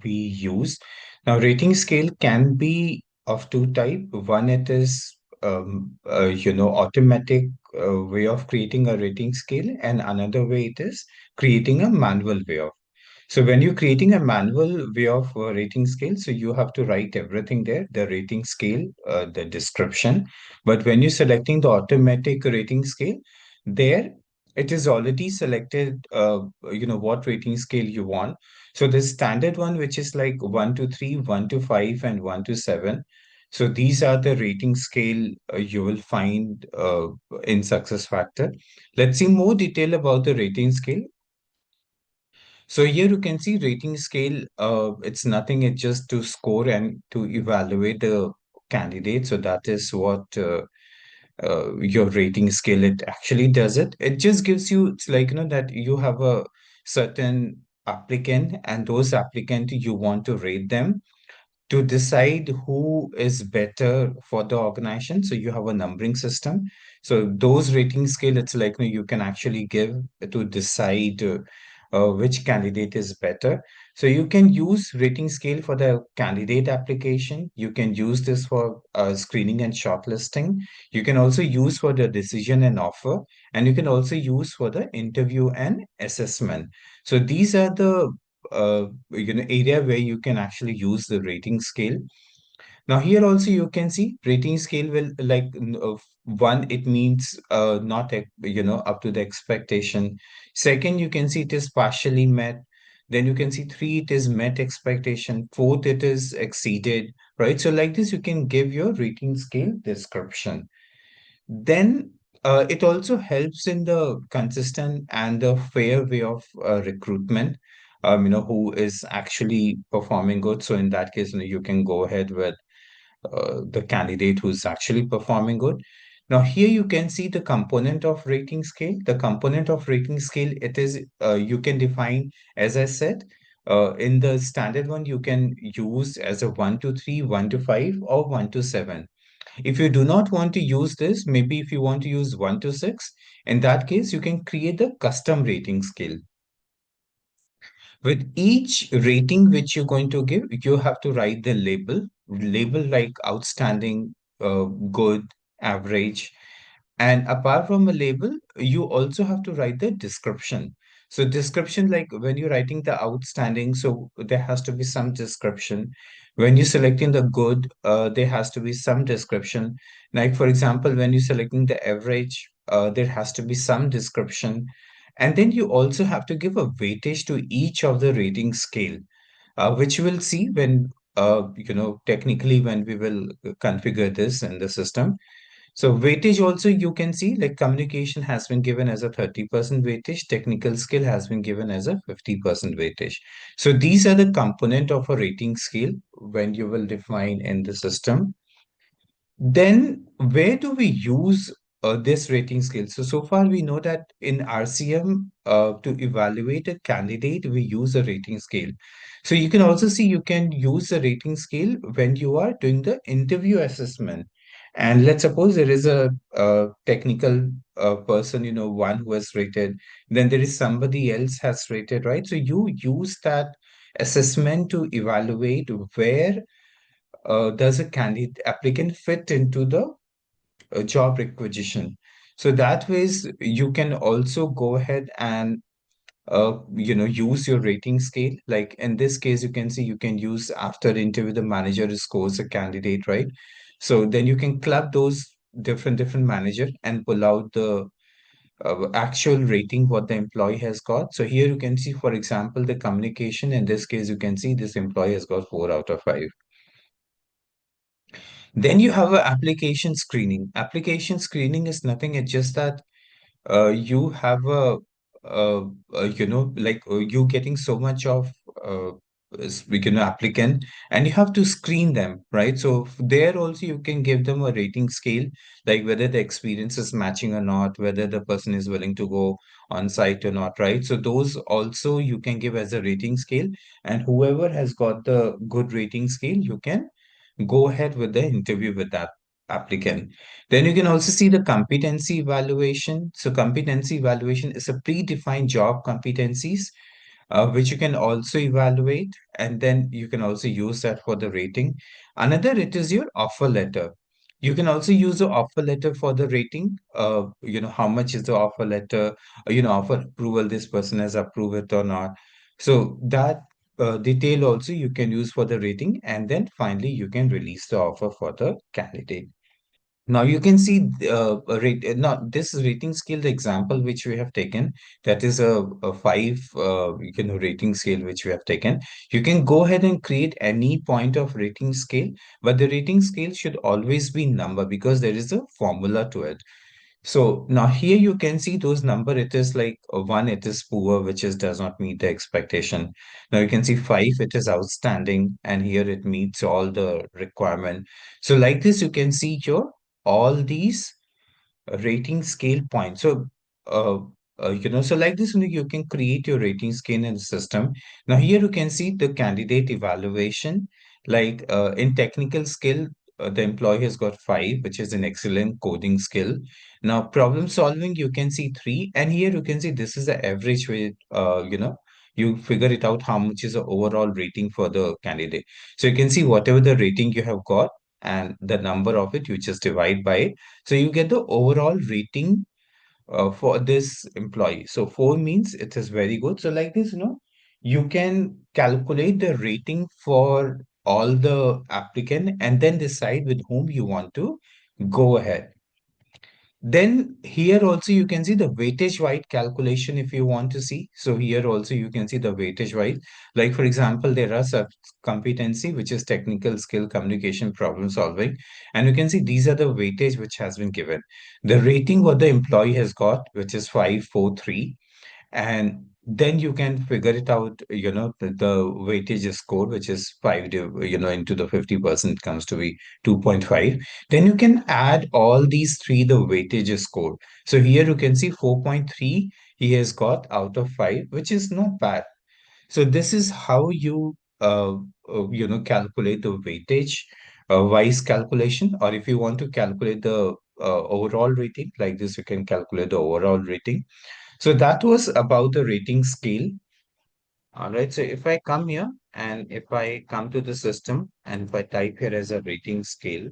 we use. Now, rating scale can be of two type. One, it is automatic way of creating a rating scale, and another way it is creating a manual way of. So when you're creating a manual way of rating scale, so you have to write everything there, the rating scale, the description. But when you're selecting the automatic rating scale, there it is already selected, what rating scale you want. So the standard one, which is like 1 to 3, 1 to 5, and 1 to 7. So these are the rating scale you will find in SuccessFactor. Let's see more detail about the rating scale. So here you can see rating scale. It's nothing. It's just to score and to evaluate the candidate. So that is what your rating scale it actually does it. It just gives you, it's like, that you have a certain applicant, and those applicant you want to rate them to decide who is better for the organization. So you have a numbering system. So those rating scale, it's like, you can actually give to decide which candidate is better. So you can use rating scale for the candidate application. You can use this for screening and shortlisting. You can also use for the decision and offer, and you can also use for the interview and assessment. So these are the area where you can actually use the rating scale. Now here also you can see rating scale will like one, it means not up to the expectation. Second, you can see it is partially met. Then you can see three, it is met expectation. Fourth, it is exceeded, right? So like this, you can give your rating scale description. Then it also helps in the consistent and the fair way of recruitment. Who is actually performing good. So in that case, you can go ahead with the candidate who's actually performing good. Now here you can see the component of rating scale. The component of rating scale, it is you can define, as I said, in the standard one, you can use as a 1 to 3, 1 to 5, or 1 to 7. If you do not want to use this, maybe if you want to use 1 to 6, in that case, you can create the custom rating scale. With each rating which you're going to give, you have to write the label like outstanding, good, average. And apart from a label, you also have to write the description. So description, like when you're writing the outstanding, so there has to be some description. When you're selecting the good, there has to be some description. Like for example, when you're selecting the average, there has to be some description. And then you also have to give a weightage to each of the rating scale, which we'll see when, technically when we will configure this in the system. So weightage also you can see, like communication has been given as a 30% weightage, technical skill has been given as a 50% weightage. So these are the component of a rating scale when you will define in the system. Then where do we use this rating scale? So far we know that in RCM, to evaluate a candidate, we use a rating scale. So you can also see you can use a rating scale when you are doing the interview assessment. And let's suppose there is a technical person, one who has rated, then there is somebody else has rated, right? So you use that assessment to evaluate where does a candidate applicant fit into the job requisition. So that ways you can also go ahead and use your rating scale. Like in this case, you can see you can use after the interview, the manager scores a candidate, right? So then you can club those different manager and pull out the actual rating what the employee has got. So here you can see, for example, the communication. In this case, you can see this employee has got 4 out of 5. Then you have a application screening. Application screening is nothing. It's just that you have a, like you getting so much of applicant, and you have to screen them, right? So there also you can give them a rating scale, like whether the experience is matching or not, whether the person is willing to go on site or not, right? So those also you can give as a rating scale, and whoever has got the good rating scale, you can go ahead with the interview with that applicant. Then you can also see the competency evaluation. So competency evaluation is a predefined job competencies which you can also evaluate, and then you can also use that for the rating. Another, it is your offer letter. You can also use the offer letter for the rating. How much is the offer letter? Offer approval, this person has approved it or not. So that detail also you can use for the rating, and then finally you can release the offer for the candidate. Now you can see now this rating scale, the example which we have taken, that is a five rating scale which we have taken. You can go ahead and create any point of rating scale, but the rating scale should always be number because there is a formula to it. So now here you can see those number. It is like one, it is poor, which is does not meet the expectation. Now you can see five, it is outstanding, and here it meets all the requirement. So like this, you can see your all these rating scale points. So, uh, so like this, you can create your rating scale in the system. Now here you can see the candidate evaluation. Like in technical skill, the employee has got five, which is an excellent coding skill. Now problem solving, you can see three, and here you can see this is the average way. You figure it out how much is the overall rating for the candidate. So you can see whatever the rating you have got and the number of it, you just divide by it. So you get the overall rating for this employee. So 4 means it is very good. So like this, you can calculate the rating for all the applicant and then decide with whom you want to go ahead. Then here also you can see the weightage wise calculation if you want to see. So here also you can see the weightage wise. Like for example, there are such competency, which is technical skill, communication, problem solving. And you can see these are the weightage which has been given. The rating what the employee has got, which is 543, and then you can figure it out, the weightage is score, which is into the 50% comes to be 2.5. Then you can add all these three, the weightage is score. So here you can see 4.3 he has got out of 5, which is not bad. So this is how you calculate the weightage wise calculation, or if you want to calculate the overall rating, like this you can calculate the overall rating. So that was about the rating scale. All right. So if I come here and if I come to the system and if I type here as a rating scale,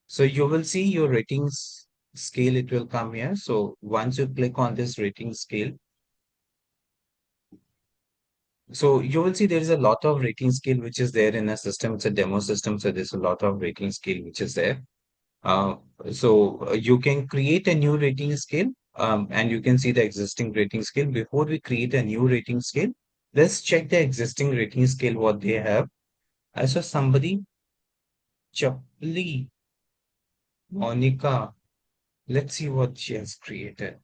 so you will see your ratings scale, it will come here. So once you click on this rating scale, so you will see there is a lot of rating scale which is there in a system. It's a demo system. So there's a lot of rating scale which is there. You can create a new rating scale and you can see the existing rating scale. Before we create a new rating scale, let's check the existing rating scale, what they have. I saw somebody, Chapli, Monica. Let's see what she has created.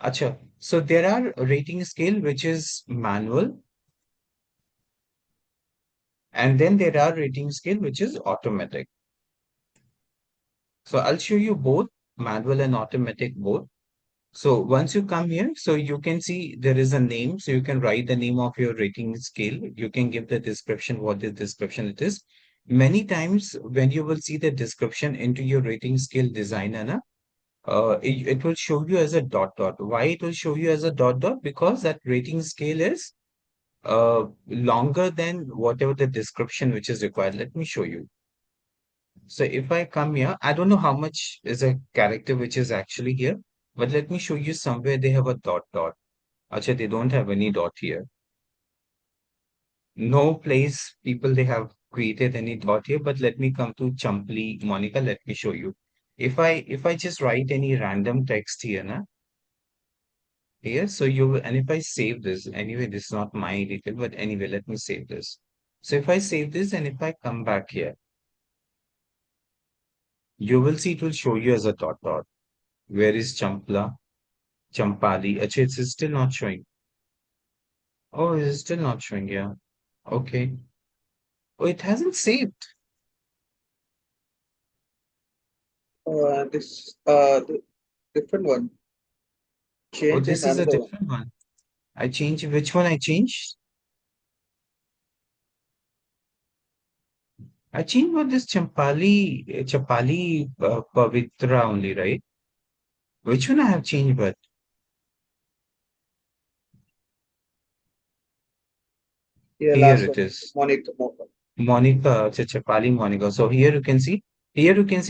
Acha. So there are rating scale which is manual, and then there are rating scale which is automatic. So I'll show you both manual and automatic both. So once you come here, so you can see there is a name. So you can write the name of your rating scale. You can give the description, what the description it is. Many times when you will see the description into your rating scale designer, it will show you as a dot dot. Why it will show you as a dot dot? Because that rating scale is longer than whatever the description which is required. Let me show you. So if I come here, I don't know how much is a character which is actually here, but let me show you somewhere they have a dot dot. Actually, they don't have any dot here. No place people they have created any dot here, but let me come to Champli, Monica, let me show you. If I just write any random text here, here, so and if I save this, anyway, this is not my detail, but anyway, let me save this. So if I save this and if I come back here, you will see it will show you as a dot dot. Where is Champla? Champali. Actually, it's still not showing. Oh, it's still not showing. Yeah. Okay. Oh, it hasn't saved. This the different one. Oh, Change in this is a another one. different one. I changed. Which one I changed? I changed what this Chapali Pavitra only, right? Which one I have changed, but Yeah, here last it one. is. Monica. Monica, Chapali Monica. So here you can see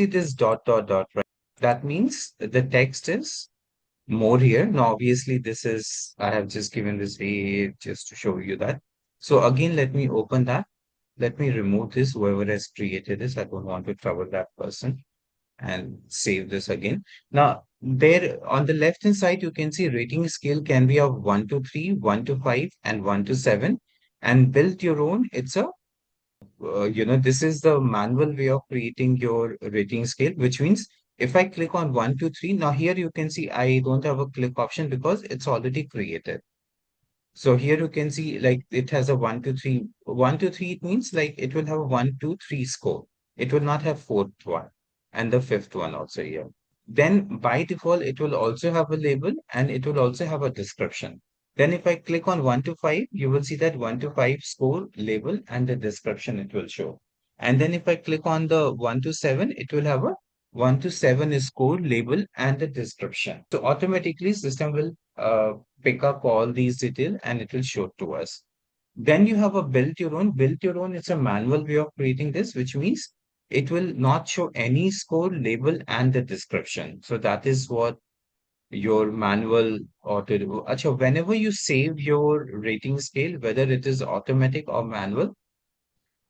this dot, dot, dot, right? That means the text is more here. Now, obviously, I have just given this way just to show you that. So again, let me open that. Let me remove this, whoever has created this. I don't want to trouble that person and save this again. Now, there on the left hand side, you can see rating scale can be of 1 to 3, 1 to 5, and 1 to 7. And build your own. This is the manual way of creating your rating scale, which means if I click on 1 to 3, now here you can see I don't have a click option because it's already created. So here you can see like it has a 1 to 3. 1 to 3, it means like it will have a 1 to 3 score. It will not have fourth one and the fifth one also here. Then by default, it will also have a label and it will also have a description. Then if I click on 1 to 5, you will see that 1 to 5 score, label, and the description it will show. And then if I click on the 1 to 7, it will have a 1 to 7 is score, label, and the description. So automatically system will pick up all these details and it will show to us. Then you have a build your own. Build your own, it's a manual way of creating this, which means it will not show any score, label, and the description. So that is what your manual auto do. Acha, whenever you save your rating scale, whether it is automatic or manual,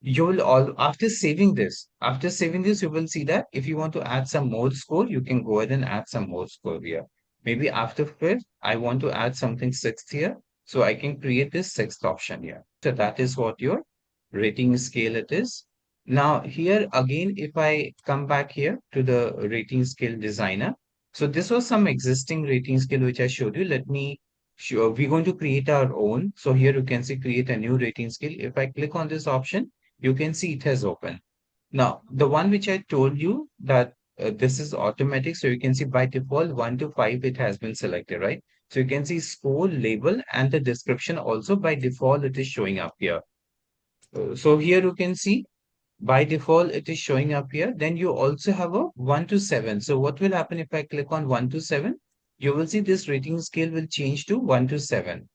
you will all after saving this you will see that if you want to add some more score you can go ahead and add some more score here. Maybe after fifth I want to add something sixth here, so I can create this sixth option here. So that is what your rating scale it is. Now here again, if I come back here to the rating scale designer, so this was some existing rating scale which I showed you. Let me show, we're going to create our own. So here you can see create a new rating scale. If I click on this option, you can see it has opened. Now, the one which I told you that this is automatic. So you can see by default 1 to 5, it has been selected, right? So you can see score, label, and the description also by default, it is showing up here. So here you can see by default, it is showing up here. Then you also have a 1 to 7. So what will happen if I click on 1 to 7? You will see this rating scale will change to 1 to 7,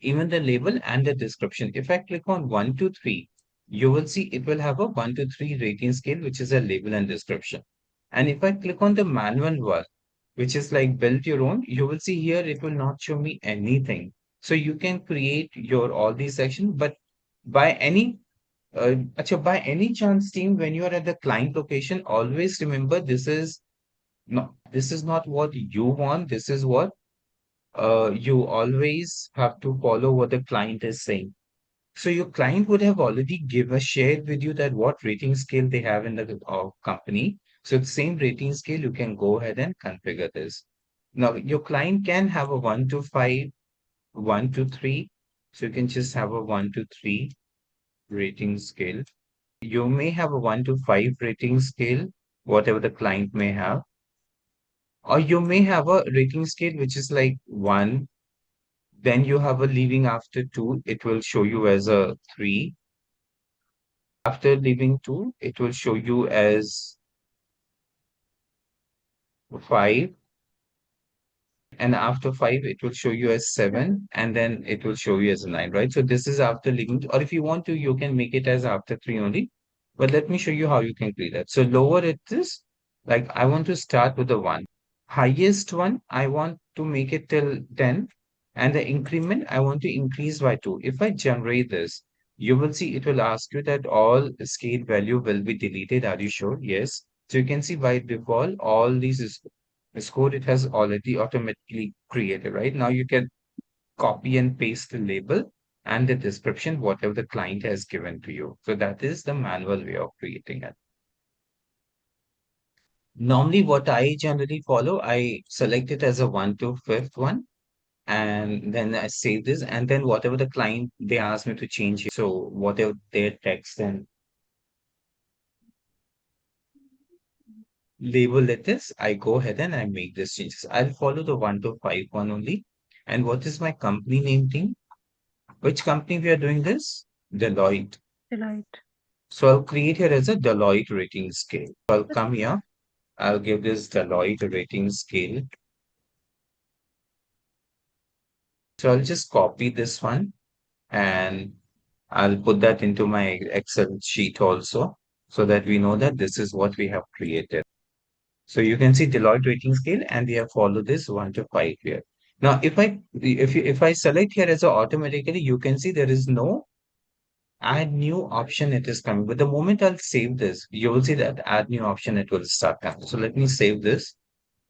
even the label and the description. If I click on 1 to 3, you will see it will have a 1 to 3 rating scale, which is a label and description. And if I click on the manual one, which is like build your own, you will see here it will not show me anything. So you can create your all these sections, but by any by any chance, team, when you are at the client location, always remember this is not what you want. This is what you always have to follow what the client is saying. So your client would have already shared with you that what rating scale they have in the company. So the same rating scale, you can go ahead and configure this. Now your client can have a 1 to 5, 1 to 3. So you can just have a 1 to 3 rating scale. You may have a 1 to 5 rating scale, whatever the client may have. Or you may have a rating scale which is like 1. Then you have a leaving after 2, it will show you as a 3. After leaving 2, it will show you as 5. And after 5, it will show you as 7. And then it will show you as a 9, right? So this is after leaving, or if you want to, you can make it as after 3 only. But let me show you how you can create that. So lower it is, like I want to start with the 1. Highest one, I want to make it till 10. And the increment, I want to increase by 2. If I generate this, you will see it will ask you that all scale value will be deleted. Are you sure? Yes. So you can see by default, all these score it has already automatically created, right? Now you can copy and paste the label and the description, whatever the client has given to you. So that is the manual way of creating it. Normally, what I generally follow, I select it as a 1 to 5th one. and then I save this, and then whatever the client they ask me to change here. So whatever their text and label it is, I go ahead and I make these changes. I'll follow the 1 to 5 one only. And what is my company name thing? Which company we are doing this? Deloitte. Deloitte. So I'll create here as a Deloitte rating scale. So I'll come here. I'll give this Deloitte rating scale. So I'll just copy this one and I'll put that into my Excel sheet also so that we know that this is what we have created. So you can see Deloitte rating scale and we have followed this 1 to 5 here. Now, if I select here as a automatically, you can see there is no add new option it is coming. But the moment I'll save this, you will see that add new option it will start coming. So let me save this.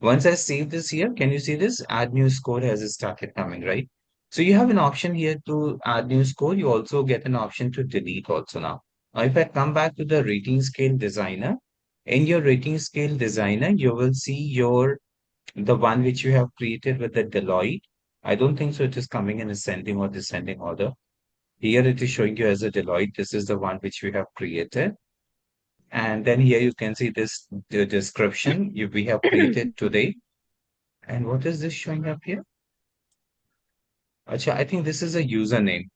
Once I save this here, can you see this? Add new score has started coming, right? So you have an option here to add new score. You also get an option to delete also now. Now, if I come back to the rating scale designer, in your rating scale designer, you will see the one which you have created with the Deloitte. I don't think so it is coming in ascending or descending order. Here it is showing you as a Deloitte. This is the one which we have created. And then here you can see the description we have created today. And what is this showing up here? Acha, I think this is a username.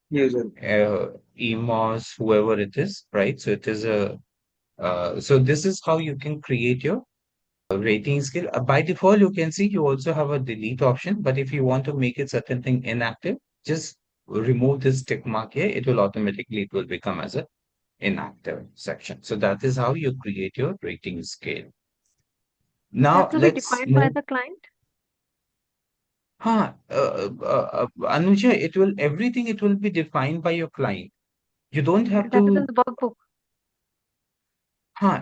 User. Emos, whoever it is, right? So it is so this is how you can create your rating scale. By default, you can see you also have a delete option, but if you want to make it certain thing inactive, just remove this tick mark here. It will become as a inactive section. So that is how you create your rating scale. Now That will be let's defined by move. the client. Anuja, everything it will be defined by your client. You don't have That is in to, the workbook.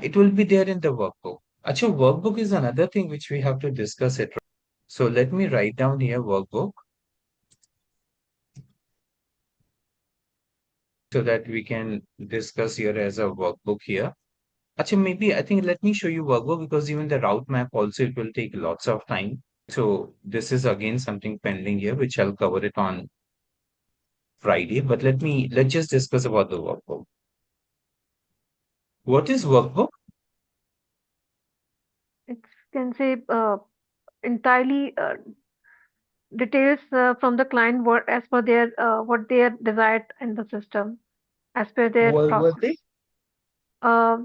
it will be there in the workbook. Acha, workbook is another thing which we have to discuss it. So let me write down here workbook so that we can discuss here as a workbook here. Acha, maybe I think let me show you workbook because even the route map also it will take lots of time. So this is again something pending here, which I'll cover it on Friday. But let's just discuss about the workbook. What is workbook? It can say entirely details from the client what as per their what they are desired in the system as per their Were process. they? Uh,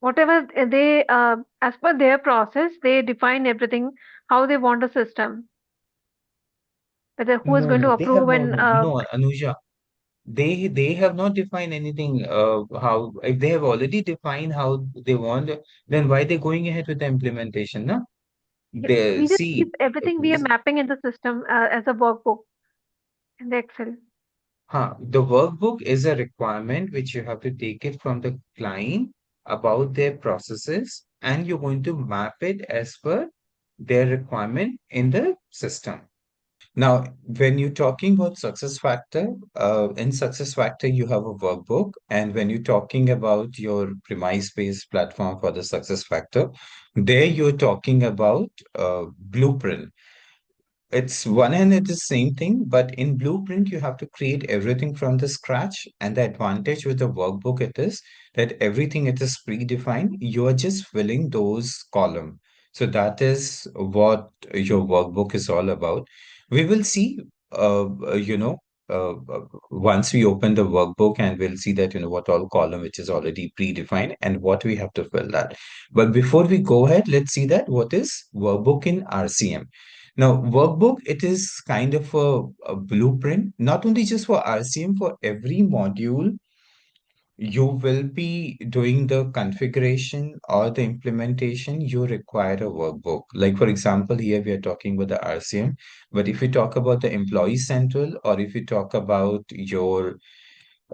Whatever they as per their process, they define everything how they want a system. Whether who is No, going to no, they have approve no, and no, no, Anuja. They have not defined anything. How if they have already defined how they want, then why they going ahead with the implementation? No, they we just see. keep everything we are mapping in the system as a workbook in the Excel. The workbook is a requirement which you have to take it from the client about their processes, and you're going to map it as per their requirement in the system. Now, when you're talking about in SuccessFactor, you have a workbook. And when you're talking about your premise-based platform for the SuccessFactor, there you're talking about Blueprint. It's one and it is same thing, but in Blueprint, you have to create everything from the scratch. And the advantage with the workbook it is that everything it is predefined. You are just filling those columns. So that is what your workbook is all about. We will see, once we open the workbook and we'll see that, what all column which is already predefined and what we have to fill that. But before we go ahead, let's see that what is workbook in RCM. Now, workbook, it is kind of a blueprint, not only just for RCM, for every module, you will be doing the configuration or the implementation, you require a workbook. Like, for example, here we are talking about the RCM, but if we talk about the Employee Central or if we talk about your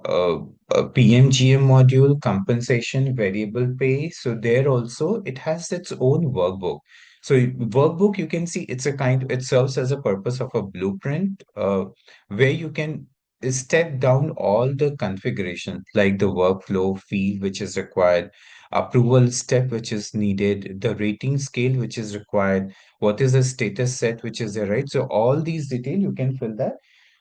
uh, PMGM module, compensation, variable pay. So there also it has its own workbook. So workbook, you can see it serves as a purpose of a blueprint where you can step down all the configurations like the workflow field which is required. approval step which is needed, the rating scale which is required, what is the status set which is there, right? So all these detail you can fill that.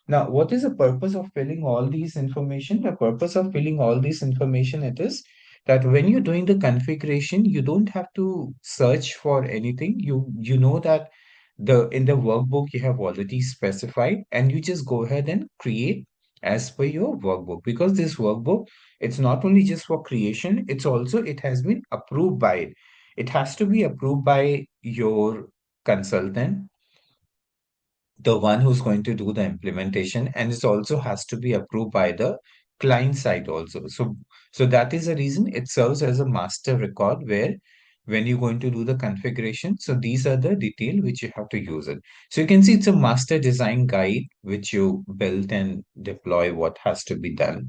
Now, what is the purpose of filling all these information? The purpose of filling all this information, it is that when you're doing the configuration, you don't have to search for anything. You know that the in the workbook you have already specified, and you just go ahead and create as per your workbook, because this workbook, it's not only just for creation, it's also it has been approved by it. It has to be approved by your consultant, the one who's going to do the implementation, and it also has to be approved by the client side also. So that is the reason it serves as a master record, where when you're going to do the configuration, so these are the detail which you have to use it. So you can see it's a master design guide which you build and deploy what has to be done.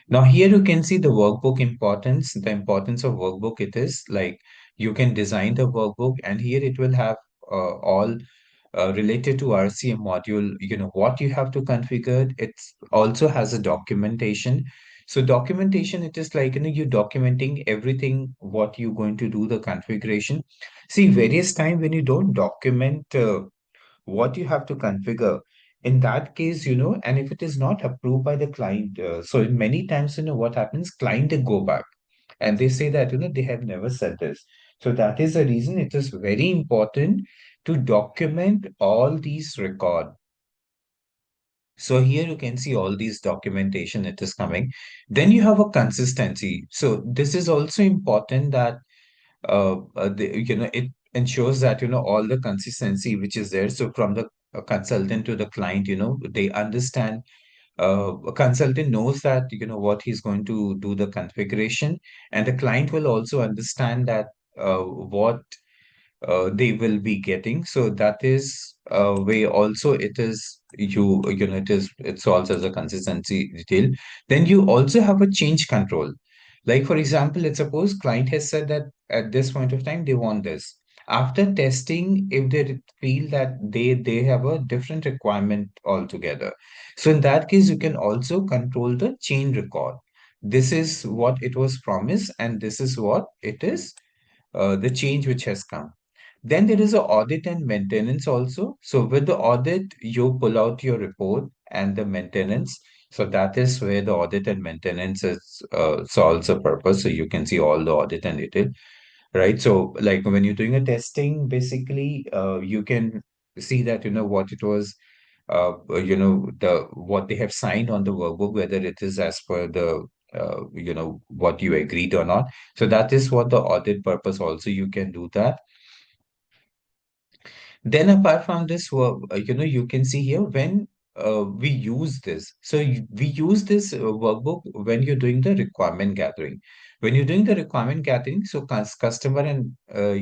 Now here you can see the workbook importance, the importance of workbook. It is like you can design the workbook, and here it will have all related to RCM module, what you have to configure. It also has a documentation. So documentation, it is like, you're documenting everything, what you're going to do the configuration. See, various time when you don't document what you have to configure, in that case, and if it is not approved by the client, so in many times, what happens, client, they go back and they say that they have never said this. So that is the reason it is very important to document all these record. So here you can see all these documentation, it is coming. Then you have a consistency. So this is also important that it ensures that all the consistency which is there. So from the consultant to the client, they understand, a consultant knows that what he's going to do the configuration, and the client will also understand that what they will be getting. So that is way also it is it solves as a consistency detail. Then you also have a change control. Like for example, let's suppose client has said that at this point of time they want this. After testing, if they feel that they have a different requirement altogether, so in that case you can also control the change record. This is what it was promised, and this is what it is, the change which has come. Then there is a audit and maintenance also. So with the audit, you pull out your report and the maintenance. So that is where the audit and maintenance is, solves a purpose. So you can see all the audit and detail, right? So like when you're doing a testing, basically, you can see that, what it was, what they have signed on the workbook, whether it is as per the, what you agreed or not. So that is what the audit purpose also you can do that. Then apart from this work, you can see here when we use this. So we use this workbook when you're doing the requirement gathering. When you're doing the requirement gathering, so customer and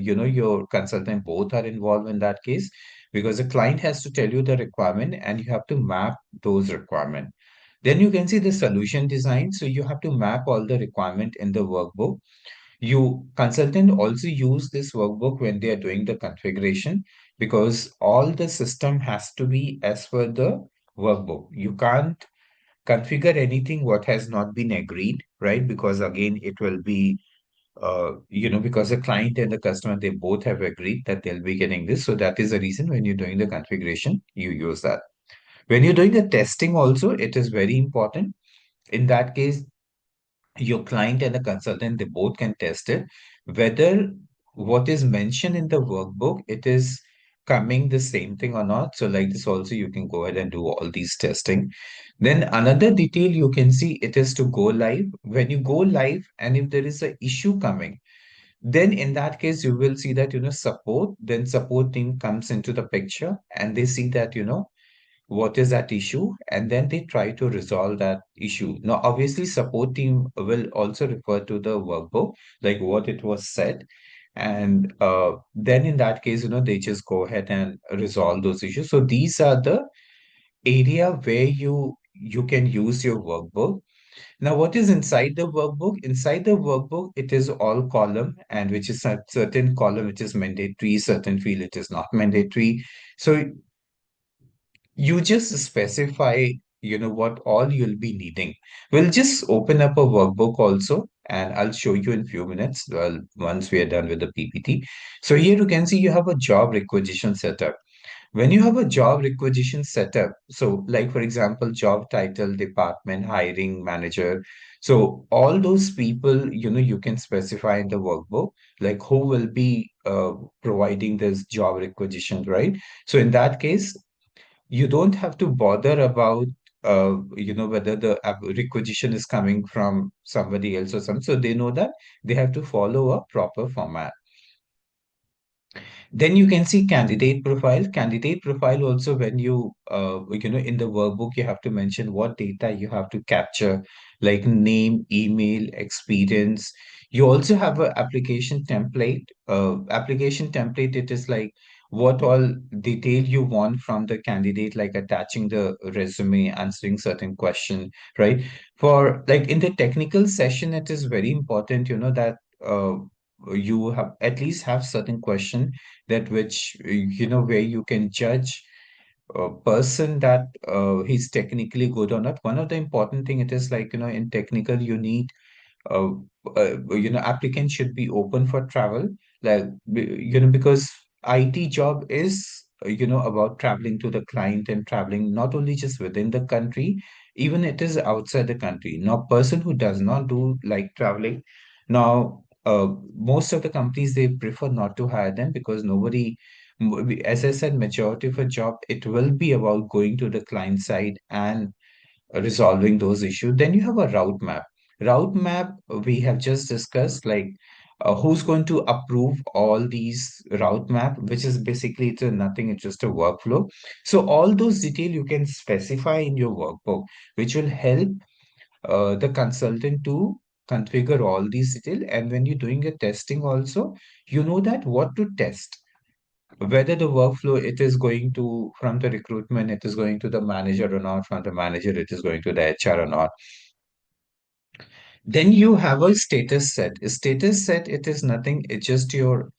your consultant both are involved in that case, because the client has to tell you the requirement and you have to map those requirement. Then you can see the solution design. So you have to map all the requirement in the workbook. You consultant also use this workbook when they are doing the configuration, because all the system has to be as per the workbook. You can't configure anything what has not been agreed, right? Because again, it will be, because the client and the customer, they both have agreed that they'll be getting this. So that is the reason when you're doing the configuration, you use that. When you're doing the testing also, it is very important. In that case, your client and the consultant, they both can test it, whether what is mentioned in the workbook, it is coming the same thing or not. So like this also, you can go ahead and do all these testing. Then another detail you can see, it is to go live. When you go live, and if there is an issue coming, then in that case, you will see that, support, then support team comes into the picture, and they see that, what is that issue, and then they try to resolve that issue. Now obviously support team will also refer to the workbook, like what it was said, and then in that case, they just go ahead and resolve those issues. So these are the area where you can use your workbook. Now what is inside the workbook? Inside the workbook, it is all column, and which is a certain column which is mandatory, certain field it is not mandatory. So you just specify what all you'll be needing. We'll just open up a workbook also, and I'll show you in few minutes, well, once we are done with the PPT. So here you can see you have a job requisition setup. When you have a job requisition setup, so like for example, job title, department, hiring manager. So all those people, you can specify in the workbook, like who will be providing this job requisition, right? So in that case, you don't have to bother about whether the requisition is coming from somebody else or something. So they know that they have to follow a proper format. Then you can see candidate profile. Candidate profile also, when in the workbook, you have to mention what data you have to capture, like name, email, experience. You also have an application template. Application template, it is like what all detail you want from the candidate, like attaching the resume, answering certain question, right? For like in the technical session, it is very important, that you have at least have certain question that which where you can judge a person that he's technically good or not. One of the important thing, it is like in technical you need uh, applicant should be open for travel, like because IT job is about traveling to the client and traveling not only just within the country, even it is outside the country. Now person who does not do like traveling, now most of the companies, they prefer not to hire them, because nobody, as I said, majority of a job, it will be about going to the client side and resolving those issues. Then you have a route map. Route map, we have just discussed, like who's going to approve all these route map, which is basically it's nothing, it's just a workflow. So all those detail you can specify in your workbook, which will help the consultant to configure all these detail. And when you're doing a testing also, you know that what to test, whether the workflow it is going to from the recruitment, it is going to the manager or not, from the manager it is going to the HR or not. Then you have a status set. A status set, it is nothing, it's just your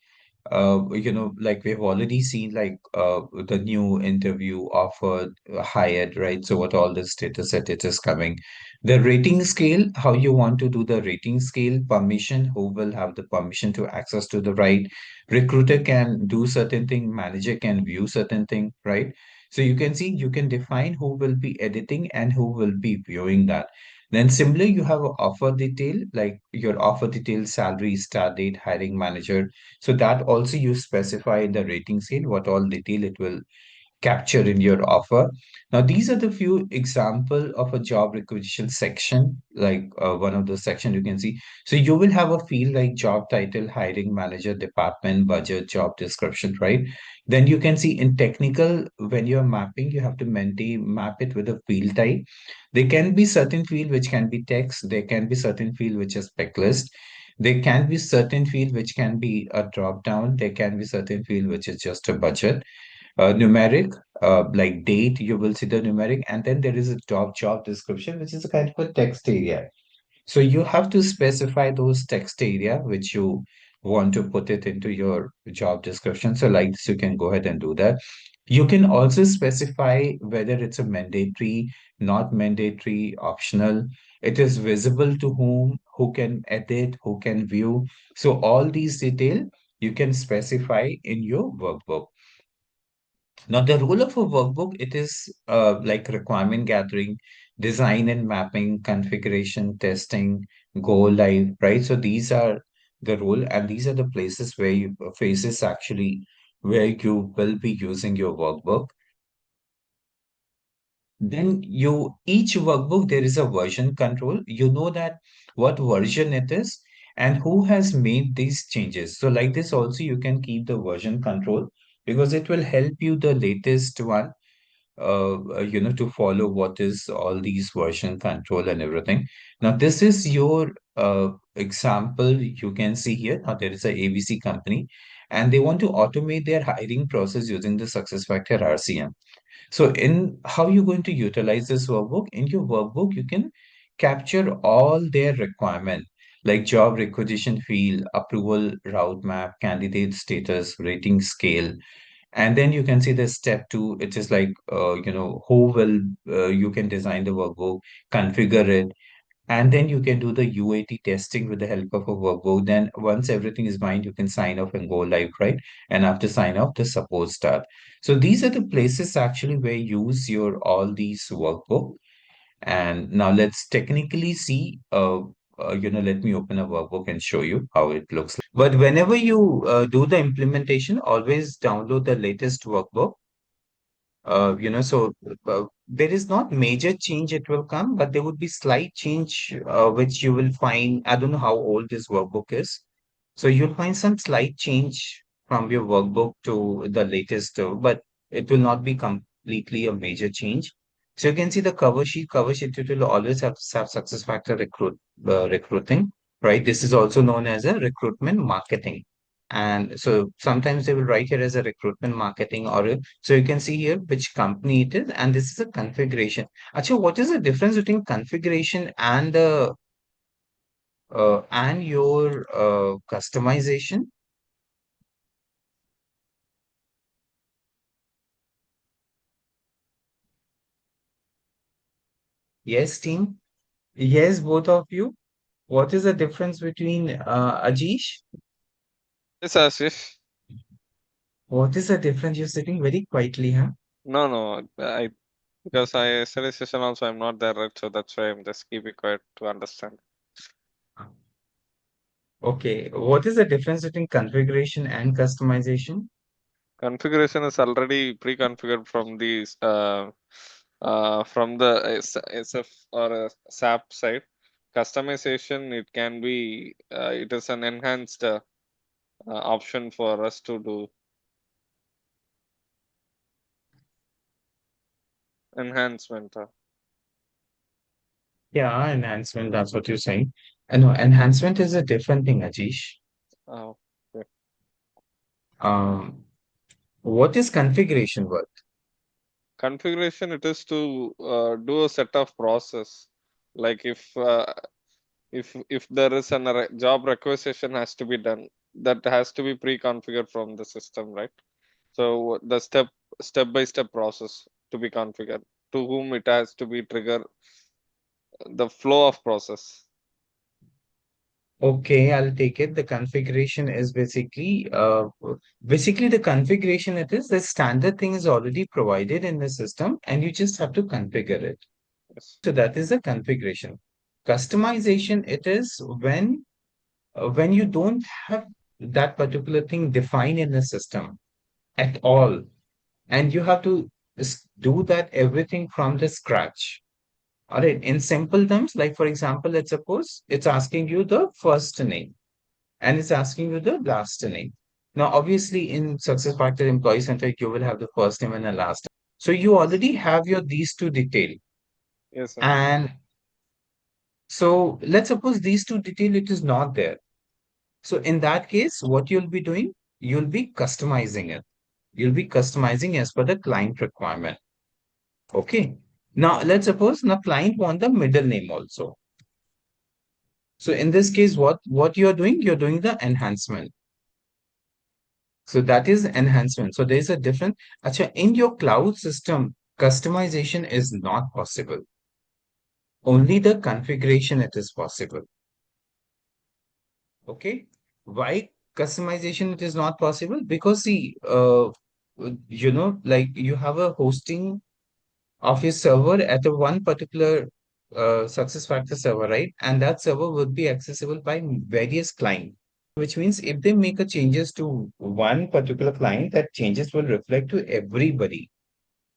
like we've already seen, like the new interview offer, hired, right? So what all the status set it is coming. The rating scale, how you want to do the rating scale, permission, who will have the permission to access to the right. Recruiter can do certain thing, manager can view certain thing, right? So you can see, you can define who will be editing and who will be viewing that. Then similarly, you have a offer detail, like your offer detail, salary, start date, hiring manager. So that also you specify in the rating scale what all detail it will capture in your offer. Now, these are the few example of a job requisition section, like one of the section you can see. So you will have a field like job title, hiring manager, department, budget, job description, right? Then you can see in technical, when you're mapping, you have to map it with a field type. There can be certain field which can be text. There can be certain field which is checklist. There can be certain field which can be a drop down. There can be certain field which is just a budget. Numeric, like date, you will see the numeric, and then there is a job description, which is a kind of a text area. So you have to specify those text area which you want to put it into your job description. So like this, you can go ahead and do that. You can also specify whether it's a mandatory, not mandatory, optional. It is visible to whom, who can edit, who can view. So all these detail you can specify in your workbook. Now, the role of a workbook, it is like requirement gathering, design and mapping, configuration, testing, go live, right? So these are the role, and these are the places where you phases actually where you will be using your workbook. Then each workbook, there is a version control. You know that what version it is and who has made these changes. So like this also you can keep the version control, because it will help you the latest one, to follow what is all these version control and everything. Now, this is your example. You can see here. Now, there is a ABC company, and they want to automate their hiring process using the SuccessFactors RCM. So, in how you're going to utilize this workbook, in your workbook, you can capture all their requirement, like job requisition field, approval route map, candidate status, rating scale, and then you can see the step two. It is like who will you can design the workbook, configure it, And then you can do the UAT testing with the help of a workbook. Then once everything is fine, you can sign off and go live, right? And after sign off, the support start. So these are the places actually where you use your all these workbook. And now let's technically see, let me open a workbook and show you how it looks like. But whenever you do the implementation, always download the latest workbook. So there is not major change it will come, but there would be slight change which you will find. I don't know how old this workbook is. So you'll find some slight change from your workbook to the latest, but it will not be completely a major change. So you can see the cover sheet. Cover sheet, it will always have success factor recruiting, right? This is also known as a recruitment marketing. And so sometimes they will write here as a recruitment marketing so you can see here which company it is, and this is a configuration. Actually, what is the difference between configuration and your customization? Yes, team. Yes, both of you. What is the difference between Ajish? Yes, Ashish. What is the difference? You're sitting very quietly, huh? No, because yesterday session also I'm not there, right? So that's why I'm just keeping quiet to understand. Okay. What is the difference between configuration and customization? Configuration is already pre-configured from the SF or SAP side. Customization, it can be it is an enhanced option for us to do enhancement. Yeah, enhancement, that's what you're saying. No, enhancement is a different thing, Ajish. Uh, okay. Um, what is configuration work? Configuration, it is to do a set of process. Like if there is a job requisition has to be done, that has to be pre-configured from the system, right? So the step by step process to be configured, to whom it has to be trigger the flow of process. Okay, I'll take it. The configuration is basically the configuration it is the standard thing is already provided in the system and you just have to configure it. Yes. So that is the configuration. Customization, it is when you don't have that particular thing defined in the system at all, and you have to do that everything from the scratch. All right, in simple terms, like for example, let's suppose it's asking you the first name and it's asking you the last name. Now, obviously, in SuccessFactors Employee Center, you will have the first name and the last name. So you already have your these two detail. Yes, sir. And so let's suppose these two detail it is not there. So in that case, what you'll be doing, you'll be customizing it. You'll be customizing as per the client requirement. Okay. Now let's suppose the client want the middle name also. So in this case, what you're doing? You're doing the enhancement. So that is enhancement. So there is a difference. Acha, in your cloud system, customization is not possible. Only the configuration it is possible. Okay. Why customization it is not possible? Because see, like you have a hosting of your server at a one particular SuccessFactors server, right? And that server would be accessible by various clients, which means if they make a changes to one particular client, that changes will reflect to everybody,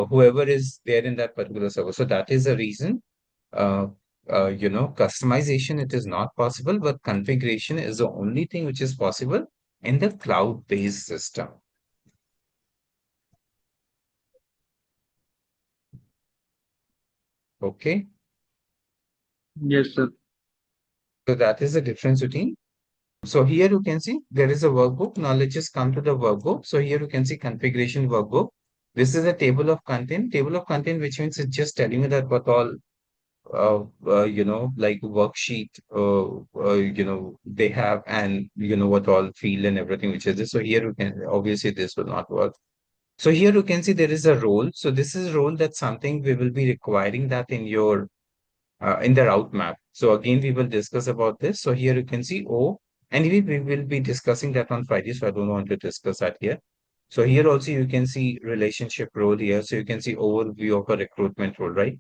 whoever is there in that particular server. So that is the reason, uh, customization, it is not possible, but configuration is the only thing which is possible in the cloud-based system. Okay. Yes, sir. So that is the difference between. So here you can see there is a workbook. Now let's just come to the workbook. So here you can see configuration workbook. This is a table of content. Table of content, which means it's just telling you that what all, like worksheet, they have, and what all field and everything which is this. So here you can obviously this will not work. So here you can see there is a role. So this is role, that's something we will be requiring that in your in the route map. So again, we will discuss about this. So here you can see O. Anyway, we will be discussing that on Friday, so I don't want to discuss that here. So here also you can see relationship role here. So you can see overview of a recruitment role, right?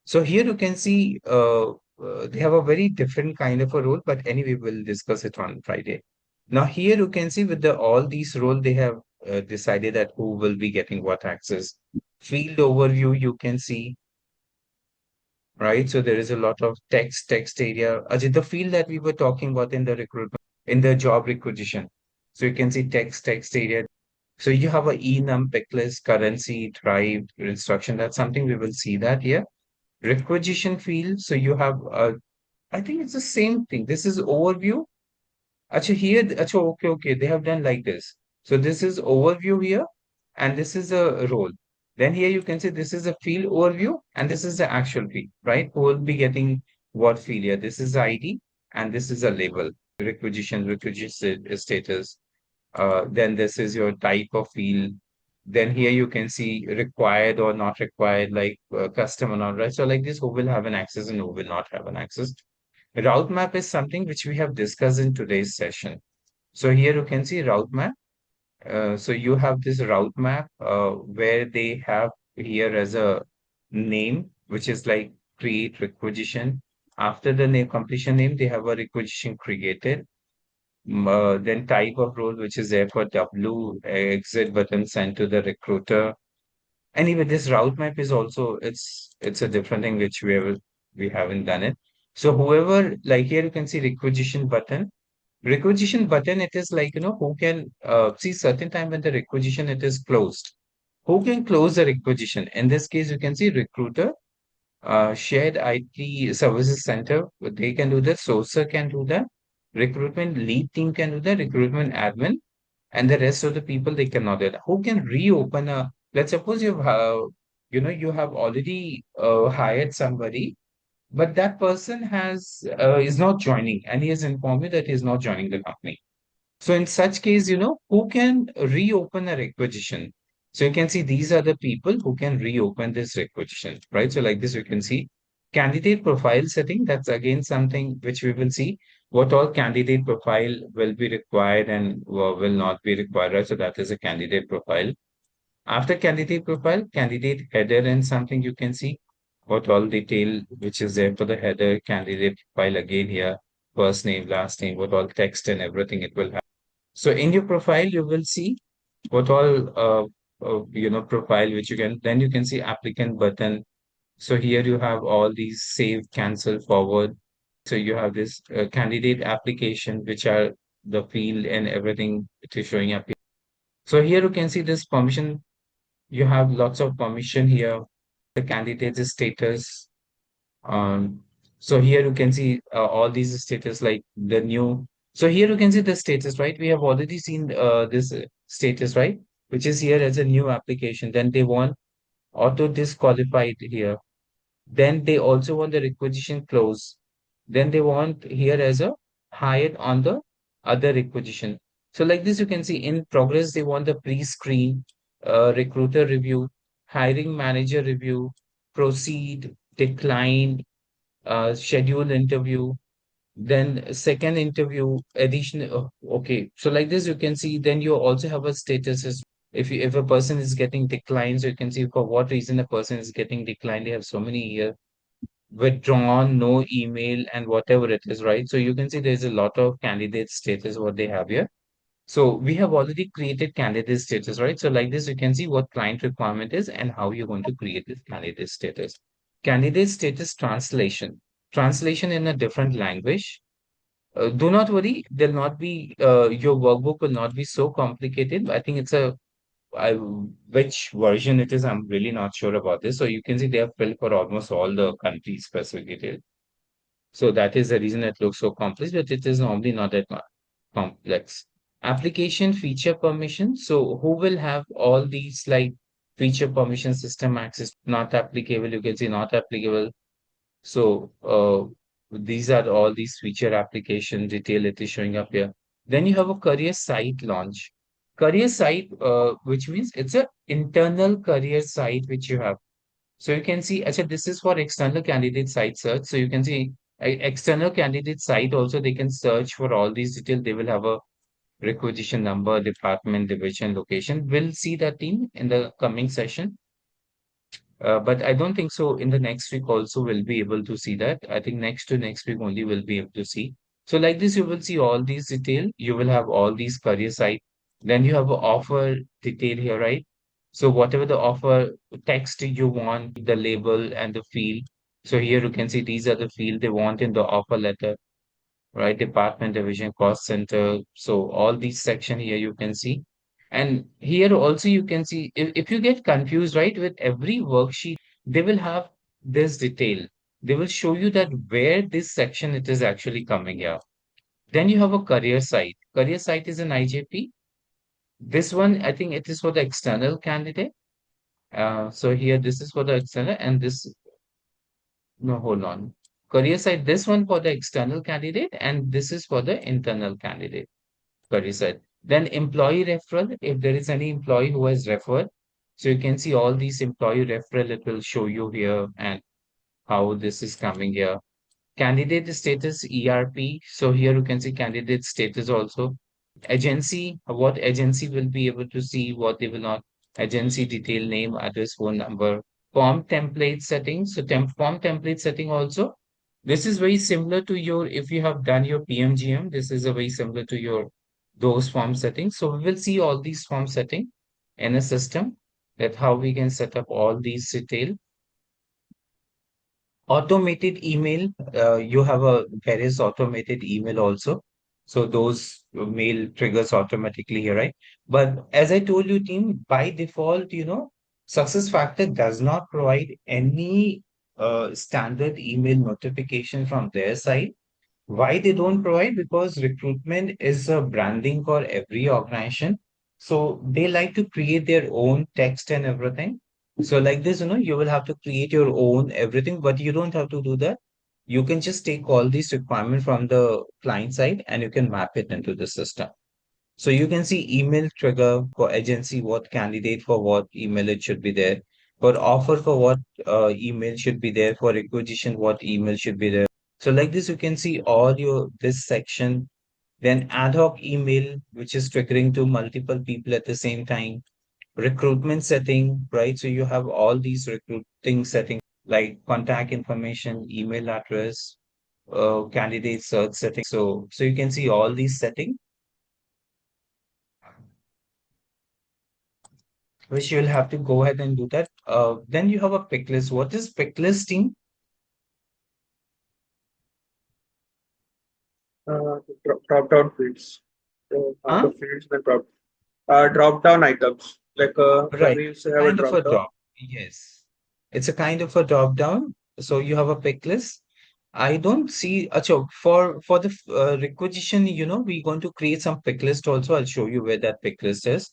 So here you can see they have a very different kind of a role, but anyway, we'll discuss it on Friday. Now here you can see with the all these role, they have decided that who will be getting what access. Field overview, you can see, right? So there is a lot of text area. Ajit, the field that we were talking about in the recruitment, in the job requisition. So you can see text area. So you have a enum, picklist, currency, tribe, instruction. That's something we will see that here. Requisition field. So you have, I think it's the same thing. This is overview. Acha here, acha, okay. They have done like this. So this is overview here, and this is a role. Then here you can see this is a field overview, and this is the actual field, right? Who will be getting what field here? This is the ID, and this is a label. Requisition status. Then this is your type of field. Then here you can see required or not required, like custom or not, right? So like this, who will have an access and who will not have an access. Route map is something which we have discussed in today's session. So here you can see route map. So you have this route map where they have here as a name, which is like create requisition. After the name completion name, they have a requisition created. Then type of role, which is there for W, exit button sent to the recruiter. Anyway, this route map is also it's a different thing which we haven't done it. So whoever, like here you can see requisition button. Requisition button, it is like, who can see certain time when the requisition it is closed. Who can close the requisition? In this case, you can see recruiter, shared IT services center, they can do that. Sourcer can do that. Recruitment lead team can do that. Recruitment admin, and the rest of the people they cannot do that. Who can reopen a? Let's suppose you have already hired somebody, but that person has is not joining, and he has informed you that he is not joining the company. So in such case, who can reopen a requisition? So you can see these are the people who can reopen this requisition, right? So like this, you can see candidate profile setting. That's again something which we will see what all candidate profile will be required and will not be required, right? So that is a candidate profile. After candidate profile, candidate header and something you can see what all detail which is there for the header, candidate profile again here, first name, last name, what all text and everything it will have. So in your profile, you will see what all profile which then you can see applicant button. So here you have all these save, cancel, forward. So you have this candidate application, which are the field and everything it is showing up here. So here you can see this permission. You have lots of permission here. The candidate's status. Um, so here you can see all these status like the new. So here you can see the status, right? We have already seen this status, right? Which is here as a new application. Then they want auto disqualified here. Then they also want the requisition close. Then they want here as a hired on the other requisition. So like this, you can see in progress, they want the pre-screen, recruiter review, hiring manager review, proceed, decline, schedule interview, then second interview, additional. Okay, so like this, you can see. Then you also have a status if a person is getting declined, so you can see for what reason a person is getting declined. They have so many here withdrawn, no email, and whatever it is, right? So you can see there's a lot of candidate status what they have here. So we have already created candidate status, right? So like this, you can see what client requirement is and how you're going to create this candidate status. Candidate status translation. Translation in a different language. Do not worry, there'll not be your workbook will not be so complicated. I think which version it is, I'm really not sure about this. So you can see they have filled for almost all the country specific details. So that is the reason it looks so complex, but it is normally not that complex. Application feature permission. So who will have all these like feature permission system access not applicable? You can see not applicable. So these are all these feature application detail it is showing up here. Then you have a career site launch. Career site, which means it's a internal career site which you have. So you can see, actually, this is for external candidate site search. So you can see external candidate site also, they can search for all these details. They will have a requisition number, department, division, location. We'll see that team in the coming session. But I don't think so. In the next week also we'll be able to see that. I think next to next week only we'll be able to see. So like this, you will see all these detail. You will have all these career site. Then you have an offer detail here, right? So whatever the offer text you want, the label and the field. So here you can see these are the field they want in the offer letter, right? Department, division, cost center. So all these section here you can see. And here also you can see if you get confused, right, with every worksheet, they will have this detail. They will show you that where this section it is actually coming here. Then you have a career site. Career site is an IJP. This one, I think it is for the external candidate. So here this is for the external and this, no, hold on. Career site, this one for the external candidate and this is for the internal candidate. Career site. Then employee referral, if there is any employee who has referred. So you can see all these employee referral, it will show you here and how this is coming here. Candidate status ERP. So here you can see candidate status also. Agency, what agency will be able to see, what they will not. Agency detail, name, address, phone number. Form template settings. So form template setting also. This is very similar to your, if you have done your PMGM, this is a very similar to your those form settings. So we will see all these form setting in a system, that how we can set up all these detail. Automated email, you have a various automated email also. So those mail triggers automatically here, right? But as I told you, team, by default, SuccessFactor does not provide any standard email notification from their side. Why they don't provide? Because recruitment is a branding for every organization. So they like to create their own text and everything. So like this, you will have to create your own everything, but you don't have to do that. You can just take all these requirements from the client side and you can map it into the system. So you can see email trigger for agency, what candidate for what email it should be there. For offer for what email should be there. For requisition, what email should be there. So like this, you can see all your this section. Then ad hoc email, which is triggering to multiple people at the same time. Recruitment setting, right? So you have all these recruiting settings like contact information, email address, candidate search settings. So you can see all these settings, which you'll have to go ahead and do that. Then you have a pick list. What is pick listing? Drop down fields. So Huh? the fields then drop down items. Like when Right. we used to have a Kind of a drop down. drop. Yes. It's a kind of a drop down. So you have a pick list. I don't see, acha, for the requisition, we're going to create some pick list also. I'll show you where that pick list is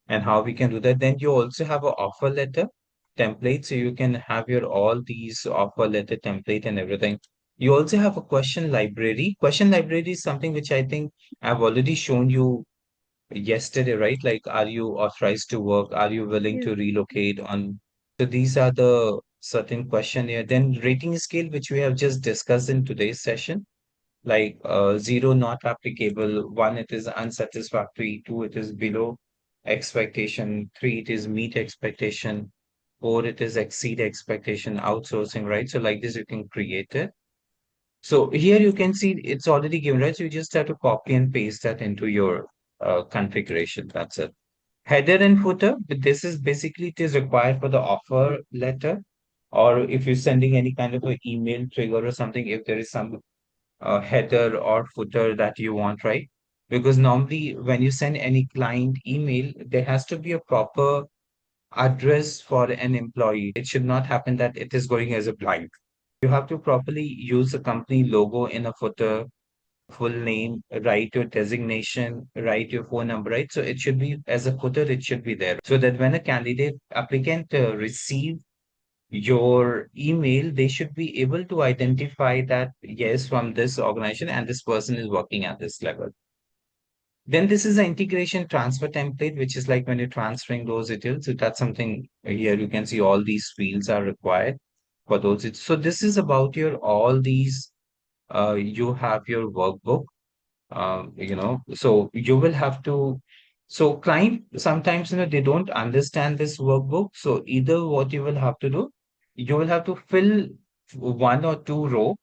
and how we can do that. Then you also have an offer letter template. So you can have your all these offer letter template and everything. You also have a question library. Question library is something which I think I've already shown you yesterday, right? Like, are you authorized to work? Are you willing Yes. to relocate on? So these are the certain question here. Then rating scale, which we have just discussed in today's session, like zero not applicable, one it is unsatisfactory, two it is below expectation, three it is meet expectation, four it is exceed expectation, outsourcing, right? So like this, you can create it. So here you can see it's already given, right? So you just have to copy and paste that into your configuration. That's it. Header and footer, but this is basically it is required for the offer letter, or if you're sending any kind of an email trigger or something, if there is some header or footer that you want, right? Because normally when you send any client email, there has to be a proper address for an employee. It should not happen that it is going as a blank. You have to properly use the company logo in a footer, full name, write your designation, write your phone number, right? So it should be as a footer, it should be there. So that when a candidate applicant receive your email, they should be able to identify that, yes, from this organization and this person is working at this level. Then this is an integration transfer template, which is like when you're transferring those details. So that's something here you can see all these fields are required for those. So this is about your all these. You have your workbook. So you will have to. So client sometimes they don't understand this workbook. So either what you will have to do, you will have to fill one or two row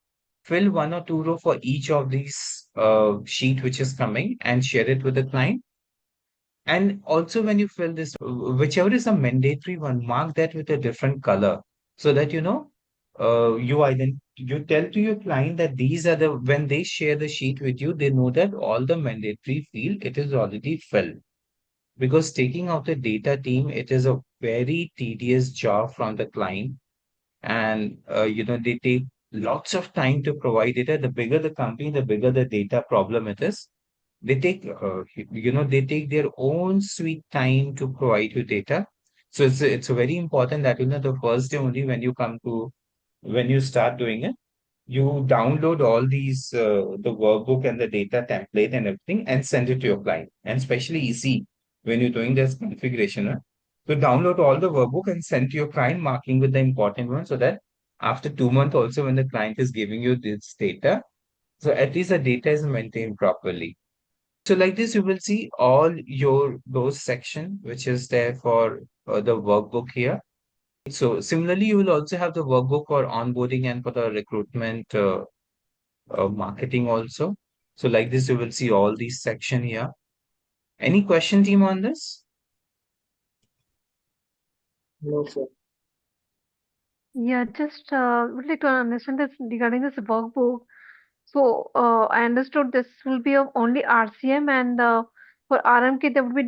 for each of these sheet which is coming and share it with the client. And also when you fill this, whichever is a mandatory one, mark that with a different color so that you tell to your client that these are the when they share the sheet with you, they know that all the mandatory field it is already filled. Because taking out the data team, it is a very tedious job from the client, and they take lots of time to provide data. The bigger the company, the bigger the data problem it is. They take their own sweet time to provide you data. So it's very important that the first day only when you start doing it, you download all these the workbook and the data template and everything and send it to your client. And especially easy when you're doing this configuration. So download all the workbook and send to your client, marking with the important one, so that after 2 months also when the client is giving you this data, so at least the data is maintained properly. So like this, you will see all your those section which is there for the workbook here. So similarly, you will also have the workbook for onboarding and for the recruitment marketing also. So like this, you will see all these section here. Any question, team, on this? No, sir. Yeah, just would like to understand this regarding this workbook. So I understood this will be of only RCM, and for RMK there would be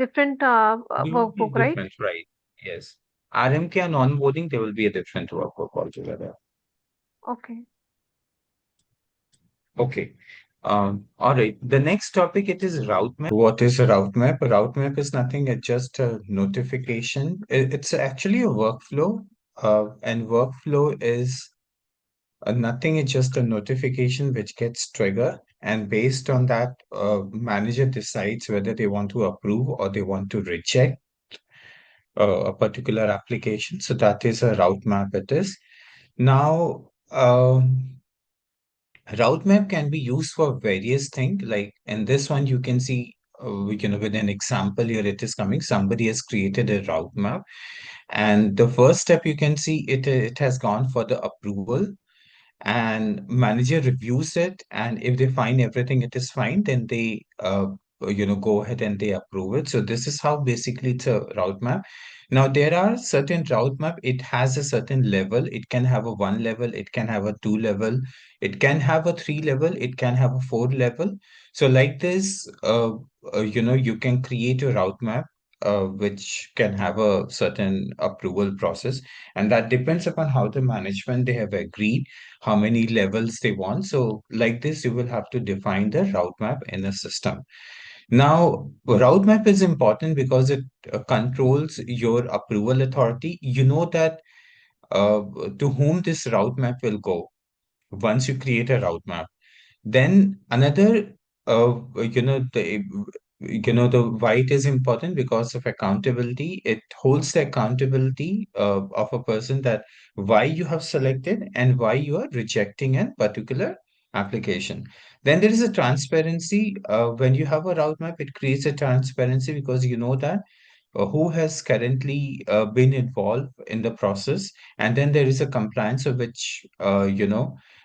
different They will be workbook, right? different, right? Yes. RMK and onboarding, there will be a different workbook altogether. Okay. Okay. All right. The next topic, it is route map. What is a route map? A route map is nothing, it's just a notification. It's actually a workflow. And workflow is nothing, it's just a notification which gets triggered. And based on that, manager decides whether they want to approve or they want to reject a particular application. So that is a route map it is. Now, route map can be used for various things. Like in this one, you can see, with an example here, it is coming. Somebody has created a route map, and the first step you can see it has gone for the approval, and manager reviews it, and if they find everything it is fine, then they go ahead and they approve it. So this is how basically it's a route map. Now there are certain route map, it has a certain level. It can have a 1 level, it can have a 2 level, it can have a 3 level, it can have a 4 level. So like this, you can create a route map which can have a certain approval process, and that depends upon how the management they have agreed how many levels they want. So like this, you will have to define the route map in a system. Now, route map is important because it controls your approval authority. You know that to whom this route map will go once you create a route map. Then another, the why it is important because of accountability. It holds the accountability of a person that why you have selected and why you are rejecting a particular application. Then there is a transparency. When you have a route map, it creates a transparency because you know that who has currently been involved in the process, and then there is a compliance of which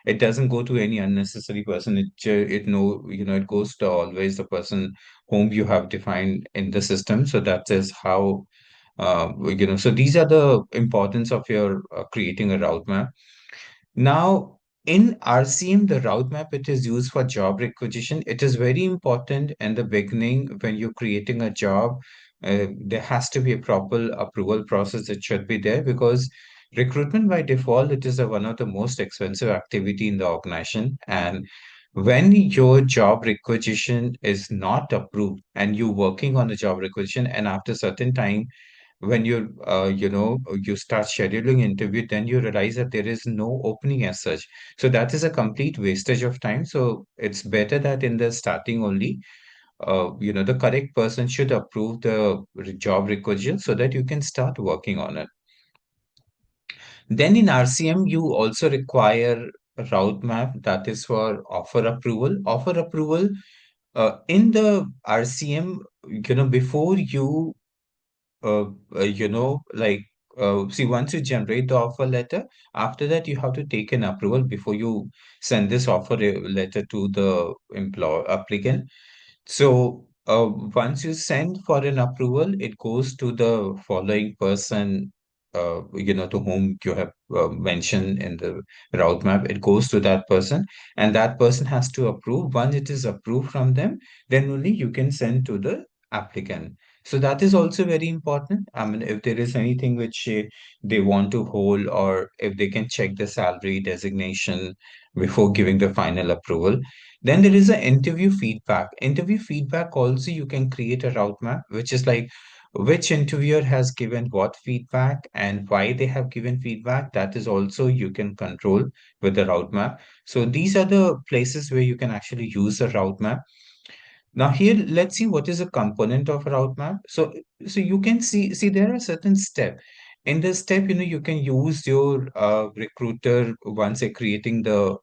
it doesn't go to any unnecessary person. It goes to always the person whom you have defined in the system. So that is how so these are the importance of your creating a route map. Now, in RCM, the route map, it is used for job requisition. It is very important in the beginning when you're creating a job. There has to be a proper approval process that should be there because recruitment by default, it is one of the most expensive activity in the organization. And when your job requisition is not approved and you're working on a job requisition, and after certain time, when you start scheduling interview, then you realize that there is no opening as such. So that is a complete wastage of time. So it's better that in the starting only the correct person should approve the job requisition so that you can start working on it. Then in RCM, you also require a route map that is for offer approval. Offer approval in the RCM, before you, see, once you generate the offer letter, after that, you have to take an approval before you send this offer letter to the employer applicant. So once you send for an approval, it goes to the following person, to whom you have mentioned in the route map. It goes to that person, and that person has to approve. Once it is approved from them, then only you can send to the applicant. So that is also very important. I mean, if there is anything which they want to hold, or if they can check the salary designation before giving the final approval. Then there is an interview feedback. Interview feedback also you can create a route map, which is like which interviewer has given what feedback and why they have given feedback. That is also you can control with the route map. So these are the places where you can actually use a route map. Now here, let's see what is a component of a route map. So you can see there are certain steps. In this step, you can use your recruiter once they're creating the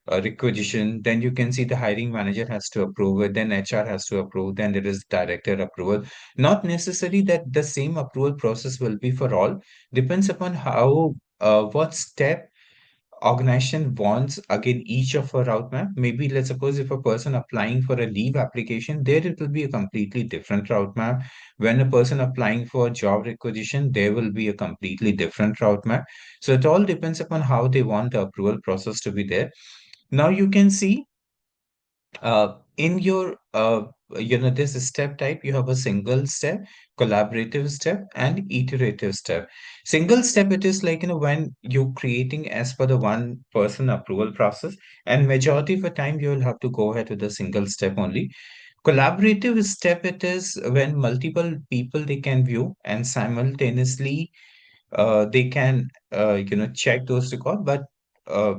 requisition. Then you can see the hiring manager has to approve it. Then HR has to approve. Then there is director approval. Not necessary that the same approval process will be for all. Depends upon how what step organization wants again each of a route map. Maybe let's suppose if a person applying for a leave application, there it will be a completely different route map. When a person applying for a job requisition, there will be a completely different route map. So it all depends upon how they want the approval process to be there. Now you can see in your this step type, you have a single step, collaborative step, and iterative step. Single step, it is like when you're creating as per the one person approval process, and majority of the time you will have to go ahead with the single step only. Collaborative step, it is when multiple people they can view and simultaneously they can check those records. But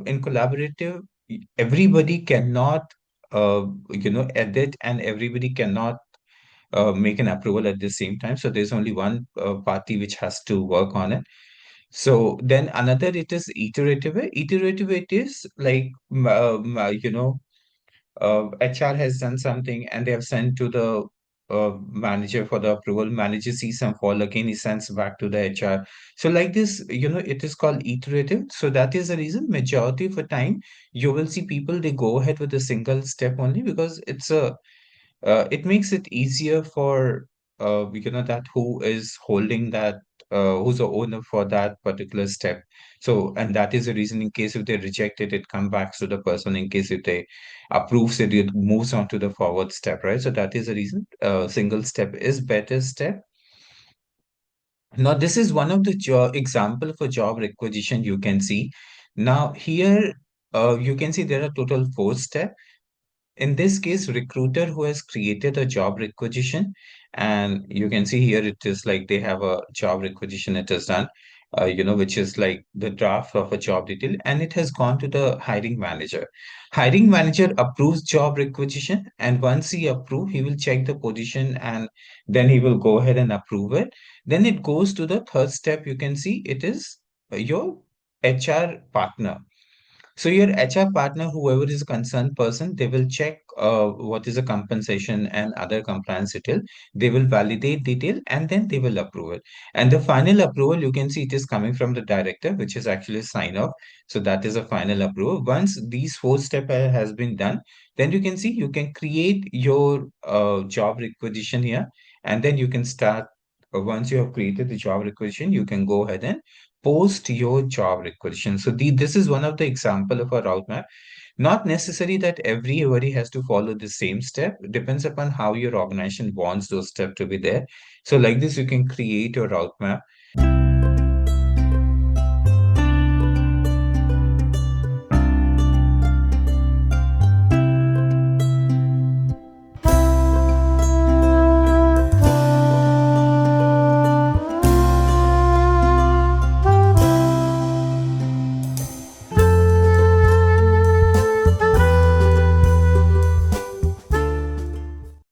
in collaborative, everybody cannot edit, and everybody cannot make an approval at the same time. So there's only one party which has to work on it. So then another, it is iterative. Iterative, it is like HR has done something and they have sent to the manager for the approval. Manager sees some fall again, he sends back to the HR. So like this, it is called iterative. So that is the reason majority of the time you will see people, they go ahead with a single step only, because it makes it easier for that who is holding that, who's the owner for that particular step. So, and that is the reason, in case if they reject it, it comes back to the person. In case if they approves it, it moves on to the forward step, right? So that is the reason single step is better step. Now this is one of the example for job requisition you can see. Now here you can see there are total 4 steps. In this case, recruiter who has created a job requisition, and you can see here it is like they have a job requisition it is done, which is like the draft of a job detail, and it has gone to the hiring manager. Hiring manager approves job requisition, and once he approve, he will check the position, and then he will go ahead and approve it. Then it goes to the third step. You can see it is your HR partner. So your HR partner, whoever is a concerned person, they will check what is the compensation and other compliance detail. They will validate detail and then they will approve it. And the final approval, you can see it is coming from the director, which is actually sign off. So that is a final approval. Once these 4 steps has been done, then you can see you can create your job requisition here, and then you can start. Once you have created the job requisition, you can go ahead and post your job requisition. So this is one of the example of a route map. Not necessary that everybody has to follow the same step. It depends upon how your organization wants those steps to be there. So like this, you can create your route map.